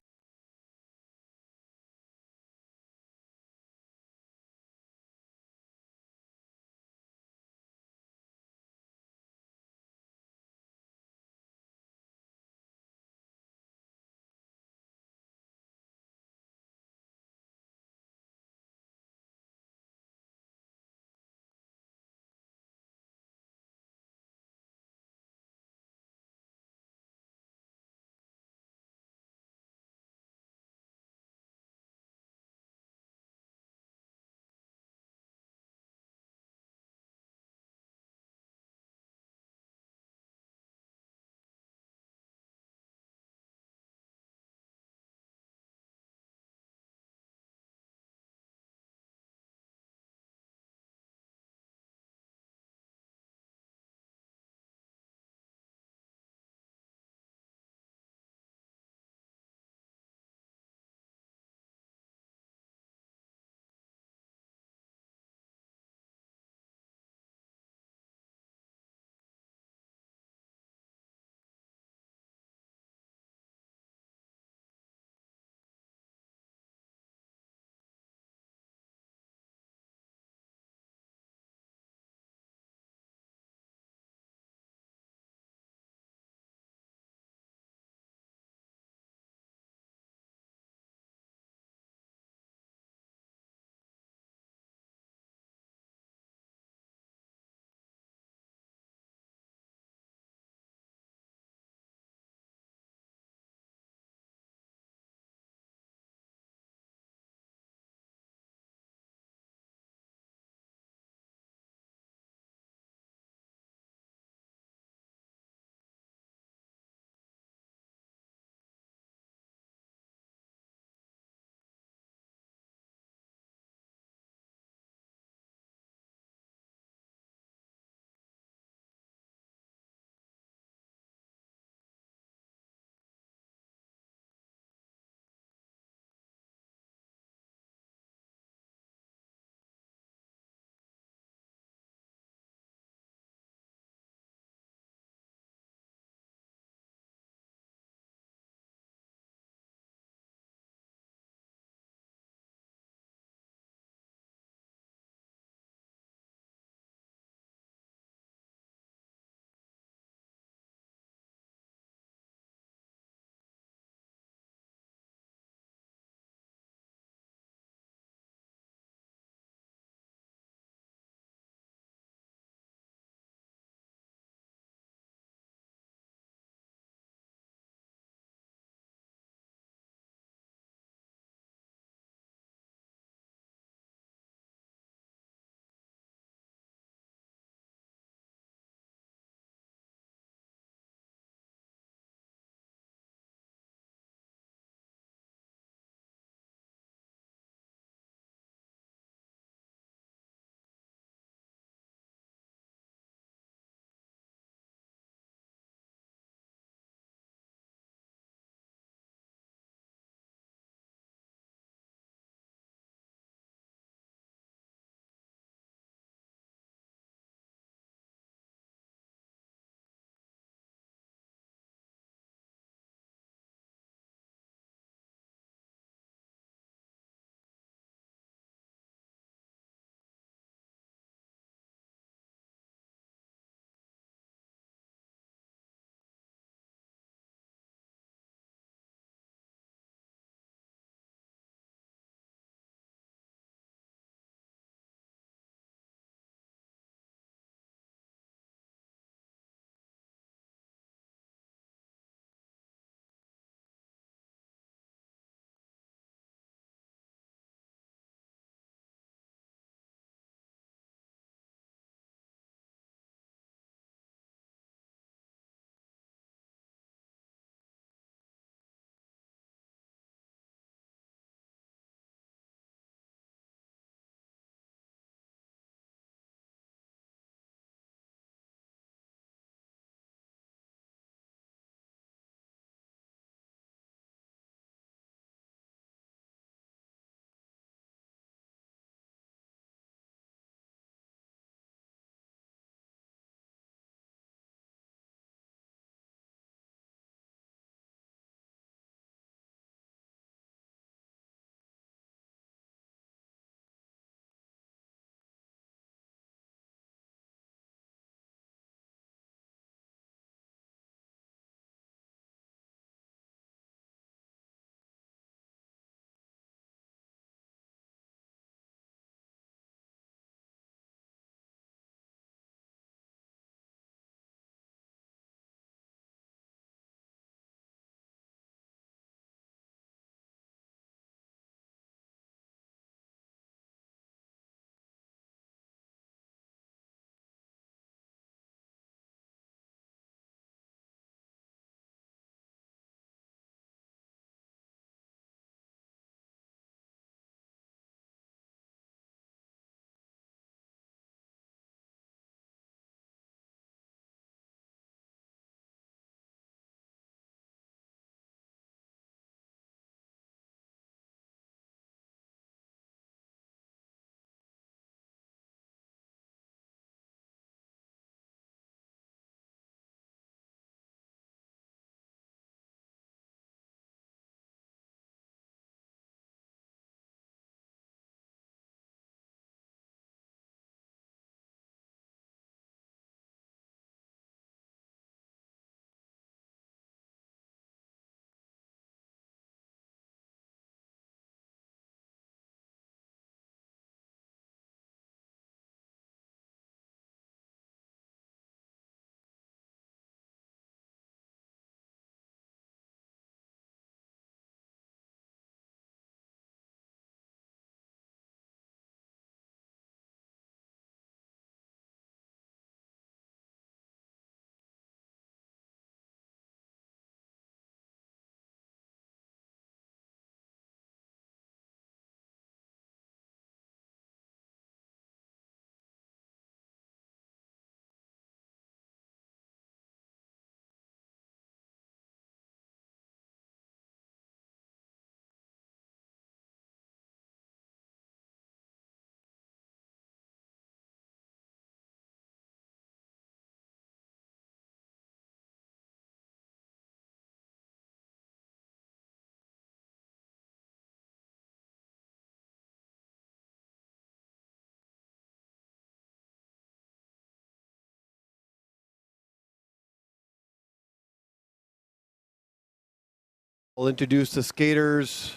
Speaker 1: I'll introduce the skaters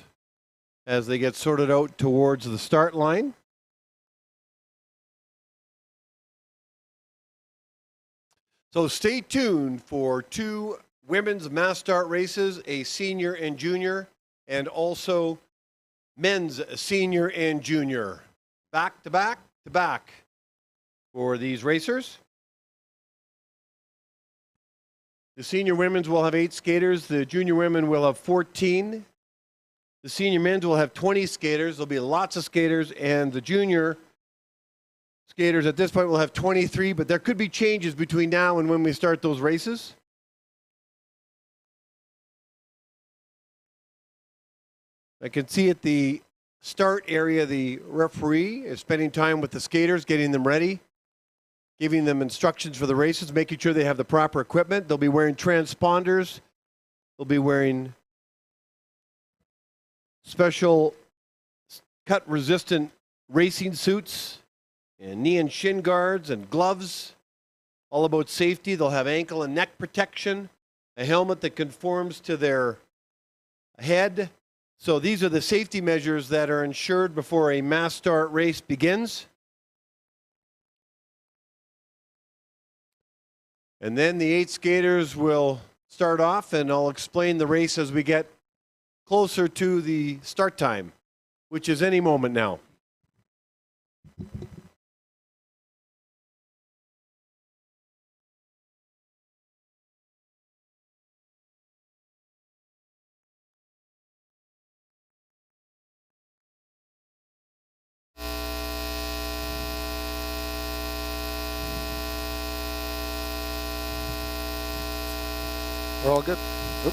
Speaker 1: as they get sorted out towards the start line. So stay tuned for 2 women's mass start races, a senior and junior, and also men's senior and junior. Back to back to back for these racers. The senior women's will have 8 skaters. The junior women will have 14. The senior men's will have 20 skaters. There'll be lots of skaters. And the junior skaters at this point will have 23, but there could be changes between now and when we start those races. I can see at the start area the referee is spending time with the skaters, getting them ready, giving them instructions for the races, making sure they have the proper equipment. They'll be wearing transponders. They'll be wearing special cut-resistant racing suits and knee and shin guards and gloves. All about safety. They'll have ankle and neck protection, a helmet that conforms to their head. So these are the safety measures that are ensured before a mass start race begins. And then the 8 skaters will start off, and I'll explain the race as we get closer to the start time, which is any moment now.
Speaker 2: We're all good. Oop.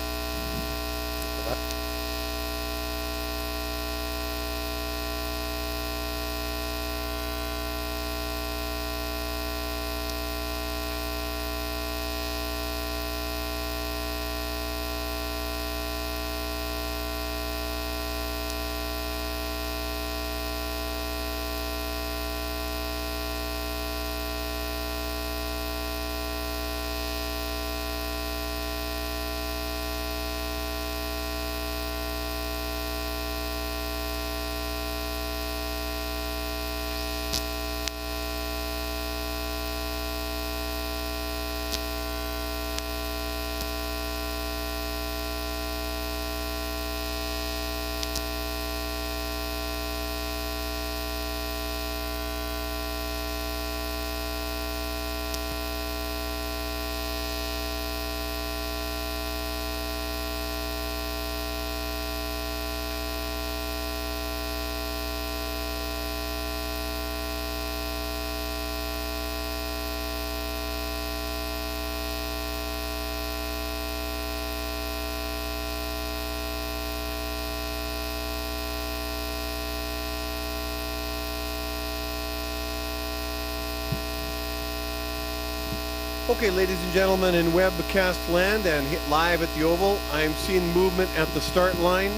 Speaker 1: Okay, ladies and gentlemen, in webcast land and hit live at the Oval, I'm seeing movement at the start line.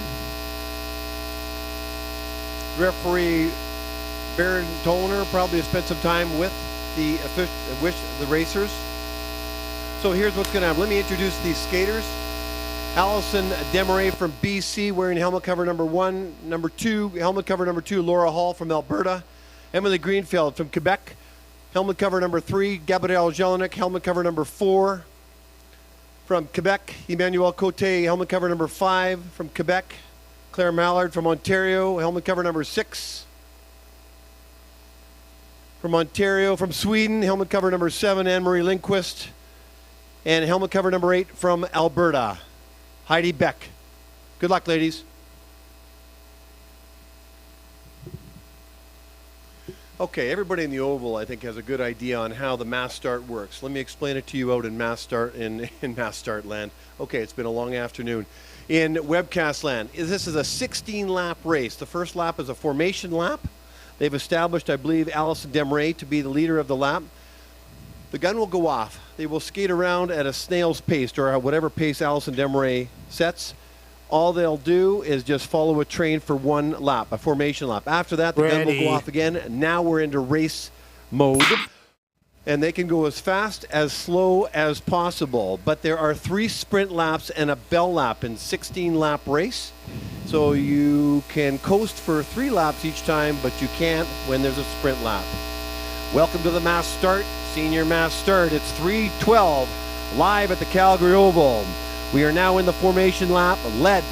Speaker 1: Referee Baron Toner probably has spent some time with the racers. So here's what's going to happen. Let me introduce these skaters. Allison Desmarais from BC, wearing helmet cover number 1. Number 2, helmet cover number 2, Laura Hall from Alberta. Emily Greenfield from Quebec. Helmet cover number 3, Gabrielle Jelinek. Helmet cover number 4 from Quebec. Emmanuel Cote, helmet cover number 5 from Quebec. Claire Mallard from Ontario, helmet cover number 6. From Ontario, from Sweden, helmet cover number 7, Anne-Marie Lindquist. And helmet cover number 8 from Alberta, Heidi Beck. Good luck, ladies. Okay, everybody in the Oval, I think, has a good idea on how the mass start works. Let me explain it to you out in mass start land. Okay, it's been a long afternoon. In webcast land, this is a 16-lap race. The first lap is a formation lap. They've established, I believe, Allison Desmarais to be the leader of the lap. The gun will go off. They will skate around at a snail's pace, or whatever pace Allison Desmarais sets. All they'll do is just follow a train for 1 lap, a formation lap. After that, the gun will go off again. Now we're into race mode. and they can go as fast as slow as possible. But there are 3 sprint laps and a bell lap in 16-lap race. So you can coast for 3 laps each time, but you can't when there's a sprint lap. Welcome to the mass start, senior mass start. It's 3:12 live at the Calgary Oval. We are now in the formation lap, led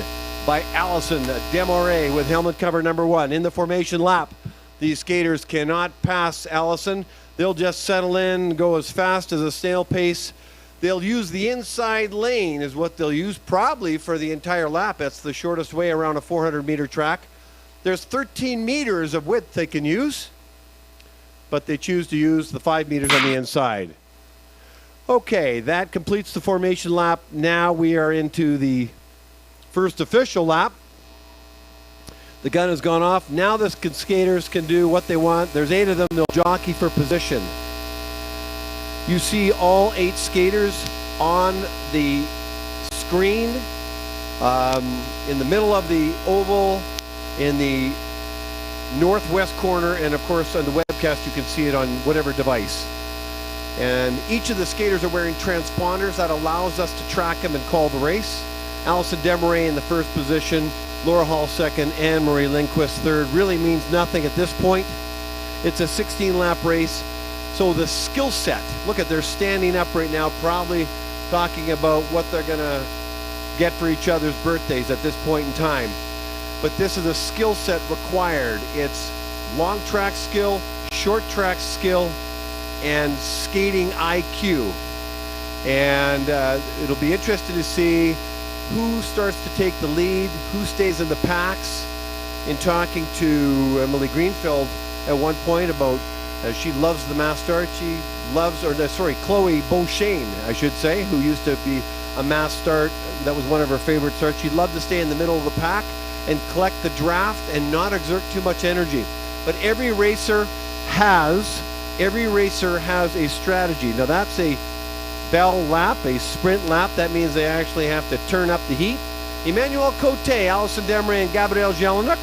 Speaker 1: by Allison Desmarais with helmet cover number 1. In the formation lap, these skaters cannot pass Allison. They'll just settle in, go as fast as a snail pace. They'll use the inside lane is what they'll use probably for the entire lap. That's the shortest way around a 400-meter track. There's 13 meters of width they can use, but they choose to use the 5 meters on the inside. Okay, that completes the formation lap. Now we are into the first official lap. The gun has gone off. Now the skaters can do what they want. There's 8 of them. They'll jockey for position. You see all 8 skaters on the screen in the middle of the oval, in the northwest corner, and of course on the webcast you can see it on whatever device. And each of the skaters are wearing transponders that allows us to track them and call the race. Allison Desmarais in the first position, Laura Hall second, and Marie Lindquist third. Really means nothing at this point. It's a 16-lap race. So the skill set, look at, they're standing up right now, probably talking about what they're gonna get for each other's birthdays at this point in time. But this is a skill set required. It's long track skill, short track skill, and skating IQ. And it'll be interesting to see who starts to take the lead, who stays in the packs. In talking to Emily Greenfield at one point about she loves the mass start. She loves, Chloe Beauchesne, I should say, who used to be a mass start. That was one of her favorite starts. She loved to stay in the middle of the pack and collect the draft and not exert too much energy. But every racer has a strategy. Now that's a bell lap, a sprint lap. That means they actually have to turn up the heat. Emmanuel Cote, Allison Desmarais, and Gabrielle Jelinek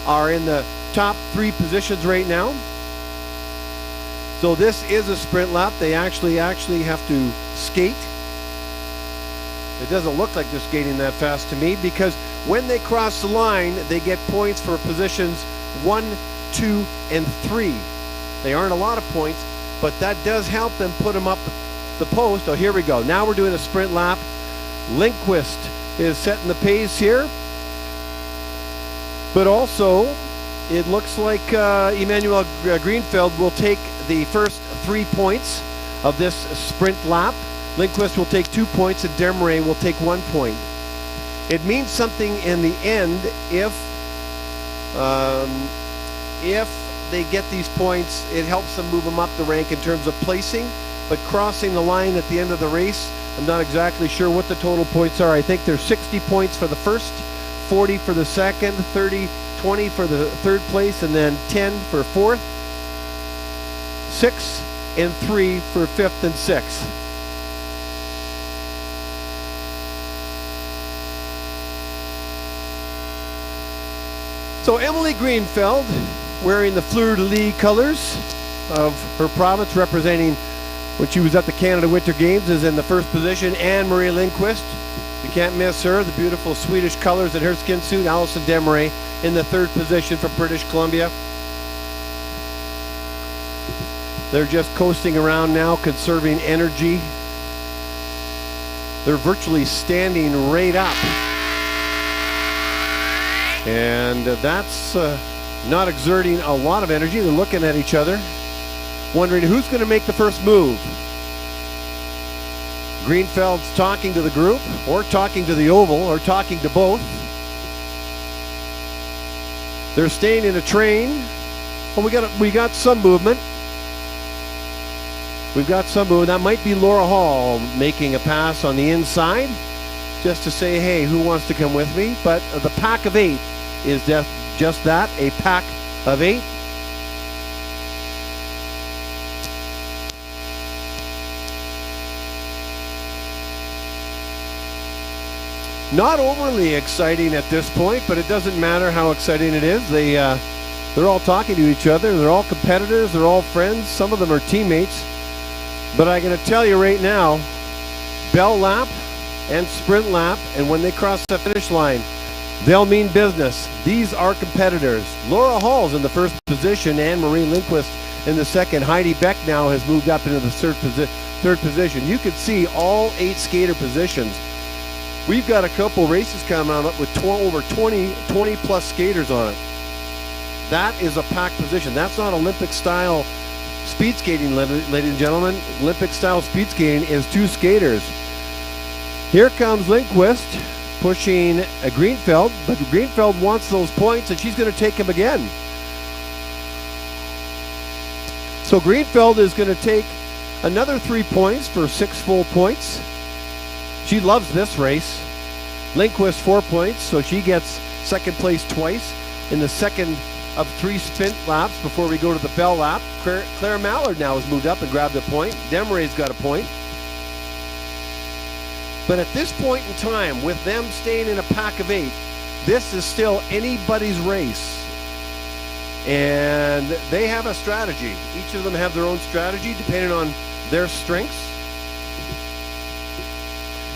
Speaker 1: are in the top 3 positions right now. So this is a sprint lap. They actually have to skate. It doesn't look like they're skating that fast to me, because when they cross the line, they get points for positions 1, 2, and 3. They aren't a lot of points, but that does help them put them up the post. Oh, here we go. Now we're doing a sprint lap. Lindquist is setting the pace here. But also, it looks like Emmanuel Greenfield will take the first 3 points of this sprint lap. Lindquist will take 2 points, and Desmarais will take 1 point. It means something in the end if they get these points. It helps them move them up the rank in terms of placing, but crossing the line at the end of the race, I'm not exactly sure what the total points are. I think there's 60 points for the first, 40 for the second, 30, 20 for the third place, and then 10 for fourth, 6 and 3 for fifth and sixth. So Emily Greenfield, wearing the fleur-de-lis colors of her province, representing when she was at the Canada Winter Games, is in the first position. And Marie Lindquist, you can't miss her, the beautiful Swedish colors in her skin suit. Allison Desmarais in the third position from British Columbia. They're just coasting around now, conserving energy. They're virtually standing right up. And that's not exerting a lot of energy. They're looking at each other, wondering who's going to make the first move. Greenfield's talking to the group, or talking to the oval, or talking to both. They're staying in a train. Well, we got some movement. We've got some movement. That might be Laura Hall making a pass on the inside, just to say, hey, who wants to come with me? But the pack of 8 is just that, a pack of 8. Not overly exciting at this point, but it doesn't matter how exciting it is. They're all talking to each other. They're all competitors. They're all friends. Some of them are teammates. But I'm going to tell you right now, bell lap and sprint lap, and when they cross the finish line, they'll mean business. These are competitors. Laura Hall's in the first position, Anne-Marie Lindquist in the second. Heidi Beck now has moved up into the third position. You can see all 8 skater positions. We've got a couple races coming on up with over 20 plus skaters on it. That is a packed position. That's not Olympic style speed skating, ladies and gentlemen. Olympic style speed skating is 2 skaters. Here comes Lindquist pushing a Greenfeld, but Greenfeld wants those points and she's going to take him again. So Greenfeld is going to take another 3 points for 6 full points. She loves this race. Lindquist 4 points, so she gets second place twice in the second of 3 sprint laps before we go to the bell lap. Claire Mallard now has moved up and grabbed a point. Demaray's got a point. But at this point in time, with them staying in a pack of 8, this is still anybody's race. And they have a strategy. Each of them have their own strategy depending on their strengths.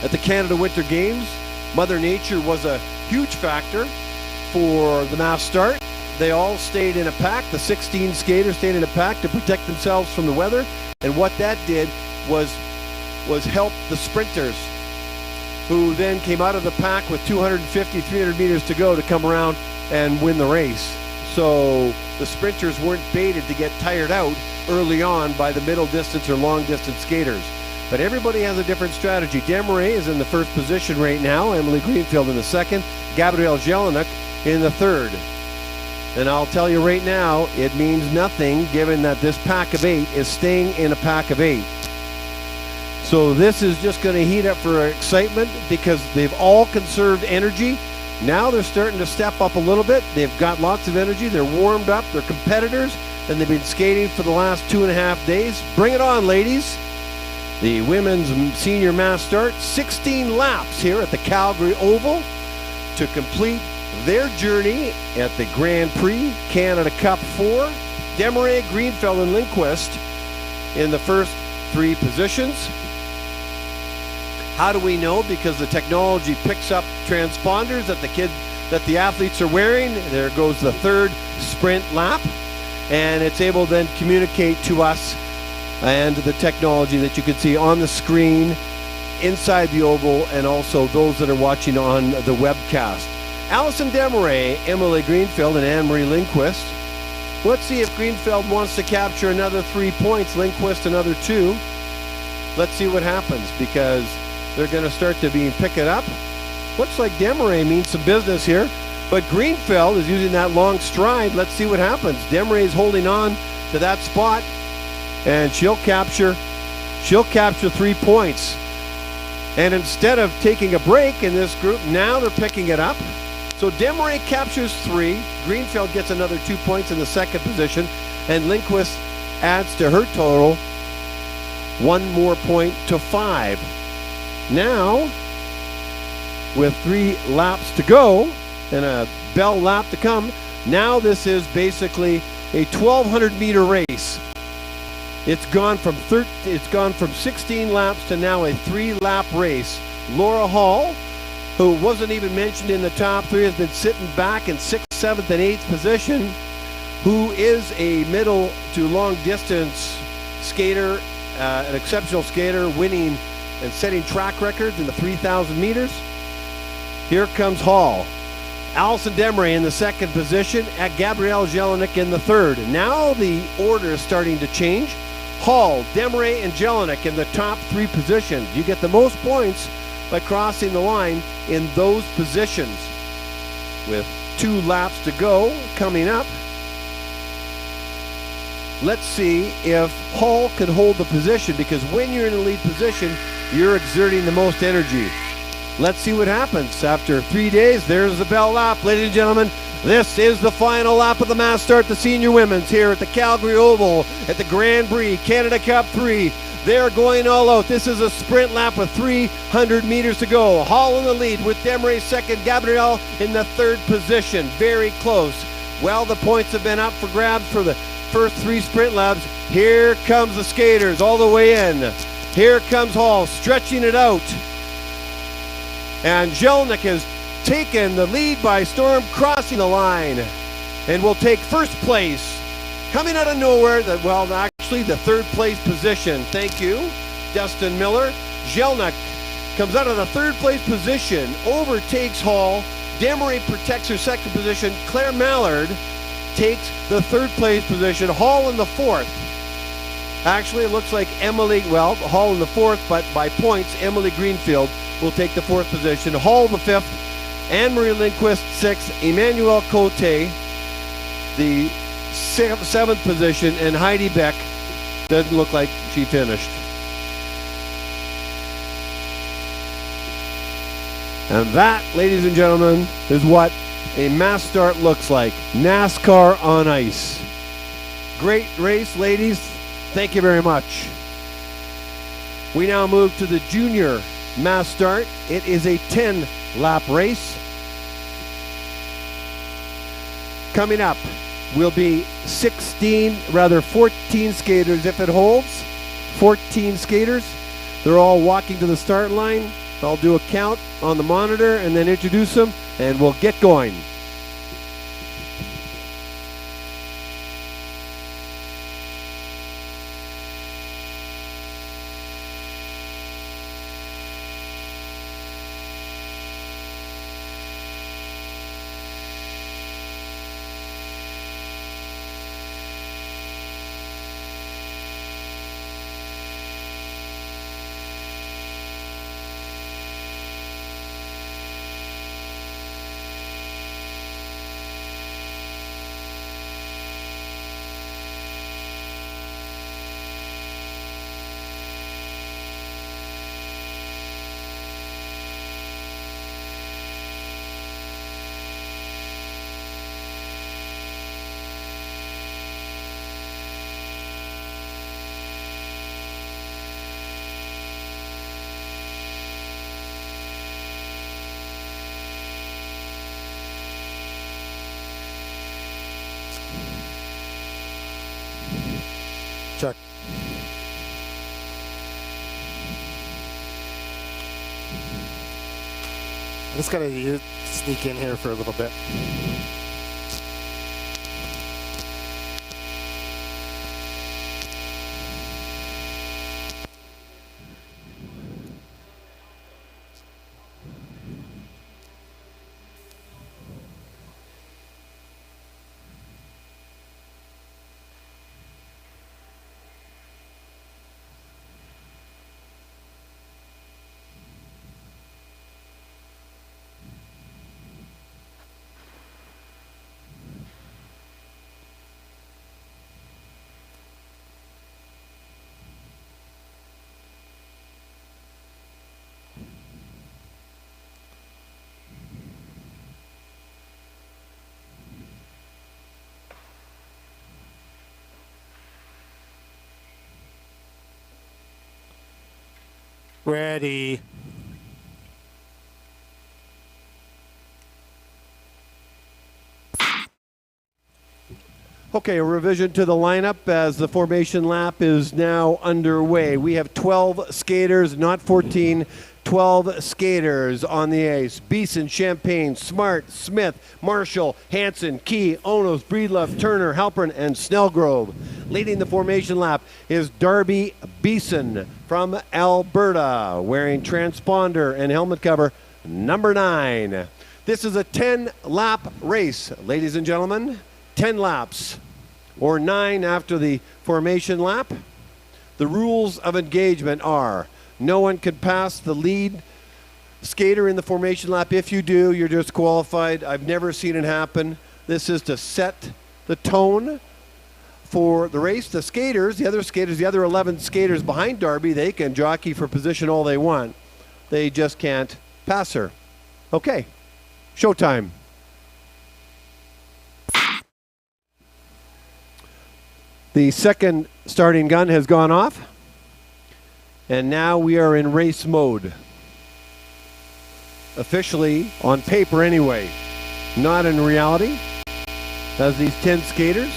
Speaker 1: At the Canada Winter Games, Mother Nature was a huge factor for the mass start. They all stayed in a pack. The 16 skaters stayed in a pack to protect themselves from the weather. And what that did was help the sprinters, who then came out of the pack with 250, 300 meters to go to come around and win the race. So the sprinters weren't baited to get tired out early on by the middle distance or long distance skaters. But everybody has a different strategy. Demaray is in the first position right now. Emily Greenfield in the second. Gabrielle Jelinek in the third. And I'll tell you right now, it means nothing given that this pack of 8 is staying in a pack of 8. So this is just going to heat up for excitement because they've all conserved energy. Now they're starting to step up a little bit. They've got lots of energy. They're warmed up. They're competitors. And they've been skating for the last 2.5 days. Bring it on, ladies. The women's senior mass start. 16 laps here at the Calgary Oval to complete their journey at the Grand Prix Canada Cup 4. Demaray, Greenfeld, and Lindquist in the first 3 positions. How do we know? Because the technology picks up transponders that the athletes are wearing. There goes the third sprint lap, and it's able to then communicate to us and the technology that you can see on the screen inside the oval, and also those that are watching on the webcast. Allison Demaray, Emily Greenfield, and Anne-Marie Lindquist. Let's see if Greenfield wants to capture another 3 points, Lindquist another 2. Let's see what happens, because they're going to start to be picking up. Looks like Demaray means some business here, but Greenfield is using that long stride. Let's see what happens. Demaray is holding on to that spot, and she'll capture 3 points. And instead of taking a break in this group, now they're picking it up. So Demaray captures 3. Greenfield gets another 2 points in the second position, and Lindquist adds to her total 1 more point to 5. Now, with 3 laps to go and a bell lap to come, now this is basically a 1,200 meter race. It's gone from 16 laps to now a 3-lap race. Laura Hall, who wasn't even mentioned in the top 3, has been sitting back in 6th, 7th, and 8th position, who is a middle to long distance skater, an exceptional skater, winning and setting track records in the 3,000 meters. Here comes Hall. Allison Demaray in the second position, at Gabrielle Jelinek in the third. Now the order is starting to change. Hall, Demaray, and Jelinek in the top 3 positions. You get the most points by crossing the line in those positions. With 2 laps to go coming up, let's see if Hall can hold the position, because when you're in a lead position, you're exerting the most energy. Let's see what happens. After 3 days, there's the bell lap. Ladies and gentlemen, this is the final lap of the mass start, the senior women's, here at the Calgary Oval at the Grand Prix Canada Cup 3. They're going all out. This is a sprint lap with 300 meters to go. Hall in the lead with Demaray second, Gabrielle in the third position. Very close. Well, the points have been up for grabs for the first 3 sprint laps. Here comes the skaters all the way in. Here comes Hall stretching it out. And Jelnik has taken the lead by storm, crossing the line, and will take first place. Coming out of nowhere, actually the third place position. Thank you, Dustin Miller. Jelnik comes out of the third place position, overtakes Hall. Demery protects her second position. Claire Mallard takes the third place position. Hall in the fourth. Actually, it looks like Hall in the fourth, but by points, Emily Greenfield will take the fourth position. Hall the fifth, Anne-Marie Lindquist sixth, Emmanuel Cote the seventh position, and Heidi Beck doesn't look like she finished. And that, ladies and gentlemen, is what a mass start looks like. NASCAR on ice. Great race, ladies. Thank you very much. We now move to the junior mass start. It is a 10-lap race. Coming up will be 14 skaters if it holds. 14 skaters. They're all walking to the start line. I'll do a count on the monitor and then introduce them, and we'll get going.
Speaker 2: Check. I just gotta sneak in here for a little bit. Ready.
Speaker 1: Okay, a revision to the lineup as the formation lap is now underway. We have 12 skaters, not 14, 12 skaters on the ice. Beeson, Champagne, Smart, Smith, Marshall, Hansen, Key, Onos, Breedlove, Turner, Halpern, and Snellgrove. Leading the formation lap is Darby Beeson from Alberta, wearing transponder and helmet cover number 9. This is a 10-lap race, ladies and gentlemen. 10 laps, or 9 after the formation lap. The rules of engagement are: no one can pass the lead skater in the formation lap. If you do, you're disqualified. I've never seen it happen. This is to set the tone for the race. The skaters, the other 11 skaters behind Darby, they can jockey for position all they want. They just can't pass her. Okay, showtime. The second starting gun has gone off, and now we are in race mode. Officially, on paper anyway, not in reality, as these 10 skaters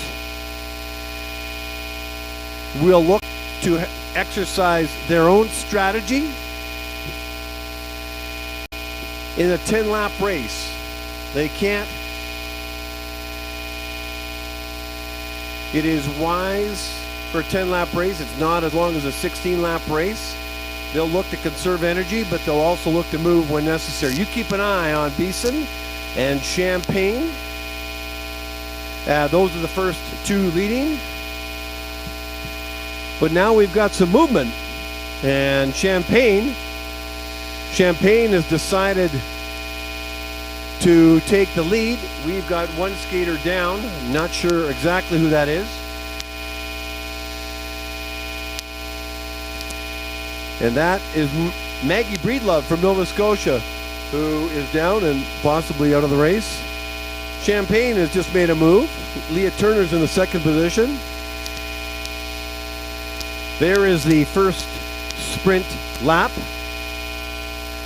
Speaker 1: will look to exercise their own strategy in a 10-lap race. They can't. It is wise for a 10-lap race. It's not as long as a 16-lap race. They'll look to conserve energy, but they'll also look to move when necessary. You keep an eye on Beeson and Champagne. Those are the first two leading. But now we've got some movement. And Champagne has decided to take the lead. We've got one skater down. Not sure exactly who that is. And that is Maggie Breedlove from Nova Scotia, who is down and possibly out of the race. Champagne has just made a move. Leah Turner's in the second position. There is the first sprint lap.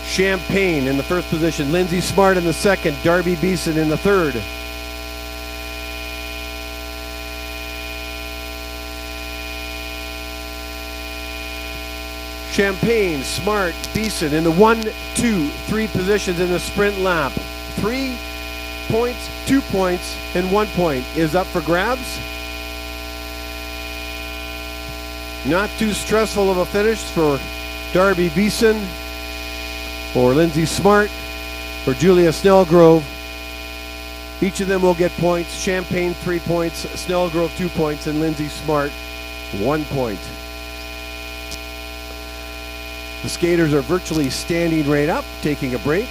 Speaker 1: Champagne in the first position. Lindsay Smart in the second. Darby Beeson in the third. Champagne, Smart, Beeson in the 1, 2, 3 positions in the sprint lap. 3 points, 2 points, and 1 point is up for grabs. Not too stressful of a finish for Darby Beeson, or Lindsay Smart, or Julia Snellgrove. Each of them will get points. Champagne 3 points, Snellgrove 2 points, and Lindsay Smart 1 point. The skaters are virtually standing right up, taking a break.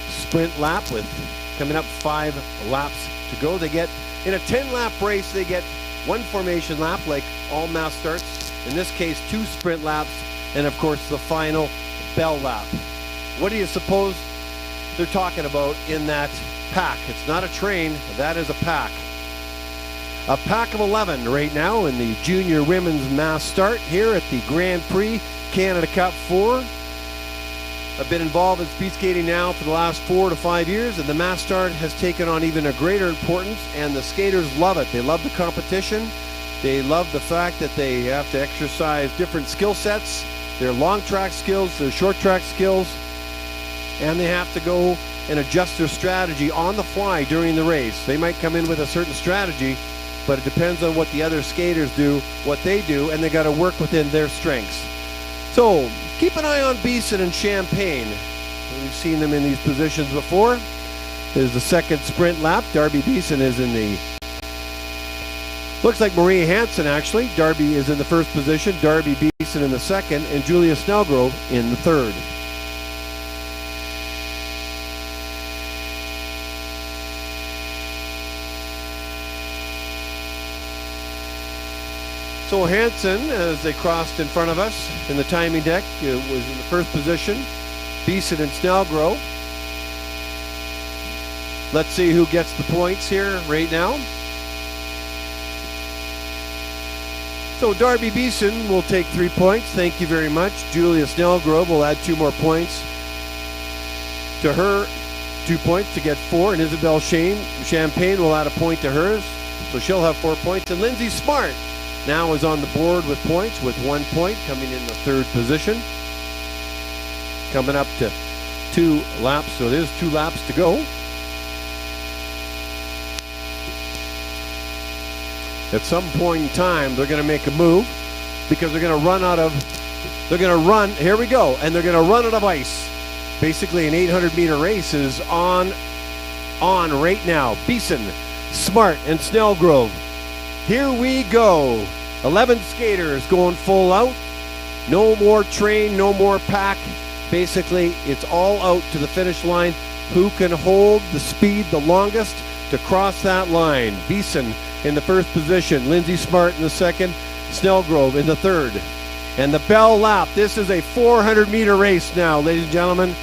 Speaker 1: Sprint lap with coming up 5 laps to go. They get, in a 10-lap race, they get 1 formation lap like all mass starts. In this case, 2 sprint laps, and of course the final bell lap. What do you suppose they're talking about in that pack? It's not a train, that is a pack. A pack of 11 right now in the junior women's mass start here at the Grand Prix Canada Cup 4. I've been involved in speed skating now for the last 4 to 5 years, and the mass start has taken on even a greater importance, and the skaters love it. They love the competition. They love the fact that they have to exercise different skill sets, their long track skills, their short track skills, and they have to go and adjust their strategy on the fly during the race. They might come in with a certain strategy, but it depends on what the other skaters do, what they do, and they got to work within their strengths. So keep an eye on Beeson and Champagne. We've seen them in these positions before. There's the second sprint lap. Darby Beeson is in the, looks like Maria Hansen actually. Darby is in the first position, Darby Beeson in the second, and Julia Snellgrove in the third. So Hansen, as they crossed in front of us in the timing deck, was in the first position. Beeson and Snellgrove. Let's see who gets the points here right now. So Darby Beeson will take 3 points. Thank you very much. Julia Snellgrove will add 2 more points to her, 2 points to get 4. And Isabel Champagne will add a point to hers, so she'll have 4 points. And Lindsay Smart now is on the board with points, with 1 point, coming in the third position. Coming up to 2 laps, so there's 2 laps to go. At some point in time, they're going to make a move because they're going to run out of, here we go, and they're going to run out of ice. Basically, an 800-meter race is on right now. Beeson, Smart, and Snellgrove. Here we go. 11 skaters going full out. No more train, no more pack. Basically, it's all out to the finish line. Who can hold the speed the longest to cross that line? Beeson in the first position. Lindsay Smart in the second. Snellgrove in the third. And the bell lap. This is a 400-meter race now, ladies and gentlemen.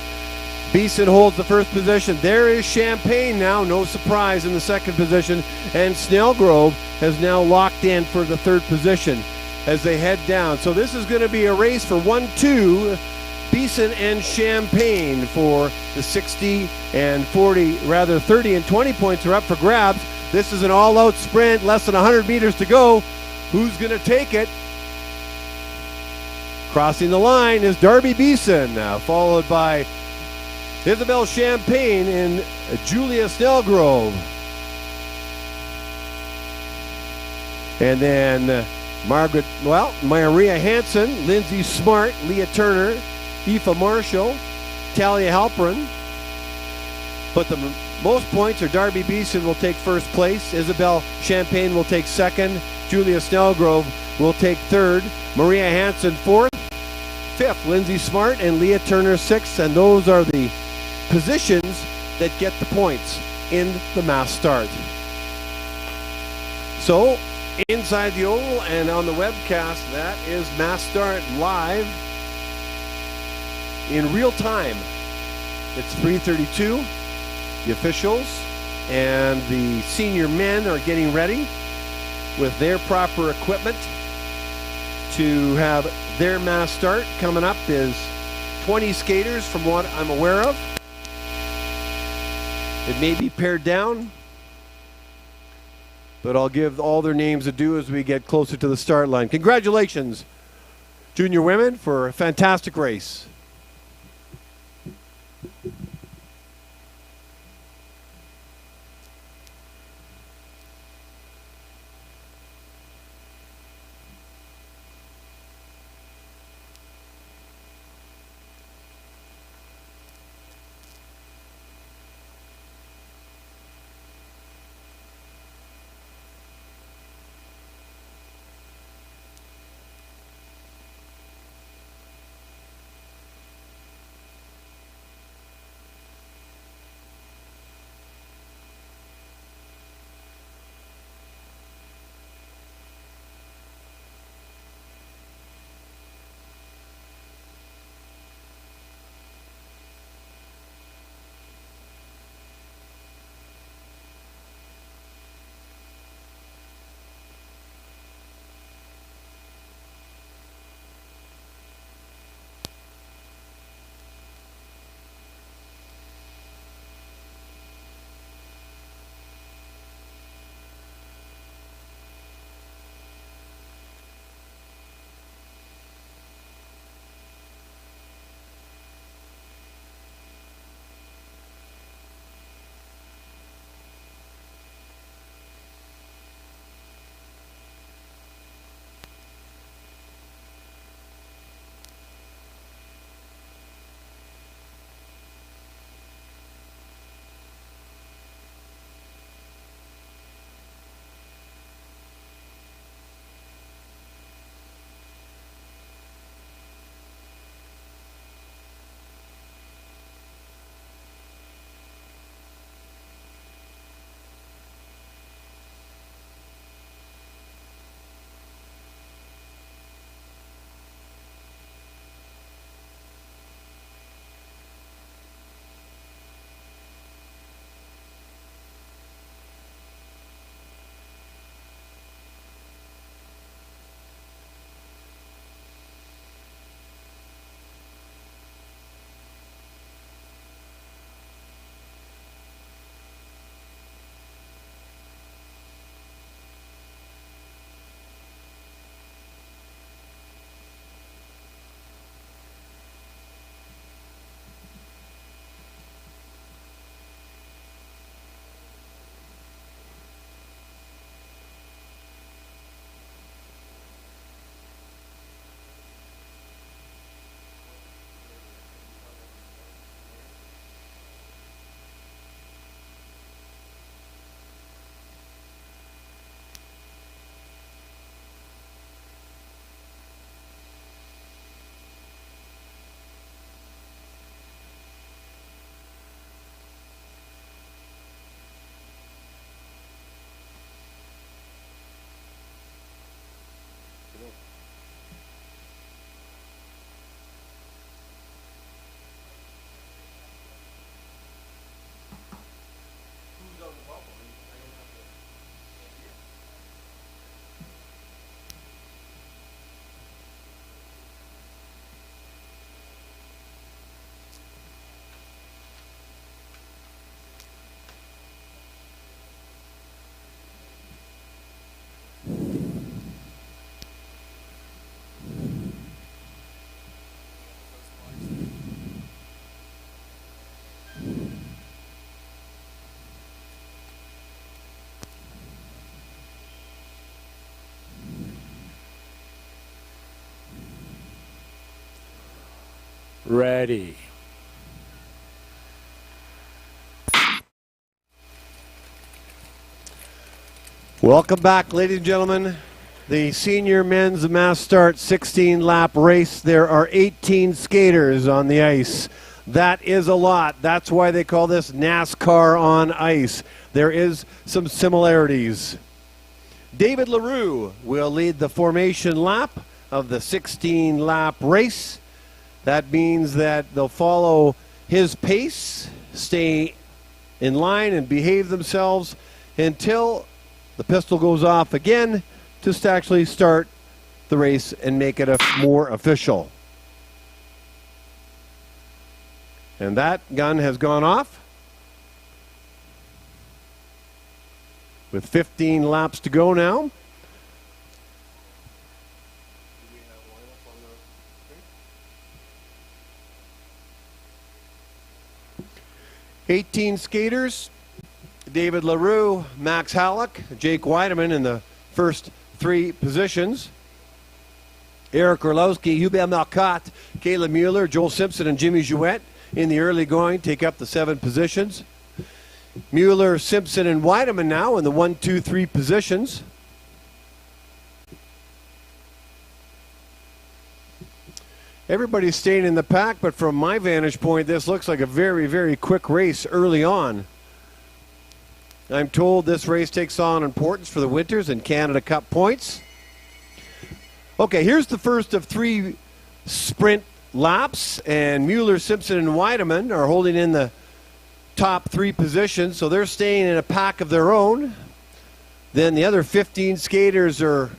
Speaker 1: Beeson holds the first position. There is Champagne now, no surprise, in the second position. And Snellgrove has now locked in for the third position as they head down. So this is going to be a race for 1-2. Beeson and Champagne for the 60 and 40, rather 30 and 20 points are up for grabs. This is an all-out sprint, less than 100 meters to go. Who's going to take it? Crossing the line is Darby Beeson, followed by Isabel Champagne and Julia Snellgrove. And then Maria Hansen, Lindsay Smart, Leah Turner, Aoife Marshall, Talia Halperin. But the most points are Darby Beeson will take first place, Isabel Champagne will take second, Julia Snellgrove will take third, Maria Hansen fourth, fifth Lindsay Smart, and Leah Turner sixth, and those are the positions that get the points in the mass start. So inside the oval and on the webcast, that is mass start live in real time. It's 3:32. The officials and the senior men are getting ready with their proper equipment to have their mass start. Coming up is 20 skaters from what I'm aware of. It may be pared down, but I'll give all their names a due as we get closer to the start line. Congratulations, junior women, for a fantastic race.
Speaker 8: Ready.
Speaker 1: Welcome back, ladies and gentlemen. The senior men's mass start 16-lap race. There are 18 skaters on the ice. That is a lot. That's why they call this NASCAR on ice. There is some similarities. David LaRue will lead the formation lap of the 16-lap race. That means that they'll follow his pace, stay in line and behave themselves until the pistol goes off again to actually start the race and make it more official. And that gun has gone off with 15 laps to go now. "18 skaters, David LaRue, Max Halleck, Jake Weideman in the first 3 positions. Eric Orlowski, Hubert Marcotte, Caleb Mueller, Joel Simpson, and Jimmy Jouet in the early going take up the 7 positions. Mueller, Simpson, and Weideman now in the 1, 2, 3 positions. Everybody's staying in the pack, but from my vantage point, this looks like a very, very quick race early on. I'm told this race takes on importance for the Winters and Canada Cup points. Okay, here's the first of 3 sprint laps, and Mueller, Simpson, and Weideman are holding in the top 3 positions, so they're staying in a pack of their own. Then the other 15 skaters are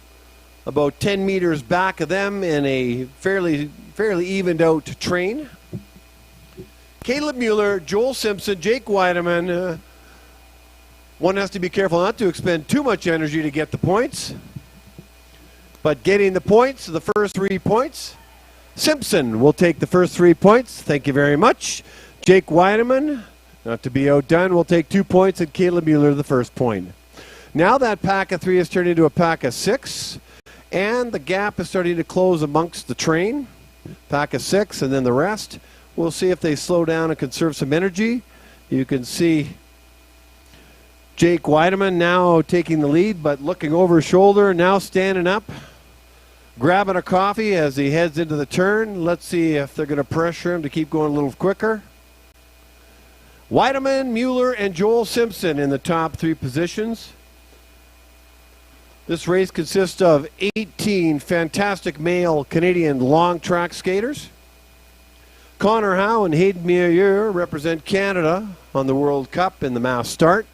Speaker 1: about 10 meters back of them in a fairly evened out train. Caleb Mueller, Joel Simpson, Jake Weideman. One has to be careful not to expend too much energy to get the points. But getting the points, the first 3 points, Simpson will take the first 3 points. Thank you very much. Jake Weideman, not to be outdone, will take 2 points, and Caleb Mueller the first point. Now that pack of 3 has turned into a pack of 6, and the gap is starting to close amongst the train. Pack of 6, and then the rest. We'll see if they slow down and conserve some energy. You can see Jake Weideman now taking the lead, but looking over his shoulder, now standing up, grabbing a coffee as he heads into the turn. Let's see if they're going to pressure him to keep going a little quicker. Weideman, Mueller, and Joel Simpson in the top 3 positions. This race consists of 18 fantastic male Canadian long track skaters. Connor Howe and Hayden Meilleur represent Canada on the World Cup in the mass start.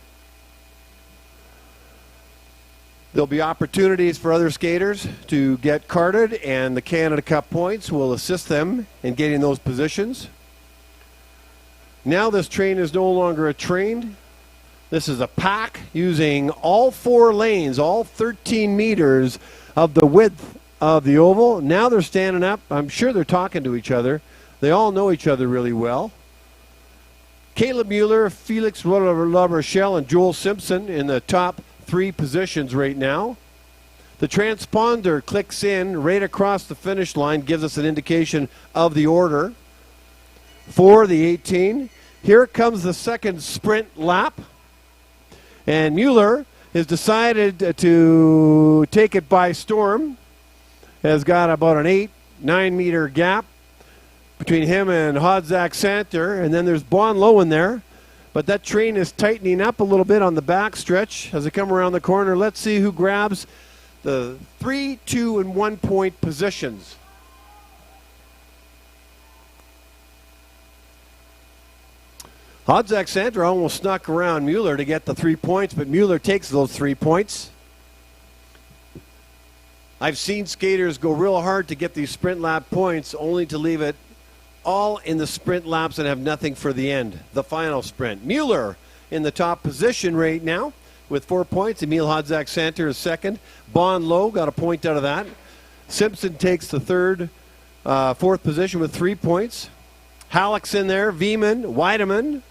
Speaker 1: There'll be opportunities for other skaters to get carded, and the Canada Cup points will assist them in getting those positions. Now this train is no longer a train. This is a pack using all 4 lanes, all 13 meters of the width of the oval. Now they're standing up. I'm sure they're talking to each other. They all know each other really well. Caleb Mueller, Felix Rochelle, and Joel Simpson in the top 3 positions right now. The transponder clicks in right across the finish line, gives us an indication of the order for the 18. Here comes the second sprint lap, and Mueller has decided to take it by storm. Has got about an 8-9 meter gap between him and Hodzak Santer, and then there's Bon Low in there. But that train is tightening up a little bit on the back stretch as they come around the corner. Let's see who grabs the 3, 2, and 1 point positions. Hodzak Santer almost snuck around Mueller to get the 3 points, but Mueller takes those 3 points. I've seen skaters go real hard to get these sprint lap points only to leave it all in the sprint laps and have nothing for the end, the final sprint. Mueller in the top position right now with 4 points. Emil Hodzak Santer is second. Bon Low got a point out of that. Simpson takes the fourth position with 3 points. Halleck's in there, Veman, Weideman,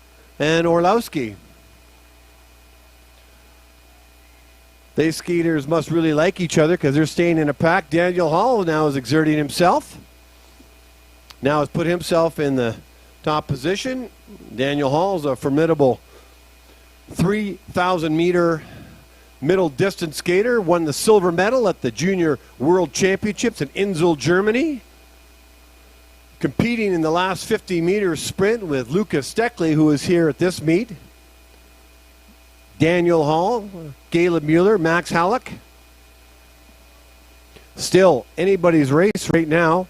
Speaker 1: and Orlowski. These skaters must really like each other because they're staying in a pack. Daniel Hall now is exerting himself. now has put himself in the top position. Daniel Hall's a formidable 3,000 meter middle distance skater, won the silver medal at the Junior World Championships in Innsbruck, Germany. Competing in the last 50 meter sprint with Lucas Steckley, who is here at this meet. Daniel Hall, Caleb Mueller, Max Halleck. Still anybody's race right now.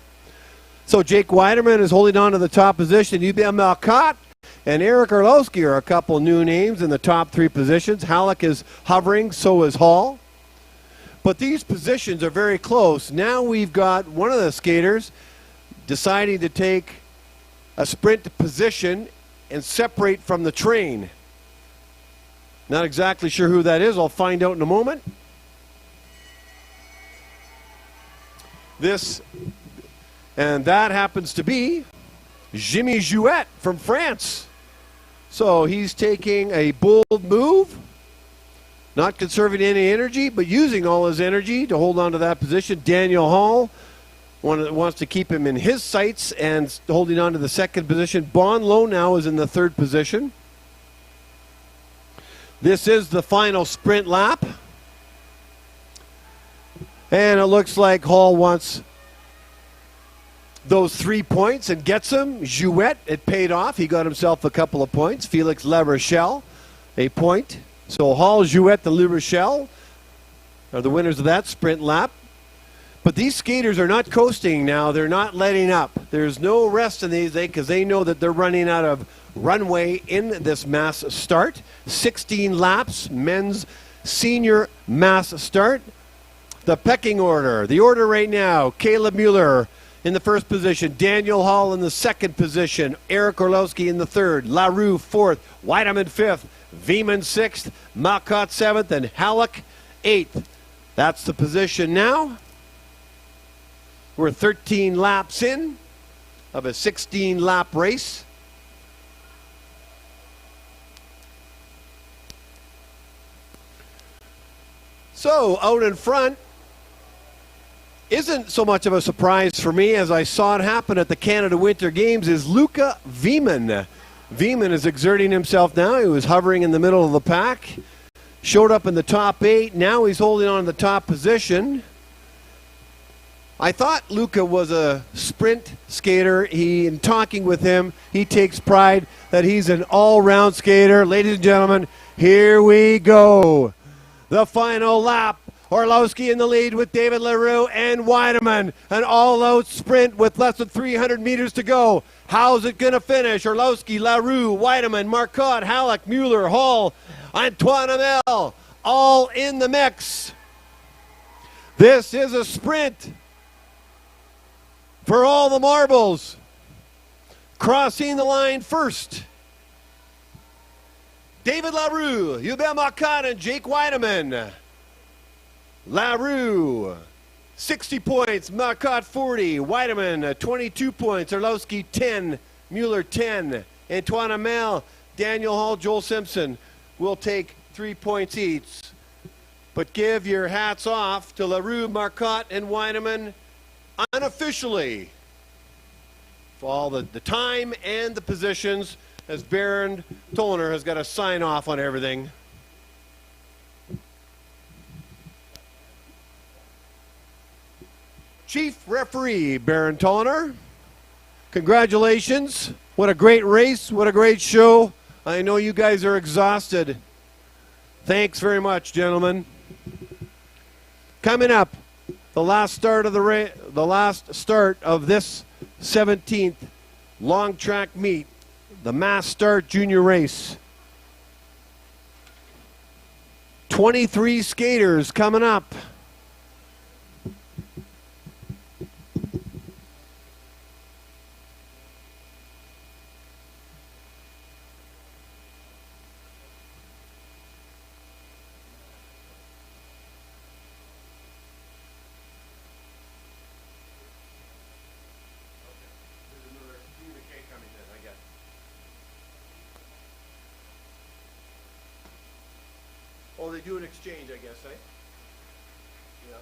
Speaker 1: So Jake Weideman is holding on to the top position. Hubert Marcotte and Eric Orlowski are a couple new names in the top 3 positions. Halleck is hovering, so is Hall. But these positions are very close. Now we've got one of the skaters deciding to take a sprint position and separate from the train. Not exactly sure who that is. I'll find out in a moment. And that happens to be Jimmy Jouet from France. So he's taking a bold move, not conserving any energy, but using all his energy to hold on to that position. Daniel Hall wants to keep him in his sights and holding on to the second position. Bon Lo now is in the 3rd position. This is the final sprint lap. And it looks like Hall wants those 3 points and gets them. Jouet, it paid off. He got himself a couple of points. Felix La Rochelle, a point. So Hall, Jouet, and La Rochelle are the winners of that sprint lap. But these skaters are not coasting now. They're not letting up. There's no rest in these because they know that they're running out of runway in this mass start. 16 laps, men's senior mass start. The pecking order. The order right now, Caleb Mueller in the 1st position, Daniel Hall in the 2nd position, Eric Orlowski in the 3rd, LaRue 4th, Weideman 5th, Veman 6th, Marcotte 7th, and Halleck 8th. That's the position now. We're 13 laps in of a 16-lap race. So out in front isn't so much of a surprise for me as I saw it happen at the Canada Winter Games is Luca Veman. Veman is exerting himself now. He was hovering in the middle of the pack. Showed up in the top 8. Now he's holding on to the top position. I thought Luca was a sprint skater. In talking with him, he takes pride that he's an all-round skater. Ladies and gentlemen, here we go. The final lap. Orlowski in the lead with David LaRue and Weideman. An all-out sprint with less than 300 meters to go. How's it going to finish? Orlowski, LaRue, Weideman, Marcotte, Halleck, Mueller, Hall, Antoine Hamel, all in the mix. This is a sprint for all the marbles. Crossing the line first, David LaRue, Hubert Marcotte, and Jake Weideman. LaRue, 60 points, Marcotte 40, Weideman 22 points, Orlowski 10, Mueller 10, Antoine Hamel, Daniel Hall, Joel Simpson will take 3 points each. But give your hats off to LaRue, Marcotte, and Weideman unofficially for all the time and the positions, as Baron Tollner has got to sign off on everything. Chief referee, Baron Tollner, congratulations. What a great race. What a great show. I know you guys are exhausted. Thanks very much, gentlemen. Coming up, the last start of this 17th long track meet, the mass start junior race. 23 skaters coming up. Oh, they do an exchange, I guess, eh? Yeah.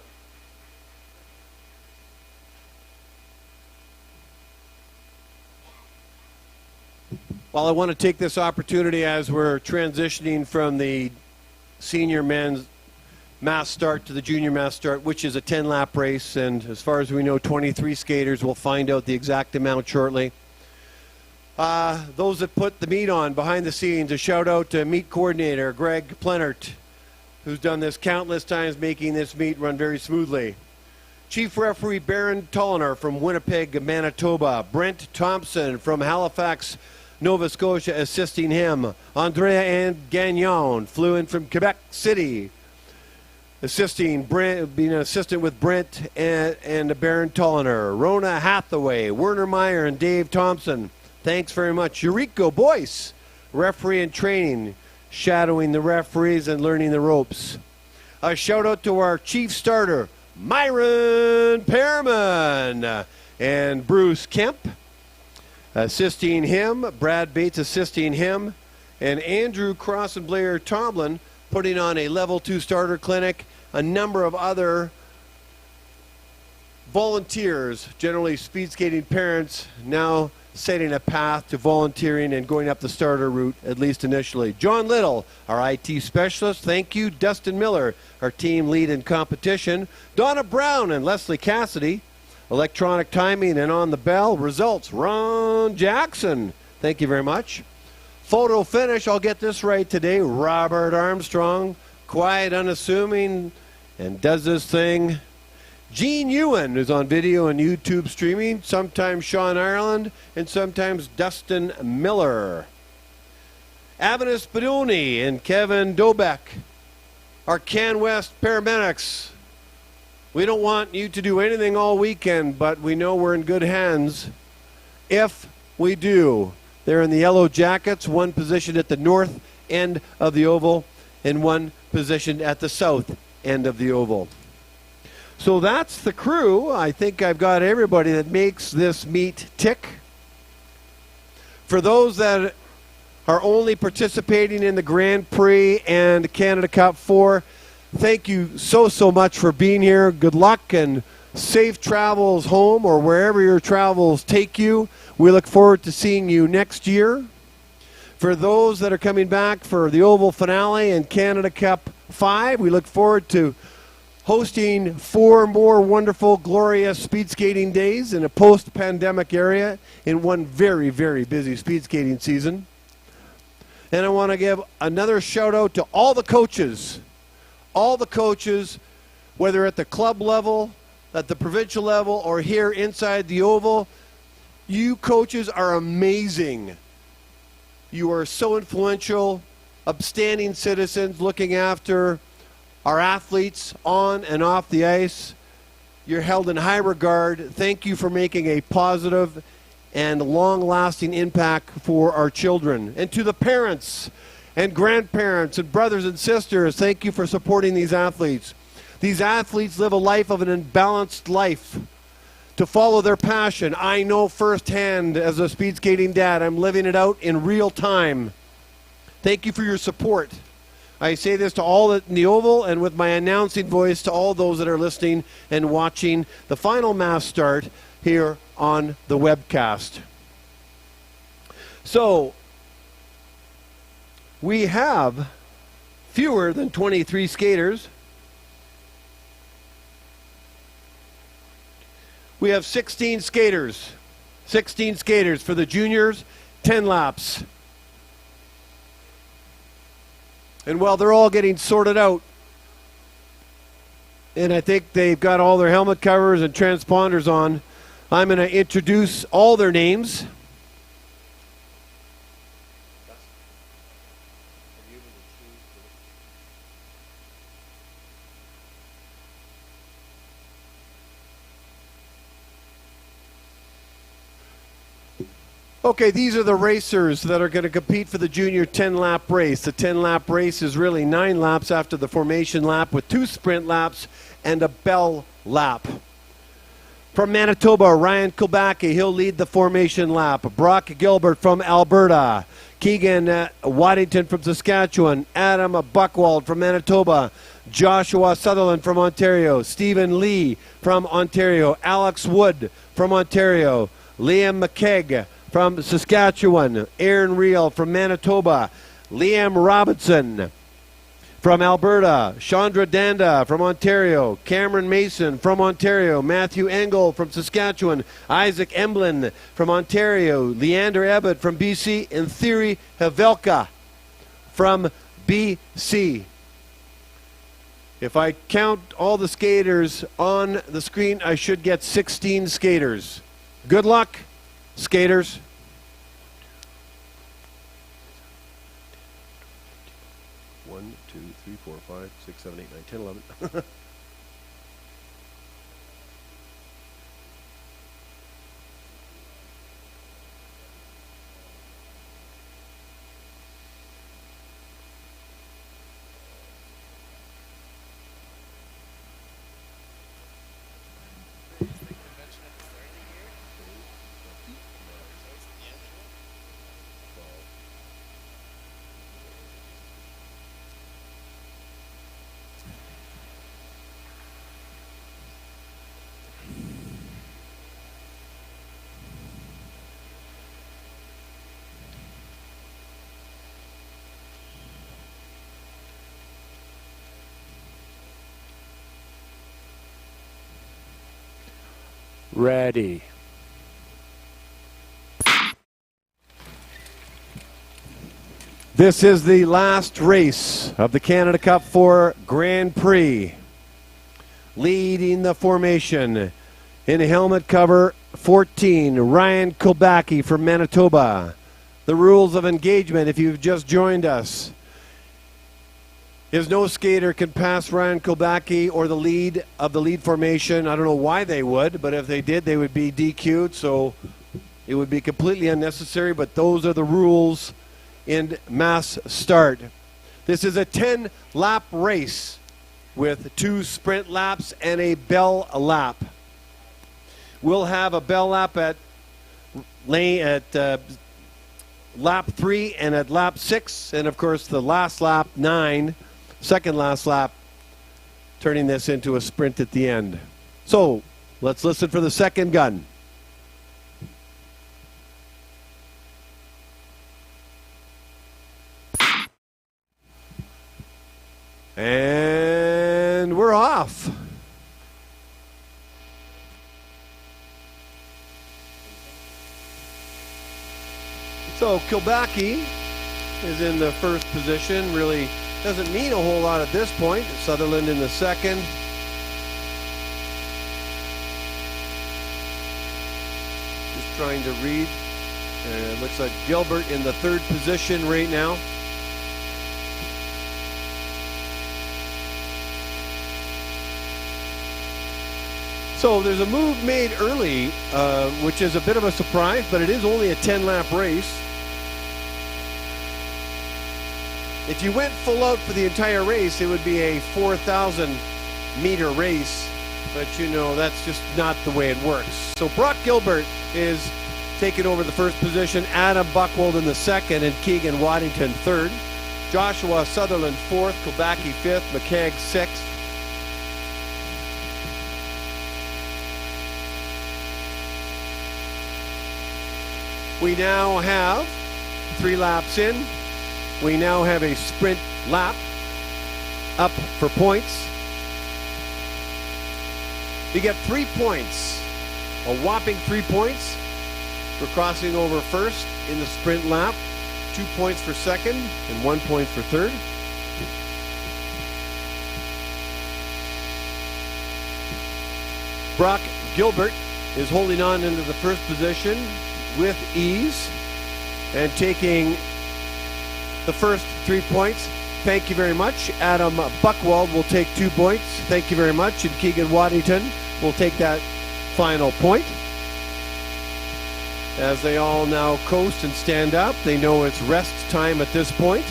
Speaker 1: Well, I want to take this opportunity as we're transitioning from the senior men's mass start to the junior mass start, which is a 10-lap race. And as far as we know, 23 skaters. We'll find out the exact amount shortly. Those that put the meet on behind the scenes, a shout out to meet coordinator Greg Plenert, who's done this countless times, making this meet run very smoothly. Chief referee Baron Tolliner from Winnipeg, Manitoba. Brent Thompson from Halifax, Nova Scotia, assisting him. Andrea Ann Gagnon flew in from Quebec City, assisting Brent, being an assistant with Brent and Baron Tolliner. Rona Hathaway, Werner Meyer, and Dave Thompson. Thanks very much. Eureka Boyce, referee in training, shadowing the referees and learning the ropes. A shout out to our chief starter, Myron Pearman, and Bruce Kemp assisting him, Brad Bates assisting him, and Andrew Cross and Blair Tomlin putting on a level 2 starter clinic. A number of other volunteers, generally speed skating parents, now setting a path to volunteering and going up the starter route, at least initially. John Little, our IT specialist, thank you. Dustin Miller, our team lead in competition. Donna Brown and Leslie Cassidy, electronic timing and on the bell. Results, Ron Jackson, thank you very much. Photo finish, I'll get this right today. Robert Armstrong, quiet, unassuming, and does this thing. Gene Ewan, who's on video and YouTube streaming, sometimes Sean Ireland, and sometimes Dustin Miller. Avanis Bedoni and Kevin Dobek, our Can West paramedics. We don't want you to do anything all weekend, but we know we're in good hands if we do. They're in the yellow jackets, one positioned at the north end of the oval and one positioned at the south end of the oval. So that's the crew. I think I've got everybody that makes this meet tick. For those that are only participating in the Grand Prix and Canada Cup 4, thank you so much for being here. Good luck and safe travels home or wherever your travels take you. We look forward to seeing you next year. For those that are coming back for the Oval finale and Canada Cup 5, we look forward to hosting 4 more wonderful, glorious speed skating days in a post-pandemic area in one very, very busy speed skating season. And I want to give another shout out to all the coaches, whether at the club level, at the provincial level, or here inside the Oval. You coaches are amazing. You are so influential, upstanding citizens looking after our athletes on and off the ice. You're held in high regard. Thank you for making a positive and long-lasting impact for our children. And to the parents and grandparents and brothers and sisters, thank you for supporting these athletes. These athletes live a life of an imbalanced life to follow their passion. I know firsthand as a speed skating dad, I'm living it out in real time. Thank you for your support. I say this to all in the Oval and with my announcing voice to all those that are listening and watching the final mass start here on the webcast. So, we have fewer than 23 skaters. We have 16 skaters. 16 skaters for the juniors, 10 laps. And while they're all getting sorted out, and I think they've got all their helmet covers and transponders on, I'm going to introduce all their names. Okay, these are the racers that are going to compete for the junior 10-lap race. The 10-lap race is really 9 laps after the formation lap with 2 sprint laps and a bell lap. From Manitoba, Ryan Kulbacki, he'll lead the formation lap. Brock Gilbert from Alberta. Keegan Waddington from Saskatchewan. Adam Buchwald from Manitoba. Joshua Sutherland from Ontario. Stephen Lee from Ontario. Alex Wood from Ontario. Liam McKegg from Saskatchewan. Aaron Reel from Manitoba. Liam Robinson from Alberta. Chandra Danda from Ontario. Cameron Mason from Ontario. Matthew Engel from Saskatchewan. Isaac Emblin from Ontario. Leander Ebbett from BC. And Thierry Havelka from BC. If I count all the skaters on the screen, I should get 16 skaters. Good luck, skaters. One, two, three, 4, 5, 6, 7, 8, 9, 10, 11.
Speaker 3: Ready.
Speaker 1: This is the last race of the Canada Cup 4 Grand Prix. Leading the formation in helmet cover 14, Ryan Kulbacki from Manitoba. The rules of engagement, if you've just joined us, is no skater can pass Ryan Kulbacki or the lead of the lead formation. I don't know why they would, but if they did, they would be DQ'd, so it would be completely unnecessary, but those are the rules in mass start. This is a 10-lap race with 2 sprint laps and a bell lap. We'll have a bell lap at lap 3 and at lap 6, and of course the last lap 9. Second last lap, turning this into a sprint at the end. So let's listen for the second gun. And we're off. So Kulbacki is in the first position, really doesn't mean a whole lot at this point. Sutherland in the second. Just trying to read. It looks like Gilbert in the third position right now. So there's a move made early, which is a bit of a surprise, but it is only a 10-lap race. If you went full out for the entire race, it would be a 4,000-meter race. But, you know, that's just not the way it works. So Brock Gilbert is taking over the first position. Adam Buchwald in the second, and Keegan Waddington third. Joshua Sutherland fourth. Kulbacki fifth. McKeag sixth. We now have 3 laps in. We now have a sprint lap up for points. You get 3 points, a whopping 3 points for crossing over first in the sprint lap, 2 points for second, and 1 point for third. Brock Gilbert is holding on into the first position with ease and taking the first 3 points. Thank you very much. Adam Buchwald will take 2 points. Thank you very much. And Keegan Waddington will take that final point. As they all now coast and stand up, they know it's rest time at this point.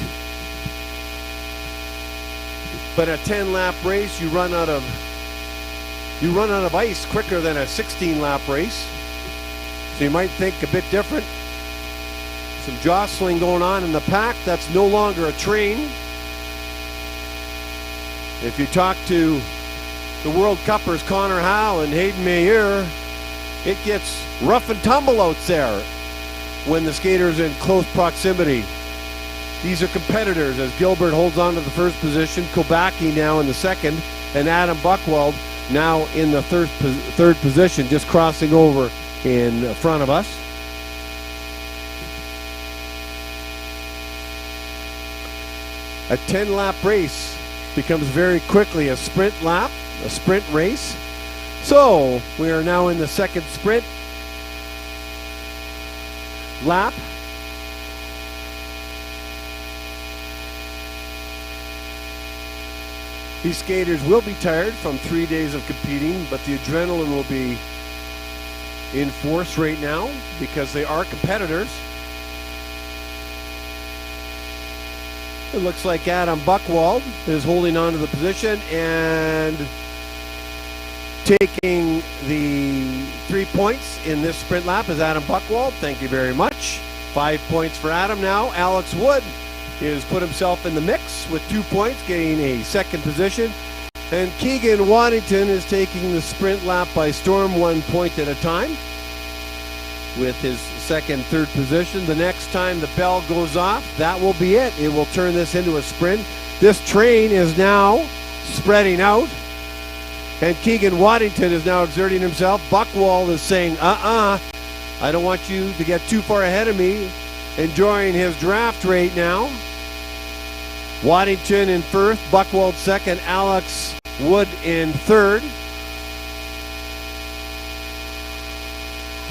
Speaker 1: But a 10-lap race, you run out of ice quicker than a 16-lap race. So you might think a bit different. Some jostling going on in the pack. That's no longer a train. If you talk to the World Cuppers Connor Howe and Hayden Mayer, it gets rough and tumble out there. when the skater is in close proximity. These are competitors as Gilbert holds on to the first position, Kobaki now in the second, and Adam Buchwald now in the third position, just crossing over in front of us. A 10-lap race becomes very quickly a sprint lap, a sprint race. So we are now in the second sprint lap. These skaters will be tired from 3 days of competing, but the adrenaline will be in force right now because they are competitors. It looks like Adam Buchwald is holding on to the position and taking the 3 points in this sprint lap is Adam Buchwald. Thank you very much. 5 points for Adam now. Alex Wood has put himself in the mix with 2 points, getting a second position. And Keegan Waddington is taking the sprint lap by storm, 1 point at a time with his second, third position. The next time the bell goes off, that will be it. It will turn this into a sprint. This train is now spreading out, and Keegan Waddington is now exerting himself. Buchwald is saying, I don't want you to get too far ahead of me. Enjoying his draft right now. Waddington in first, Buchwald second, Alex Wood in third.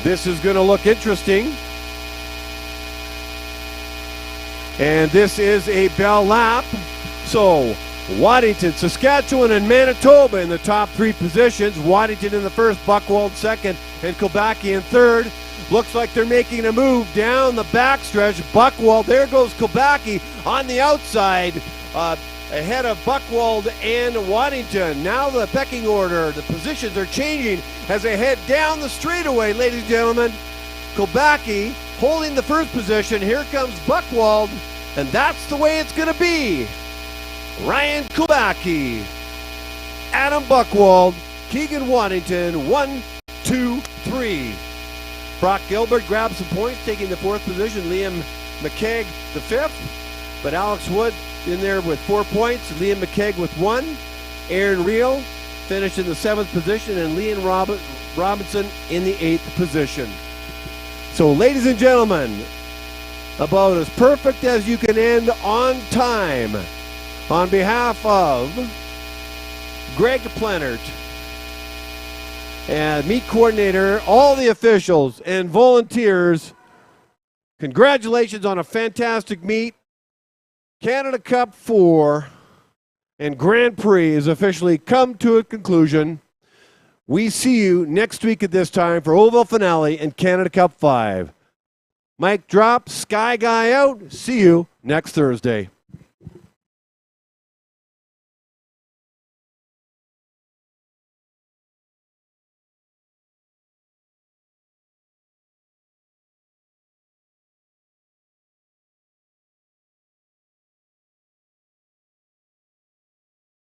Speaker 1: This is going to look interesting. And this is a bell lap. So Waddington, Saskatchewan, and Manitoba in the top 3 positions. Waddington in the first, Buchwald second, and Kobaki in third. Looks like they're making a move down the backstretch. Buchwald, there goes Kobaki on the outside, ahead of Buchwald and Waddington. Now the pecking order, the positions are changing as they head down the straightaway, ladies and gentlemen. Kobaki holding the first position. Here comes Buchwald, and that's the way it's going to be. Ryan Kobaki, Adam Buchwald, Keegan Waddington, 1, 2, 3. Brock Gilbert grabs some points, taking the 4th position. Liam McKeag the 5th. But Alex Wood in there with 4 points. Liam McKeag with 1. Aaron Reel finished in the 7th position. And Liam Robinson in the 8th position. So, ladies and gentlemen, about as perfect as you can end on time. On behalf of Greg Plennert, and meet coordinator, all the officials and volunteers, congratulations on a fantastic meet. Canada Cup 4 and Grand Prix has officially come to a conclusion. We see you next week at this time for Oval Finale and Canada Cup 5. Mic drop, Sky Guy out. See you next Thursday.